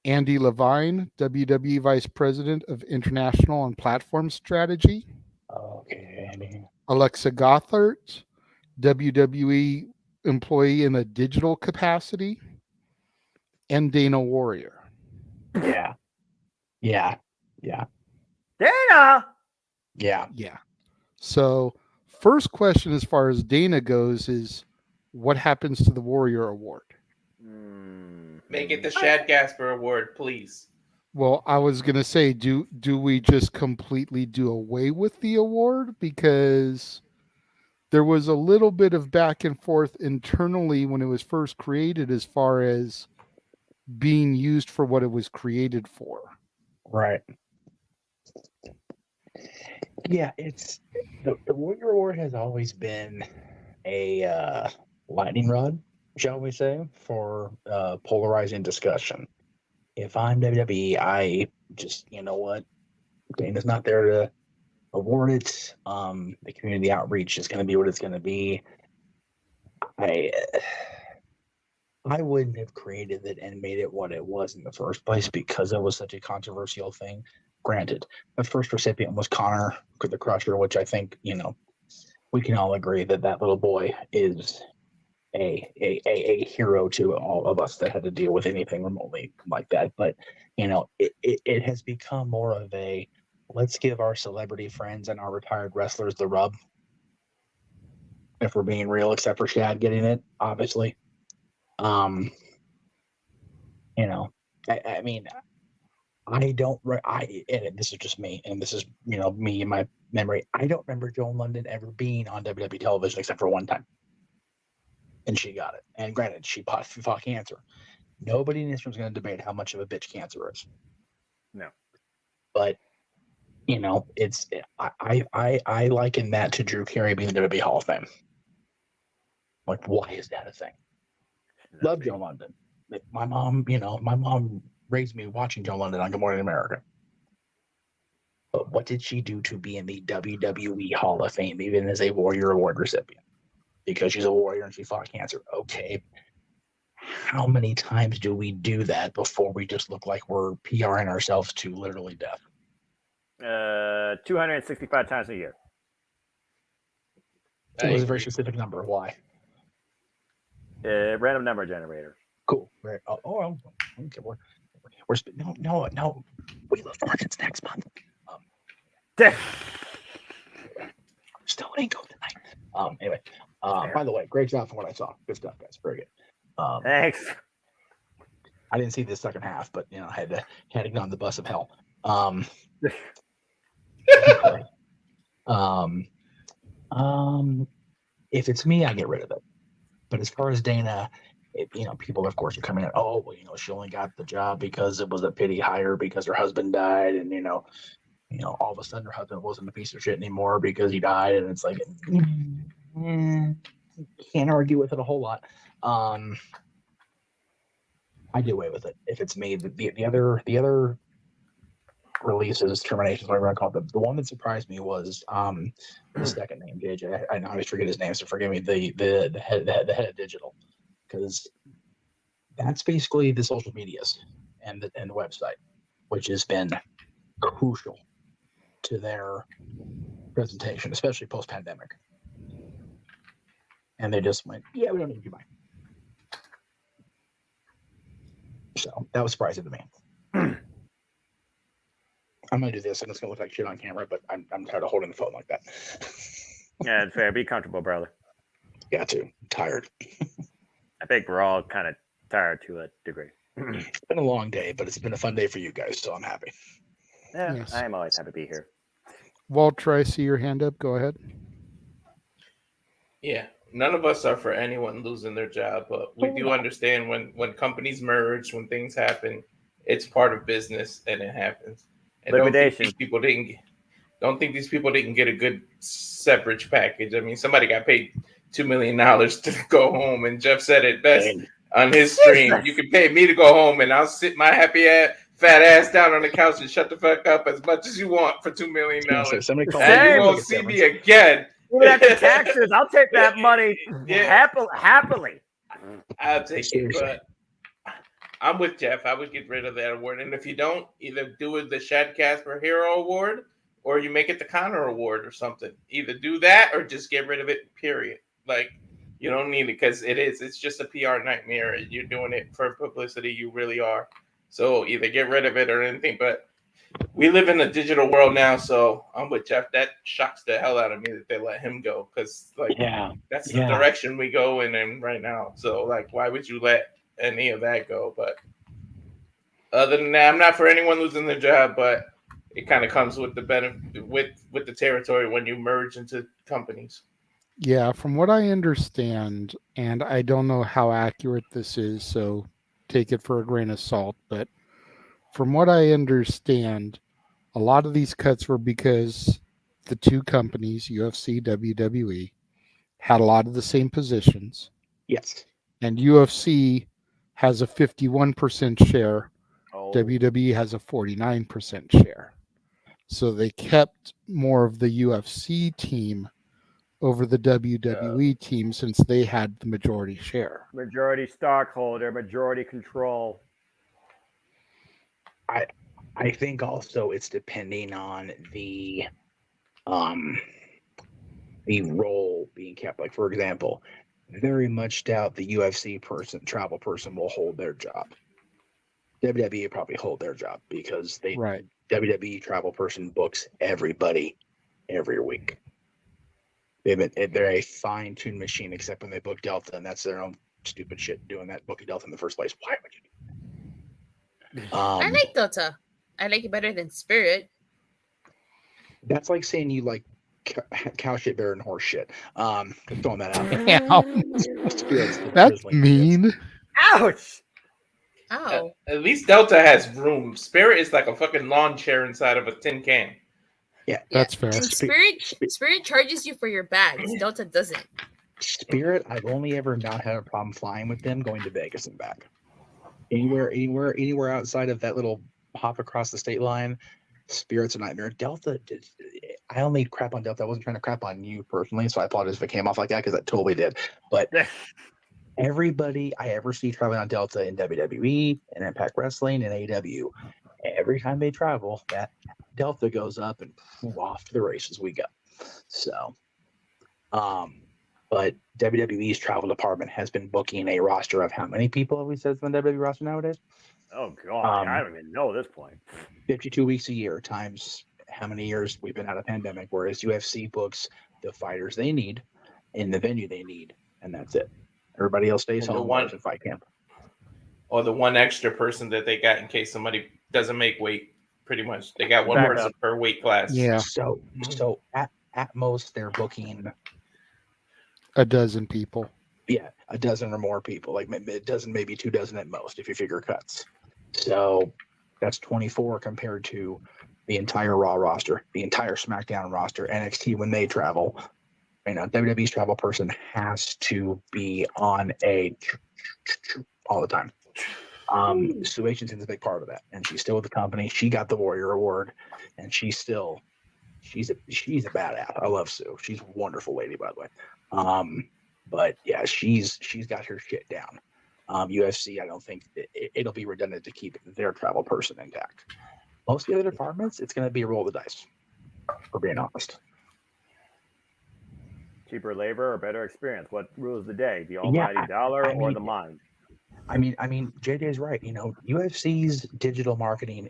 S3: Andy Levine, WWE vice president of international and platform strategy.
S16: Okay, Andy.
S3: Alexa Gothard, WWE employee in a digital capacity. And Dana Warrior.
S16: Yeah.
S2: Dana!
S16: Yeah.
S3: So, first question as far as Dana goes is, what happens to the Warrior Award?
S18: Make it the Shad Gasper Award, please.
S3: Well, I was going to say, do we just completely do away with the award? Because there was a little bit of back and forth internally when it was first created as far as being used for what it was created for.
S16: Right. Yeah, it's the Warrior Award has always been a lightning rod, shall we say, for polarizing discussion. If I'm WWE, I just, you know what, Dana's not there to award it. The community outreach is going to be what it's going to be. I wouldn't have created it and made it what it was in the first place because it was such a controversial thing. Granted, the first recipient was Connor the Crusher, which I think, we can all agree that little boy is a hero to all of us that had to deal with anything remotely like that. But, it has become more of a, let's give our celebrity friends and our retired wrestlers the rub. If we're being real, except for Shad getting it, obviously. I mean, and this is just me, and this is, me in my memory. I don't remember Joan London ever being on WWE television except for one time. And she got it. And granted, she fought cancer. Nobody in this room is going to debate how much of a bitch cancer is.
S2: No.
S16: But, it's, I liken that to Drew Carey being in the WWE Hall of Fame. Like, why is that a thing? Love Joe London. My mom raised me watching Joe London on Good Morning America. But what did she do to be in the WWE Hall of Fame, even as a Warrior Award recipient? Because she's a warrior and she fought cancer. Okay. How many times do we do that before we just look like we're PRing ourselves to literally death?
S2: 265 times a year.
S16: It was a very specific number. Why?
S2: Random number generator.
S16: Cool. Right. Okay. We're no. We love Margins next month. Still ain't go tonight. Anyway. By the way, great job from what I saw. Good stuff, guys. Very good.
S2: Thanks.
S16: I didn't see the second half, but I had to get on the bus of hell. If it's me, I get rid of it. But as far as Dana, people of course are coming in. Oh, well, she only got the job because it was a pity hire because her husband died, and all of a sudden her husband wasn't a piece of shit anymore because he died, and it's like, can't argue with it a whole lot. I do away with it if it's me. The other releases, terminations, whatever I call them. The one that surprised me was the second name, JJ. I always forget his name, so forgive me. The head of digital, because that's basically the social medias and the website. which has been crucial to their presentation, especially post-pandemic. And they just went, yeah, we don't need you, bye. So that was surprising to me. I'm going to do this, and it's going to look like shit on camera, but I'm tired of holding the phone like that.
S2: Yeah, it's fair. Be comfortable, brother.
S16: Got to. I'm tired.
S2: I think we're all kind of tired to a degree.
S16: It's been a long day, but it's been a fun day for you guys, so I'm happy.
S2: Yeah,
S3: Yes.
S2: I am always happy to be here.
S3: Walter, I see your hand up. Go ahead.
S18: Yeah, none of us are for anyone losing their job, but we do understand when companies merge, when things happen, it's part of business and it happens. And
S2: Liquidation.
S18: Don't think these people didn't get a good severance package. I mean, somebody got paid $2 million to go home, and Jeff said it best on his stream. You can pay me to go home, and I'll sit my fat ass down on the couch and shut the fuck up as much as you want for $2 million.
S16: Somebody call
S18: and
S16: me.
S18: you won't see me again.
S2: Even after taxes, I'll take that money happily.
S18: I'll take it, but I'm with Jeff. I would get rid of that award. And if you don't, either do it the Shad Casper Hero Award or you make it the Connor Award or something. Either do that or just get rid of it, period. Like, you don't need it because it's just a PR nightmare. You're doing it for publicity. You really are. So either get rid of it or anything. But we live in a digital world now, so I'm with Jeff. That shocks the hell out of me that they let him go because, that's the direction we go in right now. So, why would you let any of that go? But other than that, I'm not for anyone losing their job, but it kind of comes with the benefit with the territory when you merge into companies.
S3: Yeah, from what I understand, and I don't know how accurate this is, so take it for a grain of salt, but from what I understand, a lot of these cuts were because the two companies, UFC, WWE, had a lot of the same positions.
S16: Yes.
S3: And UFC has a 51% share. WWE has a 49% share. So they kept more of the UFC team over the WWE team since they had the majority share.
S2: Majority stockholder, majority control.
S16: I think also it's depending on the role being kept. Like, for example, very much doubt the UFC travel person will hold their job. WWE probably hold their job because WWE travel person books everybody every week. They're a fine-tuned machine, except when they book Delta, and that's their own stupid shit doing that booking Delta in the first place. Why would you do that?
S15: I like Delta. I like it better than Spirit.
S16: That's like saying you like cow shit better than horse shit. Throwing that out there.
S3: That's mean.
S2: Ouch.
S15: Oh.
S18: At least Delta has room. Spirit is like a fucking lawn chair inside of a tin can.
S16: Yeah,
S3: that's fair.
S15: And Spirit charges you for your bags. Delta doesn't.
S16: Spirit, I've only ever not had a problem flying with them going to Vegas and back. Anywhere outside of that little hop across the state line, Spirit's a nightmare. Delta, I only crap on Delta. I wasn't trying to crap on you personally, so I apologize if it came off like that because I totally did. But everybody I ever see traveling on Delta in WWE and Impact Wrestling and AEW, every time they travel, that Delta goes up and off to the races we go. So, but WWE's travel department has been booking a roster of how many people have we said from the WWE roster nowadays?
S2: Oh God, I don't even know at this point.
S16: 52 weeks a year times how many years we've been out of pandemic, whereas UFC books the fighters they need in the venue they need, and that's it. Everybody else stays home and fight camp.
S18: Or the one extra person that they got in case somebody doesn't make weight. Pretty much, they got one person per weight class.
S3: Yeah.
S16: So at most they're booking
S3: a dozen people.
S16: Yeah, a dozen or more people, like a dozen, maybe 2 dozen at most, if you figure cuts. So that's 24 compared to the entire Raw roster, the entire SmackDown roster, NXT when they travel. WWE's travel person has to be on all the time. Sue Aitchison's a big part of that, and she's still with the company. She got the Warrior Award, and she's a badass. I love Sue. She's a wonderful lady, by the way. But yeah, she's got her shit down. UFC, I don't think it'll be redundant to keep their travel person intact. Most of the other departments, it's going to be a roll of the dice, for being honest.
S2: Cheaper labor or better experience? What rules the day? The almighty dollar or the mind?
S16: I mean, JJ's right. UFC's digital marketing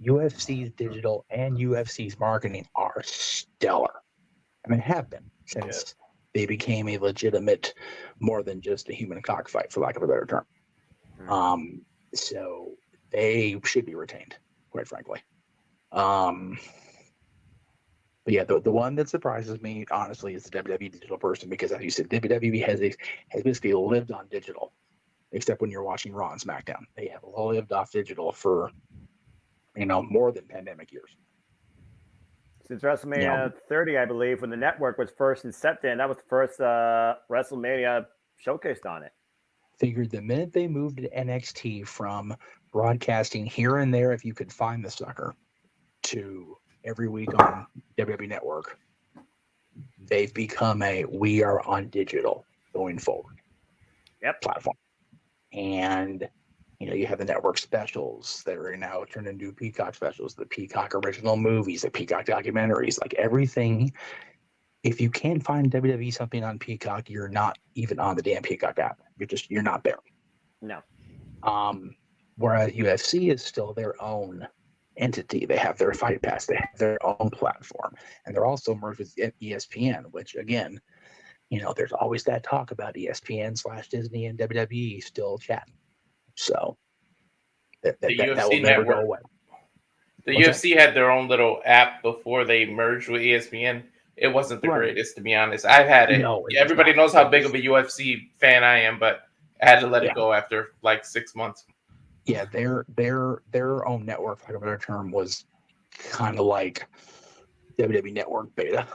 S16: UFC's digital and UFC's marketing are stellar. I mean, have been since they became a legitimate, more than just a human cockfight, for lack of a better term. So they should be retained, quite frankly. But yeah, the one that surprises me, honestly, is the WWE digital person, because, as you said, WWE has basically lived on digital, except when you're watching Raw and SmackDown. They have lived off digital for, more than pandemic years.
S2: Since WrestleMania 30, I believe, when the network was first incepted, and that was the first WrestleMania showcased on it.
S16: Figured the minute they moved to NXT from broadcasting here and there, if you could find the sucker, to every week on WWE Network, they've become we are on digital going forward platform. And you have the network specials that are now turned into Peacock specials, the Peacock original movies, the Peacock documentaries, like everything. If you can't find WWE something on Peacock, you're not even on the damn Peacock app. You're not there.
S2: No.
S16: Whereas UFC is still their own entity. They have their Fight Pass, they have their own platform, and they're also merged with ESPN, which, again, there's always that talk about ESPN/Disney and WWE still chatting. So that will never go away.
S18: The UFC had their own little app before they merged with ESPN. It wasn't the greatest, to be honest. I've had it. Everybody knows how big of a UFC fan I am, but I had to let it go after like 6 months.
S16: Yeah, their own network, for a better term, was kind of like WWE Network beta.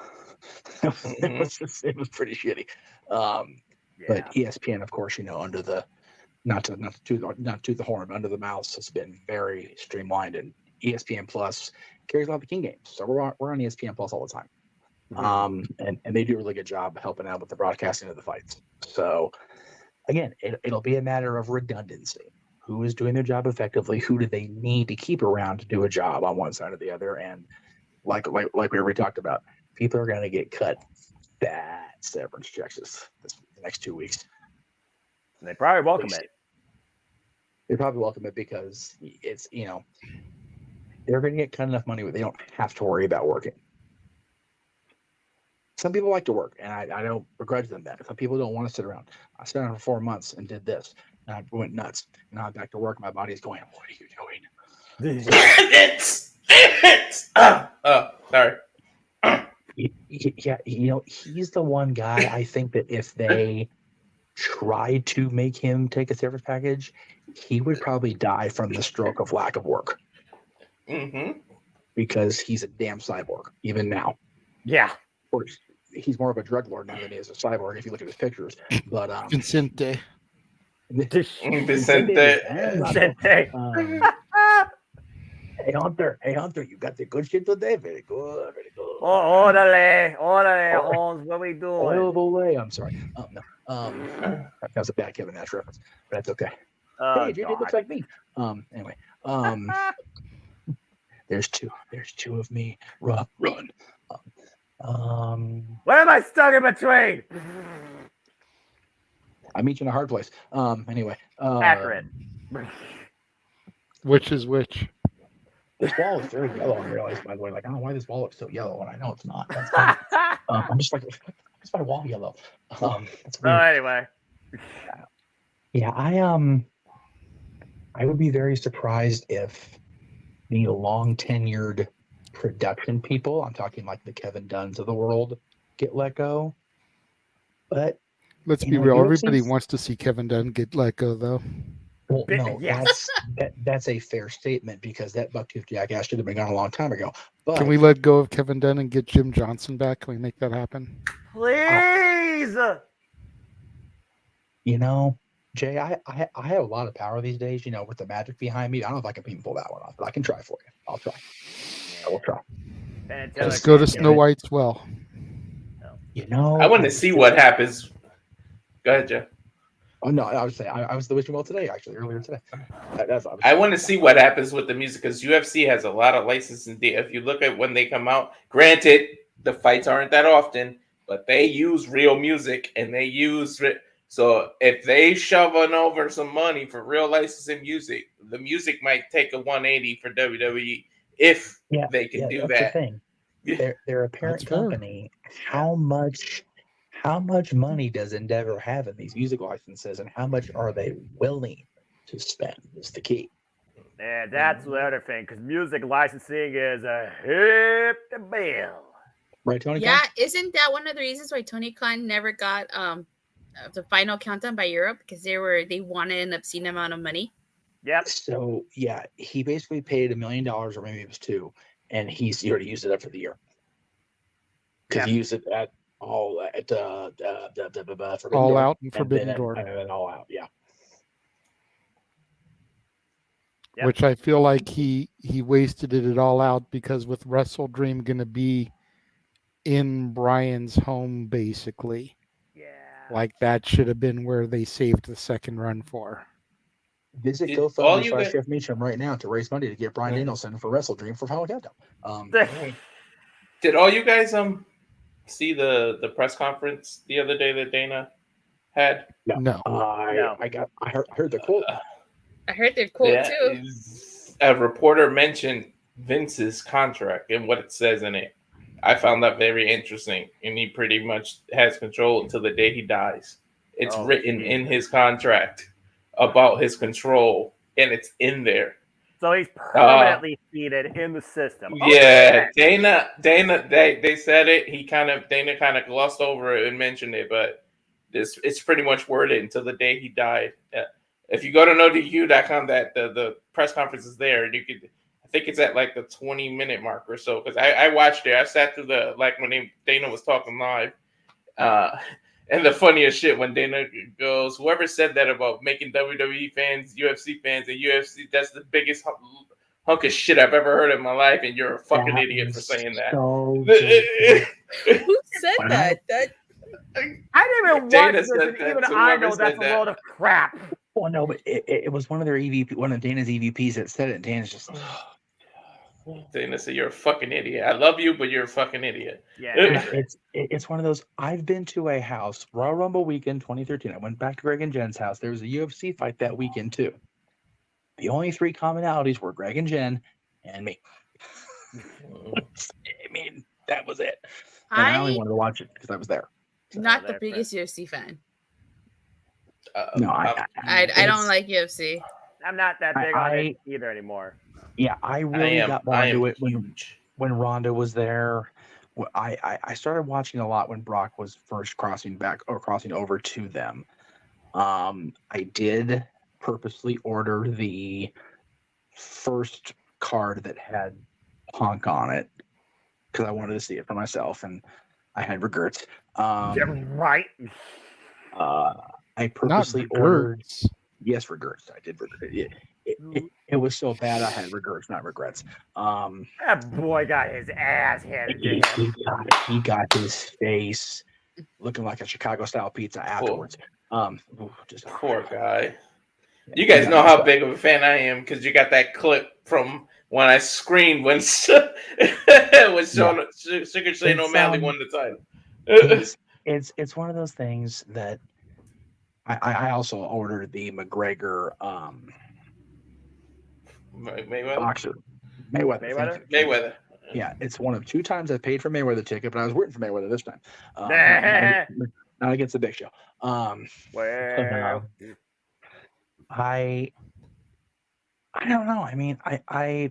S16: It was pretty shitty. But ESPN, of course, under the not to toot the horn, but under the mouse, has been very streamlined, and ESPN Plus carries a lot of the King games, so we're on ESPN Plus all the time. And they do a really good job helping out with the broadcasting of the fights. So again, it'll be a matter of redundancy. Who is doing their job effectively? Who do they need to keep around to do a job on one side or the other? And like we already talked about, people are going to get cut bad severance checks the next 2 weeks.
S2: And they probably welcome it.
S16: They probably welcome it because it's, they're going to get cut enough money where they don't have to worry about working. Some people like to work, and I don't begrudge them that. Some people don't want to sit around. I sat around for 4 months and did this, and I went nuts. And now I'm back to work. My body's going, what are you doing?
S18: Sorry.
S16: Yeah, he's the one guy I think that if they tried to make him take a severance package, he would probably die from the stroke of lack of work. Because he's a damn cyborg, even now.
S2: Yeah.
S16: Of course, he's more of a drug lord now than he is a cyborg if you look at his pictures. But
S3: Vicente.
S16: Hey Hunter, you got the good shit today. Very good, very good.
S2: Orale, Holmes, what we doing?
S16: Oil the way. I'm sorry. No. That was a bad Kevin Nash reference, but that's okay. Hey, JJ looks like me. Anyway, there's two of me. Run.
S2: Where am I stuck in between?
S16: I meet you in a hard place. Anyway.
S2: Accurate.
S3: Which is which?
S16: This wall is very yellow. I realized, by the way, I don't know why this wall looks so yellow, and I know it's not. That's kind of, I'm just like, what's my wall yellow? That's weird.
S2: Anyway.
S16: Yeah, I would be very surprised if the long tenured production people, I'm talking like the Kevin Dunns of the world, get let go. But
S3: let's be real, everybody wants to see Kevin Dunn get let go, though.
S16: Well, no, that's a fair statement because that bucktooth jackass should have been gone a long time ago. But
S3: can we let go of Kevin Dunn and get Jim Johnson back? Can we make that happen?
S2: Please.
S16: Jay, I have a lot of power these days. With the magic behind me, I don't know if I can even pull that one off, but I can try for you. I'll try. I will try.
S3: Let's go to Snow White's well.
S18: I want to see what happens. Go ahead, Jeff.
S16: Oh no, I was saying I was the wishing well today, actually, earlier today.
S18: I want to see what happens with the music because UFC has a lot of licensing. If you look at when they come out, granted the fights aren't that often, but they use real music and they use it. So if they shoving over some money for real licensing music, the music might take a 180 for WWE if they can do
S16: that's
S18: that.
S16: The thing. They're a parent company. How much money does Endeavor have in these music licenses, and how much are they willing to spend? Is the key.
S2: And that's the other thing, because music licensing is a hip to bill.
S16: Right, Tony?
S15: Yeah, isn't that one of the reasons why Tony Khan never got the final countdown by Europe? Because they wanted an obscene amount of money.
S2: Yep.
S16: So yeah, he basically paid $1 million, or maybe it was $2 million, and he already used it up for the year. Because he used it at All
S3: Out and Forbidden Door.
S16: And All Out, yeah.
S2: Yep.
S3: Which I feel like he wasted it at All Out, because with Wrestle Dream going to be in Brian's home, basically.
S2: Yeah.
S3: Like that should have been where they saved the second run for.
S16: Visit GoFundMe/Jeff Meacham right now to raise money to get Brian Danielson for Wrestle Dream for Final Countdown.
S18: Did all you guys see the press conference the other day that Dana had?
S16: No. I heard the quote.
S15: I heard their quote too.
S18: A reporter mentioned Vince's contract and what it says in it. I found that very interesting, and he pretty much has control until the day he dies. It's written in his contract about his control, and it's in there.
S2: So he's permanently seated in the system.
S18: Yeah, Dana, they said it. Dana kind of glossed over it and mentioned it, but it's pretty much worded until the day he died. If you go to NoDQ.com, that the press conference is there, and you could. I think it's at like the 20-minute mark or so, because I watched it. I sat through when Dana was talking live. And the funniest shit when Dana goes, whoever said that about making WWE fans, UFC fans, and UFC, that's the biggest hunk of shit I've ever heard in my life, and you're a fucking idiot for saying that.
S15: Who said that?
S2: I didn't even watch this, and even I know that's a load of crap.
S16: Well, no, but it was one of their one of Dana's EVPs that said it, and Dana's just...
S18: Dana said, "You're a fucking idiot. I love you, but you're a fucking idiot."
S2: Yeah,
S16: it's one of those. I've been to a house, Royal Rumble weekend 2013. I went back to Greg and Jen's house. There was a UFC fight that weekend too. The only three commonalities were Greg and Jen and me. I mean, that was it. And I only wanted to watch it because I was there.
S15: Not the biggest UFC fan.
S16: No,
S15: I don't like UFC.
S2: I'm not that big on it either anymore.
S16: Yeah, I really got more into it when Ronda was there. I started watching a lot when Brock was first crossing over to them. I did purposely order the first card that had Punk on it because I wanted to see it for myself, and I had regrets.
S2: Right.
S16: I purposely ordered. Yes, regrets. I did regret it. It was so bad I had regrets, not regrets.
S2: That boy got his ass handed to him.
S16: He got his face looking like a Chicago-style pizza afterwards. Just
S18: poor guy. You guys know how big of a fan I am because you got that clip from when I screamed when Sugar Shane O'Malley won the title.
S16: It's one of those things that I also ordered the McGregor Mayweather. Yeah, it's one of two times I paid for Mayweather ticket, but I was rooting for Mayweather this time. Not against the Big Show. I don't know. I mean, I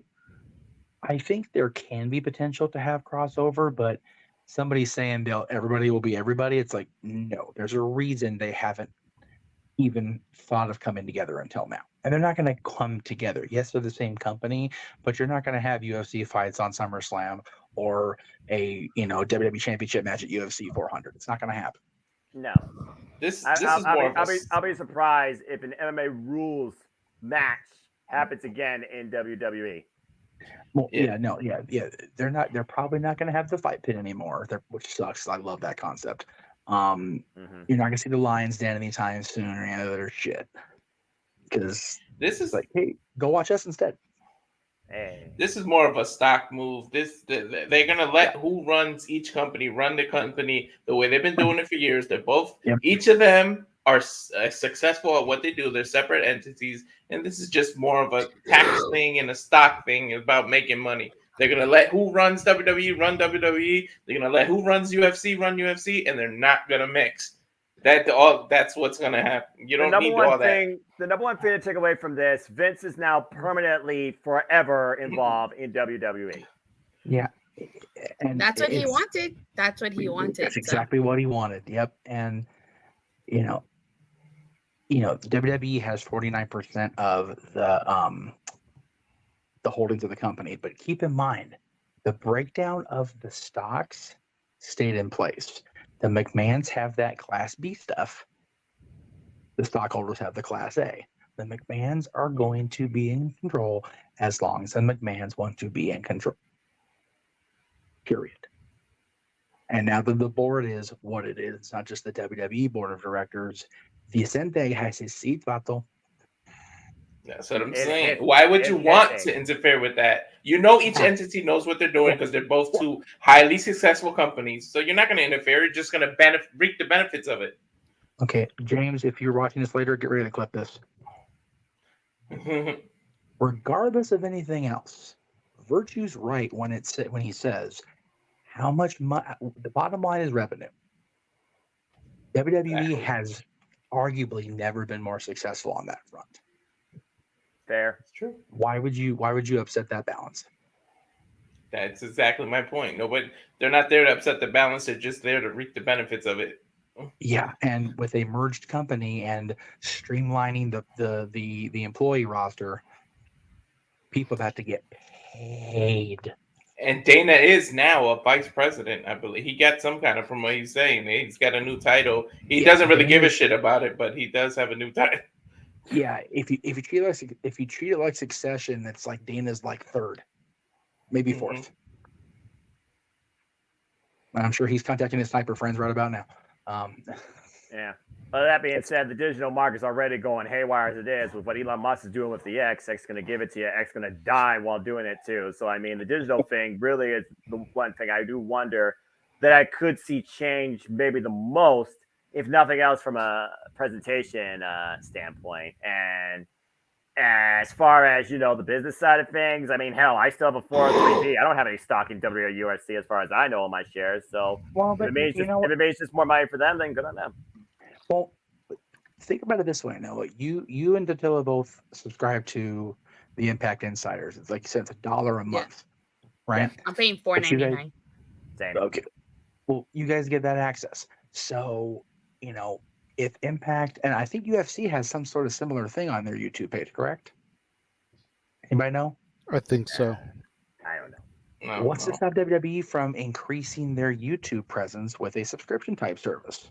S16: think there can be potential to have crossover, but somebody saying everybody will be everybody. It's like, no, there's a reason they haven't even thought of coming together until now. And they're not going to come together. Yes, they're the same company, but you're not going to have UFC fights on SummerSlam or a WWE Championship match at UFC 400. It's not going to happen.
S2: No.
S18: I'll
S2: be surprised if an MMA rules match happens again in WWE.
S16: Well, They're probably not going to have the fight pit anymore, which sucks. I love that concept. You're not gonna see the Lions Den anytime soon or any other shit. Because
S18: this is
S16: like, hey, go watch us instead.
S18: This is more of a stock move. They're gonna let who runs each company run the company the way they've been doing it for years. They're both each of them are successful at what they do. They're separate entities, and this is just more of a tax thing and a stock thing about making money. They're gonna let who runs WWE run WWE. They're gonna let who runs UFC run UFC, and they're not gonna mix. That's what's gonna happen. You don't need all that.
S2: The number one thing to take away from this: Vince is now permanently, forever involved in WWE.
S16: Yeah, and
S15: that's what he wanted. That's what he wanted.
S16: That's exactly what he wanted. Yep, and the WWE has 49% of the holdings of the company, but keep in mind the breakdown of the stocks stayed in place. The McMahons have that Class B stuff. The stockholders have the Class A. The McMahons are going to be in control as long as the McMahons want to be in control. Period. And now that the board is what it is, it's not just the WWE board of directors. Vicente has his seat, vato.
S18: That's what I'm saying. Why would you want to interfere with that? You know, each entity knows what they're doing because they're both two highly successful companies. So you're not going to interfere. You're just going to reap the benefits of it.
S16: Okay, James, if you're watching this later, get ready to clip this. Regardless of anything else, Virtue's right when he says how much the bottom line is revenue. WWE has arguably never been more successful on that front.
S2: Fair.
S18: It's true.
S16: Why would you upset that balance?
S18: That's exactly my point. They're not there to upset the balance. They're just there to reap the benefits of it.
S16: Yeah, and with a merged company and streamlining the employee roster, people have to get paid.
S18: And Dana is now a vice president, I believe. He got some kind of, from what he's saying, he's got a new title. He doesn't really give a shit about it, but he does have a new title.
S16: Yeah, if you treat it like Succession, it's like Dana's like third, maybe fourth. And I'm sure he's contacting his sniper friends right about now.
S2: Yeah. Well, that being said, the digital market's already going haywire as it is with what Elon Musk is doing with the X. X going to give it to you. X going to die while doing it too. So, I mean, the digital thing really is the one thing I do wonder that I could see change maybe the most, if nothing else, from a presentation standpoint. And as far as, the business side of things, I mean, hell, I still have a 403B. I don't have any stock in WRUSC as far as I know on my shares. So if it means just more money for them, then good on them.
S16: Well, think about it this way, Noah. You and Dattila both subscribe to the Impact Insiders. It's like you said, it's $1 a month, right?
S15: I'm paying $4.99.
S2: Same.
S16: Okay. Well, you guys get that access. So, if Impact, and I think UFC has some sort of similar thing on their YouTube page, correct? Anybody know?
S3: I think so.
S2: I don't know.
S16: What's to stop WWE from increasing their YouTube presence with a subscription type service?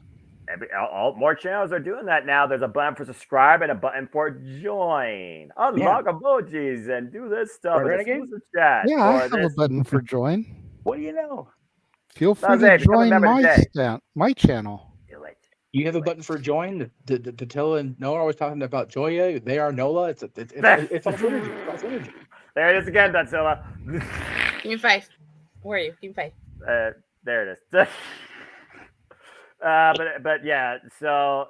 S2: All more channels are doing that now. There's a button for subscribe and a button for join. Unlock emojis and do this stuff. Exclusive chat.
S3: Yeah, I have a button for join.
S16: What do you know?
S3: Feel free to join my channel.
S16: You have a button for join. Dattila and Noah are always talking about Joya. They are Nola. It's all synergy.
S2: There it is again, Dattila.
S15: Give me 5. Where are you? Give me 5.
S2: There it is. But yeah, so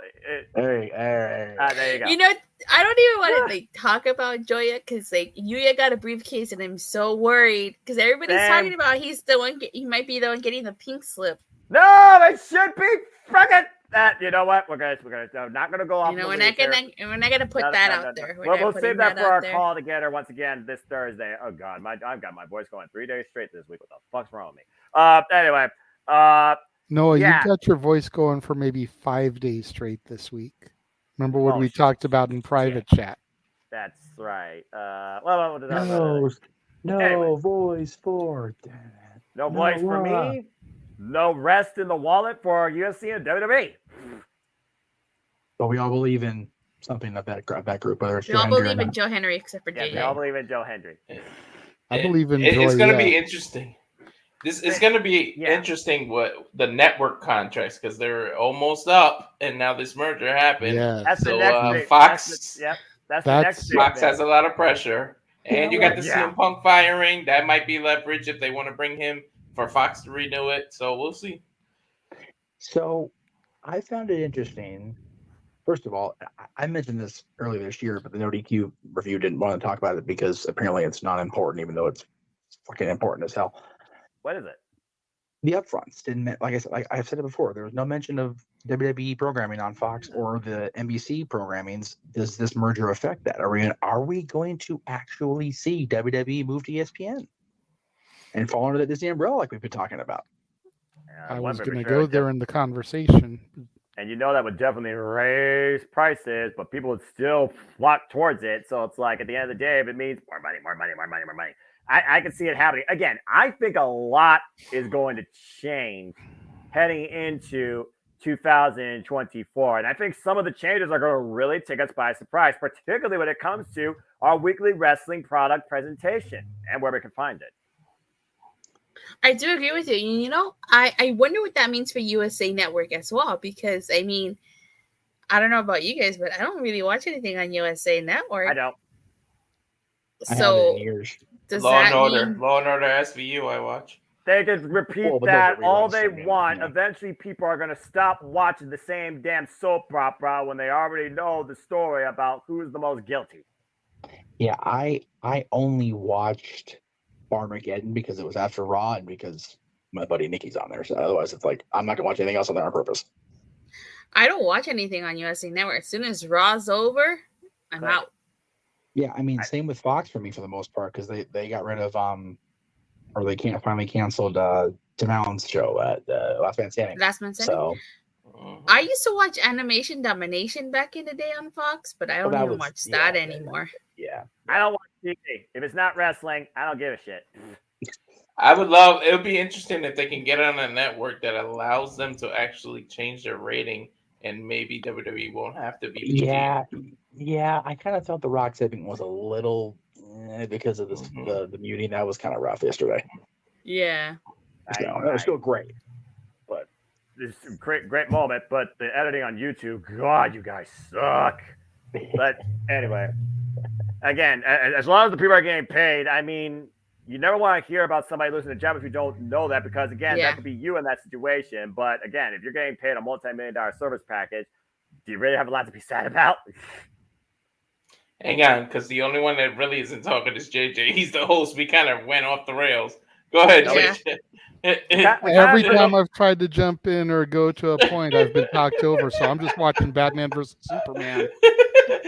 S16: there
S2: you go.
S15: I don't even want to talk about Joya because Yuya got a briefcase and I'm so worried because everybody's talking about he's the one. He might be the one getting the pink slip.
S2: No, it should be fucking that. You know what? We're not gonna go off.
S15: We're not gonna put that out there.
S2: We'll save that for our call together once again this Thursday. Oh God, I've got my voice going 3 days straight this week. What the fuck's wrong with me? Anyway.
S3: Noah, you've got your voice going for maybe 5 days straight this week. Remember what we talked about in private chat?
S2: That's right.
S16: No voice for that.
S2: No voice for me. No rest in the wallet for UFC and WWE.
S16: But we all believe in something of that group. Whether it's
S15: we all believe in Joe Henry except for JJ.
S2: We all believe in Joe Henry.
S3: I believe in
S18: It's going to be interesting. This is going to be interesting what the network contracts because they're almost up, and now this merger happened.
S3: Yeah.
S2: That's the
S18: So
S2: next big,
S18: Fox,
S2: that's the next big
S18: Fox
S2: thing.
S18: has a lot of pressure, and you got the
S2: Yeah.
S18: CM Punk firing. That might be leverage if they want to bring him for Fox to renew it. So we'll see.
S16: So I found it interesting. First of all, I mentioned this earlier this year, but the No DQ review didn't want to talk about it because apparently it's not important, even though it's fucking important as hell.
S2: What is it?
S16: The upfronts didn't, like I said, like I've said it before, there was no mention of WWE programming on Fox or the NBC programmings. Does this merger affect that? Are we going to actually see WWE move to ESPN and fall under the Disney umbrella like we've been talking about?
S3: I was going to go there in the conversation.
S2: And you know that would definitely raise prices, but people would still flock towards it. So it's like at the end of the day, if it means more money, I can see it happening. Again, I think a lot is going to change heading into 2024. And I think some of the changes are going to really take us by surprise, particularly when it comes to our weekly wrestling product presentation and where we can find it.
S15: I do agree with you. You know, I wonder what that means for USA Network as well, because, I mean, I don't know about you guys, but I don't really watch anything on USA Network.
S2: I don't.
S15: So, does that mean...
S18: Law and Order SVU I watch.
S2: They can repeat that all they want. Yeah. Eventually, people are going to stop watching the same damn soap opera when they already know the story about who's the most guilty.
S16: Yeah, I only watched Barmageddon because it was after Raw and because my buddy Nikki's on there. So otherwise, it's like I'm not gonna watch anything else on there on purpose.
S15: I don't watch anything on USA Network. As soon as Raw's over, I'm out.
S16: Yeah, I mean, same with Fox for me for the most part because they got rid of or they finally canceled Tim Allen's show at Last Man Standing.
S15: Last Man Standing. So I used to watch Animation Domination back in the day on Fox, but I don't even watch that anymore.
S16: Yeah.
S2: I don't watch TV. If it's not wrestling, I don't give a shit.
S18: I would love, it would be interesting if they can get on a network that allows them to actually change their rating and maybe WWE won't have to be.
S16: Yeah. I kind of thought the Rock segment was a little because of this, the muting. That was kind of rough yesterday.
S15: Yeah.
S16: That was still great. But
S2: it's a great moment, but the editing on YouTube, God, you guys suck. But anyway, again, as long as the people are getting paid, I mean, you never want to hear about somebody losing a job if you don't know that, because again, that could be you in that situation. But again, if you're getting paid a multi-million-dollar service package, do you really have a lot to be sad about?
S18: Hang on, because the only one that really isn't talking is JJ. He's the host. We kind of went off the rails. Go ahead, JJ.
S3: Every time I've tried to jump in or go to a point, I've been talked over. So I'm just watching Batman versus Superman.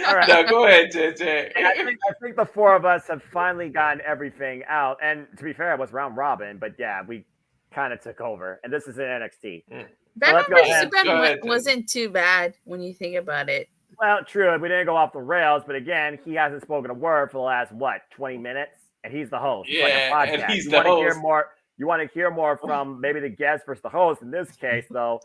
S2: All right.
S18: No, go ahead, JJ.
S2: I think the four of us have finally gotten everything out. And to be fair, it was round robin, but yeah, we kind of took over. And this is in NXT.
S15: Batman versus Superman wasn't too bad when you think about it.
S2: Well, true. We didn't go off the rails, but again, he hasn't spoken a word for the last, 20 minutes? And he's the host.
S18: Yeah,
S2: it's like a podcast.
S18: And he's the host.
S2: You want to hear more from maybe the guest versus the host. In this case, though,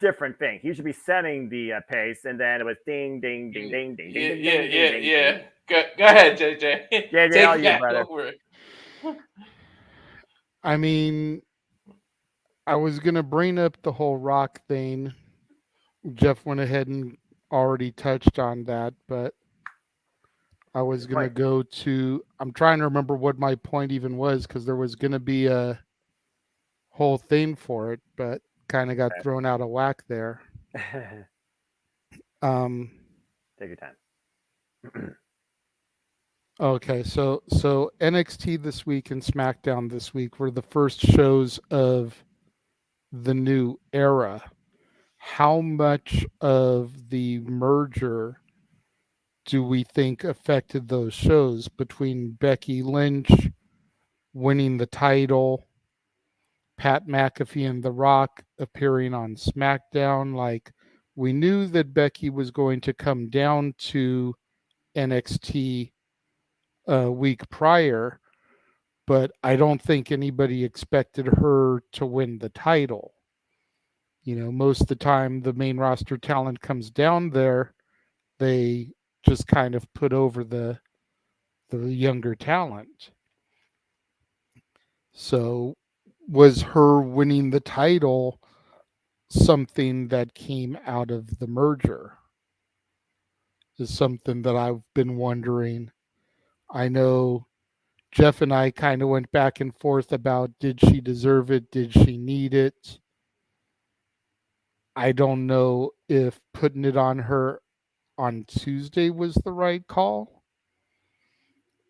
S2: different thing. He should be setting the pace, and then it was ding, ding, ding, ding, ding, ding, ding, ding.
S18: Yeah. Go ahead, JJ.
S2: JJ, all you, brother.
S18: Over.
S3: I mean, I was going to bring up the whole Rock thing. Jeff went ahead and already touched on that, but I was going to go to, I'm trying to remember what my point even was, because there was going to be a whole thing for it, but kind of got thrown out of whack there.
S2: Take your time.
S3: Okay, so NXT this week and SmackDown this week were the first shows of the new era. How much of the merger do we think affected those shows between Becky Lynch winning the title, Pat McAfee and The Rock appearing on SmackDown? Like, we knew that Becky was going to come down to NXT a week prior, but I don't think anybody expected her to win the title. You know, most of the time the main roster talent comes down there, they just kind of put over the younger talent. So was her winning the title something that came out of the merger? Is something that I've been wondering. I know Jeff and I kind of went back and forth about, did she deserve it? Did she need it? I don't know if putting it on her on Tuesday was the right call.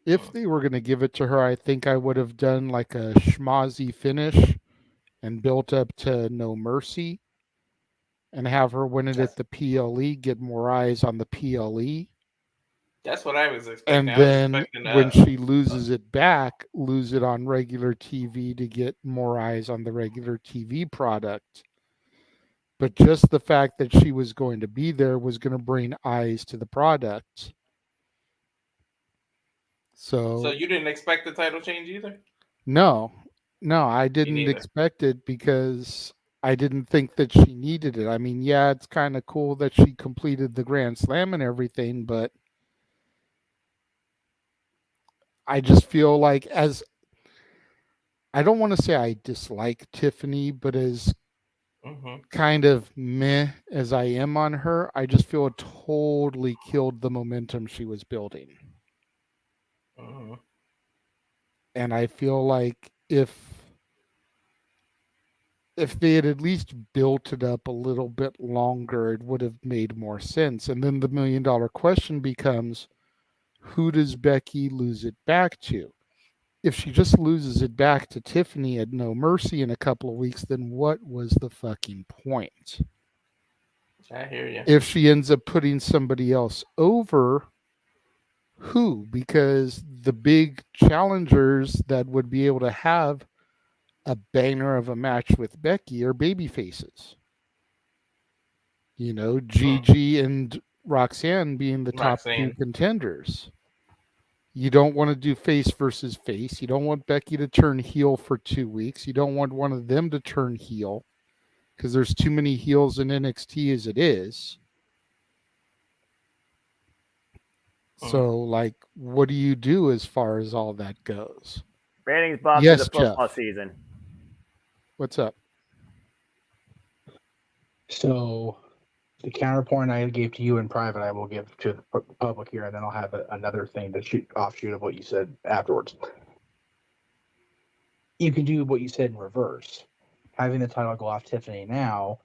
S3: If they were going to give it to her, I think I would have done like a schmozzy finish and built up to No Mercy and have her win it at the PLE, get more eyes on the PLE.
S18: That's what I was expecting.
S3: And
S18: I was
S3: then
S18: expecting
S3: when she loses it back, lose it on regular TV to get more eyes on the regular TV product. But just the fact that she was going to be there was going to bring eyes to the product.
S18: So you didn't expect the title change either?
S3: No, I didn't
S18: neither.
S3: expect it because I didn't think that she needed it. I mean, yeah, it's kind of cool that she completed the Grand Slam and everything, but I just feel like I don't want to say I dislike Tiffany, but as kind of meh as I am on her, I just feel it totally killed the momentum she was building. And I feel like if they had at least built it up a little bit longer, it would have made more sense. And then the $1 million question becomes, who does Becky lose it back to? If she just loses it back to Tiffany at No Mercy in a couple of weeks, then what was the fucking point?
S18: I hear you.
S3: If she ends up putting somebody else over, who? Because the big challengers that would be able to have a banger of a match with Becky are baby faces. You know, Gigi and Roxanne being the top two contenders. You don't want to do face versus face. You don't want Becky to turn heel for 2 weeks. You don't want one of them to turn heel because there's too many heels in NXT as it is. So, like, what do you do as far as all that goes?
S2: Ratings bump
S3: Yes,
S2: to the football
S3: Jeff.
S2: season.
S3: What's up?
S16: So the counterpoint I gave to you in private, I will give to the public here, and then I'll have another thing to shoot of what you said afterwards. You can do what you said in reverse. Having the title go off Tiffany now,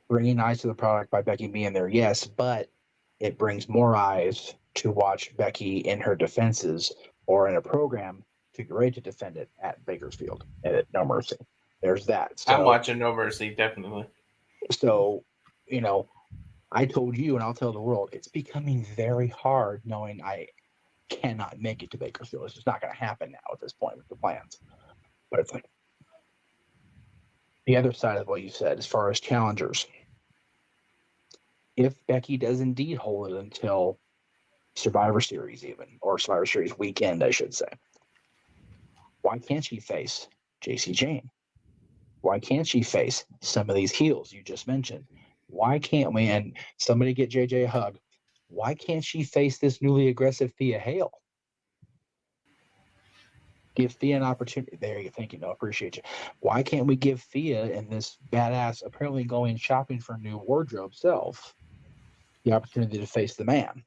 S16: bringing eyes to the product by Becky being there, yes, but it brings more eyes to watch Becky in her defenses or in a program to get ready to defend it at Bakersfield and at No Mercy. There's that. So,
S18: I'm watching No Mercy, definitely.
S16: So, you know, I told you, and I'll tell the world, it's becoming very hard knowing I cannot make it to Bakersfield. It's just not going to happen now at this point with the plans. But it's like the other side of what you said, as far as challengers. If Becky does indeed hold it until Survivor Series even, or Survivor Series weekend, I should say, why can't she face JC Jane? Why can't she face some of these heels you just mentioned? Why can't we, and somebody get JJ a hug, why can't she face this newly aggressive Thea Hale? Give Thea an opportunity. There you go. Thank you. No, appreciate you. Why can't we give Thea and this badass, apparently going shopping for a new wardrobe self, the opportunity to face the man?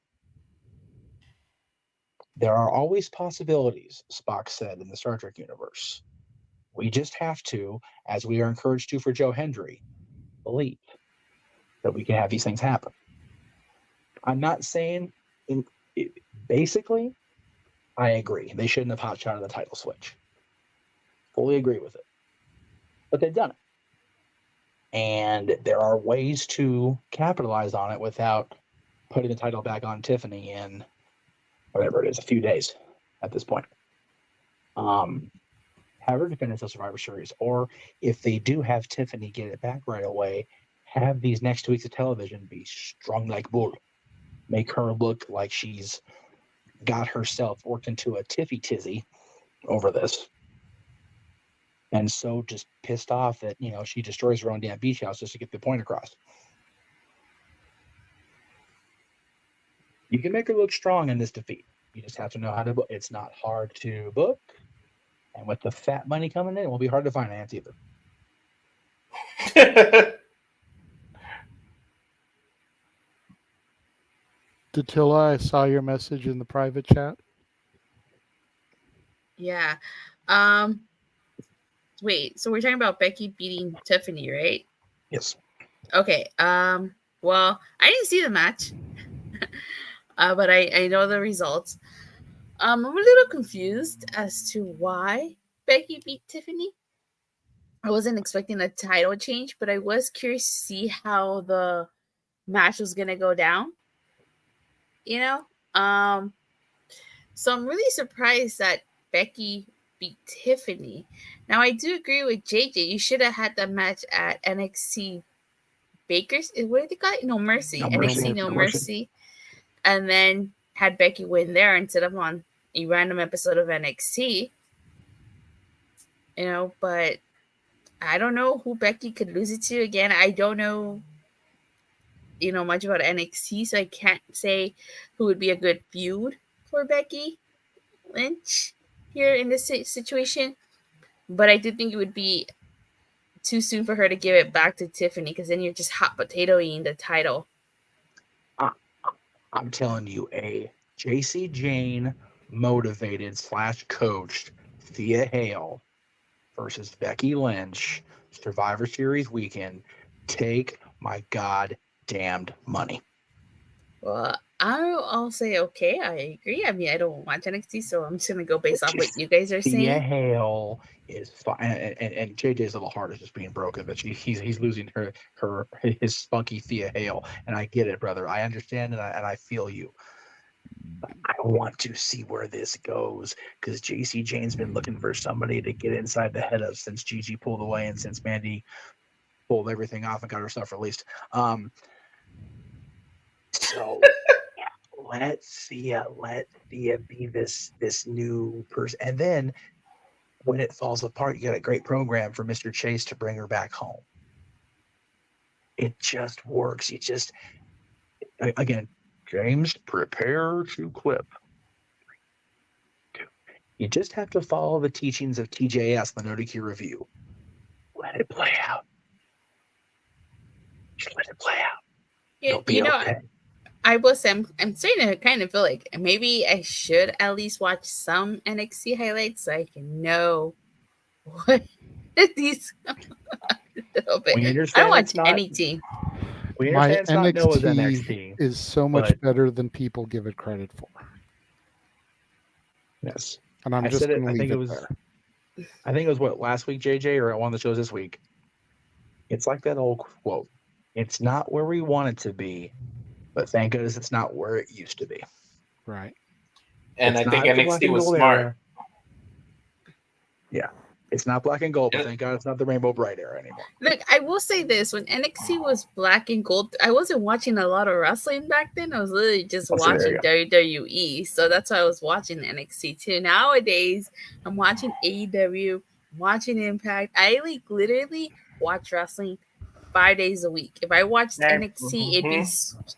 S16: There are always possibilities, Spock said in the Star Trek universe. We just have to, as we are encouraged to for Joe Hendry, believe that we can have these things happen. I'm not saying, basically, I agree. They shouldn't have hot shot the title switch. Fully agree with it. But they've done it. And there are ways to capitalize on it without putting the title back on Tiffany in whatever it is, a few days at this point. Have her defend until Survivor Series. Or if they do have Tiffany get it back right away, have these next 2 weeks of television be strung like bull. Make her look like she's got herself worked into a tiffy tizzy over this. And so just pissed off that, you know, she destroys her own damn beach house just to get the point across. You can make her look strong in this defeat. You just have to know how to book. It's not hard to book. And with the fat money coming in, it won't be hard to finance either.
S3: Datilla, I saw your message in the private chat.
S15: Yeah. Wait, so we're talking about Becky beating Tiffany, right?
S16: Yes.
S15: Okay. Well, I didn't see the match. But I know the results. I'm a little confused as to why Becky beat Tiffany. I wasn't expecting a title change, but I was curious to see how the match was gonna go down. You know? So I'm really surprised that Becky beat Tiffany. Now I do agree with JJ. You should have had that match at NXT Baker's. What did they call it? No Mercy. NXT No Mercy. And then had Becky win there instead of on a random episode of NXT. You know, but I don't know who Becky could lose it to. Again, I don't know, much about NXT, so I can't say who would be a good feud for Becky Lynch here in this situation. But I do think it would be too soon for her to give it back to Tiffany, because then you're just hot potatoing the title.
S16: I'm telling you, a JC Jane motivated / coached Thea Hale versus Becky Lynch Survivor Series weekend. Take my goddamned money.
S15: Well, I'll say okay. I agree. I mean, I don't watch NXT, so I'm just gonna go based off what you guys are saying.
S16: Thea Hale is fine, and JJ's little heart is just being broken, but he's losing his spunky Thea Hale, and I get it, brother. I understand, and I feel you. I want to see where this goes, because JC Jane's been looking for somebody to get inside the head of since Gigi pulled away and since Mandy pulled everything off and got her stuff released. So let Thea be this new person, and then when it falls apart, you got a great program for Mr. Chase to bring her back home. It just works. Again, James, prepare to clip. You just have to follow the teachings of TJS, the No DQ review. Let it play out. Just let it play out.
S15: It'll be okay. I will say I'm starting to kind of feel like maybe I should at least watch some NXT highlights so I can know what these. I don't watch any team.
S3: My NXT is so much better than people give it credit for.
S16: Yes,
S3: and I'm just going to leave it there.
S16: I think it was what, last week, JJ, or one of the shows this week. It's like that old quote: "It's not where we want it to be, but thank goodness it's not where it used to be."
S3: Right.
S18: And I think NXT was smart.
S16: Yeah. It's not black and gold, but thank God it's not the rainbow bright era anymore.
S15: Look, I will say this: when NXT was black and gold, I wasn't watching a lot of wrestling back then. I was literally just watching WWE, so that's why I was watching NXT too. Nowadays, I'm watching AEW, watching Impact. I literally watch wrestling 5 days a week. If I watched NXT, it'd be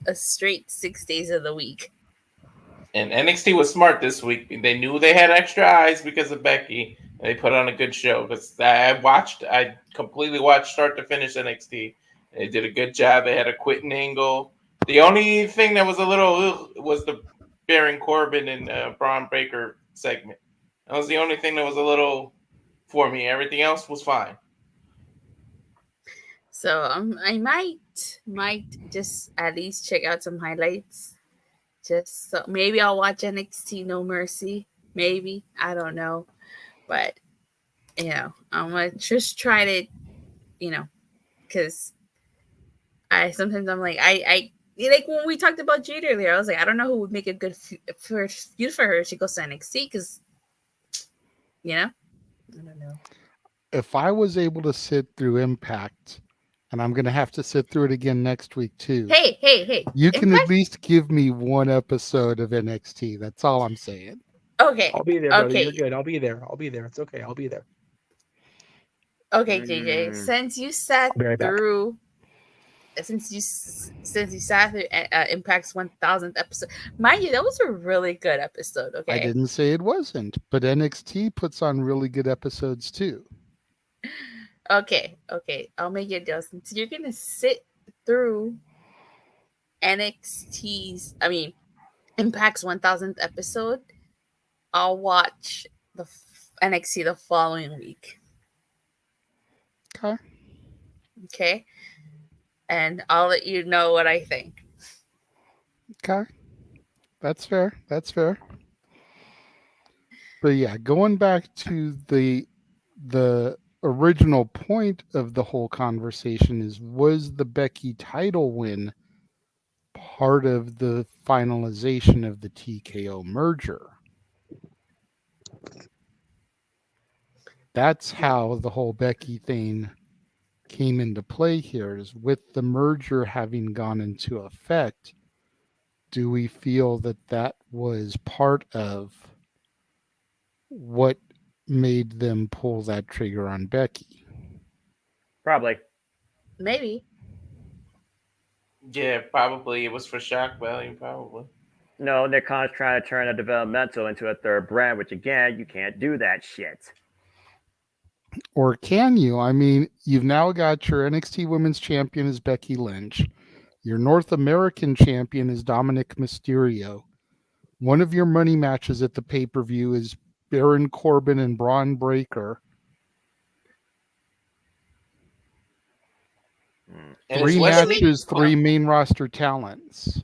S15: a straight 6 days of the week.
S18: And NXT was smart this week. They knew they had extra eyes because of Becky. They put on a good show, because I completely watched start to finish NXT. They did a good job. They had a quitting angle. The only thing that was a little was the Baron Corbin and Braun Breaker segment. That was the only thing that was a little for me. Everything else was fine.
S15: So I might just at least check out some highlights. Just so maybe I'll watch NXT No Mercy. Maybe, I don't know. But, I'm going to just try to, because sometimes I'm like, I like when we talked about Jade earlier, I was like, I don't know who would make a good first feud for her if she goes to NXT, because, I don't know.
S3: If I was able to sit through Impact, and I'm going to have to sit through it again next week too.
S15: Hey.
S3: You can at least give me one episode of NXT. That's all I'm saying.
S15: Okay.
S16: I'll be there, brother. You're good. I'll be there. It's okay. I'll be there.
S15: Okay, JJ. Since you sat through since you sat through Impact's 1000th episode, mind you, that was a really good episode. Okay,
S3: I didn't say it wasn't, but NXT puts on really good episodes too.
S15: Okay, I'll make it deal. Since you're gonna sit through Impact's 1000th episode, I'll watch the NXT the following week. Okay, and I'll let you know what I think.
S3: Okay, that's fair. But yeah, going back to the original point of the whole conversation was the Becky title win part of the finalization of the TKO merger? That's how the whole Becky thing came into play here, is with the merger having gone into effect. Do we feel that was part of what made them pull that trigger on Becky?
S2: Probably.
S15: Maybe.
S18: Yeah, probably. It was for shock value, probably.
S2: No, Nick Khan's trying to turn a developmental into a third brand, which again, you can't do that shit.
S3: Or can you? I mean, you've now got your NXT Women's Champion is Becky Lynch. Your North American Champion is Dominic Mysterio. One of your money matches at the pay-per-view is Baron Corbin and Braun Breaker.
S18: And
S3: 3 matches, 3 main roster talents.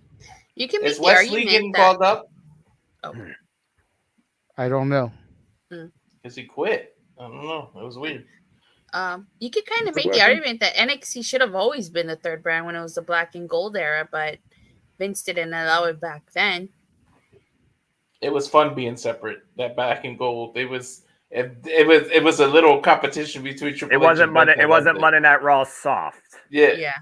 S15: You can make
S18: Is
S15: the
S18: Wesley
S15: argument
S18: getting
S15: that...
S18: called up?
S15: Oh.
S3: I don't know.
S18: Because he quit. I don't know. It was weird.
S15: You could kind of make the argument that NXT should have always been the third brand when it was the black and gold era, but Vince didn't allow it back then.
S18: It was fun being separate. That black and gold. It was a little competition between Triple H.
S2: It wasn't Monday Night Raw soft.
S18: Yeah.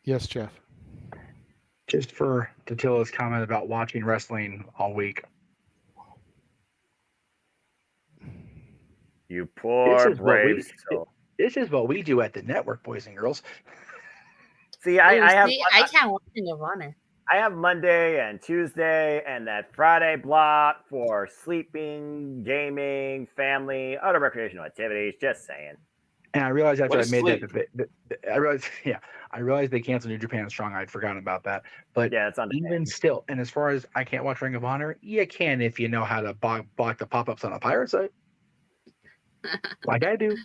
S3: Yes, Jeff.
S16: Just for Tatilla's comment about watching wrestling all week.
S2: You poor brave soul.
S16: This is what we do at the network, boys and girls.
S2: See, I
S15: can't watch Ring of Honor.
S2: I have Monday and Tuesday and that Friday block for sleeping, gaming, family, other recreational activities. Just saying.
S16: And I realized after I made that, I realized they canceled New Japan Strong. I'd forgotten about that. But
S2: yeah, it's
S16: even still, and as far as I can't watch Ring of Honor, you can if you know how to block the pop-ups on a pirate site, like I do.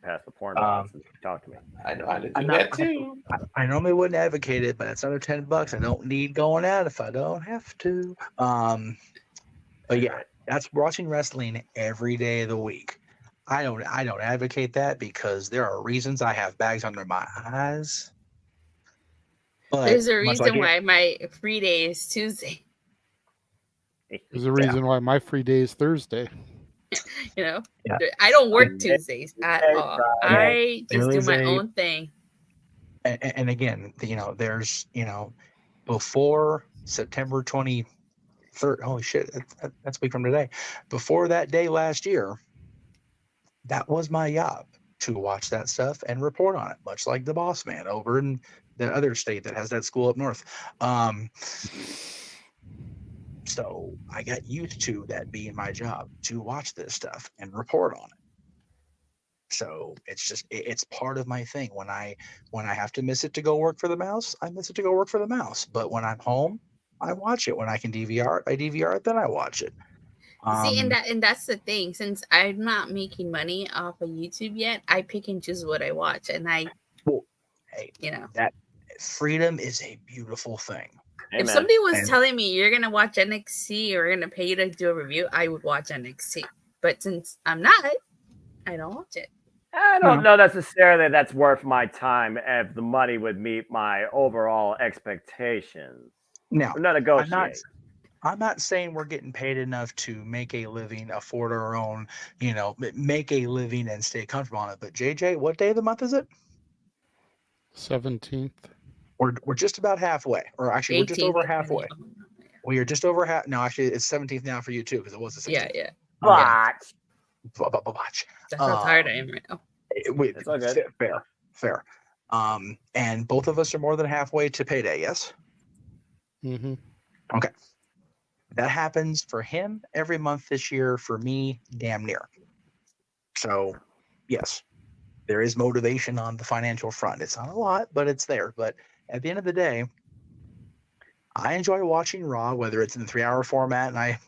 S2: Pass the porn box and talk to me.
S18: I know how to do that too.
S16: I normally wouldn't advocate it, but it's under $10. I don't need going out if I don't have to. But yeah, that's watching wrestling every day of the week. I don't advocate that because there are reasons I have bags under my eyes. But
S15: there's a reason why my free day is Tuesday.
S3: There's a reason why my free day is Thursday.
S15: I don't work Tuesdays at all. I just do my own thing.
S16: And again, there's, before September 23rd, holy shit, that's a week from today. Before that day last year, that was my job, to watch that stuff and report on it, much like the boss man over in the other state that has that school up north. So I got used to that being my job, to watch this stuff and report on it. So it's part of my thing. When I have to miss it to go work for the mouse, I miss it to go work for the mouse. But when I'm home, I watch it. When I can DVR it, I DVR it, then I watch it.
S15: See, and that's the thing. Since I'm not making money off of YouTube yet, I pick and choose what I watch, and
S16: that freedom is a beautiful thing.
S15: If somebody was telling me you're gonna watch NXT or gonna pay you to do a review, I would watch NXT. But since I'm not, I don't watch it.
S2: I don't know necessarily that's worth my time if the money would meet my overall expectations.
S16: Now,
S2: I'm not negotiating.
S16: I'm not saying we're getting paid enough to make a living, afford our own, make a living and stay comfortable on it. But JJ, what day of the month is it?
S3: 17th.
S16: We're just about halfway, or actually, we're just over halfway. We are just over half. No, actually, it's 17th now for you too, because it was the 16th.
S15: Yeah.
S2: But
S16: watch.
S15: That's how tired I am right now.
S2: It's all good.
S16: Fair. And both of us are more than halfway to payday, yes?
S3: Mm-hmm.
S16: Okay. That happens for him every month this year. For me, damn near. So, yes, there is motivation on the financial front. It's not a lot, but it's there. But at the end of the day, I enjoy watching Raw, whether it's in the 3-hour format and I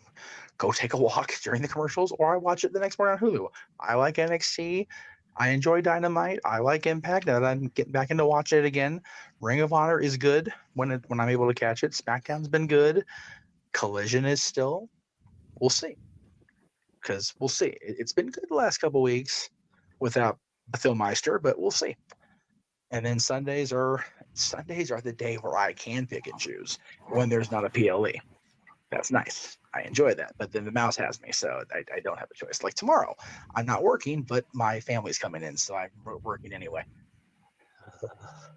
S16: go take a walk during the commercials, or I watch it the next morning on Hulu. I like NXT. I enjoy Dynamite. I like Impact. Now that I'm getting back into watching it again. Ring of Honor is good when I'm able to catch it. SmackDown's been good. Collision is still. We'll see. Because we'll see. It's been good the last couple weeks without the Philmeister, but we'll see. And then Sundays are the day where I can pick and choose when there's not a PLE. That's nice. I enjoy that. But then the mouse has me, so I don't have a choice. Like tomorrow, I'm not working, but my family's coming in, so I'm working anyway.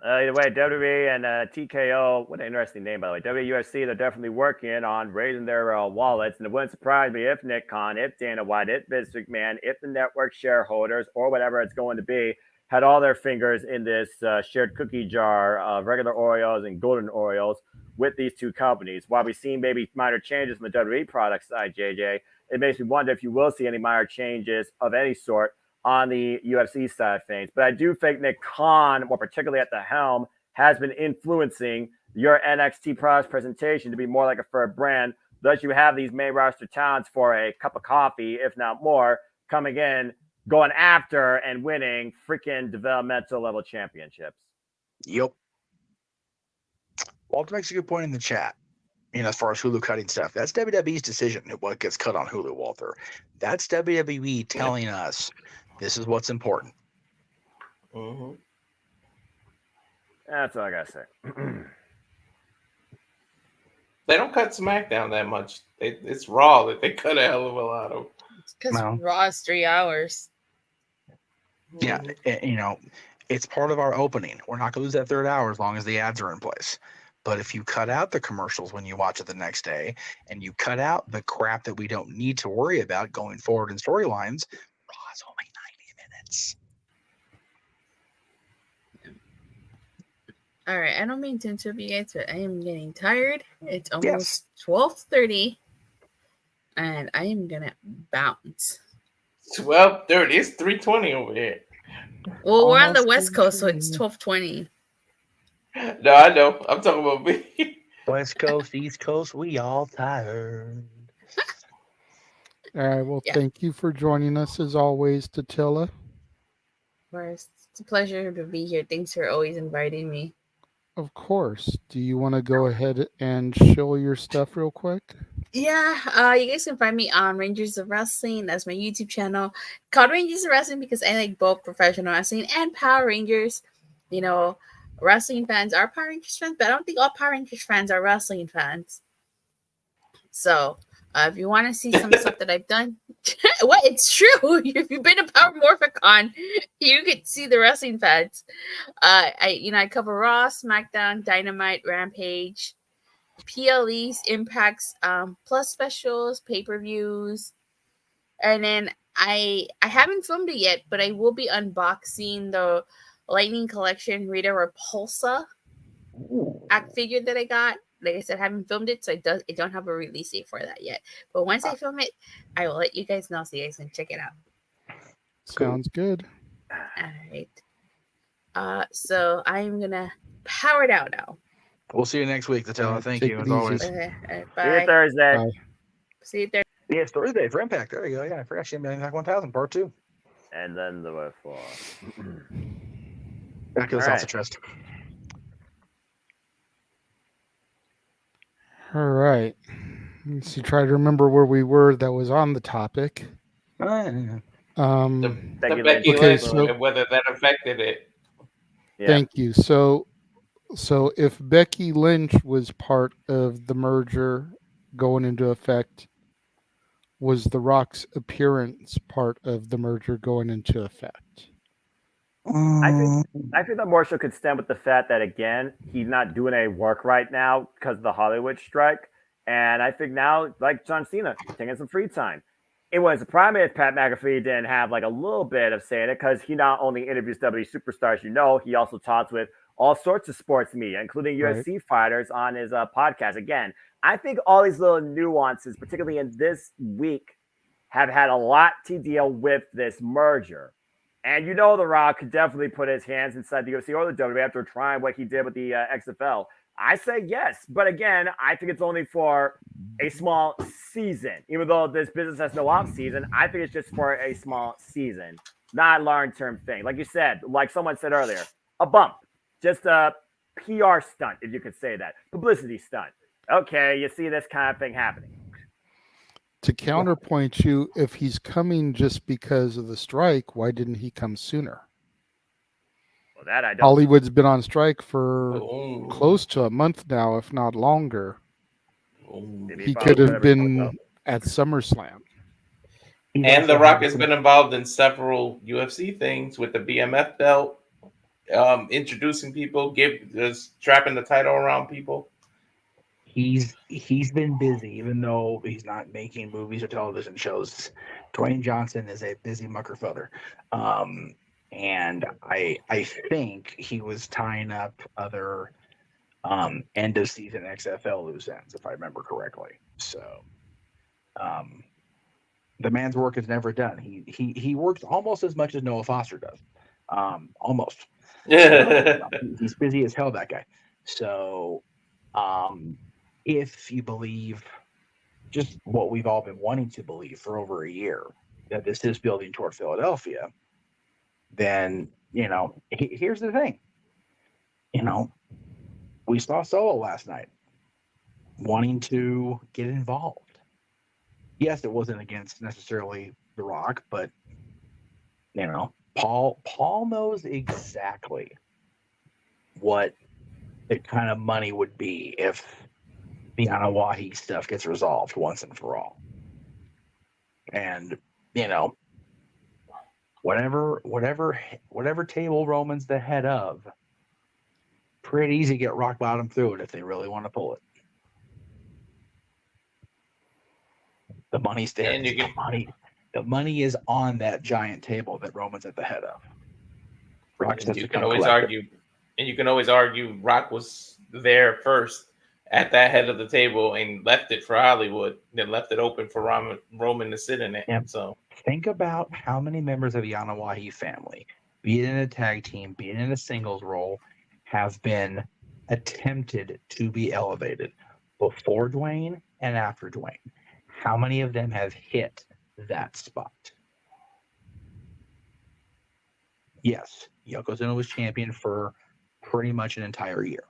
S2: Either way, WWE and TKO, what an interesting name, by the way. WUFC, they're definitely working on raising their wallets. And it wouldn't surprise me if Nick Khan, if Dana White, if Vince McMahon, if the network shareholders, or whatever it's going to be, had all their fingers in this shared cookie jar of regular Oreos and golden Oreos with these two companies. While we've seen maybe minor changes on the WWE product side, JJ, it makes me wonder if you will see any minor changes of any sort on the UFC side of things. But I do think Nick Khan, more particularly at the helm, has been influencing your NXT product presentation to be more like a fair brand. Thus, you have these main roster talents for a cup of coffee, if not more, coming in, going after and winning freaking developmental level championships.
S16: Yep. Walter makes a good point in the chat. As far as Hulu cutting stuff, that's WWE's decision what gets cut on Hulu, Walter. That's WWE telling us this is what's important.
S18: Mm-hmm.
S2: That's all I gotta say.
S18: They don't cut SmackDown that much. It's Raw that they cut a hell of a lot of.
S15: Because Raw is 3 hours.
S16: Yeah, it's part of our opening. We're not going to lose that third hour as long as the ads are in place. But if you cut out the commercials when you watch it the next day, and you cut out the crap that we don't need to worry about going forward in storylines, Raw is only 90 minutes.
S15: All right, I don't mean to interrupt you guys, but I am getting tired. It's almost 12:30, and I am gonna bounce.
S18: 12:30. It's 3:20 over here.
S15: Well, we're on the West Coast, so it's 12:20.
S18: No, I know. I'm talking about me.
S16: West Coast, East Coast, we all tired.
S3: All right. Well, thank you for joining us as always, Tatilla.
S15: Of course, it's a pleasure to be here. Thanks for always inviting me.
S3: Of course. Do you want to go ahead and show your stuff real quick?
S15: Yeah, you guys can find me on Rangers of Wrestling. That's my YouTube channel called Rangers of Wrestling because I like both professional wrestling and Power Rangers. Wrestling fans are Power Rangers fans, but I don't think all Power Rangers fans are wrestling fans. So, if you want to see some stuff that I've done, it's true. If you've been to Power Morphicon, you can see the wrestling fans. I cover Raw, SmackDown, Dynamite, Rampage, PLEs, Impacts, plus specials, pay-per-views, and then I haven't filmed it yet, but I will be unboxing the Lightning Collection Rita Repulsa act figure that I got. Like I said, I haven't filmed it, so I don't have a release date for that yet. But once I film it, I will let you guys know so you guys can check it out.
S3: Sounds good.
S15: All right. So I'm gonna power it out now.
S16: We'll see you next week, Tatella. Thank you as always.
S15: Okay,
S2: See
S15: bye.
S2: you Thursday.
S3: Bye.
S15: See you Thursday.
S16: Yeah, it's Thursday for Impact. There you go. Yeah, I forgot she had Impact 1000 Part 2.
S2: And then the wherefore.
S16: Back to the salsa chest.
S3: All right. Let's see, try to remember where we were that was on the topic.
S18: The Becky
S3: okay,
S18: Lynch,
S3: so,
S18: whether that affected it.
S2: Yeah.
S3: Thank you. So if Becky Lynch was part of the merger going into effect, was The Rock's appearance part of the merger going into effect?
S2: I think that more so could stem with the fact that, again, he's not doing any work right now because of the Hollywood strike. And I think now, like John Cena, taking some free time. it was surprising if Pat McAfee didn't have like a little bit of saying it, because he not only interviews WWE superstars, he also talks with all sorts of sports media, including UFC fighters on his podcast. Again, I think all these little nuances, particularly in this week, have had a lot to deal with this merger. And The Rock could definitely put his hands inside the UFC or the WWE after trying what he did with the XFL. I say yes, but again, I think it's only for a small season. Even though this business has no off season, I think it's just for a small season, not a long-term thing. Like you said, like someone said earlier, a bump, just a PR stunt, if you could say that, publicity stunt. Okay, you see this kind of thing happening.
S3: To counterpoint you, if he's coming just because of the strike, why didn't he come sooner?
S2: Well, that I don't.
S3: Hollywood's been on strike for close to a month now, if not longer. He could have been at SummerSlam.
S18: And The Rock has been involved in several UFC things with the BMF belt, introducing people, strapping the title around people.
S16: He's been busy, even though he's not making movies or television shows. Dwayne Johnson is a busy motherfucker. And I think he was tying up other end of season XFL loose ends, if I remember correctly. So the man's work is never done. He works almost as much as Noah Foster does. Almost. He's busy as hell, that guy. So if you believe just what we've all been wanting to believe for over a year, that this is building toward Philadelphia, then, here's the thing. We saw Solo last night wanting to get involved. Yes, it wasn't against necessarily The Rock, but, Paul knows exactly what the kind of money would be if the Anawahi stuff gets resolved once and for all. And, whatever table Roman's the head of, pretty easy to get rock bottom through it if they really want to pull it. The money's there.
S18: And
S16: the money is on that giant table that Roman's at the head of.
S18: You can always argue Rock was there first at that head of the table and left it for Hollywood, then left it open for Roman to sit in it.
S16: Yep.
S18: So
S16: think about how many members of the Anawahi family, be it in a tag team, be it in a singles role, have been attempted to be elevated before Dwayne and after Dwayne. How many of them have hit that spot? Yes, Yokozuna was champion for pretty much an entire year.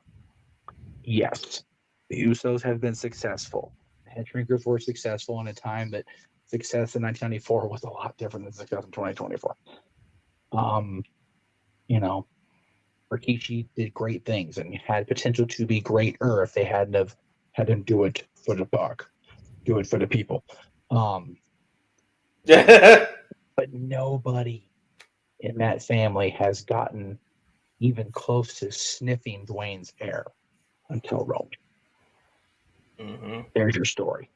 S16: Yes, the Usos have been successful. Head Shrinkers were successful in a time that success in 1994 was a lot different than success in 2024. Rikishi did great things and had potential to be greater if they hadn't have had him do it for the buck, do it for the people. But nobody in that family has gotten even close to sniffing Dwayne's air until Roman.
S18: Mm-hmm.
S16: There's your story.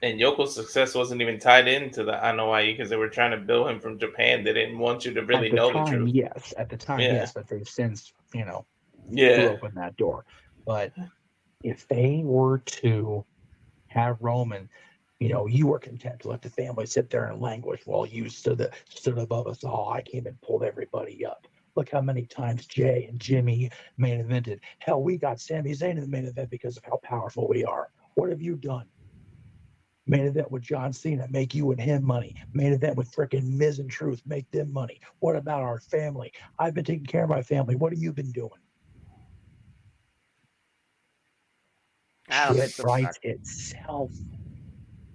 S18: And Yoko's success wasn't even tied into the Anoa'i because they were trying to build him from Japan. They didn't want you to really know the truth.
S16: Yes, at the time, yes, but they've since, opened that door. But if they were to have Roman, you were content to let the family sit there and languish while you stood above us all. I came and pulled everybody up. Look how many times Jay and Jimmy main evented. Hell, we got Sami Zayn in the main event because of how powerful we are. What have you done? Main event with John Cena, make you and him money. Main event with frickin' Miz and Truth, make them money. What about our family? I've been taking care of my family. What have you been doing? It writes itself.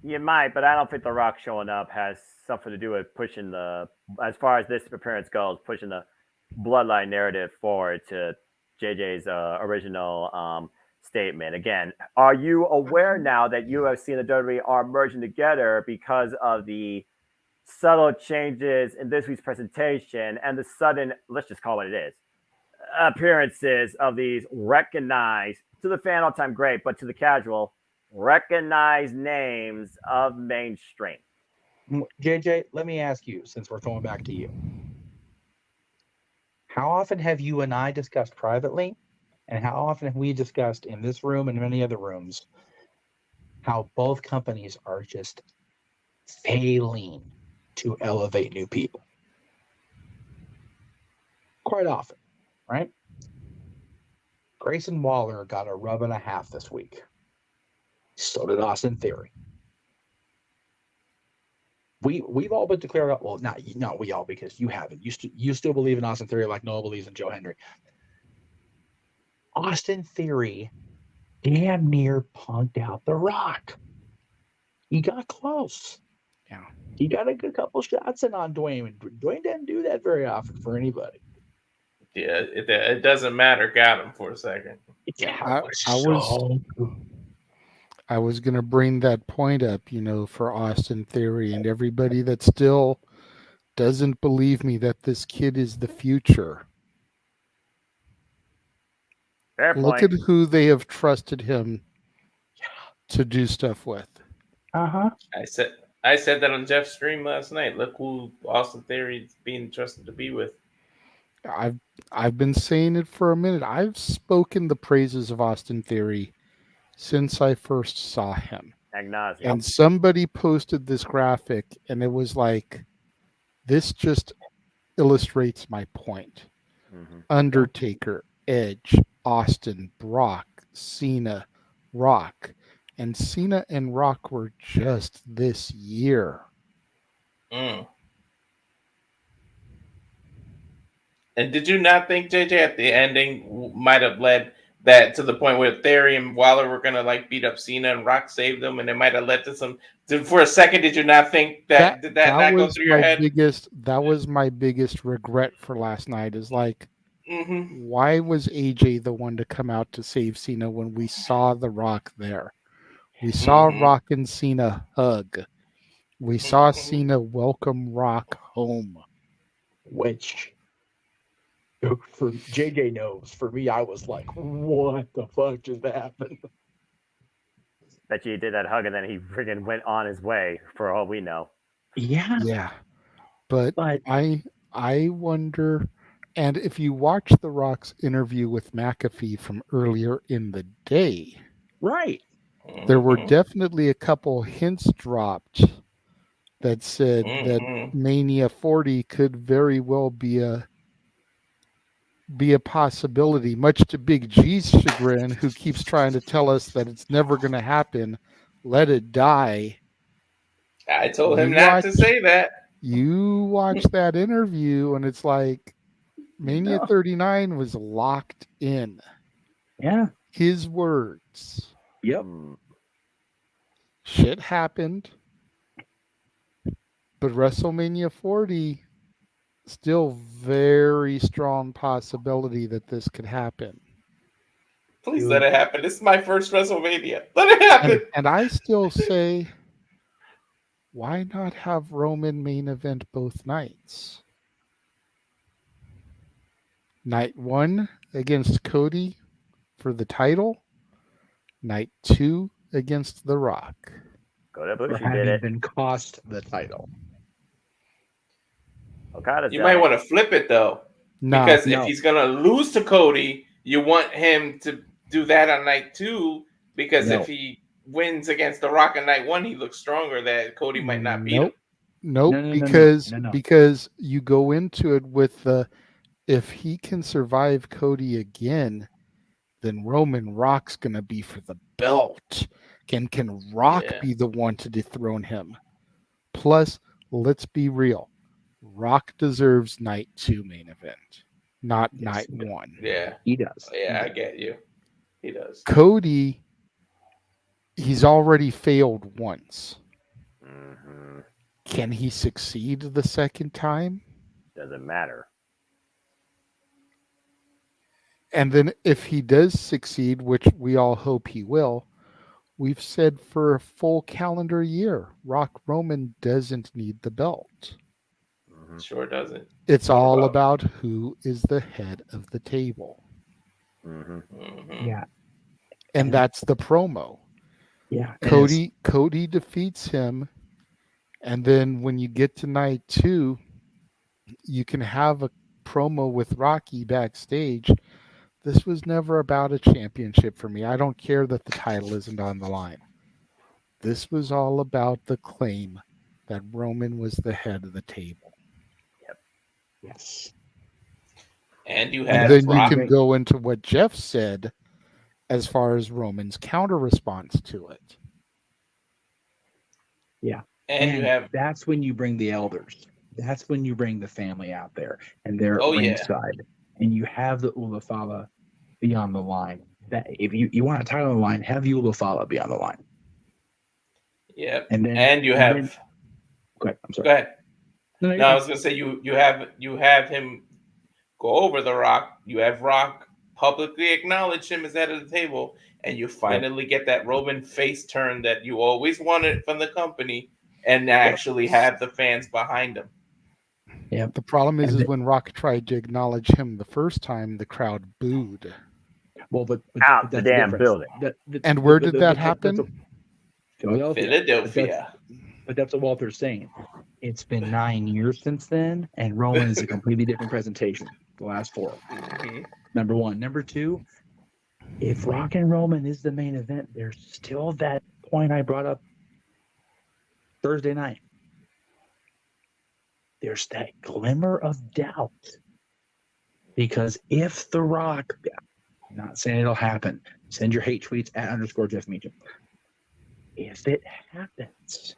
S2: You might, but I don't think The Rock showing up has something to do with pushing as far as this appearance goes, pushing the bloodline narrative forward to JJ's original statement. Again, are you aware now that UFC and the WWE are merging together because of the subtle changes in this week's presentation and the sudden, let's just call it what it is, appearances of these recognized, to the fan all-time great, but to the casual, recognized names of mainstream.
S16: JJ, let me ask you, since we're going back to you. How often have you and I discussed privately, and how often have we discussed in this room and many other rooms, how both companies are just failing to elevate new people? Quite often, right? Grayson Waller got a rub and a half this week. So did Austin Theory. We've all been declared up. Well, not we all, because you haven't. You still believe in Austin Theory like Noah believes in Joe Hendry. Austin Theory damn near punked out The Rock. He got close.
S3: Yeah.
S16: He got a good couple shots in on Dwayne. And Dwayne doesn't do that very often for anybody.
S18: Yeah, it doesn't matter. Got him for a second.
S16: Yeah,
S3: I was going to bring that point up, for Austin Theory and everybody that still doesn't believe me that this kid is the future.
S2: Fair
S3: Look
S2: point.
S3: at who they have trusted him to do stuff with.
S16: Uh-huh.
S18: I said that on Jeff's stream last night. Look who Austin Theory is being trusted to be with.
S3: I've been saying it for a minute. I've spoken the praises of Austin Theory since I first saw him. And somebody posted this graphic, and it was like, this just illustrates my point.
S2: Mm-hmm.
S3: Undertaker, Edge, Austin, Brock, Cena, Rock. And Cena and Rock were just this year.
S18: Mm. And did you not think, JJ, at the ending might have led that to the point where Theory and Waller were going to beat up Cena and Rock saved them, and it might have led to some... For a second, did you not think that did that not go through your head?
S3: That was my biggest regret for last night, is
S18: mm-hmm.
S3: Why was AJ the one to come out to save Cena when we saw The Rock there? We saw Rock and Cena hug. We saw Cena welcome Rock home.
S16: Which... for JJ knows, for me, I was like, what the fuck just happened?
S2: Bet you he did that hug and then he friggin' went on his way, for all we know.
S16: Yeah.
S3: Yeah. But I wonder, and if you watch The Rock's interview with McAfee from earlier in the day,
S16: right,
S3: there were definitely a couple hints dropped that said that Mania 40 could very well be a possibility, much to Big G's chagrin, who keeps trying to tell us that it's never going to happen. Let it die.
S18: I told him not to say that.
S3: You watch that interview, and it's like Mania 39 was locked in.
S16: Yeah.
S3: His words.
S16: Yep.
S3: Shit happened. But WrestleMania 40... still very strong possibility that this could happen.
S18: Please let it happen. This is my first WrestleMania. Let it happen.
S3: And I still say, why not have Roman main event both nights? Night 1 against Cody for the title. Night 2 against The Rock.
S2: Go to Bush,
S16: for having been cost the title.
S18: You might want to flip it though, because if he's gonna lose to Cody, you want him to do that on night 2. Because if he wins against The Rock on night 1, he looks stronger. That Cody might not beat him.
S3: Nope. Because you go into it with if he can survive Cody again, then Roman Rock's gonna be for the belt. Can Rock be the one to dethrone him? Plus, let's be real. Rock deserves night 2 main event, not night 1.
S18: Yeah,
S16: he does.
S18: Yeah, I get you. He does.
S3: Cody, he's already failed once.
S2: Mm-hmm.
S3: Can he succeed the second time?
S2: Doesn't matter.
S3: And then if he does succeed, which we all hope he will, we've said for a full calendar year, Rock Roman doesn't need the belt.
S18: Sure doesn't.
S3: It's all about who is the head of the table.
S2: Mm-hmm.
S16: Yeah.
S3: And that's the promo.
S16: Yeah.
S3: Cody defeats him, and then when you get to night 2, you can have a promo with Rocky backstage. This was never about a championship for me. I don't care that the title isn't on the line. This was all about the claim that Roman was the head of the table.
S2: Yep.
S16: Yes.
S18: And you
S3: And
S18: had
S3: then
S18: Rock.
S3: you can go into what Jeff said as far as Roman's counter response to it.
S16: Yeah.
S18: And you have
S16: that's when you bring the elders. That's when you bring the family out there and they're
S18: Oh, yeah.
S16: ringside. And you have the Ulafala be on the line. That if you want a title on the line, have the Ulafala be on the line.
S18: Yep.
S16: And then
S18: you have
S16: go ahead. I'm sorry.
S18: Go ahead.
S16: No,
S18: I was gonna say you have him go over the Rock. You have Rock publicly acknowledge him as head of the table, and you finally get that Roman face turn that you always wanted from the company, and actually have the fans behind him.
S16: Yeah.
S3: The problem is when Rock tried to acknowledge him the first time, the crowd booed.
S16: Well, but
S2: out
S16: that's
S2: the damn
S16: difference.
S2: building.
S3: And where did that happen?
S18: Philadelphia.
S16: But that's what Walter's saying. It's been 9 years since then, and Roman is a completely different presentation. The last 4. Number 1. Number 2, if Rock and Roman is the main event, there's still that point I brought up Thursday night. There's that glimmer of doubt. Because if The Rock, I'm not saying it'll happen, send your hate tweets at _Jeff Meacham. If it happens,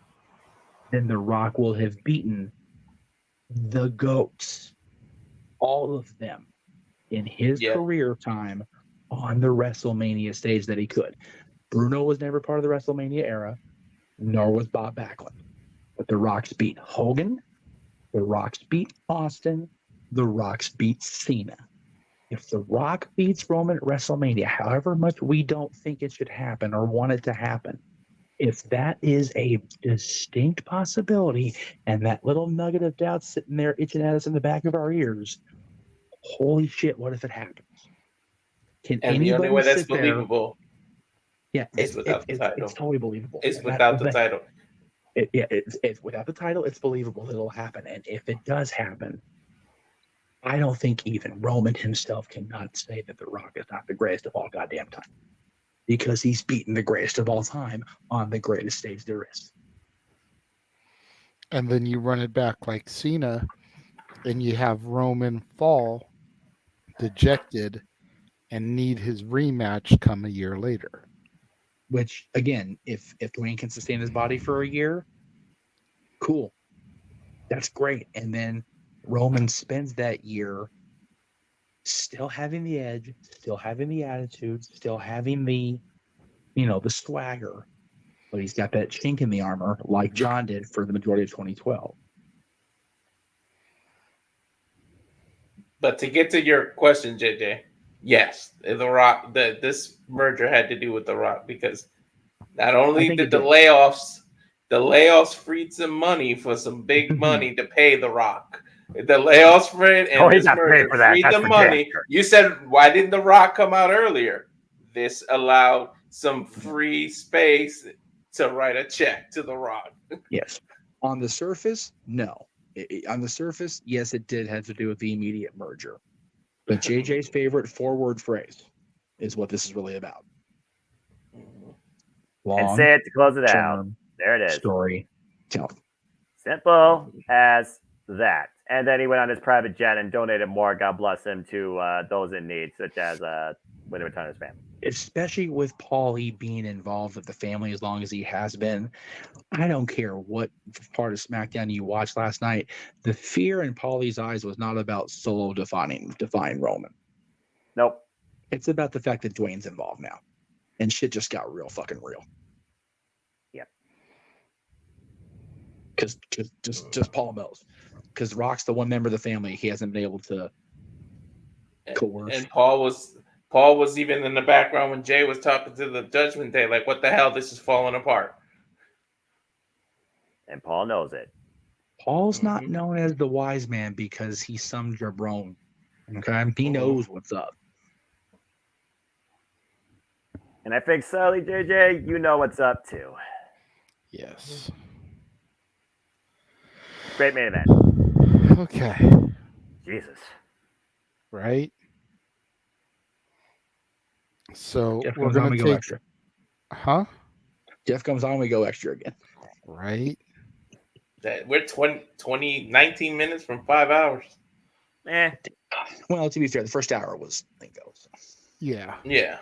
S16: then The Rock will have beaten the GOATs, all of them, in his career time on the WrestleMania stage that he could. Bruno was never part of the WrestleMania era, nor was Bob Backlund. But The Rock's beat Hogan, The Rock's beat Austin, The Rock's beat Cena. If The Rock beats Roman at WrestleMania, however much we don't think it should happen or want it to happen, if that is a distinct possibility and that little nugget of doubt sitting there itching at us in the back of our ears, holy shit, what if it happens? Can
S18: And
S16: anybody
S18: the only way that's
S16: sit there?
S18: believable
S16: It's
S18: without the title.
S16: It's totally believable.
S18: It's
S16: And
S18: without
S16: that's
S18: the
S16: thing.
S18: title.
S16: It's without the title, it's believable it'll happen. And if it does happen, I don't think even Roman himself cannot say that The Rock is not the greatest of all goddamn time. Because he's beaten the greatest of all time on the greatest stage there is.
S3: And then you run it back like Cena, and you have Roman fall dejected and need his rematch come a year later.
S16: Which, again, if Dwayne can sustain his body for a year, cool. That's great. And then Roman spends that year still having the edge, still having the attitude, still having the, the swagger. But he's got that chink in the armor like John did for the majority of 2012.
S18: But to get to your question, JJ, yes, The Rock. This merger had to do with The Rock because not only did the layoffs freed some money for some big money to pay The Rock. The layoffs freed and this merger freed the money. You said, why didn't The Rock come out earlier? This allowed some free space to write a check to The Rock.
S16: Yes. On the surface, no. On the surface, yes, it did have to do with the immediate merger. But JJ's favorite 4-word phrase is what this is really about.
S2: And say it to close it out. There it is.
S16: Story. Tell.
S2: Simple as that. And then he went on his private jet and donated more, God bless him, to those in need, such as with the return of his family.
S16: Especially with Paulie being involved with the family as long as he has been. I don't care what part of SmackDown you watched last night. The fear in Paulie's eyes was not about Solo defying Roman.
S2: Nope.
S16: It's about the fact that Dwayne's involved now. And shit just got real fucking real.
S2: Yep.
S16: Because just Paul knows. Because Rock's the one member of the family he hasn't been able to coerce.
S18: And Paul was even in the background when Jay was talking to the Judgment Day, like, what the hell? This is falling apart.
S2: And Paul knows it.
S16: Paul's not known as the wise man because he's some jabron. Okay? He knows what's up.
S2: And I think slowly, JJ, you know what's up too.
S3: Yes.
S2: Great main event.
S3: Okay.
S2: Jesus.
S3: Right? So
S16: Jeff
S3: we're
S16: comes on,
S3: going
S16: we
S3: to
S16: go
S3: take...
S16: extra.
S3: Huh?
S16: Jeff comes on, we go extra again.
S3: Right?
S18: We're 19 minutes from 5 hours.
S16: Well, to be fair, the first hour was Lingo. So.
S3: Yeah.
S18: Yeah.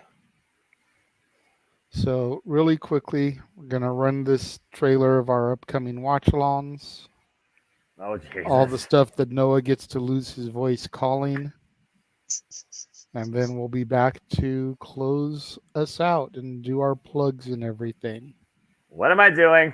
S3: So really quickly, we're going to run this trailer of our upcoming watch-alongs.
S2: Oh, Jesus.
S3: All the stuff that Noah gets to lose his voice calling. And then we'll be back to close us out and do our plugs and everything.
S2: What am I doing?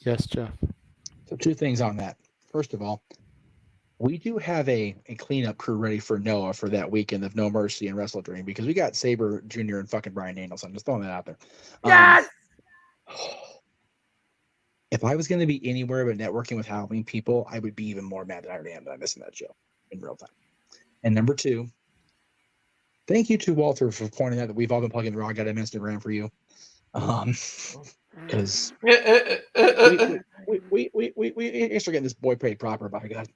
S3: Yes, Jeff.
S16: So 2 things on that. First of all, we do have a cleanup crew ready for Noah for that weekend of No Mercy and Wrestle Dream because we got Sabre Jr. and fucking Brian Danielson. Just throwing that out there.
S2: Yes!
S16: If I was going to be anywhere but networking with Halloween people, I would be even more mad than I already am that I'm missing that show in real time. And number 2, thank you to Walter for pointing out that we've all been plugging the Raw Goddamn Instagram for you. Because we start getting this boy paid proper, by God.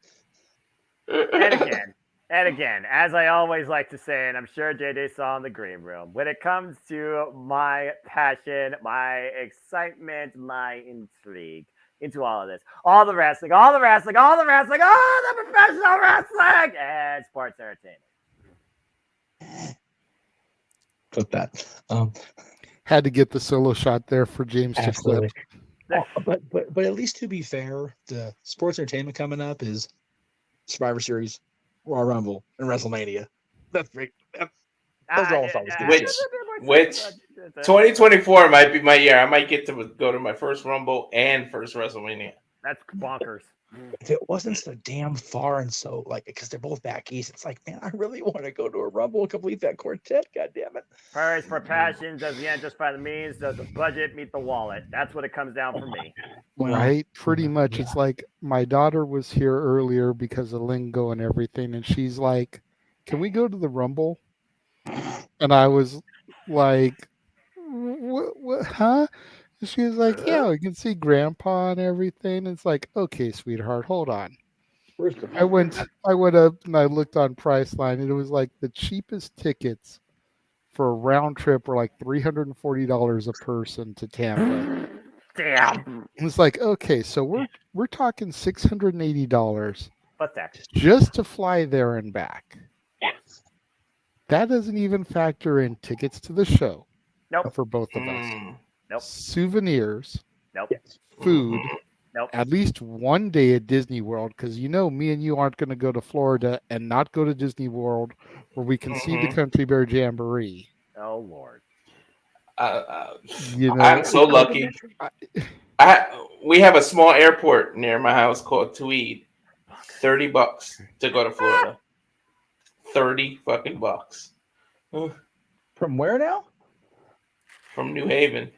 S2: And again, as I always like to say, and I'm sure JJ saw in the green room, when it comes to my passion, my excitement, my intrigue into all of this, all the wrestling, all the professional wrestling, and sports entertainment.
S16: Clip that.
S3: Had to get the solo shot there for James
S16: Absolutely.
S3: to clip.
S16: But at least to be fair, the sports entertainment coming up is Survivor Series, Royal Rumble, and WrestleMania. That's great. Those are all always good.
S18: Which 2024 might be my year. I might get to go to my first Rumble and first WrestleMania.
S2: That's bonkers.
S16: If it wasn't so damn far and so because they're both back east, it's like, man, I really want to go to a Rumble and complete that quartet. God damn it.
S2: Priorities for passion. Does the end justify the means? Does the budget meet the wallet? That's what it comes down for me.
S3: Right? Pretty much. It's like my daughter was here earlier because of lingo and everything, and she's like, can we go to the Rumble? And I was like, what huh? And she was like, yeah, we can see Grandpa and everything. It's like, okay, sweetheart, hold on. I went up and I looked on Priceline, and it was like the cheapest tickets for a round trip were like $340 a person to Tampa.
S2: Damn.
S3: It's like, okay, so we're talking $680
S2: Pathetic.
S3: just to fly there and back. That doesn't even factor in tickets to the show.
S2: Nope.
S3: For both of us.
S2: Nope.
S3: Souvenirs.
S2: Nope.
S3: Food.
S2: Nope.
S3: At least one day at Disney World, because me and you aren't going to go to Florida and not go to Disney World where we can see the Country Bear Jamboree.
S2: Oh, Lord.
S18: I'm so lucky. We have a small airport near my house called Tweed. $30 to go to Florida. 30 fucking bucks.
S16: From where now?
S18: From New Haven.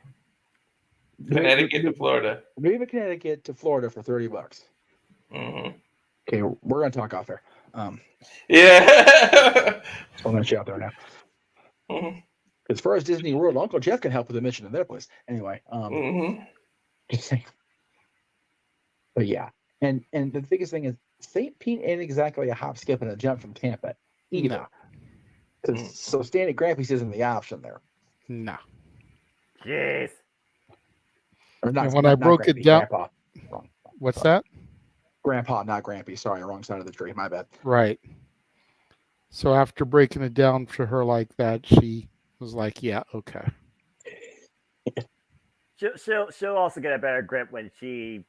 S18: Connecticut to Florida.
S16: Maybe Connecticut to Florida for $30.
S18: Mm-hmm.
S16: Okay, we're gonna talk off there.
S18: Yeah.
S16: So I'm gonna shout there now.
S18: Mm-hmm.
S16: As far as Disney World, Uncle Jeff can help with the mission in their place. Anyway, just saying. But yeah, and the biggest thing is St. Pete ain't exactly a hop, skip, and a jump from Tampa either. So staying at Grampy's isn't the option there.
S3: No.
S2: Jeez.
S16: Or not,
S3: And when
S16: not,
S3: I
S16: not
S3: broke
S16: Grampy,
S3: it down,
S16: Grandpa. Wrong.
S3: what's that?
S16: Grandpa, not Grampy. Sorry, wrong side of the tree. My bad.
S3: Right. So after breaking it down for her like that, she was like, "Yeah, okay."
S2: She'll also get a better grip when she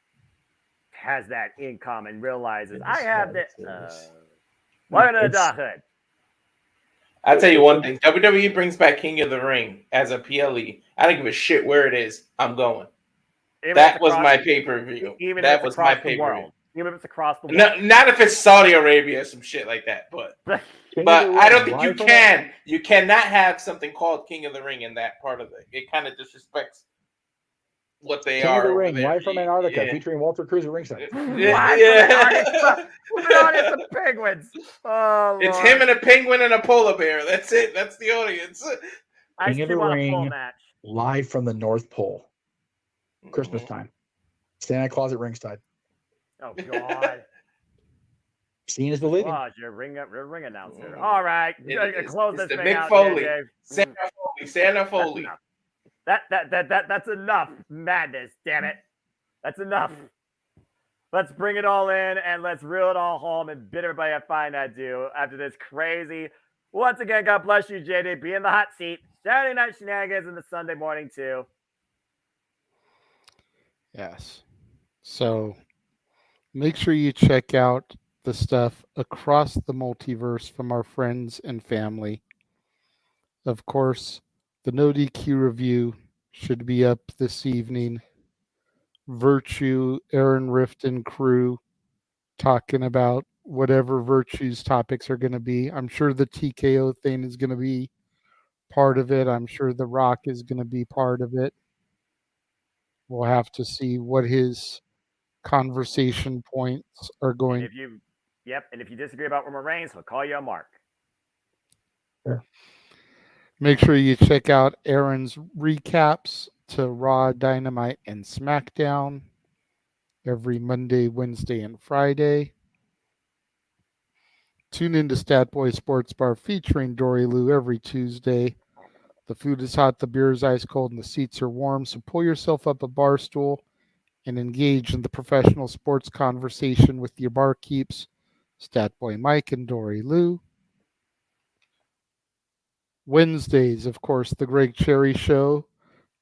S2: has that income and realizes I have this. Welcome to the Doghood.
S18: I'll tell you one thing. WWE brings back King of the Ring as a PLE. I don't give a shit where it is. I'm going. That was my pay-per-view. That was my pay-per-view.
S2: Even if it's across the world.
S18: Not if it's Saudi Arabia or some shit like that, but I don't think you can. You cannot have something called King of the Ring in that part of it. It kind of disrespects what they
S16: King
S18: are.
S16: of the
S18: over
S16: Ring,
S18: there.
S16: live from Antarctica, featuring Walter Cruz at ringside.
S2: With an audience of penguins. Oh,
S18: it's
S2: Lord.
S18: him and a penguin and a polar bear. That's it. That's the audience.
S16: King of the Ring, live from the North Pole. Christmas time. Santa Claus at ringside.
S2: Oh, God.
S16: Seeing is believing.
S2: Oh, your ring announcer. All right. Close this thing
S18: Mick
S2: out.
S18: Foley.
S2: Dave.
S18: Santa Foley.
S2: That's enough madness, damn it. That's enough. Let's bring it all in and let's reel it all home and bid everybody a fine adieu after this crazy. Once again, God bless you, JD. Be in the hot seat. Saturday Night Shenanigans and the Sunday morning, too.
S3: Yes. So make sure you check out the stuff across the multiverse from our friends and family. Of course, the No DQ review should be up this evening. Virtue, Aaron Rifton crew talking about whatever Virtue's topics are going to be. I'm sure the TKO thing is going to be part of it. I'm sure The Rock is going to be part of it. We'll have to see what his conversation points are going.
S2: And if you disagree about Roman Reigns, he'll call you a mark.
S3: Sure. Make sure you check out Aaron's recaps to Raw, Dynamite, and SmackDown every Monday, Wednesday, and Friday. Tune into Stat Boy Sports Bar featuring Dory Lou every Tuesday. The food is hot, the beer is ice cold, and the seats are warm, so pull yourself up a bar stool and engage in the professional sports conversation with your barkeeps, Stat Boy Mike and Dory Lou. Wednesdays, of course, the Greg Cherry Show.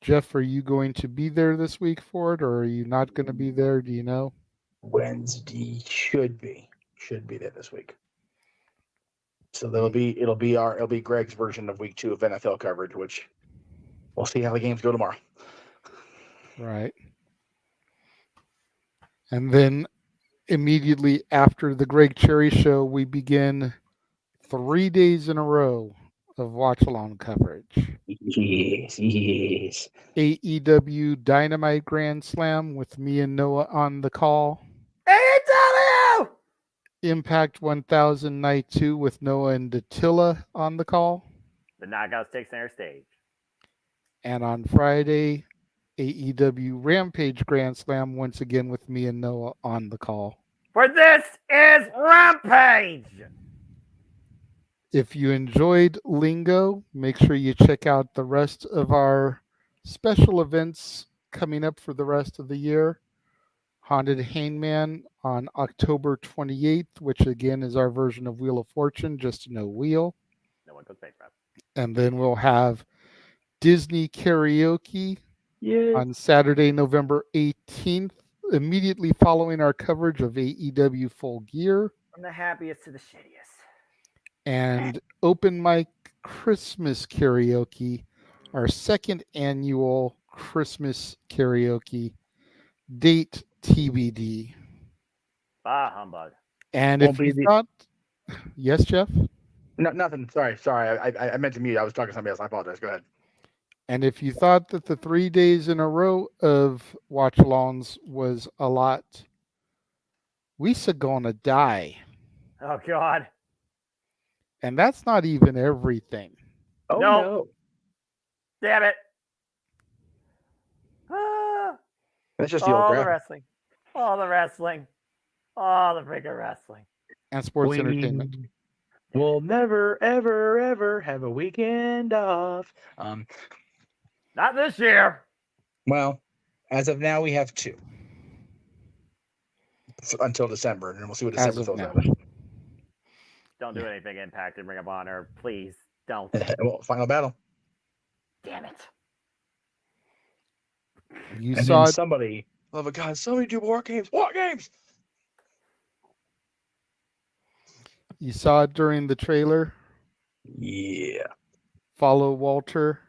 S3: Jeff, are you going to be there this week for it, or are you not going to be there? Do you know?
S16: Wednesday should be there this week. So it'll be Greg's version of week 2 of NFL coverage, which we'll see how the games go tomorrow.
S3: Right. And then immediately after the Greg Cherry Show, we begin 3 days in a row of watch-along coverage.
S16: Yes.
S3: AEW Dynamite Grand Slam with me and Noah on the call.
S2: AEW!
S3: Impact 1000 Night 2 with Noah and Dattila on the call.
S2: The Knockouts take center stage.
S3: And on Friday, AEW Rampage Grand Slam once again with me and Noah on the call.
S2: For this is Rampage!
S3: If you enjoyed Lingo, make sure you check out the rest of our special events coming up for the rest of the year. Haunted Hangman on October 28th, which again is our version of Wheel of Fortune, just no wheel.
S2: No one goes bankrupt.
S3: And then we'll have Disney Karaoke on Saturday, November 18th, immediately following our coverage of AEW Full Gear.
S2: From the happiest to the shittiest.
S3: And Open Mic Christmas Karaoke, our second annual Christmas karaoke, date TBD.
S2: Bah, humbug.
S3: And if you thought, yes, Jeff?
S16: No, nothing. Sorry. I meant to mute. I was talking to somebody else. I apologize. Go ahead.
S3: And if you thought that the 3 days in a row of watch-alongs was a lot, we's gonna die.
S2: Oh God.
S3: And that's not even everything.
S16: Oh
S2: No.
S16: no.
S2: Damn it. Ah.
S16: That's just
S2: all the
S16: graphic.
S2: wrestling. All the wrestling. All the freaking wrestling.
S3: And sports entertainment.
S16: We'll never, ever, ever have a weekend off.
S2: Not this year.
S16: Well, as of now, we have 2 until December, and then we'll see what December throws at us.
S2: Don't do anything Impact and Ring of Honor. Please don't.
S16: Well, Final Battle.
S2: Damn it.
S3: You
S16: and
S3: saw
S16: then somebody. Oh my God! Somebody do War Games. War Games.
S3: You saw it during the trailer.
S16: Yeah.
S3: Follow Walter.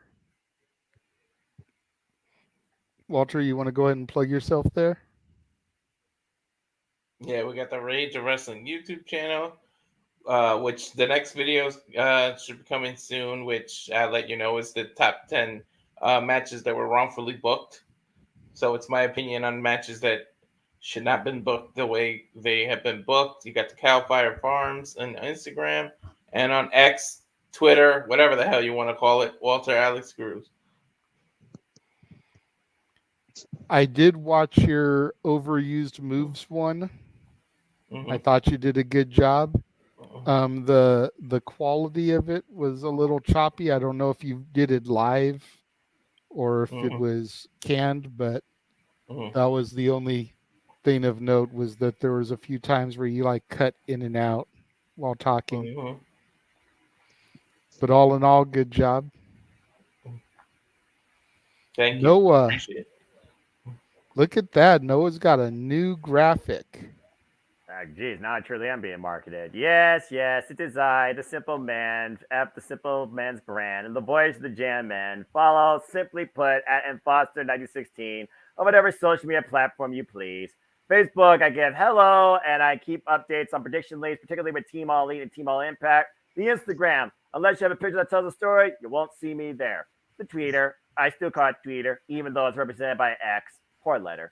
S3: Walter, you want to go ahead and plug yourself there?
S18: Yeah, we got the Rage of Wrestling YouTube channel, which the next video should be coming soon, which I'll let you know is the top 10 matches that were wrongfully booked. So it's my opinion on matches that should not have been booked the way they have been booked. You got the Cal Fire Farms on Instagram and on X, Twitter, whatever the hell you want to call it, Walter Alex Cruz.
S3: I did watch your overused moves one.
S18: Mm-hmm.
S3: I thought you did a good job. The quality of it was a little choppy. I don't know if you did it live or if it was canned, but that was the only thing of note, was that there was a few times where you like cut in and out while talking. But all in all, good job.
S18: Thank you.
S3: Noah,
S18: Appreciate it.
S3: Look at that. Noah's got a new graphic.
S2: Geez, now I truly am being marketed. Yes, it is I, the Simple Man, F the Simple Man's brand, and the voice of the Jam Man. Follow, simply put, at Foster9016 on whatever social media platform you please. Facebook, I give hello, and I keep updates on prediction leagues, particularly with Team All Elite and Team All Impact. The Instagram, unless you have a picture that tells a story, you won't see me there. The Twitter, I still call it Twitter, even though it's represented by X, poor letter.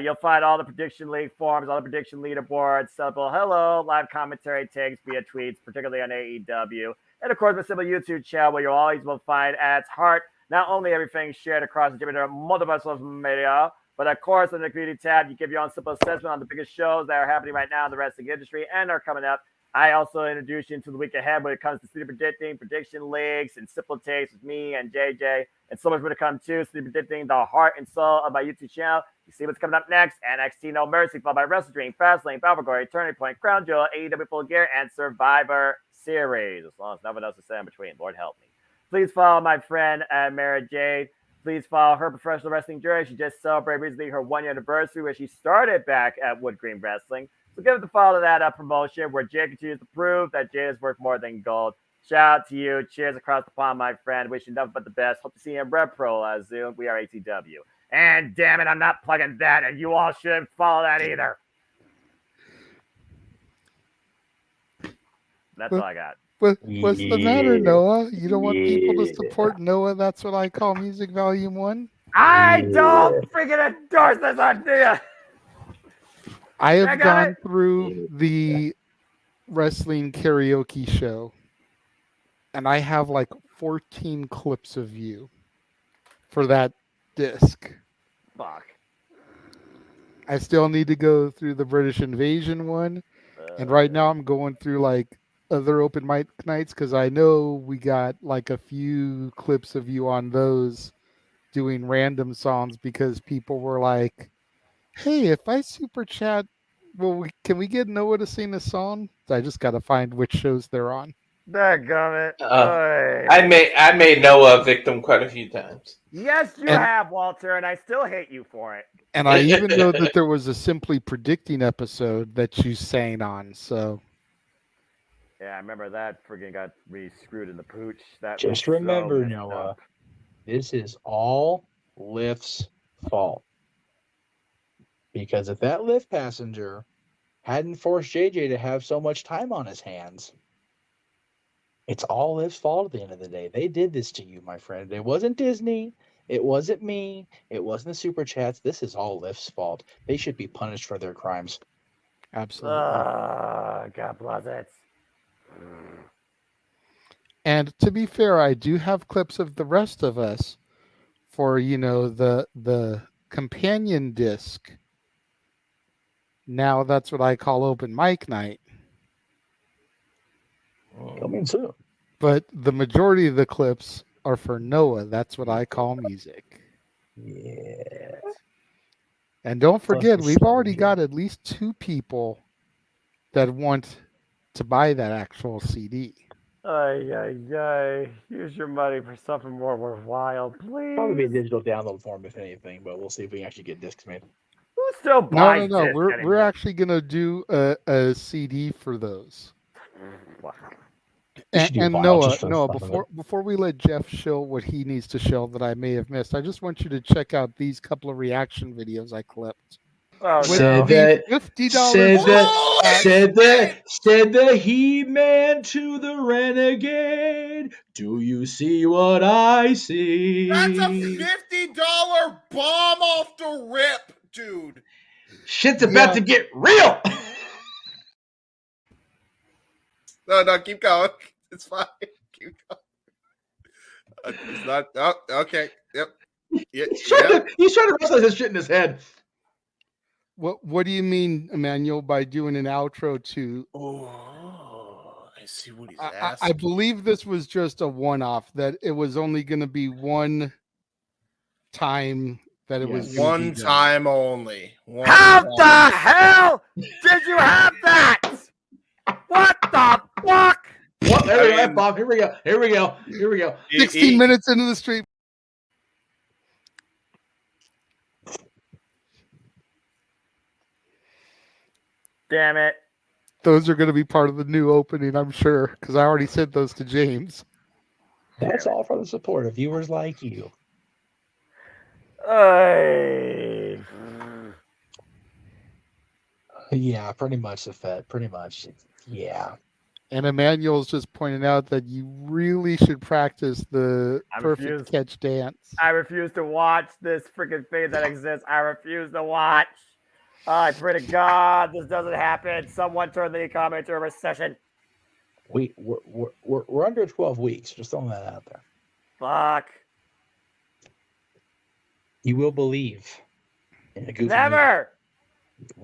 S2: You'll find all the prediction league forums, all the prediction leaderboards, simple hello, live commentary takes via tweets, particularly on AEW. And of course, my simple YouTube channel where you always will find at its heart not only everything shared across the different multiple social media, but of course, in the community tab, you give your own simple assessment on the biggest shows that are happening right now in the wrestling industry and are coming up. I also introduce you into the week ahead when it comes to city predicting, prediction leagues, and simple takes with me and JJ, and so much more to come too. City predicting, the heart and soul of my YouTube channel. You see what's coming up next: NXT No Mercy, followed by Wrestle Dream, Fastlane, Battleground, Turning Point, Crown Jewel, AEW Full Gear, and Survivor Series. As long as nothing else is said in between, Lord help me. Please follow my friend Mara Jade. Please follow her professional wrestling journey. She just celebrated recently her 1-year anniversary, where she started back at Wood Green Wrestling. So give it the follow to that promotion, where Jay continues to prove that Jay is worth more than gold. Shout out to you. Cheers across the pond, my friend. Wishing nothing but the best. Hope to see you in Red Pro Zoom. We are ATW. And damn it, I'm not plugging that, and you all shouldn't follow that either. That's all I got.
S3: What's the matter, Noah? You don't want people to support Noah? That's what I call Music Volume 1?
S2: I don't freaking endorse this idea.
S3: I have gone through the wrestling karaoke show, and I have like 14 clips of you for that disc.
S2: Fuck.
S3: I still need to go through the British Invasion one, and right now I'm going through like other open mic nights, because I know we got like a few clips of you on those doing random songs, because people were like, hey, if I super chat, can we get Noah to sing a song? I just got to find which shows they're on.
S2: Dadgummit.
S18: I made Noah a victim quite a few times.
S2: Yes, you have, Walter, and I still hate you for it.
S3: And I even know that there was a Simply Predicting episode that you sang on, so...
S2: Yeah, I remember that friggin' got me screwed in the pooch. That
S16: Just remember, Noah, this is all Lyft's fault. Because if that Lyft passenger hadn't forced JJ to have so much time on his hands, It's all his fault at the end of the day. They did this to you, my friend. It wasn't Disney. It wasn't me. It wasn't the Super Chats. This is all Lyft's fault. They should be punished for their crimes.
S3: Absolutely.
S2: God bless it.
S3: And to be fair, I do have clips of the rest of us for, the companion disc. Now that's what I call open mic night.
S16: Coming soon.
S3: But the majority of the clips are for Noah. That's what I call music.
S16: Yeah.
S3: And don't forget,
S16: Plus
S3: we've
S16: the
S3: already
S16: Saturday.
S3: got at least 2 people that want to buy that actual CD.
S2: Use your money for something more worthwhile, please.
S16: Probably be a digital download form, if anything, but we'll see if we can actually get discs made.
S2: Who still buys
S3: No.
S2: discs
S3: We're
S2: anymore?
S3: actually gonna do a CD for those.
S16: We should do
S3: And
S16: vinyl
S3: Noah,
S16: just for the fun of it.
S3: before we let Jeff show what he needs to show that I may have missed, I just want you to check out these couple of reaction videos I clipped.
S2: Oh,
S3: With
S2: no.
S3: the $50
S16: said the He-Man to the Renegade. Do you see what I see?
S6: That's a $50 bomb off the rip, dude.
S16: Shit's about to get real.
S6: No, keep going. It's fine. Keep going. It's not. Oh, okay. Yep.
S16: He's trying to wrestle this shit in his head.
S3: What do you mean, Emmanuel, by doing an outro to?
S6: Oh, I see what he's
S3: I
S6: asking.
S3: believe this was just a one-off. That it was only going to be one time that it was gonna
S6: One
S3: be done.
S6: time only.
S2: How the hell did you have that? What the fuck?
S16: Well, there we go, Bob. Here we go.
S3: 16 minutes into the stream.
S2: Damn it.
S3: Those are going to be part of the new opening, I'm sure, because I already sent those to James.
S16: That's all for the support of viewers like you. Yeah, pretty much the Fed. Pretty much. Yeah.
S3: And Emmanuel's just pointing out that you really should practice the perfect catch dance.
S2: I refuse to watch this freaking thing that exists. I refuse to watch. I pray to God this doesn't happen. Someone turn the economy into a recession.
S16: We're under 12 weeks. Just throwing that out there.
S2: Fuck.
S16: You will believe in a goofy
S2: Never.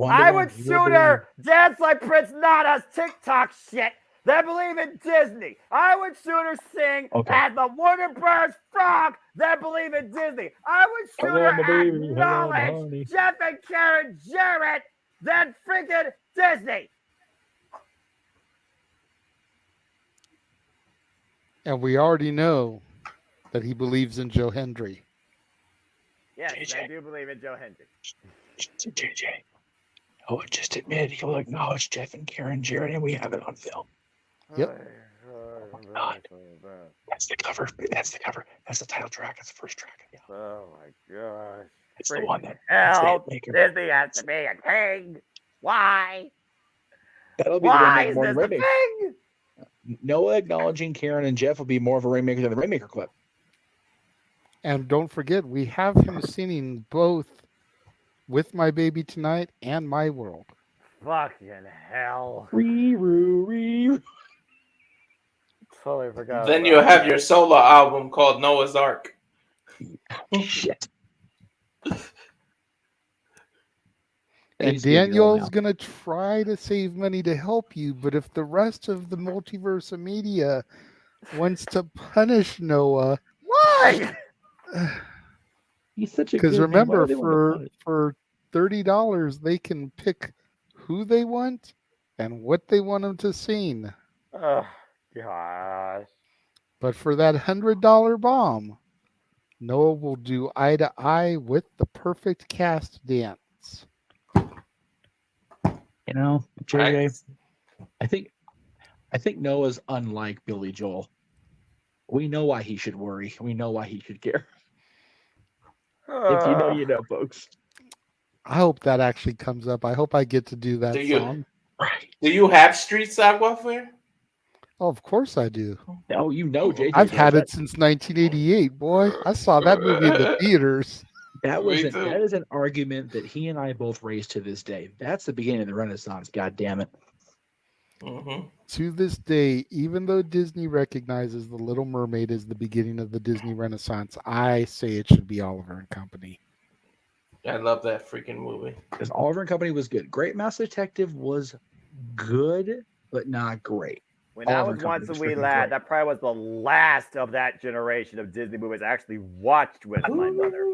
S2: I would sooner dance like Prince Nana's TikTok shit than believe in Disney. I would sooner sing as the Warner Bros. Frog than believe in Disney. I would sooner acknowledge Jeff and Karen Jarrett than freaking Disney.
S3: And we already know that he believes in Joe Hendry.
S2: Yes, I do believe in Joe Hendry.
S16: JJ. Oh, just admit he'll acknowledge Jeff and Karen Jarrett, and we have it on film.
S3: Yep.
S16: Oh my God. That's the cover. That's the cover. That's the title track. That's the first track. Yeah.
S2: Oh my gosh.
S16: It's the one that.
S2: Hell, Disney has to be a king. Why?
S16: That'll be
S2: Why is
S16: more
S2: this
S16: than
S2: a
S16: Rainmaker.
S2: thing?
S16: Noah acknowledging Karen and Jeff will be more of a Rainmaker than the Rainmaker clip.
S3: And don't forget, we have him singing both With My Baby Tonight and My World.
S2: Fucking hell.
S16: Ree-roo.
S2: Totally forgot.
S18: Then you'll have your solo album called Noah's Ark.
S16: Shit.
S3: And Daniel's going to try to save money to help you, but if the rest of the multiverse of media wants to punish Noah...
S2: Why?
S16: He's such a
S3: Because
S16: good man. Why
S3: remember,
S16: do they want to
S3: for $30, they can pick who they want and what they want them to sing.
S2: Oh, gosh.
S3: But for that $100 bomb, Noah will do eye to eye with the perfect cast dance.
S16: You know, JJ, I think Noah's unlike Billy Joel. We know why he should worry. We know why he should care. If you know, you know, folks.
S3: I hope that actually comes up. I hope I get to do that song.
S18: Do you have Street Saguafare?
S3: Oh, of course I do.
S16: Oh, you know, JJ.
S3: I've
S16: does
S3: had
S16: that.
S3: it since 1988, boy. I saw that movie in the theaters.
S16: That is an argument that he and I both raised to this day. That's the beginning of the Renaissance. God damn it.
S18: Mm-hmm.
S3: To this day, even though Disney recognizes The Little Mermaid as the beginning of the Disney Renaissance, I say it should be Oliver and Company.
S18: I love that freaking movie.
S16: Because Oliver and Company was good. Great Mouse Detective was good, but not great.
S2: When I was once a wee lad, that probably was the last of that generation of Disney movies I actually watched with my mother.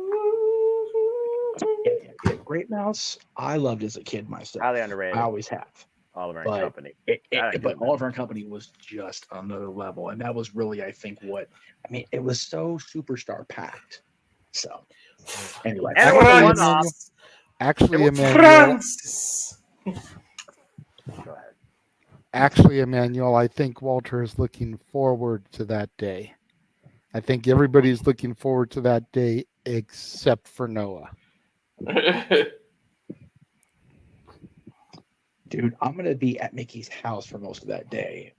S16: Yeah, Great Mouse, I loved as a kid myself.
S2: Highly underrated.
S16: I always have.
S2: Oliver and Company.
S16: But Oliver and Company was just another level, and that was really, I think, it was so superstar packed. So, anyway,
S3: actually, Emmanuel. Actually, Emmanuel, I think Walter is looking forward to that day. I think everybody's looking forward to that day except for Noah.
S16: Dude, I'm gonna be at Mickey's house for most of that day.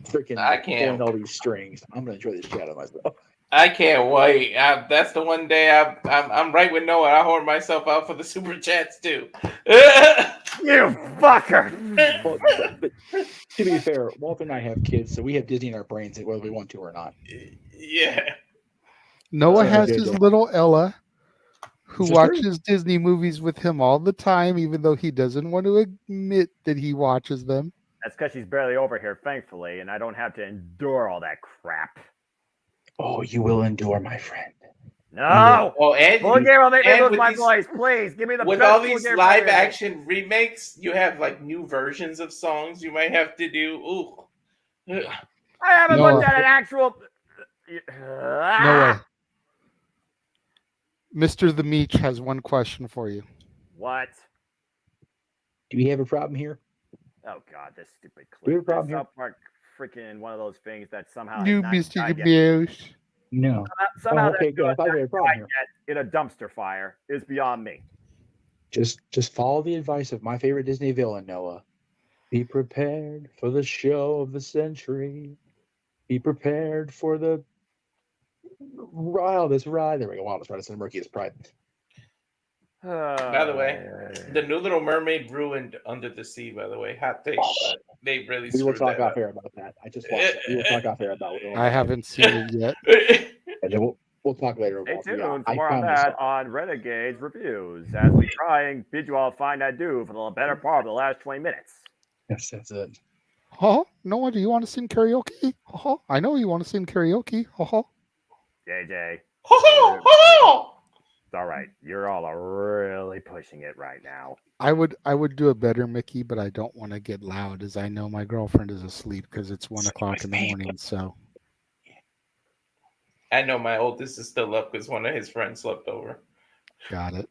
S16: Freaking
S18: I can't.
S16: pulling all these strings. I'm gonna enjoy the shit out of myself.
S18: I can't wait. That's the one day I'm right with Noah. I whore myself out for the super chats too.
S2: You fucker!
S16: But to be fair, Walter and I have kids, so we have Disney in our brains whether we want to or not.
S18: Yeah.
S3: Noah has his little Ella, who
S16: This is
S3: watches Disney movies with him all the time, even though he doesn't want to admit that he watches them.
S2: That's because she's barely over here, thankfully, and I don't have to endure all that crap.
S16: Oh, you will endure, my friend.
S2: No!
S18: Oh, and
S2: Full game will make me lose my
S18: these,
S2: voice, please. Give me the
S18: with
S2: best
S18: all
S2: Full
S18: these
S2: Game
S18: live
S2: Premier.
S18: action remakes, you have like new versions of songs you might have to do. Ooh.
S2: I haven't
S3: Noah.
S2: looked at an actual.
S3: Noah. Mr. The Meech has one question for you.
S2: What?
S16: Do we have a problem here?
S2: Oh God, this stupid clip.
S16: Do we have a problem here?
S2: South Park freaking one of those things that somehow
S3: You,
S2: has not
S3: Mr.
S2: died
S3: The
S2: yet.
S3: Meech.
S16: No.
S2: Somehow
S16: okay,
S2: that
S16: good. I thought we had a problem here.
S2: in a dumpster fire is beyond me.
S16: Just follow the advice of my favorite Disney villain, Noah. Be prepared for the show of the century. Be prepared for the wildest ride. There we go. Wildest ride. It's the murkiest pride.
S18: By the way, the new Little Mermaid ruined Under the Sea. By the way, hot take. But they really
S16: We will
S18: screwed
S16: talk
S18: that
S16: off
S18: up.
S16: air about that. I just watched it. We will talk off air about it.
S3: I haven't seen it yet.
S16: And then we'll talk later
S2: Stay
S16: about it.
S2: tuned
S16: Yeah,
S2: for more on that on Renegade's Reviews as we try and bid you all find I do for the better part of the last 20 minutes.
S16: Yes, that's it.
S3: Huh? Noah, do you want to sing karaoke? Huh? I know you want to sing karaoke. Huh?
S2: JJ. It's all right. You're all really pushing it right now.
S3: I would do it better, Mickey, but I don't want to get loud as I know my girlfriend is asleep because it's 1 o'clock in the morning. So
S18: I know my oldest is still up because one of his friends slept over.
S3: got it.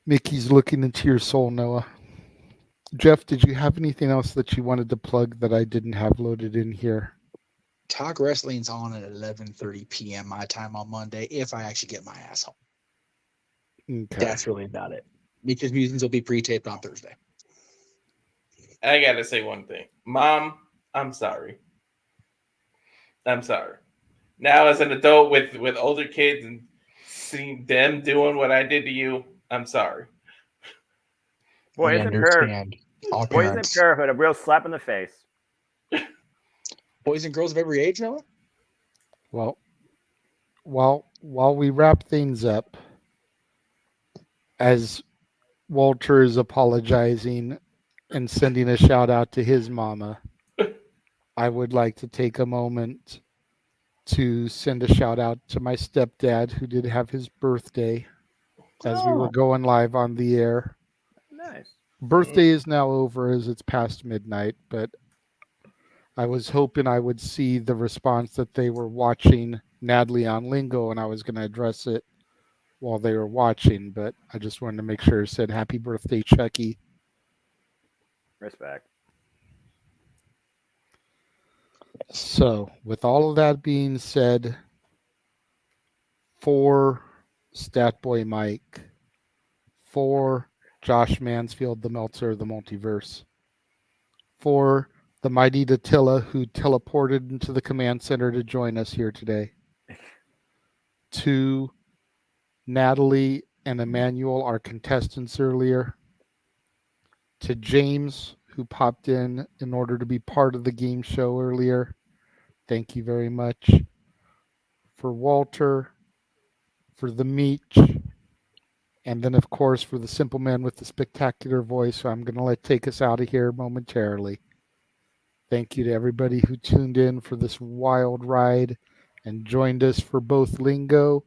S3: Mickey's looking into your soul, Noah. Jeff, did you have anything else that you wanted to plug that I didn't have loaded in here?
S16: Talk Wrestling's on at 11:30 p.m. my time on Monday if I actually get my ass home.
S3: Okay.
S16: That's really about it. Because Musings will be pre-taped on Thursday.
S18: I gotta say one thing, Mom. I'm sorry. I'm sorry. Now, as an adult with older kids and seeing them doing what I did to you, I'm sorry.
S2: Boys and parenthood, a real slap in the face.
S16: Boys and girls of every age, Noah?
S3: Well, while we wrap things up, as Walter is apologizing and sending a shout out to his mama, I would like to take a moment to send a shout out to my stepdad who did have his birthday as we were going live on the air.
S2: Nice.
S3: Birthday is now over as it's past midnight, but I was hoping I would see the response that they were watching Natalie on Lingo, and I was going to address it while they were watching, but I just wanted to make sure it said happy birthday, Chucky.
S2: Respect.
S3: So, with all of that being said, for Statboy Mike, for Josh Mansfield, the Meltzer of the Multiverse. 4, the mighty Datilla, who teleported into the command center to join us here today. 2, Natalie and Emmanuel, our contestants earlier. To James, who popped in order to be part of the game show earlier. Thank you very much. For Walter, for the Meech, and then, of course, for the simple man with the spectacular voice, who I'm going to take us out of here momentarily. Thank you to everybody who tuned in for this wild ride and joined us for both Lingo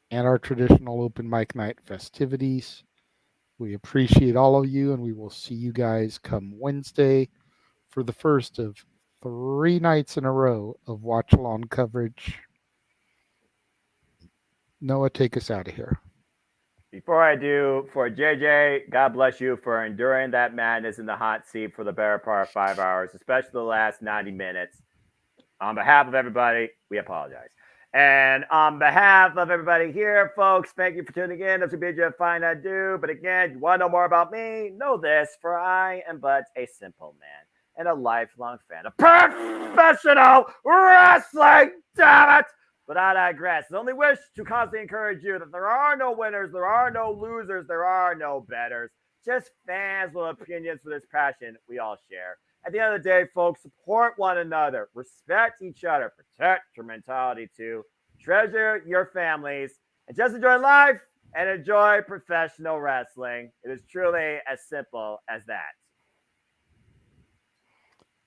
S3: and our traditional open mic night festivities. We appreciate all of you, and we will see you guys come Wednesday for the first of 3 nights in a row of watch-along coverage. Noah, take us out of here.
S2: Before I do, for JJ, God bless you for enduring that madness in the hot seat for the better part of 5 hours, especially the last 90 minutes. On behalf of everybody, we apologize. And on behalf of everybody here, folks, thank you for tuning in. This will be just fine, I do. But again, you want to know more about me? Know this, for I am but a simple man and a lifelong fan of professional wrestling. Damn it! But I digress. I only wish to constantly encourage you that there are no winners, there are no losers, there are no betters. Just fans with opinions for this passion we all share. At the end of the day, folks, support one another, respect each other, protect your mentality too, treasure your families, and just enjoy life and enjoy professional wrestling. It is truly as simple as that.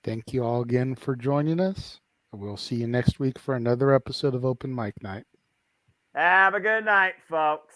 S3: Thank you all again for joining us. We'll see you next week for another episode of Open Mic Night.
S2: Have a good night, folks.